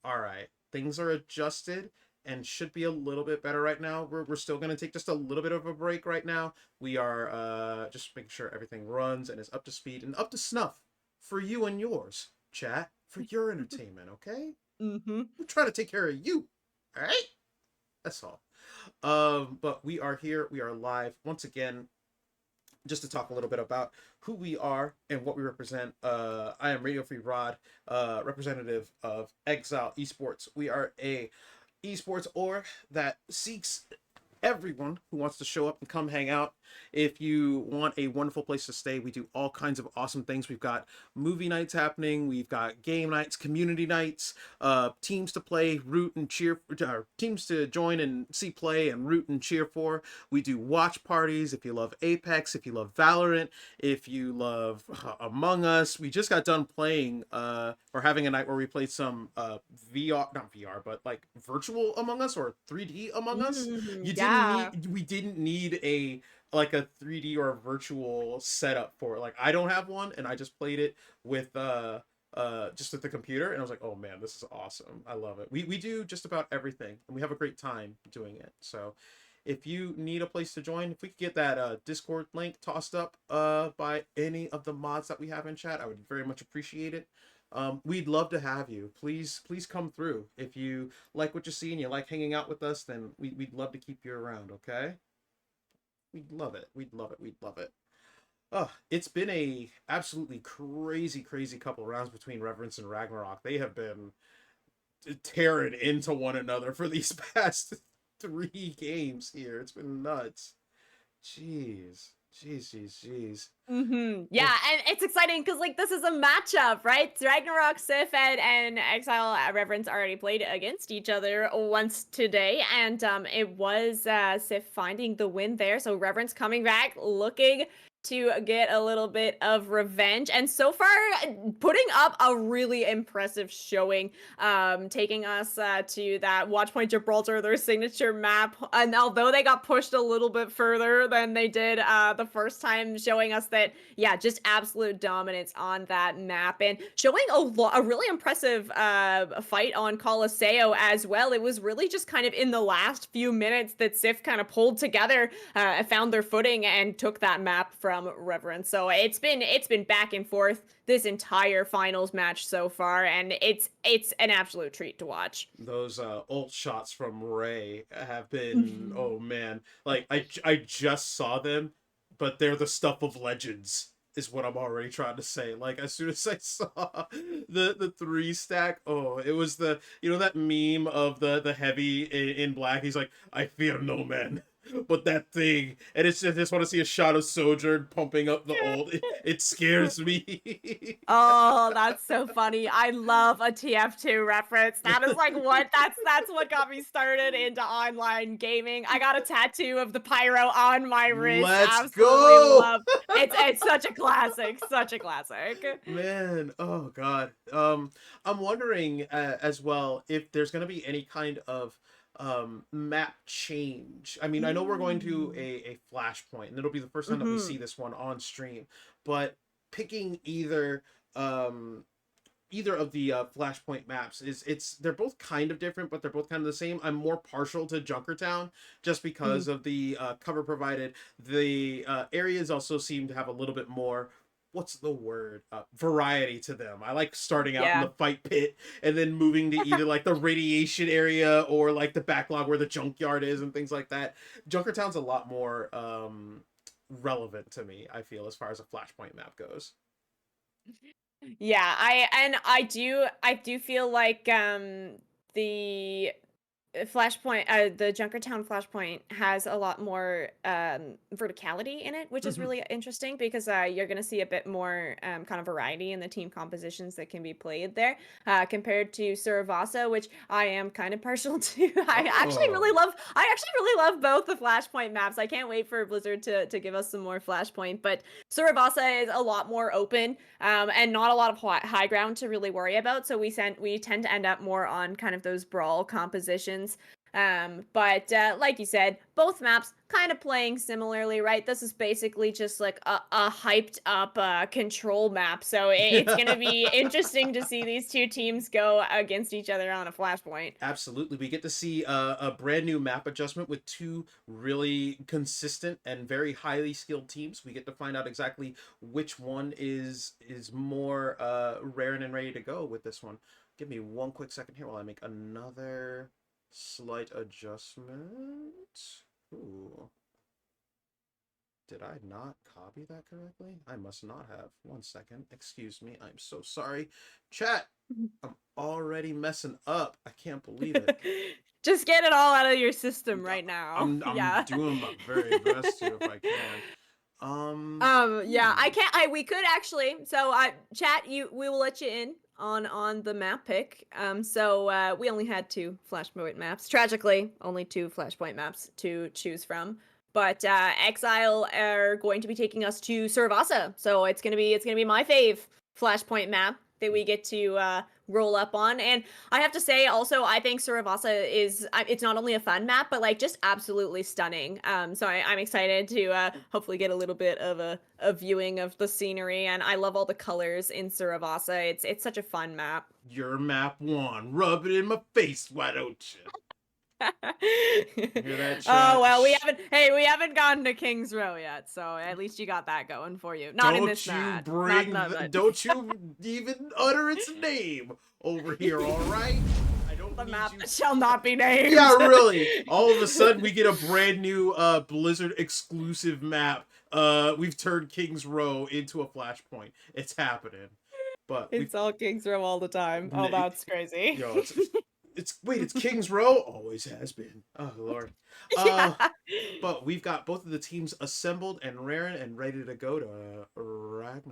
All right, things are adjusted and should be a little bit better right now. We're still going to take just a little bit of a break right now. We are just making sure everything runs and is up to speed and up to snuff for you and yours, chat, for your entertainment, okay? Mm-hmm. We're trying to take care of you, all right? That's all. But we are here. We are live once again, just to talk a little bit about who we are and what we represent. I am Radio Free Rod, representative of Xzile Esports. We are a esports org that seeks everyone who wants to show up and come hang out. If you want a wonderful place to stay, we do all kinds of awesome things. We've got movie nights happening, we've got game nights, community nights, teams to play, root and cheer, teams to join and see play and root and cheer for. We do watch parties. If you love Apex, if you love Valorant, if you love Among Us, we just got done playing. We're having a night where we played some VR, not VR, but like virtual Among Us or 3D Among Us. Yeah. We didn't need a like a 3D or a virtual setup for it. Like I don't have one, and I just played it with just with the computer, and I was like, oh man, this is awesome. I love it. We do just about everything, and we have a great time doing it. So if you need a place to join, if we could get that Discord link tossed up by any of the mods that we have in chat, I would very much appreciate it. We'd love to have you. Please come through. If you like what you see and you like hanging out with us, then we'd love to keep you around, okay? We'd love it. We'd love it. We'd love it. Oh, it's been a absolutely crazy couple rounds between Reverence and Ragnarok. They have been tearing into one another for these past 3 games here. It's been nuts. Jeez. Jeez. Yeah, and it's exciting because like this is a matchup, right? Ragnarok, Sif, and Exile Reverence already played against each other once today, and it was Sif finding the win there. So Reverence coming back, looking to get a little bit of revenge, and so far putting up a really impressive showing, taking us to that Watchpoint Gibraltar, their signature map. And although they got pushed a little bit further than they did the first time, showing us that, yeah, just absolute dominance on that map, and showing a really impressive fight on Colosseo as well. It was really just kind of in the last few minutes that Sif kind of pulled together, found their footing, and took that map from Reverence. So it's been back and forth this entire finals match so far, and it's an absolute treat to watch. Those ult shots from Ray have been, oh man, like I just saw them, but they're the stuff of legends is what I'm already trying to say. Like as soon as I saw the 3 stack, oh, it was the, you know, that meme of the heavy in black. He's like, I fear no man. But that thing, and it's just, I just want to see a shot of Sojourn pumping up the ult. It scares me. Oh, that's so funny. I love a TF2 reference. That is like what that's what got me started into online gaming. I got a tattoo of the pyro on my wrist. Let's Absolutely go. love. It's such a classic, such a classic. Man, oh god. I'm wondering as well if there's going to be any kind of map change. I mean, I know we're going to a flashpoint, and it'll be the first time that we see this one on stream, but picking either of the flashpoint maps is they're both kind of different, but they're both kind of the same. I'm more partial to Junkertown just because of the cover provided. The areas also seem to have a little bit more, what's the word, variety to them. I like starting out in the fight pit and then moving to either like the radiation area or like the backlog where the junkyard is and things like that. Junkertown's a lot more relevant to me, I feel, as far as a flashpoint map goes. Yeah, I do feel like the Flashpoint, the Junkertown Flashpoint has a lot more verticality in it, which is really interesting because you're going to see a bit more kind of variety in the team compositions that can be played there, compared to Suravasa, which I am kind of partial to. I actually really love both the Flashpoint maps. I can't wait for Blizzard to give us some more Flashpoint, but Suravasa is a lot more open, and not a lot of high ground to really worry about. So we tend to end up more on kind of those brawl compositions. But like you said, both maps kind of playing similarly, right? This is basically just like a hyped up control map. So it's going to be interesting to see these two teams go against each other on a Flashpoint. Absolutely. We get to see a brand new map adjustment with two really consistent and very highly skilled teams. We get to find out exactly which one is more raring and ready to go with this one. Give me one quick second here while I make another slight adjustment. Ooh. Did I not copy that correctly? I must not have. One second. Excuse me. I'm so sorry. Chat, I'm already messing up. I can't believe it. Just get it all out of your system right now. I'm doing my very best to if I can. Yeah, we could actually. So chat, we will let you in on the map pick. So we only had 2 Flashpoint maps. Tragically, only 2 Flashpoint maps to choose from. But Xzile are going to be taking us to Suravasa. So it's gonna be my fave Flashpoint map that we get to roll up on. And I have to say also, I think Suravasa is, it's not only a fun map, but like just absolutely stunning. So I'm excited to hopefully get a little bit of a viewing of the scenery. And I love all the colors in Suravasa. It's such a fun map. Your map won. Rub it in my face, why don't you? Hear that, chat? Oh well, we haven't gotten to King's Row yet, so at least you got that going for you. Not in this match. Don't you even utter its name over here, all right? I don't the need map you. that shall not be named. Yeah, really. All of a sudden, we get a brand new Blizzard exclusive map. We've turned King's Row into a Flashpoint. It's happening. But it's all King's Row all the time. Oh, that's crazy. Yo, it's King's Row. Always has been. Oh Lord. Yeah. But we've got both of the teams assembled and raring and ready to go to Ragnarok,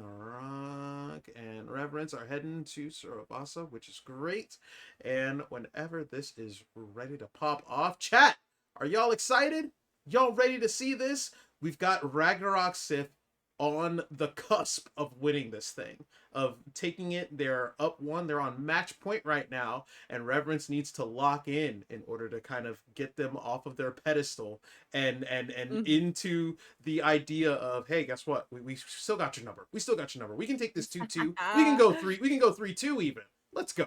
and Reverence are heading to Suravasa, which is great. And whenever this is ready to pop off, chat, are y'all excited? Y'all ready to see this? We've got Ragnarok Sith on the cusp of winning this thing, of taking it. They're up 1, they're on match point right now, and Reverence needs to lock in order to kind of get them off of their pedestal and into the idea of, hey, guess what, we still got your number, we can take this 2-2, we can go 3-2 even, let's go.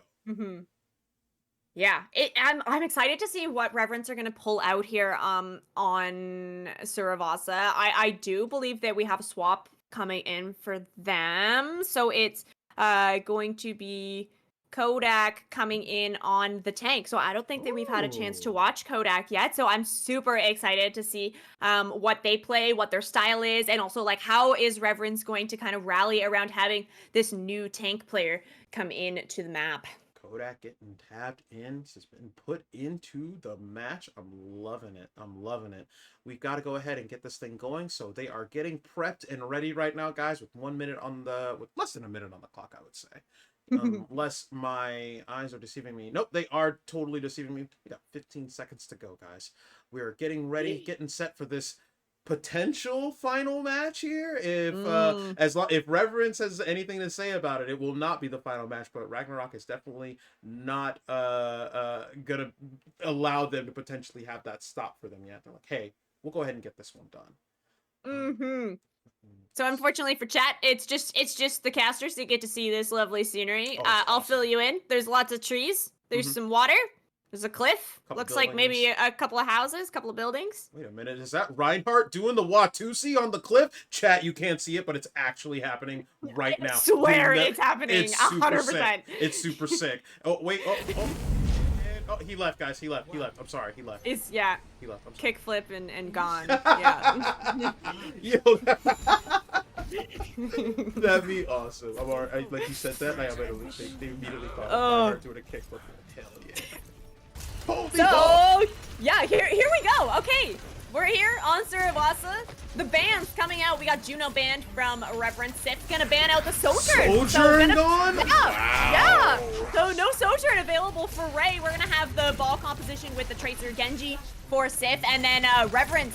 Yeah, I'm excited to see what Reverence are going to pull out here on Suravasa. I do believe that we have a swap coming in for them. So it's going to be Kodak coming in on the tank. So I don't think that we've had a chance to watch Kodak yet. So I'm super excited to see what they play, what their style is, and also like how is Reverence going to kind of rally around having this new tank player come in to the map. Kodak getting tapped in. This has been put into the match. I'm loving it. We've got to go ahead and get this thing going. So they are getting prepped and ready right now, guys, with less than a minute on the clock, I would say. Unless my eyes are deceiving me. Nope, they are totally deceiving me. We got 15 seconds to go, guys. We're getting ready, getting set for this potential final match here. If Reverence has anything to say about it, it will not be the final match, but Ragnarok is definitely not gonna allow them to potentially have that stop for them yet. They're like, hey, we'll go ahead and get this one done. So unfortunately for chat, it's just the casters that get to see this lovely scenery. I'll awesome. Fill you in. There's lots of trees, there's some water, there's a cliff. Looks like maybe a couple of houses, couple of buildings. Wait a minute, is that Reinhardt doing the Watusi on the cliff? Chat, you can't see it, but it's actually happening right now. I swear it's happening. 100%. It's super sick. Oh, wait. Oh, he left, guys. He left. I'm sorry. He left. He left. Kickflip and gone. Yeah. Yo, that'd be awesome. I'm already, like you said that, I immediately thought of Reinhardt doing a kickflip. Hell yeah. Yeah, here we go. Okay, we're here on Suravasa. The band's coming out. We got Juno banned from Reverence. Sith's gonna ban out the Sojourn. Sojourn gone? Yeah. So no Sojourn available for Ray. We're gonna have the ball composition with the Tracer Genji for Sith, and then Reverence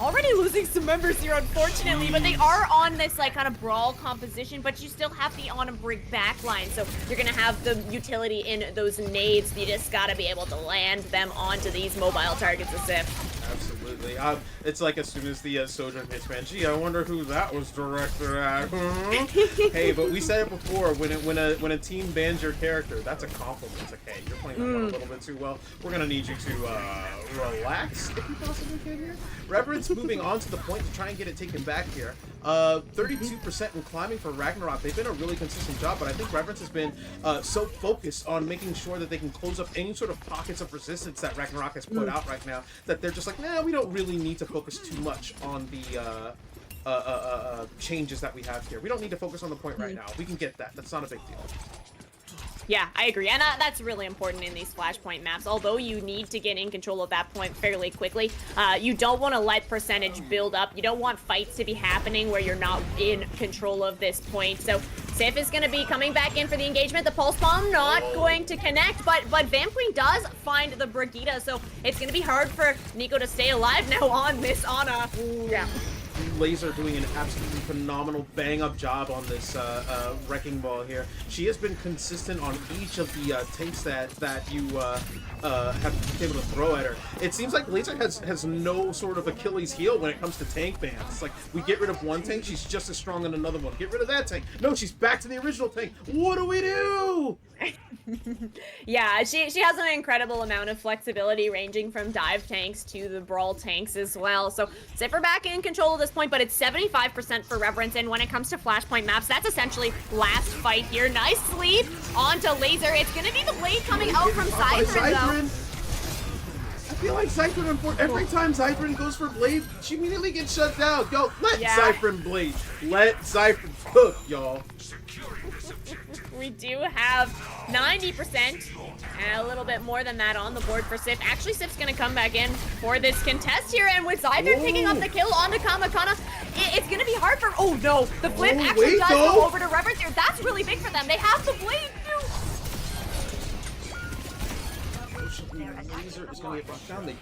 already losing some members here, unfortunately, but they are on this like kind of brawl composition, but you still have the on a brick backline, so you're gonna have the utility in those nades. You just gotta be able to land them onto these mobile targets of Sif. Absolutely. It's like as soon as the Sojourn hits, man, gee, I wonder who that was directed at. Hey, but we said it before, when a team bans your character, that's a compliment. It's like, hey, you're playing that one a little bit too well. We're gonna need you to relax, if you possibly can here. Reverence moving on to the point to try and get it taken back here. 32% in climbing for Ragnarok. They've been a really consistent job, but I think Reverence has been so focused on making sure that they can close up any sort of pockets of resistance that Ragnarok has put out right now, that they're just like, nah, we don't really need to focus too much on the changes that we have here. We don't need to focus on the point right now. We can get that. That's not a big deal. Yeah, I agree, and that's really important in these flashpoint maps. Although you need to get in control of that point fairly quickly, you don't want to let percentage build up. You don't want fights to be happening where you're not in control of this point. So Sif is going to be coming back in for the engagement. The pulse bomb not going to connect, but Vamqueen does find the Brigitte, so it's going to be hard for Nico to stay alive now on this Ana. Yeah. Laser doing an absolutely phenomenal bang-up job on this wrecking ball here. She has been consistent on each of the tanks that you have been able to throw at her. It seems like Laser has no sort of Achilles heel when it comes to tank bans. It's like, we get rid of one tank, she's just as strong on another one. Get rid of that tank. No, she's back to the original tank. What do we do? Yeah, she has an incredible amount of flexibility, ranging from dive tanks to the brawl tanks as well. So Ziffer back in control at this point, but it's 75% for Reverence. And when it comes to flashpoint maps, that's essentially last fight here. Nice sleep onto Laser. It's gonna be the blade coming out from Xzile though. I feel like Xyphren, every time Xyphren goes for blade, she immediately gets shut down. Go, let Xyphren blade. Let Xyphren cook, y'all. We do have 90% and a little bit more than that on the board for Sif. Actually, Sif's gonna come back in for this contest here, and with Xyphren picking up the kill onto Kamakana, it's gonna be hard for, oh no, the flip actually does go over to Reverence here. That's really big for them. They have the blade too. Laser is going to get brought down. They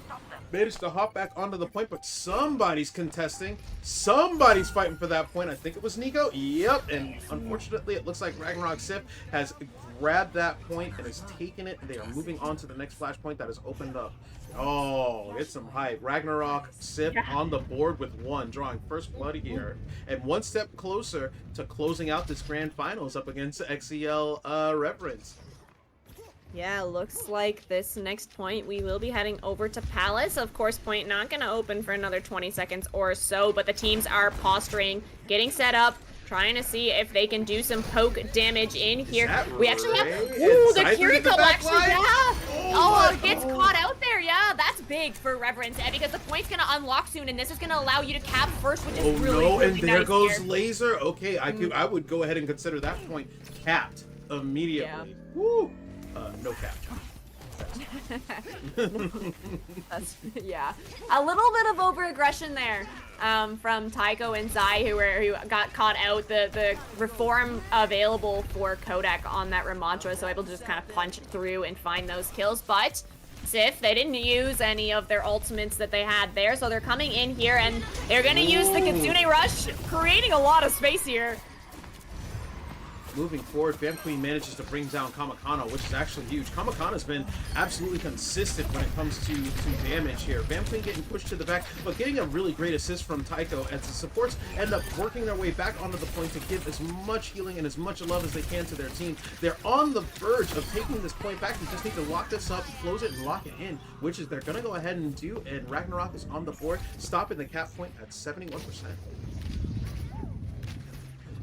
managed to hop back onto the point, but somebody's contesting. Somebody's fighting for that point. I think it was Nico. Yep, and unfortunately, it looks like Ragnarok Sif has grabbed that point and has taken it. They are moving on to the next flashpoint that has opened up. Oh, get some hype. Ragnarok Sif on the board with one, drawing first blood here. And one step closer to closing out this grand finals up against Xzile Reverence. Yeah, looks like this next point we will be heading over to Palace. Of course, point not going to open for another 20 seconds or so, but the teams are posturing, getting set up, trying to see if they can do some poke damage in here. We actually have, ooh, the Kiriko actually, it gets caught out there. Yeah, that's big for Reverence, because the point's going to unlock soon, and this is going to allow you to cap first, which is really and there nice goes here. Laser. Okay, I would go ahead and consider that point capped immediately. Woo! No cap. Yeah, a little bit of over-aggression there from Tycho and Zai, who got caught out. The reform available for Kodak on that Ramantra, so able to just kind of punch through and find those kills. But Sif, they didn't use any of their ultimates that they had there, so they're coming in here and they're gonna use the Kitsune Rush, creating a lot of space here. Moving forward, Vamqueen manages to bring down Kamakana, which is actually huge. Kamakana's been absolutely consistent when it comes to damage here. Vamqueen getting pushed to the back, but getting a really great assist from Tycho as the supports end up working their way back onto the point to give as much healing and as much love as they can to their team. They're on the verge of taking this point back. They just need to lock this up, close it, and lock it in, which is they're going to go ahead and do, and Ragnarok is on the board, stopping the cap point at 71%.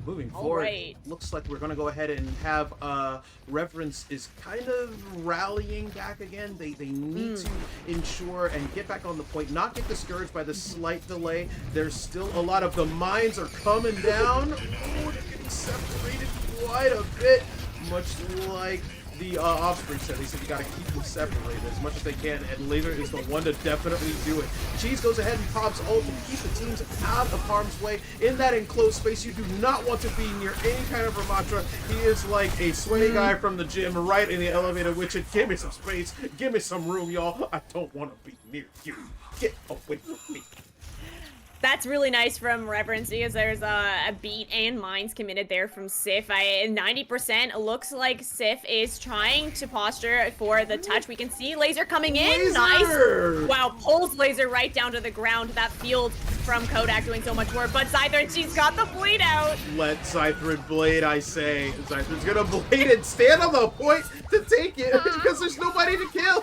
Moving forward, looks like we're going to go ahead and have Reverence is kind of rallying back again. They need to ensure and get back on the point, not get discouraged by the slight delay. There's still a lot of the mines are coming down. Oh, they're getting separated quite a bit, much like the Offspring said. They said you got to keep them separated as much as they can, and Laser is the one to definitely do it. Cheese goes ahead and pops ult to keep the teams out of harm's way. In that enclosed space, you do not want to be near any kind of Ramatra. He is like a sweaty guy from the gym right in the elevator, which is, give me some space, give me some room, y'all. I don't want to be near you. Get away from me. That's really nice from Reverence because there's a beat and mines committed there from Sif. 90% looks like Sif is trying to posture for the touch. We can see Laser coming in. Laser! Nice. Wow, pulls Laser right down to the ground. That field from Kodak doing so much work. But Xzile, she's got the blade out. Let Xzile blade, I say. Xzile's gonna blade and stand on the point to take it because there's nobody to kill.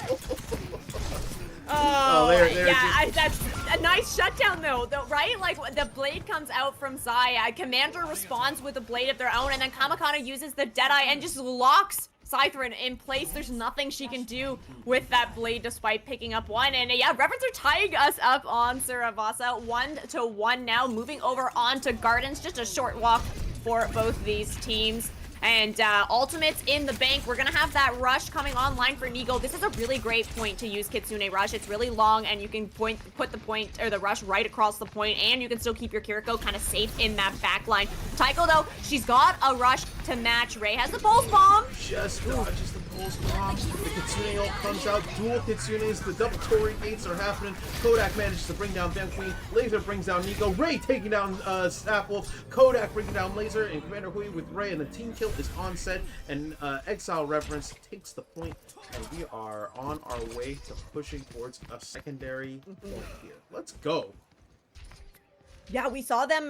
Yeah, that's a nice shutdown though, right? Like, the blade comes out from Xzile, Commander responds with a blade of their own, and then Kamakana uses the Deadeye and just locks Xzile in place. There's nothing she can do with that blade despite picking up one. And yeah, Reverence are tying us up on Saravasa, 1-1 now, moving over onto Gardens. Just a short walk for both these teams. And ultimates in the bank. We're gonna have that rush coming online for Nigo. This is a really great point to use Kitsune Rush. It's really long, and you can put the point or the rush right across the point, and you can still keep your Kiriko kind of safe in that back line. Taiko though, she's got a rush to match. Ray has the pulse bomb. Just dodges the pulse bomb. The Kitsune ult comes out. Dual Kitsunes. The double Torii gates are happening. Kodak manages to bring down Van Queen. Laser brings down Nigo. Ray taking down Snapwolf. Kodak bringing down Laser, and Commander Hui with Ray, and the team kill is on set, and Xzile Reverence takes the point, and we are on our way to pushing towards a secondary point here. Let's go. Yeah, we saw them,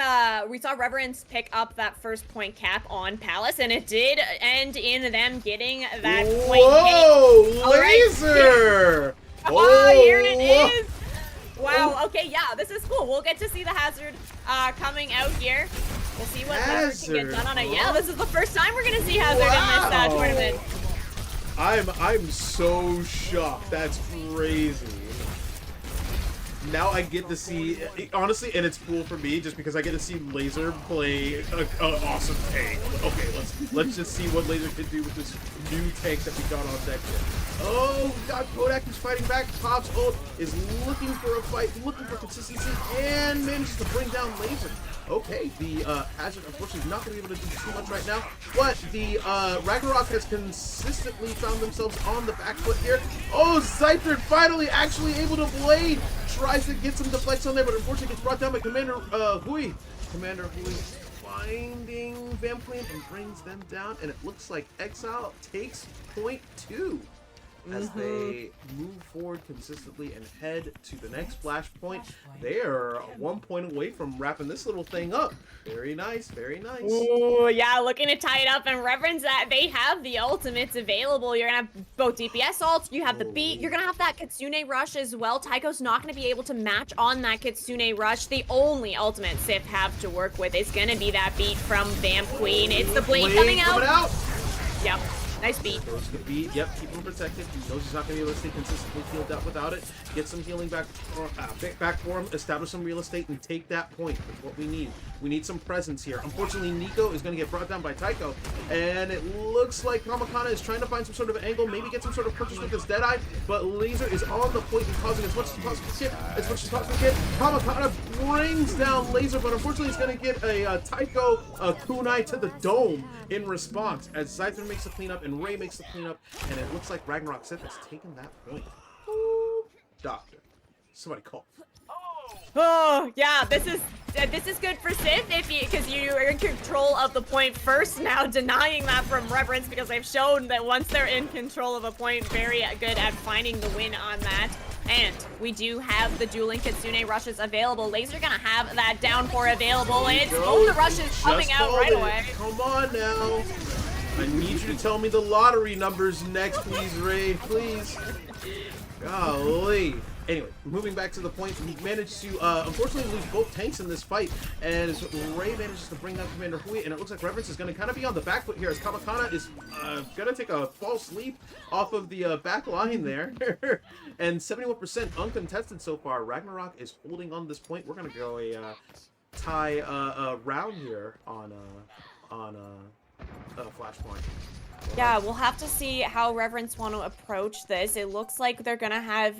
we saw Reverence pick up that first point cap on Palace, and it did end in them getting that point. Whoa, Laser! Right. Oh, here it is! Wow, okay, yeah, this is cool. We'll get to see the Hazard coming out here. We'll see what Hazard can get done on it. Yeah, this is the first time we're gonna see Hazard in this tournament. I'm so shocked. That's crazy. Now I get to see, honestly, and it's cool for me just because I get to see Laser play an awesome tank. Okay, let's just see what Laser can do with this new tank that we got on deck here. Oh God, Kodak is fighting back. Pop's ult is looking for a fight, looking for consistency, and manages to bring down Laser. Okay, the Hazard unfortunately is not going to be able to do too much right now, but the Ragnarok has consistently found themselves on the back foot here. Oh, Xzile finally actually able to blade. Tries to get some deflects on there, but unfortunately gets brought down by Commander Hui. Commander Hui finding Van Queen and brings them down, and it looks like Xzile takes point 2 as they move forward consistently and head to the next flashpoint. They are 1 point away from wrapping this little thing up. Very nice, very nice. Ooh, yeah, looking to tie it up, and Reverence, that they have the ultimates available. You're gonna have both DPS ults, you have the beat, you're gonna have that Kitsune Rush as well. Taiko's not gonna be able to match on that Kitsune Rush. The only ultimate Sif have to work with is gonna be that beat from Vamp Queen. It's the blade coming out. Yep. Nice beat. Goes the beat. Yep, keep him protected. He knows he's not going to be able to stay consistently healed up without it. Get some healing back for him. Establish some real estate and take that point. That's what we need. We need some presence here. Unfortunately, Nico is going to get brought down by Taiko. And it looks like Kamakana is trying to find some sort of angle, maybe get some sort of purchase with his Deadeye. But Laser is on the point and causing as much as possible hit. Kamakana brings down Laser, but unfortunately he's going to get a Taiko kunai to the dome in response as Xzile makes the cleanup and Ray makes the cleanup, and it looks like Ragnarok Sith has taken that point. Ooh, doctor, somebody call. Oh yeah, this is good for Sith because you are in control of the point first. Now denying that from Reverence because they've shown that once they're in control of a point, very good at finding the win on that. And we do have the dueling Kitsune rushes available. Laser gonna have that downpour available, and the rushes coming out right away. Come on now. I need you to tell me the lottery numbers next, please, Ray. Please. Golly. Anyway, moving back to the point, we managed to, unfortunately, lose both tanks in this fight, and Ray manages to bring down Commander Hui, and it looks like Reverence is going to kind of be on the back foot here, as Kamakana is going to take a false leap off of the back line there, and 71% uncontested so far. Ragnarok is holding on to this point. We're going to go a tie round here on Flashpoint. Yeah, we'll have to see how Reverence want to approach this. It looks like they're gonna have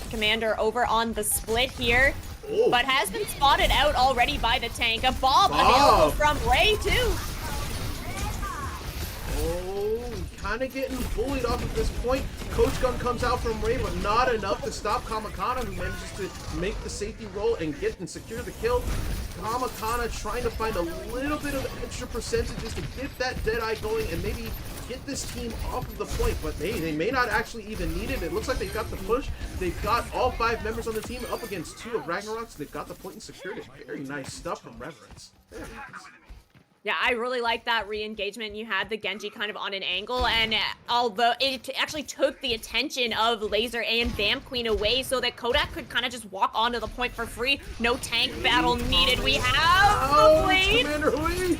Commander over on the split here, Oh. but has been spotted out already by the tank. A Bob available from Ray too. Oh, kind of getting bullied off at this point. Coach Gun comes out from Ray, but not enough to stop Kamakana, who manages to make the safety roll and get and secure the kill. Kamakana trying to find a little bit of extra percentages to get that Deadeye going and maybe get this team off of the point, but they may not actually even need it. It looks like they got the push. They've got all 5 members on the team up against 2 of Ragnarok's. They've got the point and secured it. Very nice stuff from Reverence. Very nice. Yeah, I really like that re-engagement. You had the Genji kind of on an angle, and although it actually took the attention of Laser and Vamp Queen away so that Kodak could kind of just walk onto the point for free. No tank battle needed. We have the blade. Commander Hui!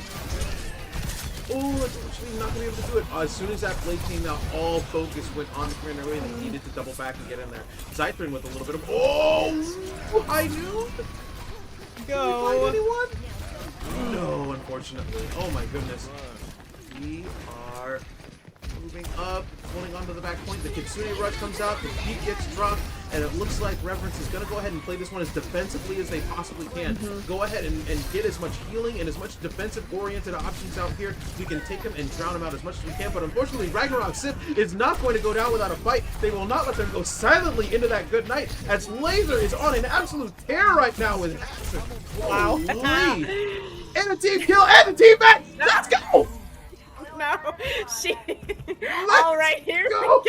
Oh, that's actually not going to be able to do it. As soon as that blade came out, all focus went on the Commander Hui, and they needed to double back and get in there. Xzile with a little bit of... Oh! I knew! Go! Did we find anyone? No, unfortunately. Oh my goodness. We are moving up, holding on to the back point. The Kitsune Rush comes out, the beat gets dropped, and it looks like Reverence is going to go ahead and play this one as defensively as they possibly can. Go ahead and get as much healing and as much defensive-oriented options out here. We can take them and drown them out as much as we can, but unfortunately, Ragnarok Sif is not going to go down without a fight. They will not let them go silently into that good night, as Laser is on an absolute tear right now with wow. And a team kill and a team match! Let's go! No, she. All right, here we go.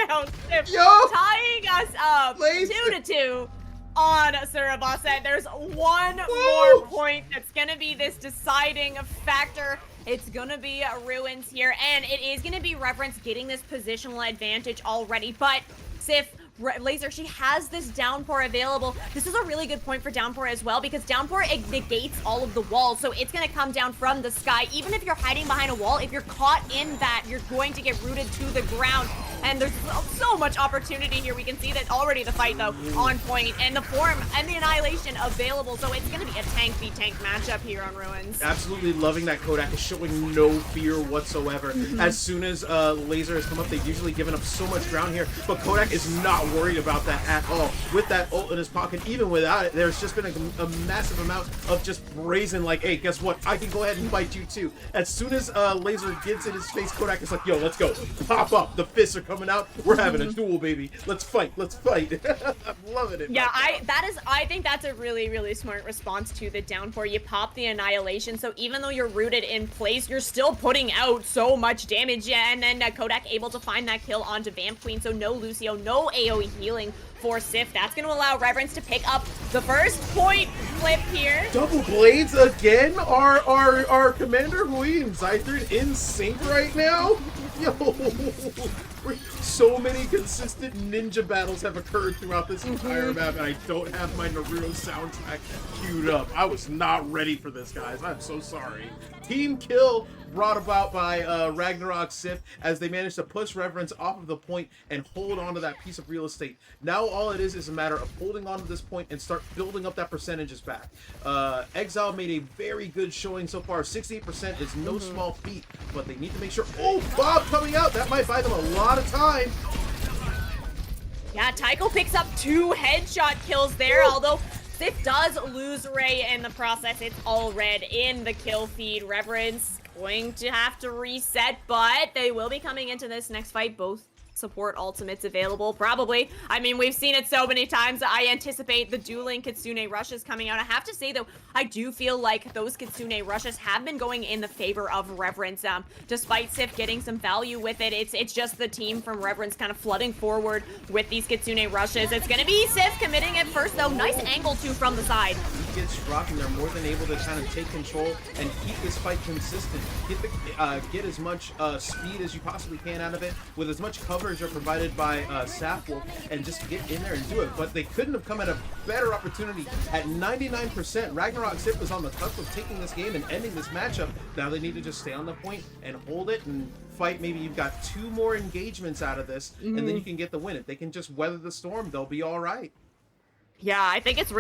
Tying us up 2-2 on Surabasa. There's one more point that's gonna be this deciding factor. It's gonna be Ruins here, and it is gonna be Reverence getting this positional advantage already. But Sif, Laser, she has this downpour available. This is a really good point for downpour as well, because downpour negates all of the walls, so it's going to come down from the sky. Even if you're hiding behind a wall, if you're caught in that, you're going to get rooted to the ground. And there's so much opportunity here. We can see that already the fight, though, on point, and the form and the annihilation available. So it's going to be a tank v tank matchup here on Ruins. Absolutely loving that Kodak is showing no fear whatsoever. As soon as Laser has come up, they've usually given up so much ground here, but Kodak is not worried about that at all. With that ult in his pocket, even without it, there's just been a massive amount of just brazen, like, hey, guess what? I can go ahead and fight you too. As soon as Laser gets in his face, Kodak is like, yo, let's go. Pop up. The fists are coming out. We're having a duel, baby. Let's fight. Let's fight. I'm loving it. Yeah, I think that's a really, really smart response to the downpour. You pop the annihilation, so even though you're rooted in place, you're still putting out so much damage. Yeah, and then Kodak able to find that kill onto Vamp Queen, so no Lucio, no AoE healing for Sif. That's going to allow Reverence to pick up the first point flip here. Double blades again? Our Commander Hui and Xzile in sync right now? Yo, so many consistent ninja battles have occurred throughout this entire map, and I don't have my Naruto soundtrack queued up. I was not ready for this, guys. I'm so sorry. Team kill brought about by Ragnarok Sif as they managed to push Reverence off of the point and hold on to that piece of real estate. Now all it is a matter of holding on to this point and start building up that percentages back. Xzile made a very good showing so far. 68% is no small feat, but they need to make sure. Oh, Bob coming out. That might buy them a lot of time. Yeah, Tycho picks up 2 headshot kills there, although Sif does lose Ray in the process. It's all red in the kill feed. Reverence going to have to reset, but they will be coming into this next fight. Both support ultimates available, probably. I mean, we've seen it so many times. I anticipate the dueling Kitsune rushes coming out. I have to say, though, I do feel like those Kitsune rushes have been going in the favor of Reverence. Despite Sif getting some value with it, it's just the team from Reverence kind of flooding forward with these Kitsune rushes. It's going to be Sif committing it first, though. Nice angle, too, from the side. He gets dropped, and they're more than able to kind of take control and keep this fight consistent. Get as much speed as you possibly can out of it, with as much coverage are provided by Sapwolf, and just get in there and do it. But they couldn't have come at a better opportunity. At 99%, Ragnarok Sif was on the cusp of taking this game and ending this matchup. Now they need to just stay on the point and hold it and fight. Maybe you've got 2 more engagements out of this, and then you can get the win. If they can just weather the storm, they'll be all right. Yeah, I think it's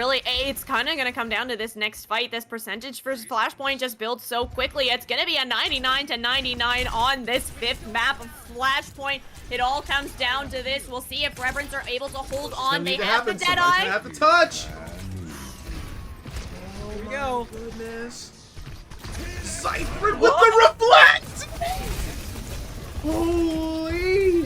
kind of going to come down to this next fight. This percentage for Flashpoint just builds so quickly. It's going to be a 99 to 99 on this 5th map of Flashpoint. It all comes down to this. We'll see if Reverence are able to hold on. They have the Deadeye. Somebody's gonna have to touch. Here we go. Goodness. Cypher with the reflect! Holy!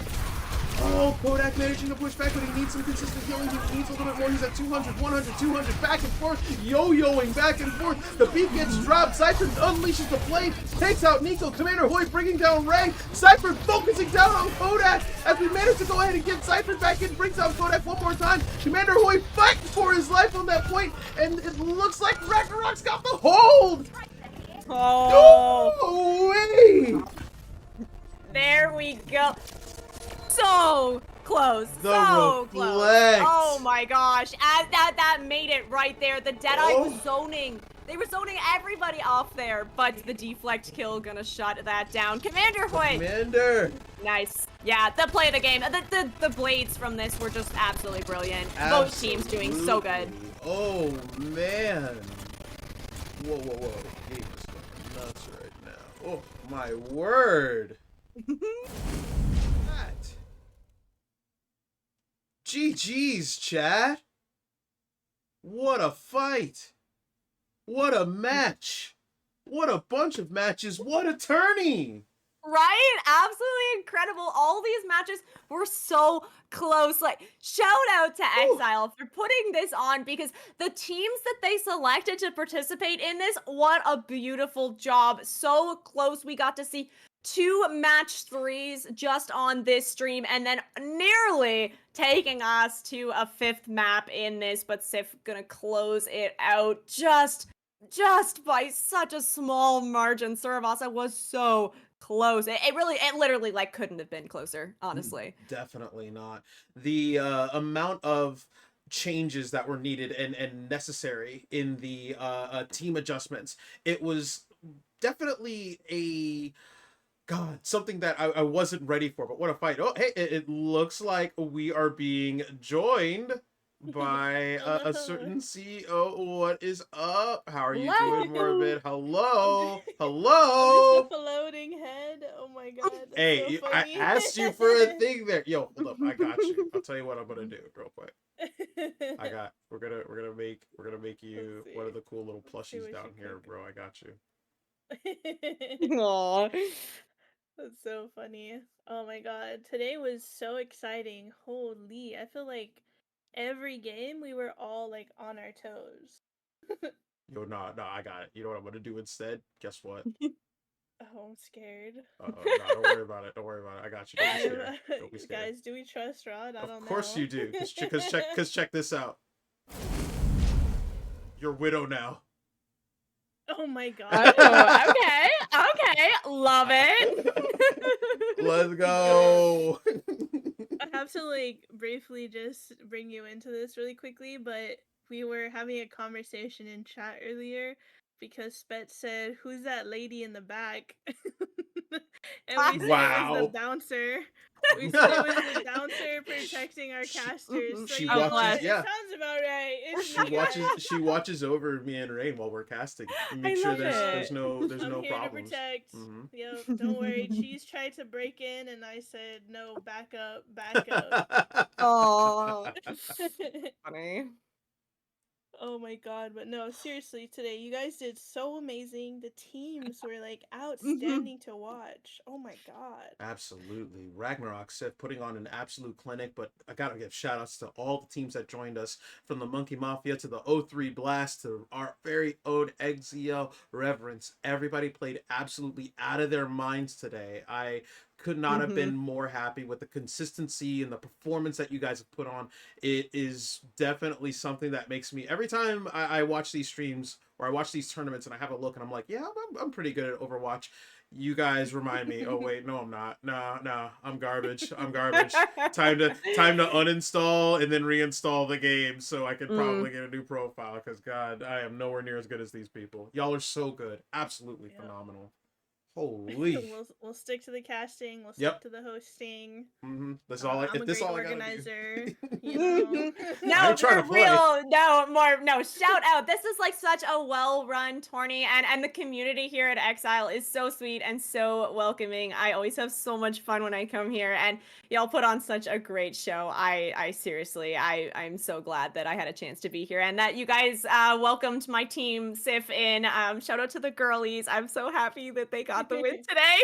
Oh, Kodak managing to push back, but he needs some consistent healing. He needs a little bit more. He's at 200, 100, 200, back and forth, yo-yoing back and forth. The beat gets dropped. Cypher unleashes the blade, takes out Nico. Commander Hoy bringing down Ray. Cypher focusing down on Kodak as we manage to go ahead and get Cypher back in. Brings out Kodak one more time. Commander Hoy fighting for his life on that point, and it looks like Ragnarok's got the hold. Oh, No way! there we go. So close. The so close. reflect. Oh my gosh. As that made it right there. The Deadeye was zoning. They were zoning everybody off there, but the deflect kill gonna shut that down. Commander Hoy. Commander. Nice. Yeah, the play of the game. The blades from this were just absolutely brilliant. Both teams doing so good. Oh man. Whoa, whoa, whoa. Game is going nuts right now. Oh my word. That. GG's, chat. What a fight. What a match. What a bunch of matches. What a tourney. Right? Absolutely incredible. All these matches were so close. Like, shout out to Xzile for putting this on, because the teams that they selected to participate in this, what a beautiful job. So close. We got to see 2 match 3s just on this stream, and then nearly taking us to a 5th map in this, but Sif gonna close it out just by such a small margin. Surabasa was so close. It literally like couldn't have been closer, honestly. Definitely not. The amount of changes that were needed and necessary in the team adjustments, it was definitely something that I wasn't ready for, but what a fight. Oh, hey, it looks like we are being joined by a certain CEO. What is up? How are you doing, Morbid? Hello. Hello. I'm just a floating head. Oh my god. Hey, so I funny. asked you for a thing there. Yo, hold up, I got you. I'll tell you what I'm gonna do real quick. We're gonna make you one of the cool little plushies down here, bro. I got you. Aww. That's so funny. Oh my god. Today was so exciting. Holy. I feel like every game we were all like on our toes. Yo, nah, I got it. You know what I'm gonna do instead? Guess what? Oh, I'm scared. Nah, don't worry about it. Don't worry about it. I got you. Don't be scared. Don't be scared. Guys, do we trust Rod? I don't know. Of course you do. Cause check this out. You're Widow now. Oh my god. Oh, okay, love it. Let's go. I have to like briefly just bring you into this really quickly, but we were having a conversation in chat earlier because Spet said, "Who's that lady in the back?" And we said it was the bouncer. We said it was the bouncer protecting our casters. So She watches. yeah. Sounds about right. She watches over me and Rain while we're casting. Make sure there's no I'm here problems. To protect. Yep, don't worry. She's tried to break in, and I said no. Back up. Back up. Oh, funny. Oh my god, but no, seriously, today you guys did so amazing. The teams were like outstanding to watch. Oh my god. Absolutely. Ragnarok Sith putting on an absolute clinic, but I gotta give shout outs to all the teams that joined us, from the Monke Mafia to the 03 Blast to our very own Xzile, Reverence. Everybody played absolutely out of their minds today. I could not have been more happy with the consistency and the performance that you guys have put on. It is definitely something that makes me, every time I watch these streams or I watch these tournaments and I have a look and I'm like, yeah, I'm pretty good at Overwatch. You guys remind me, oh wait, no, I'm not. Nah, I'm garbage. I'm garbage. Time to uninstall and then reinstall the game so I can probably get a new profile, because God, I am nowhere near as good as these people. Y'all are so good. Absolutely phenomenal. Holy. We'll stick to the casting. We'll stick Yep. to the hosting. That's all. I'm If a this great all I gotta organizer. do. You know. I No, ain't trying for to play. real. No, shout out. This is like such a well-run tourney, and the community here at Xzile is so sweet and so welcoming. I always have so much fun when I come here, and y'all put on such a great show. I seriously, I'm so glad that I had a chance to be here and that you guys welcomed my team, Sif, in. Shout out to the girlies. I'm so happy that they got the win today.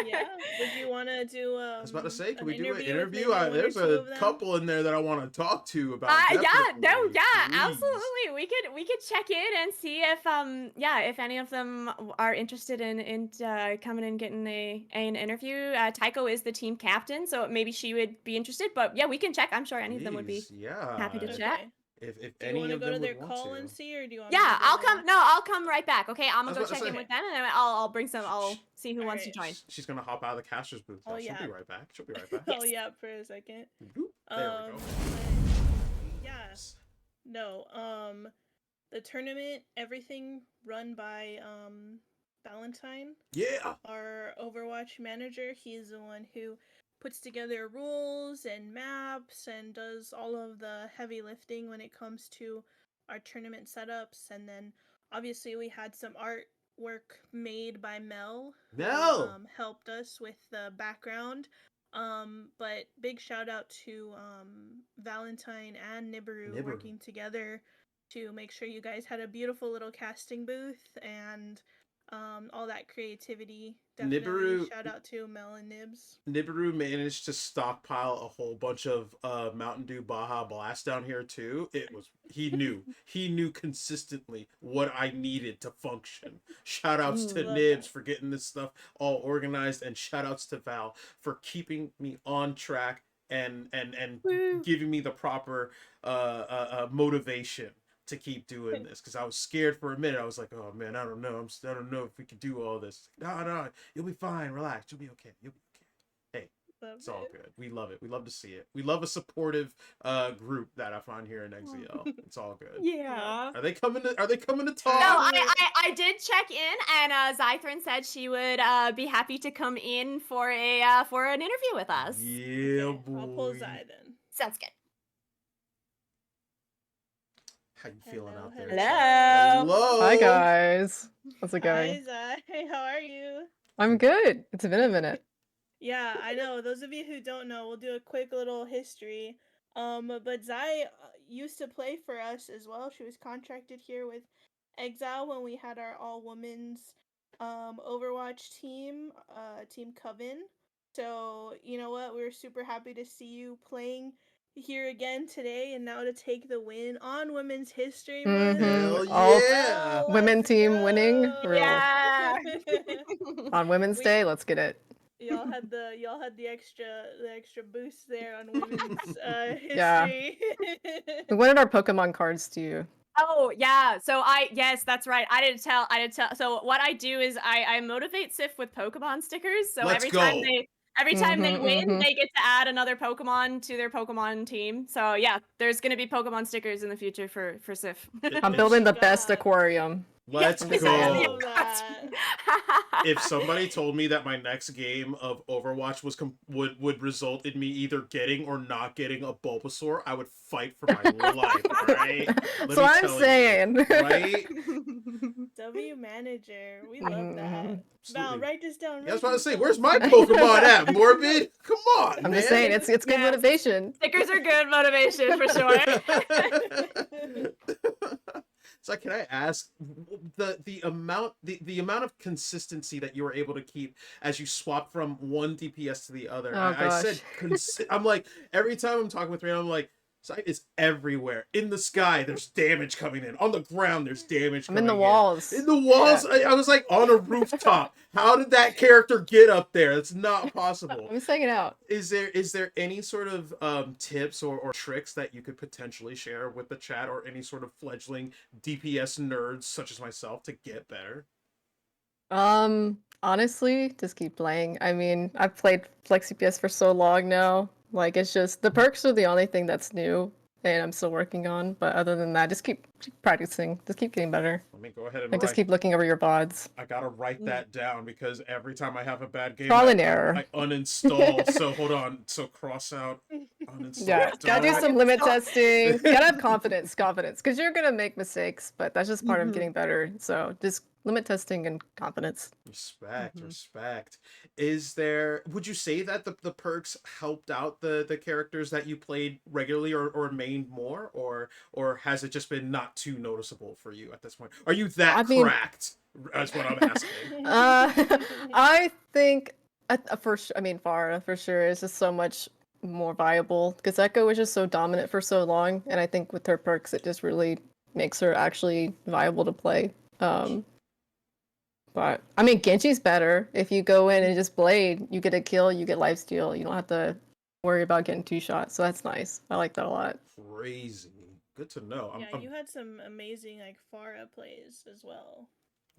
Yeah. Would you want to do I was about to say, can an we do an with interview? maybe one or There's two a of them? couple in there that I want to talk to about. Yeah, Definitely. Please. absolutely. We could check in and see if if any of them are interested in coming and getting an interview. Tycho is the team captain, so maybe she would be interested. But yeah, we can check. I'm sure any of them would be Please, yeah. happy to chat. Okay. If Do you any want to of go them to their would want call to. and see, or do you want? Me Yeah, to go I'll there? come. No, I'll come right back. Okay, I'm I gonna was go about to check in say. with them, and then I'll bring some. I'll see who wants to Alright. join. She's gonna hop out of the caster's booth. Oh, She'll be yeah. right back. She'll be right back. Oh yeah, for a second. Boop. There we go. Yeah. No. The tournament, everything run by Valentine, Yeah. our Overwatch manager. He's the one who puts together rules and maps and does all of the heavy lifting when it comes to our tournament setups. And then obviously we had some artwork made by Mel, who Mel! helped us with the background. But big shout out to Valentine and Nibiru working together to make sure you guys had a beautiful little casting booth and all that creativity. Definitely Nibiru- shout out to Mel and Nibs. Nibiru managed to stockpile a whole bunch of Mountain Dew Baja Blast down here too. He knew consistently what I needed to function. Shout outs to Love Nibs that. for getting this stuff all organized, and shout outs to Val for keeping me on track and giving me the proper motivation to keep doing this, because I was scared for a minute. I was like, oh man, I don't know. I don't know if we can do all this. No, you'll be fine. Relax. You'll be okay. You'll be okay. Hey, Love it's all it. good. We love it. We love to see it. We love a supportive group that I find here in Xzile. It's all good. Yeah. Are they coming to No, talk? I did check in, and Zythrin said she would be happy to come in for an interview with us. Yeah, Okay, boy. I'll pull Zai then. Sounds good. How you feeling out there? Hello. Hello. Hi guys. How's it Hi going? Zai, how are you? I'm good. It's been a minute. Yeah, I know. Those of you who don't know, we'll do a quick little history. But Zai used to play for us as well. She was contracted here with Exile when we had our all women's Overwatch team, Team Coven. So, you know what? We were super happy to see you playing here again today and now to take the win on Women's History Month. Hell All yeah. women Let's team winning. go! Real. Yeah. On Women's We- Day, let's get it. y'all had the extra boost there on women's Yeah. history. We wanted our Pokemon cards to you. Oh yeah, so yes, that's right. I didn't tell. So what I do is I motivate Sif with Pokemon stickers. So Let's every time go. they win, mhm. they get to add another Pokemon to their Pokemon team. So yeah, there's gonna be Pokemon stickers in the future for Sif. I'm building the God. best aquarium. Let's I'm Yes, just saying. go. Love that. If somebody told me that my next game of Overwatch was would result in me either getting or not getting a Bulbasaur, I would fight for my life. All right. That's what I'm saying. Right? W manager, we love that. Val, Absolutely. write this down. Yeah, I was write about to this say, down. where's my Pokemon at, Morbid? Come on, I'm man. just saying, it's good Yes. motivation. Stickers are good motivation for sure. So can I ask the amount of consistency that you were able to keep as you swap from one DPS to the other? Oh, I said gosh. I'm like, every time I'm talking with Ryan, I'm like, Sight is everywhere. In the sky, there's damage coming in. On the ground, there's damage I'm coming in the walls. In the walls, Yeah. I was like on a rooftop. How did that character get up there? It's not possible. I'm just hanging out. Is there any sort of tips or tricks that you could potentially share with the chat, or any sort of fledgling DPS nerds such as myself to get better? Honestly, just keep playing. I mean, I've played Flex CPS for so long now. Like, it's just the perks are the only thing that's new. and I'm still working on. But other than that, just keep practicing. Just keep getting better. Let me go ahead and Like, just write. keep looking over your VODs. I gotta write that down because every time I have a bad game, Trial I, and error. I uninstall. So hold on. So cross out, uninstall. Yeah, gotta do don't. some limit testing. Gotta have confidence, because you're gonna make mistakes, but that's just part of getting better. So just limit testing and confidence. Respect, respect. Would you say that the perks helped out the characters that you played regularly or mained more, or has it just been not too noticeable for you at this point? Are you that I mean- cracked? That's what I'm asking. I think I mean Farah for sure is just so much more viable because Echo was just so dominant for so long, and I think with her perks it just really makes her actually viable to play. But I mean Genji's better. If you go in and just blade, you get a kill, you get lifesteal. You don't have to worry about getting 2 shots. So that's nice. I like that a lot. Crazy. Good to know. Yeah, you had some amazing like Farah plays as well.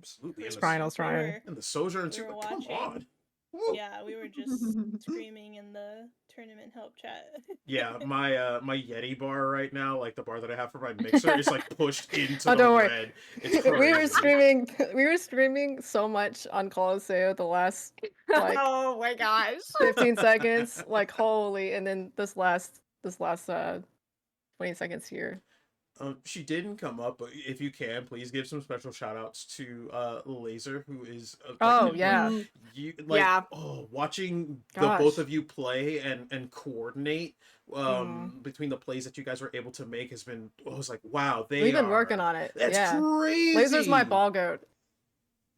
Absolutely. For Trying, I was we trying. were- And the Sojourn we too. were But come watching. on. Woo. Yeah, we were just screaming in the tournament help chat. Yeah, my Yeti bar right now, like the bar that I have for my mixer, is like pushed into Oh, the don't worry. red. It's crazy. We were streaming so much on Colosseo the last like Oh my gosh. 15 seconds, like holy, and then this last 20 seconds here. She didn't come up, but if you can, please give some special shout outs to Laser, who is Oh, yeah. you like Yeah. watching the Gosh. both of you play and coordinate Mm. between the plays that you guys were able to make has been, I was like, wow, We've been working on it. That's Yeah. crazy. Laser's my ball goat.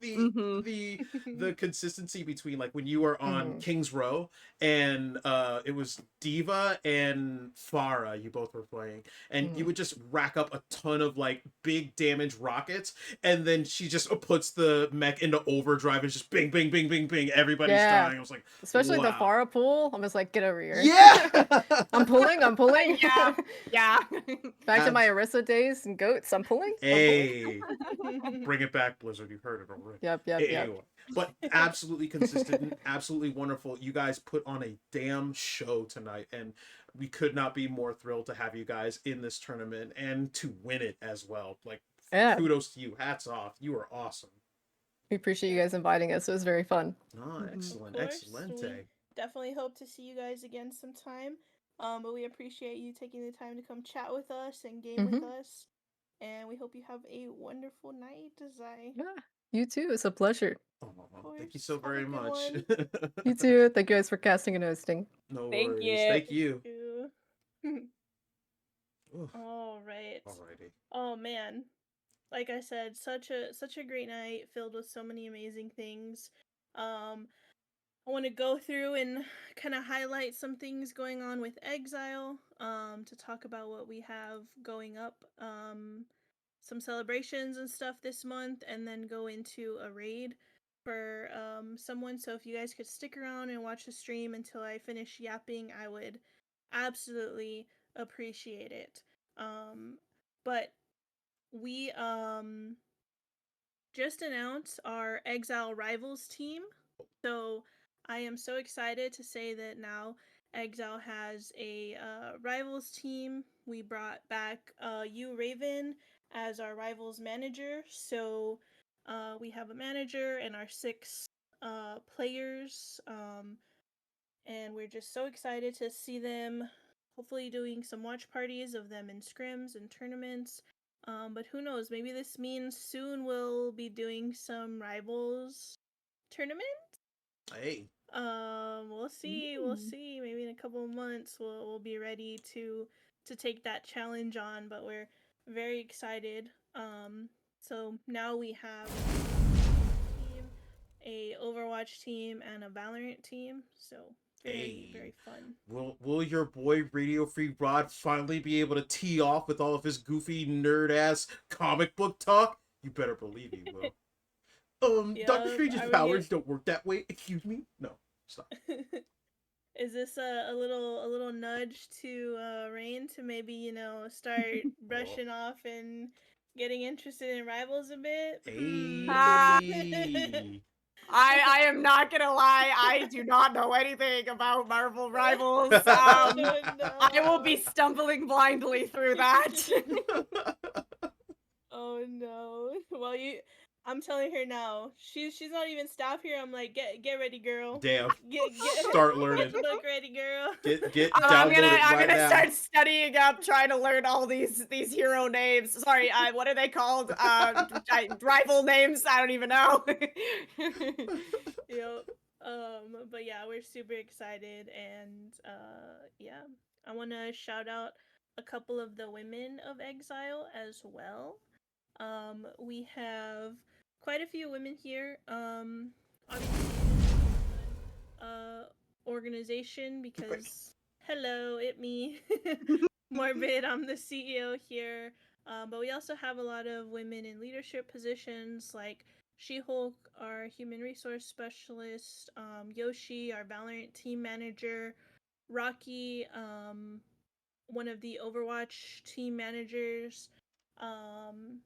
The consistency between like when you were on King's Row and it was Diva and Farah, you both were playing, and you would just rack up a ton of like big damage rockets, and then she just puts the mech into overdrive and just bing bing bing bing bing, everybody's Yeah. dying. I was like, Especially the wow. Farah pool. I'm just like, get over here. Yeah. I'm pulling. Yeah. Yeah. Back to my Arissa days and goats. I'm pulling. Hey, bring it back, Blizzard. You heard it already. Yep. Anyway, but absolutely consistent, absolutely wonderful. You guys put on a damn show tonight, and we could not be more thrilled to have you guys in this tournament and to win it as well. Like, Yeah. kudos to you. Hats off. You are awesome. We appreciate you guys inviting us. It was very fun. Oh, excellent, Of course, excellent. we definitely hope to see you guys again sometime. But we appreciate you taking the time to come chat with us and game with us. And we hope you have a wonderful night, Xzile. Yeah. You too. It's a pleasure. Oh, thank you so Have a very good much. one. You too. Thank you guys for casting and hosting. No Thank worries. you. Thank you. Oof. All right. Alrighty. Oh man. Like I said, such a great night filled with so many amazing things. I want to go through and kind of highlight some things going on with Xzile, to talk about what we have going up, some celebrations and stuff this month, and then go into a raid for someone. So if you guys could stick around and watch the stream until I finish yapping, I would absolutely appreciate it. But we just announced our Xzile Rivals team. So I am so excited to say that now Xzile has a Rivals team. We brought back you, Raven, as our Rivals manager. So we have a manager and our 6 players. And we're just so excited to see them hopefully doing some watch parties of them in scrims and tournaments. But who knows, maybe this means soon we'll be doing some Rivals tournament. Hey. We'll see. We'll see. Maybe in a couple of months we'll be ready to take that challenge on. But we're very excited. So now we have a team, a Overwatch team, and a Valorant team. So very fun. Will your boy Radio Free Rod finally be able to tee off with all of his goofy nerd ass comic book talk? You better believe he will. Doctor Strange's powers don't work that way. Excuse me? No, stop. Is this a little nudge to Rain to maybe start brushing off and getting interested in Rivals a bit? Hey. I am not gonna lie, I do not know anything about Marvel Rivals. I will be stumbling blindly through that. Oh no. Well, I'm telling her now. She's not even staff here. I'm like, get ready, girl. Damn. Get Start get learning. the book ready, girl. Get I'm downloaded I'm right gonna now. start studying up, trying to learn all these hero names. Sorry, what are they called? Rival names? I don't even know. Yep. But yeah, we're super excited, and yeah, I want to shout out a couple of the women of Exile as well. We have quite a few women here. Obviously, uh, organization because hello, it me, Morbid. I'm the CEO here. But we also have a lot of women in leadership positions like She-Hulk, our human resource specialist, Yoshi, our Valorant team manager, Rocky, one of the Overwatch team managers, um,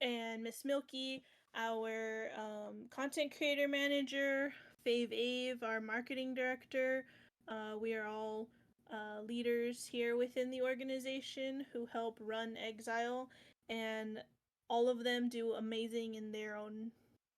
and Miss Milky, our content creator manager, Fave Ave, our marketing director. We are all leaders here within the organization who help run Exile, and all of them do amazing in their own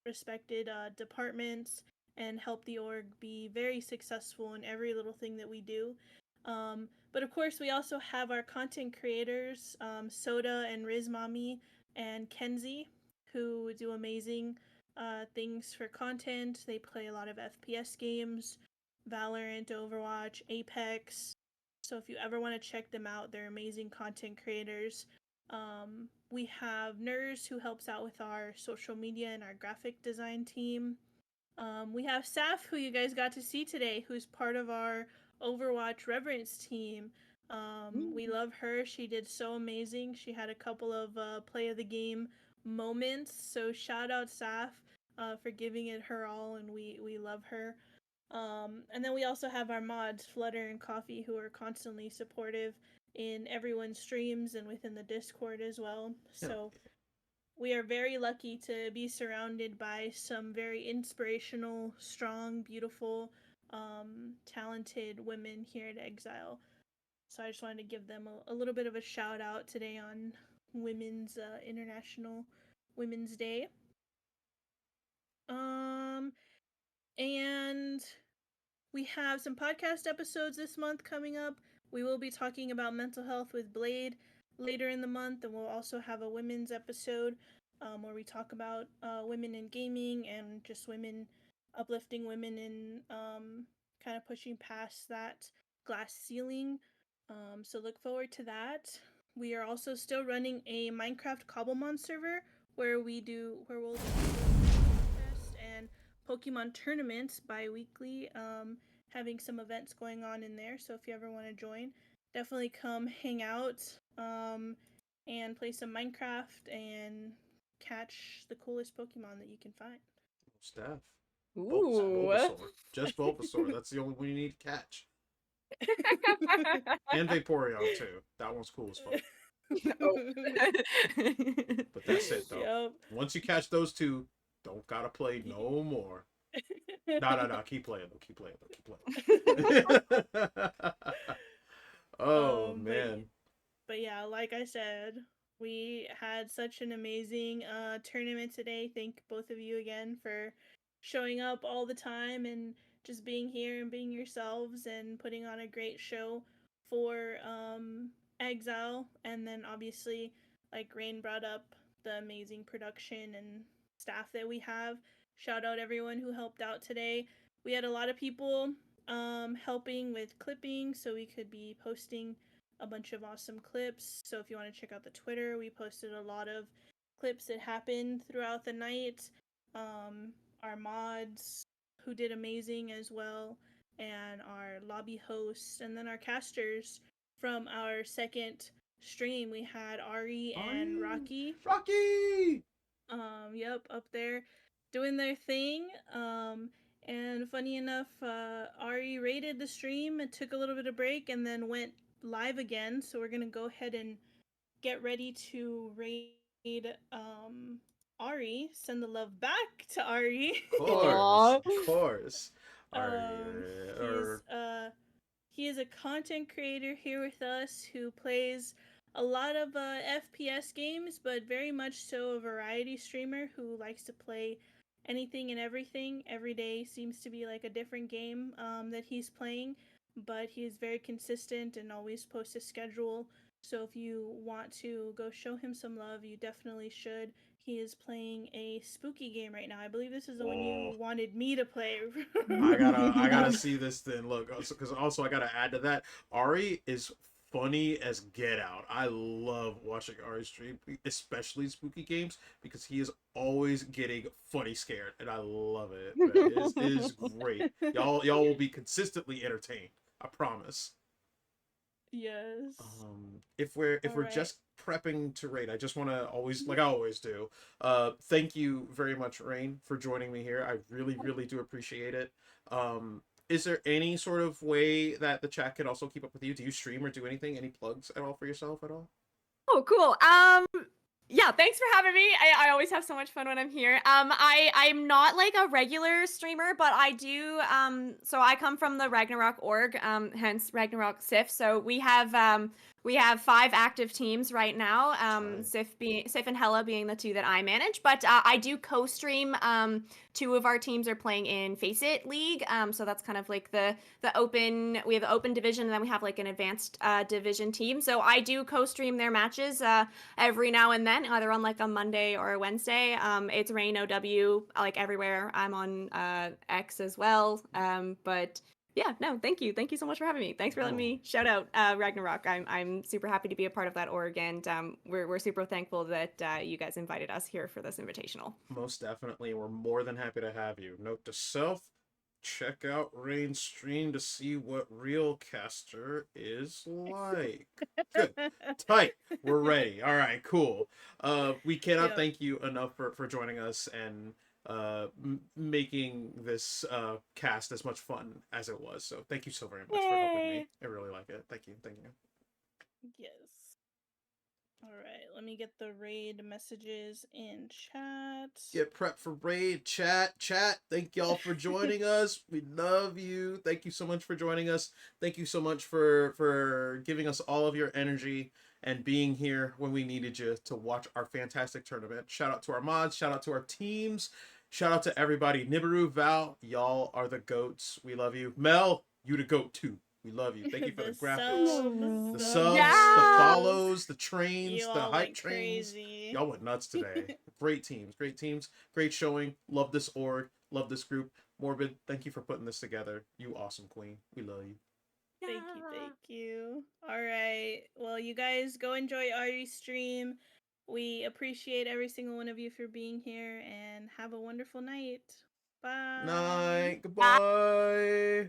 respected departments and help the org be very successful in every little thing that we do. But of course, we also have our content creators, Soda and Rizmami, and Kenzie, who do amazing things for content. They play a lot of FPS games, Valorant, Overwatch, Apex. So if you ever want to check them out, they're amazing content creators. We have Nurse, who helps out with our social media and our graphic design team. We have Saf, who you guys got to see today, who's part of our Overwatch Reverence team. We love her. She did so amazing. She had a couple of play of the game moments. So shout out Saf for giving it her all, and we love her. And then we also have our mods, Flutter and Coffee, who are constantly supportive in everyone's streams and within the Discord as well. So we are very lucky to be surrounded by some very inspirational, strong, beautiful, talented women here at Exile. So I just wanted to give them a little bit of a shout out today on Women's International Women's Day. And we have some podcast episodes this month coming up. We will be talking about mental health with Blade later in the month, and we'll also have a women's episode where we talk about women in gaming and just women, uplifting women in kind of pushing past that glass ceiling. So look forward to that. We are also still running a Minecraft Cobblemon server where we'll do contests and Pokemon tournaments bi-weekly, having some events going on in there. So if you ever want to join, definitely come hang out and play some Minecraft and catch the coolest Pokemon that you can find. Staff. Ooh. Bulbasaur. Just Bulbasaur. That's the only one you need to catch. And Vaporeon too. That one's cool as fuck. But that's it though. Yep. Once you catch those two, don't gotta play no more. No. Keep playing though. Keep playing. Oh man. But yeah, like I said, we had such an amazing tournament today. Thank both of you again for showing up all the time and just being here and being yourselves and putting on a great show for Exile. And then obviously, like Rain brought up, the amazing production and staff that we have. Shout out everyone who helped out today. We had a lot of people helping with clipping so we could be posting a bunch of awesome clips. So if you want to check out the Twitter, we posted a lot of clips that happened throughout the night. Our mods who did amazing as well, and our lobby hosts, and then our casters from our second stream. We had Ari and Rocky. Yep, up there doing their thing. And funny enough, Ari rated the stream and took a little bit of break and then went live again. So we're gonna go ahead and get ready to raid Ari. Send the love back to Ari. Of course. Are He's he is a content creator here with us who plays a lot of FPS games, but very much so a variety streamer who likes to play anything and everything. Every day seems to be like a different game that he's playing, but he is very consistent and always posts a schedule. So if you want to go show him some love, you definitely should. He is playing a spooky game right now. I believe this is the one you wanted me to play. I gotta see this then. Look, because also I gotta add to that. Ari is funny as get out. I love watching Ari stream, especially spooky games, because he is always getting funny scared, and I love it. It is great. Y'all will be consistently entertained. I promise. Yes. If we're Alright. just prepping to raid, I just want to always, like I always do, thank you very much, Rain, for joining me here. I really do appreciate it. Is there any sort of way that the chat can also keep up with you? Do you stream or do anything? Any plugs at all for yourself at all? Oh, cool. Yeah, thanks for having me. I always have so much fun when I'm here. I'm not like a regular streamer, but I do so I come from the Ragnarok org, hence Ragnarok Sif. So we have 5 active teams right now. Right. Sif and Hella being the 2 that I manage, but I do co-stream 2 of our teams are playing in Face It League. So that's kind of like the open, we have the open division, and then we have like an advanced division team. So I do co-stream their matches every now and then, either on like a Monday or a Wednesday. It's Rain OW like everywhere. I'm on X as well. But yeah, no, thank you so much for having me. Thanks for letting me shout out Ragnarok. I'm super happy to be a part of that org, and we're super thankful that you guys invited us here for this invitational. Most definitely, we're more than happy to have you. Note to self: check out Rain's stream to see what real caster is like. Good. Tight. We're ready. All right, cool. We cannot thank you enough for joining us and making this cast as much fun as it was. So thank you so very much for helping me. I really like it. Thank you. Yes. All right, let me get the raid messages in chat. Get prepped for raid. Chat. Thank y'all for joining us. We love you. Thank you so much for joining us. Thank you so much for giving us all of your energy and being here when we needed you to watch our fantastic tournament. Shout out to our mods. Shout out to our teams. Shout out to everybody. Nibiru, Val, y'all are the goats. We love you. Mel, you the goat too. We love you. Thank you for the graphics, the subs, the follows, the trains, the hype trains. Crazy. Y'all went nuts today. Great teams, great showing. Love this org, love this group. Morbid, thank you for putting this together. You awesome queen. We love you. Thank you. All right. Well, you guys go enjoy Ari's stream. We appreciate every single one of you for being here, and have a wonderful night. Bye. Night. Goodbye.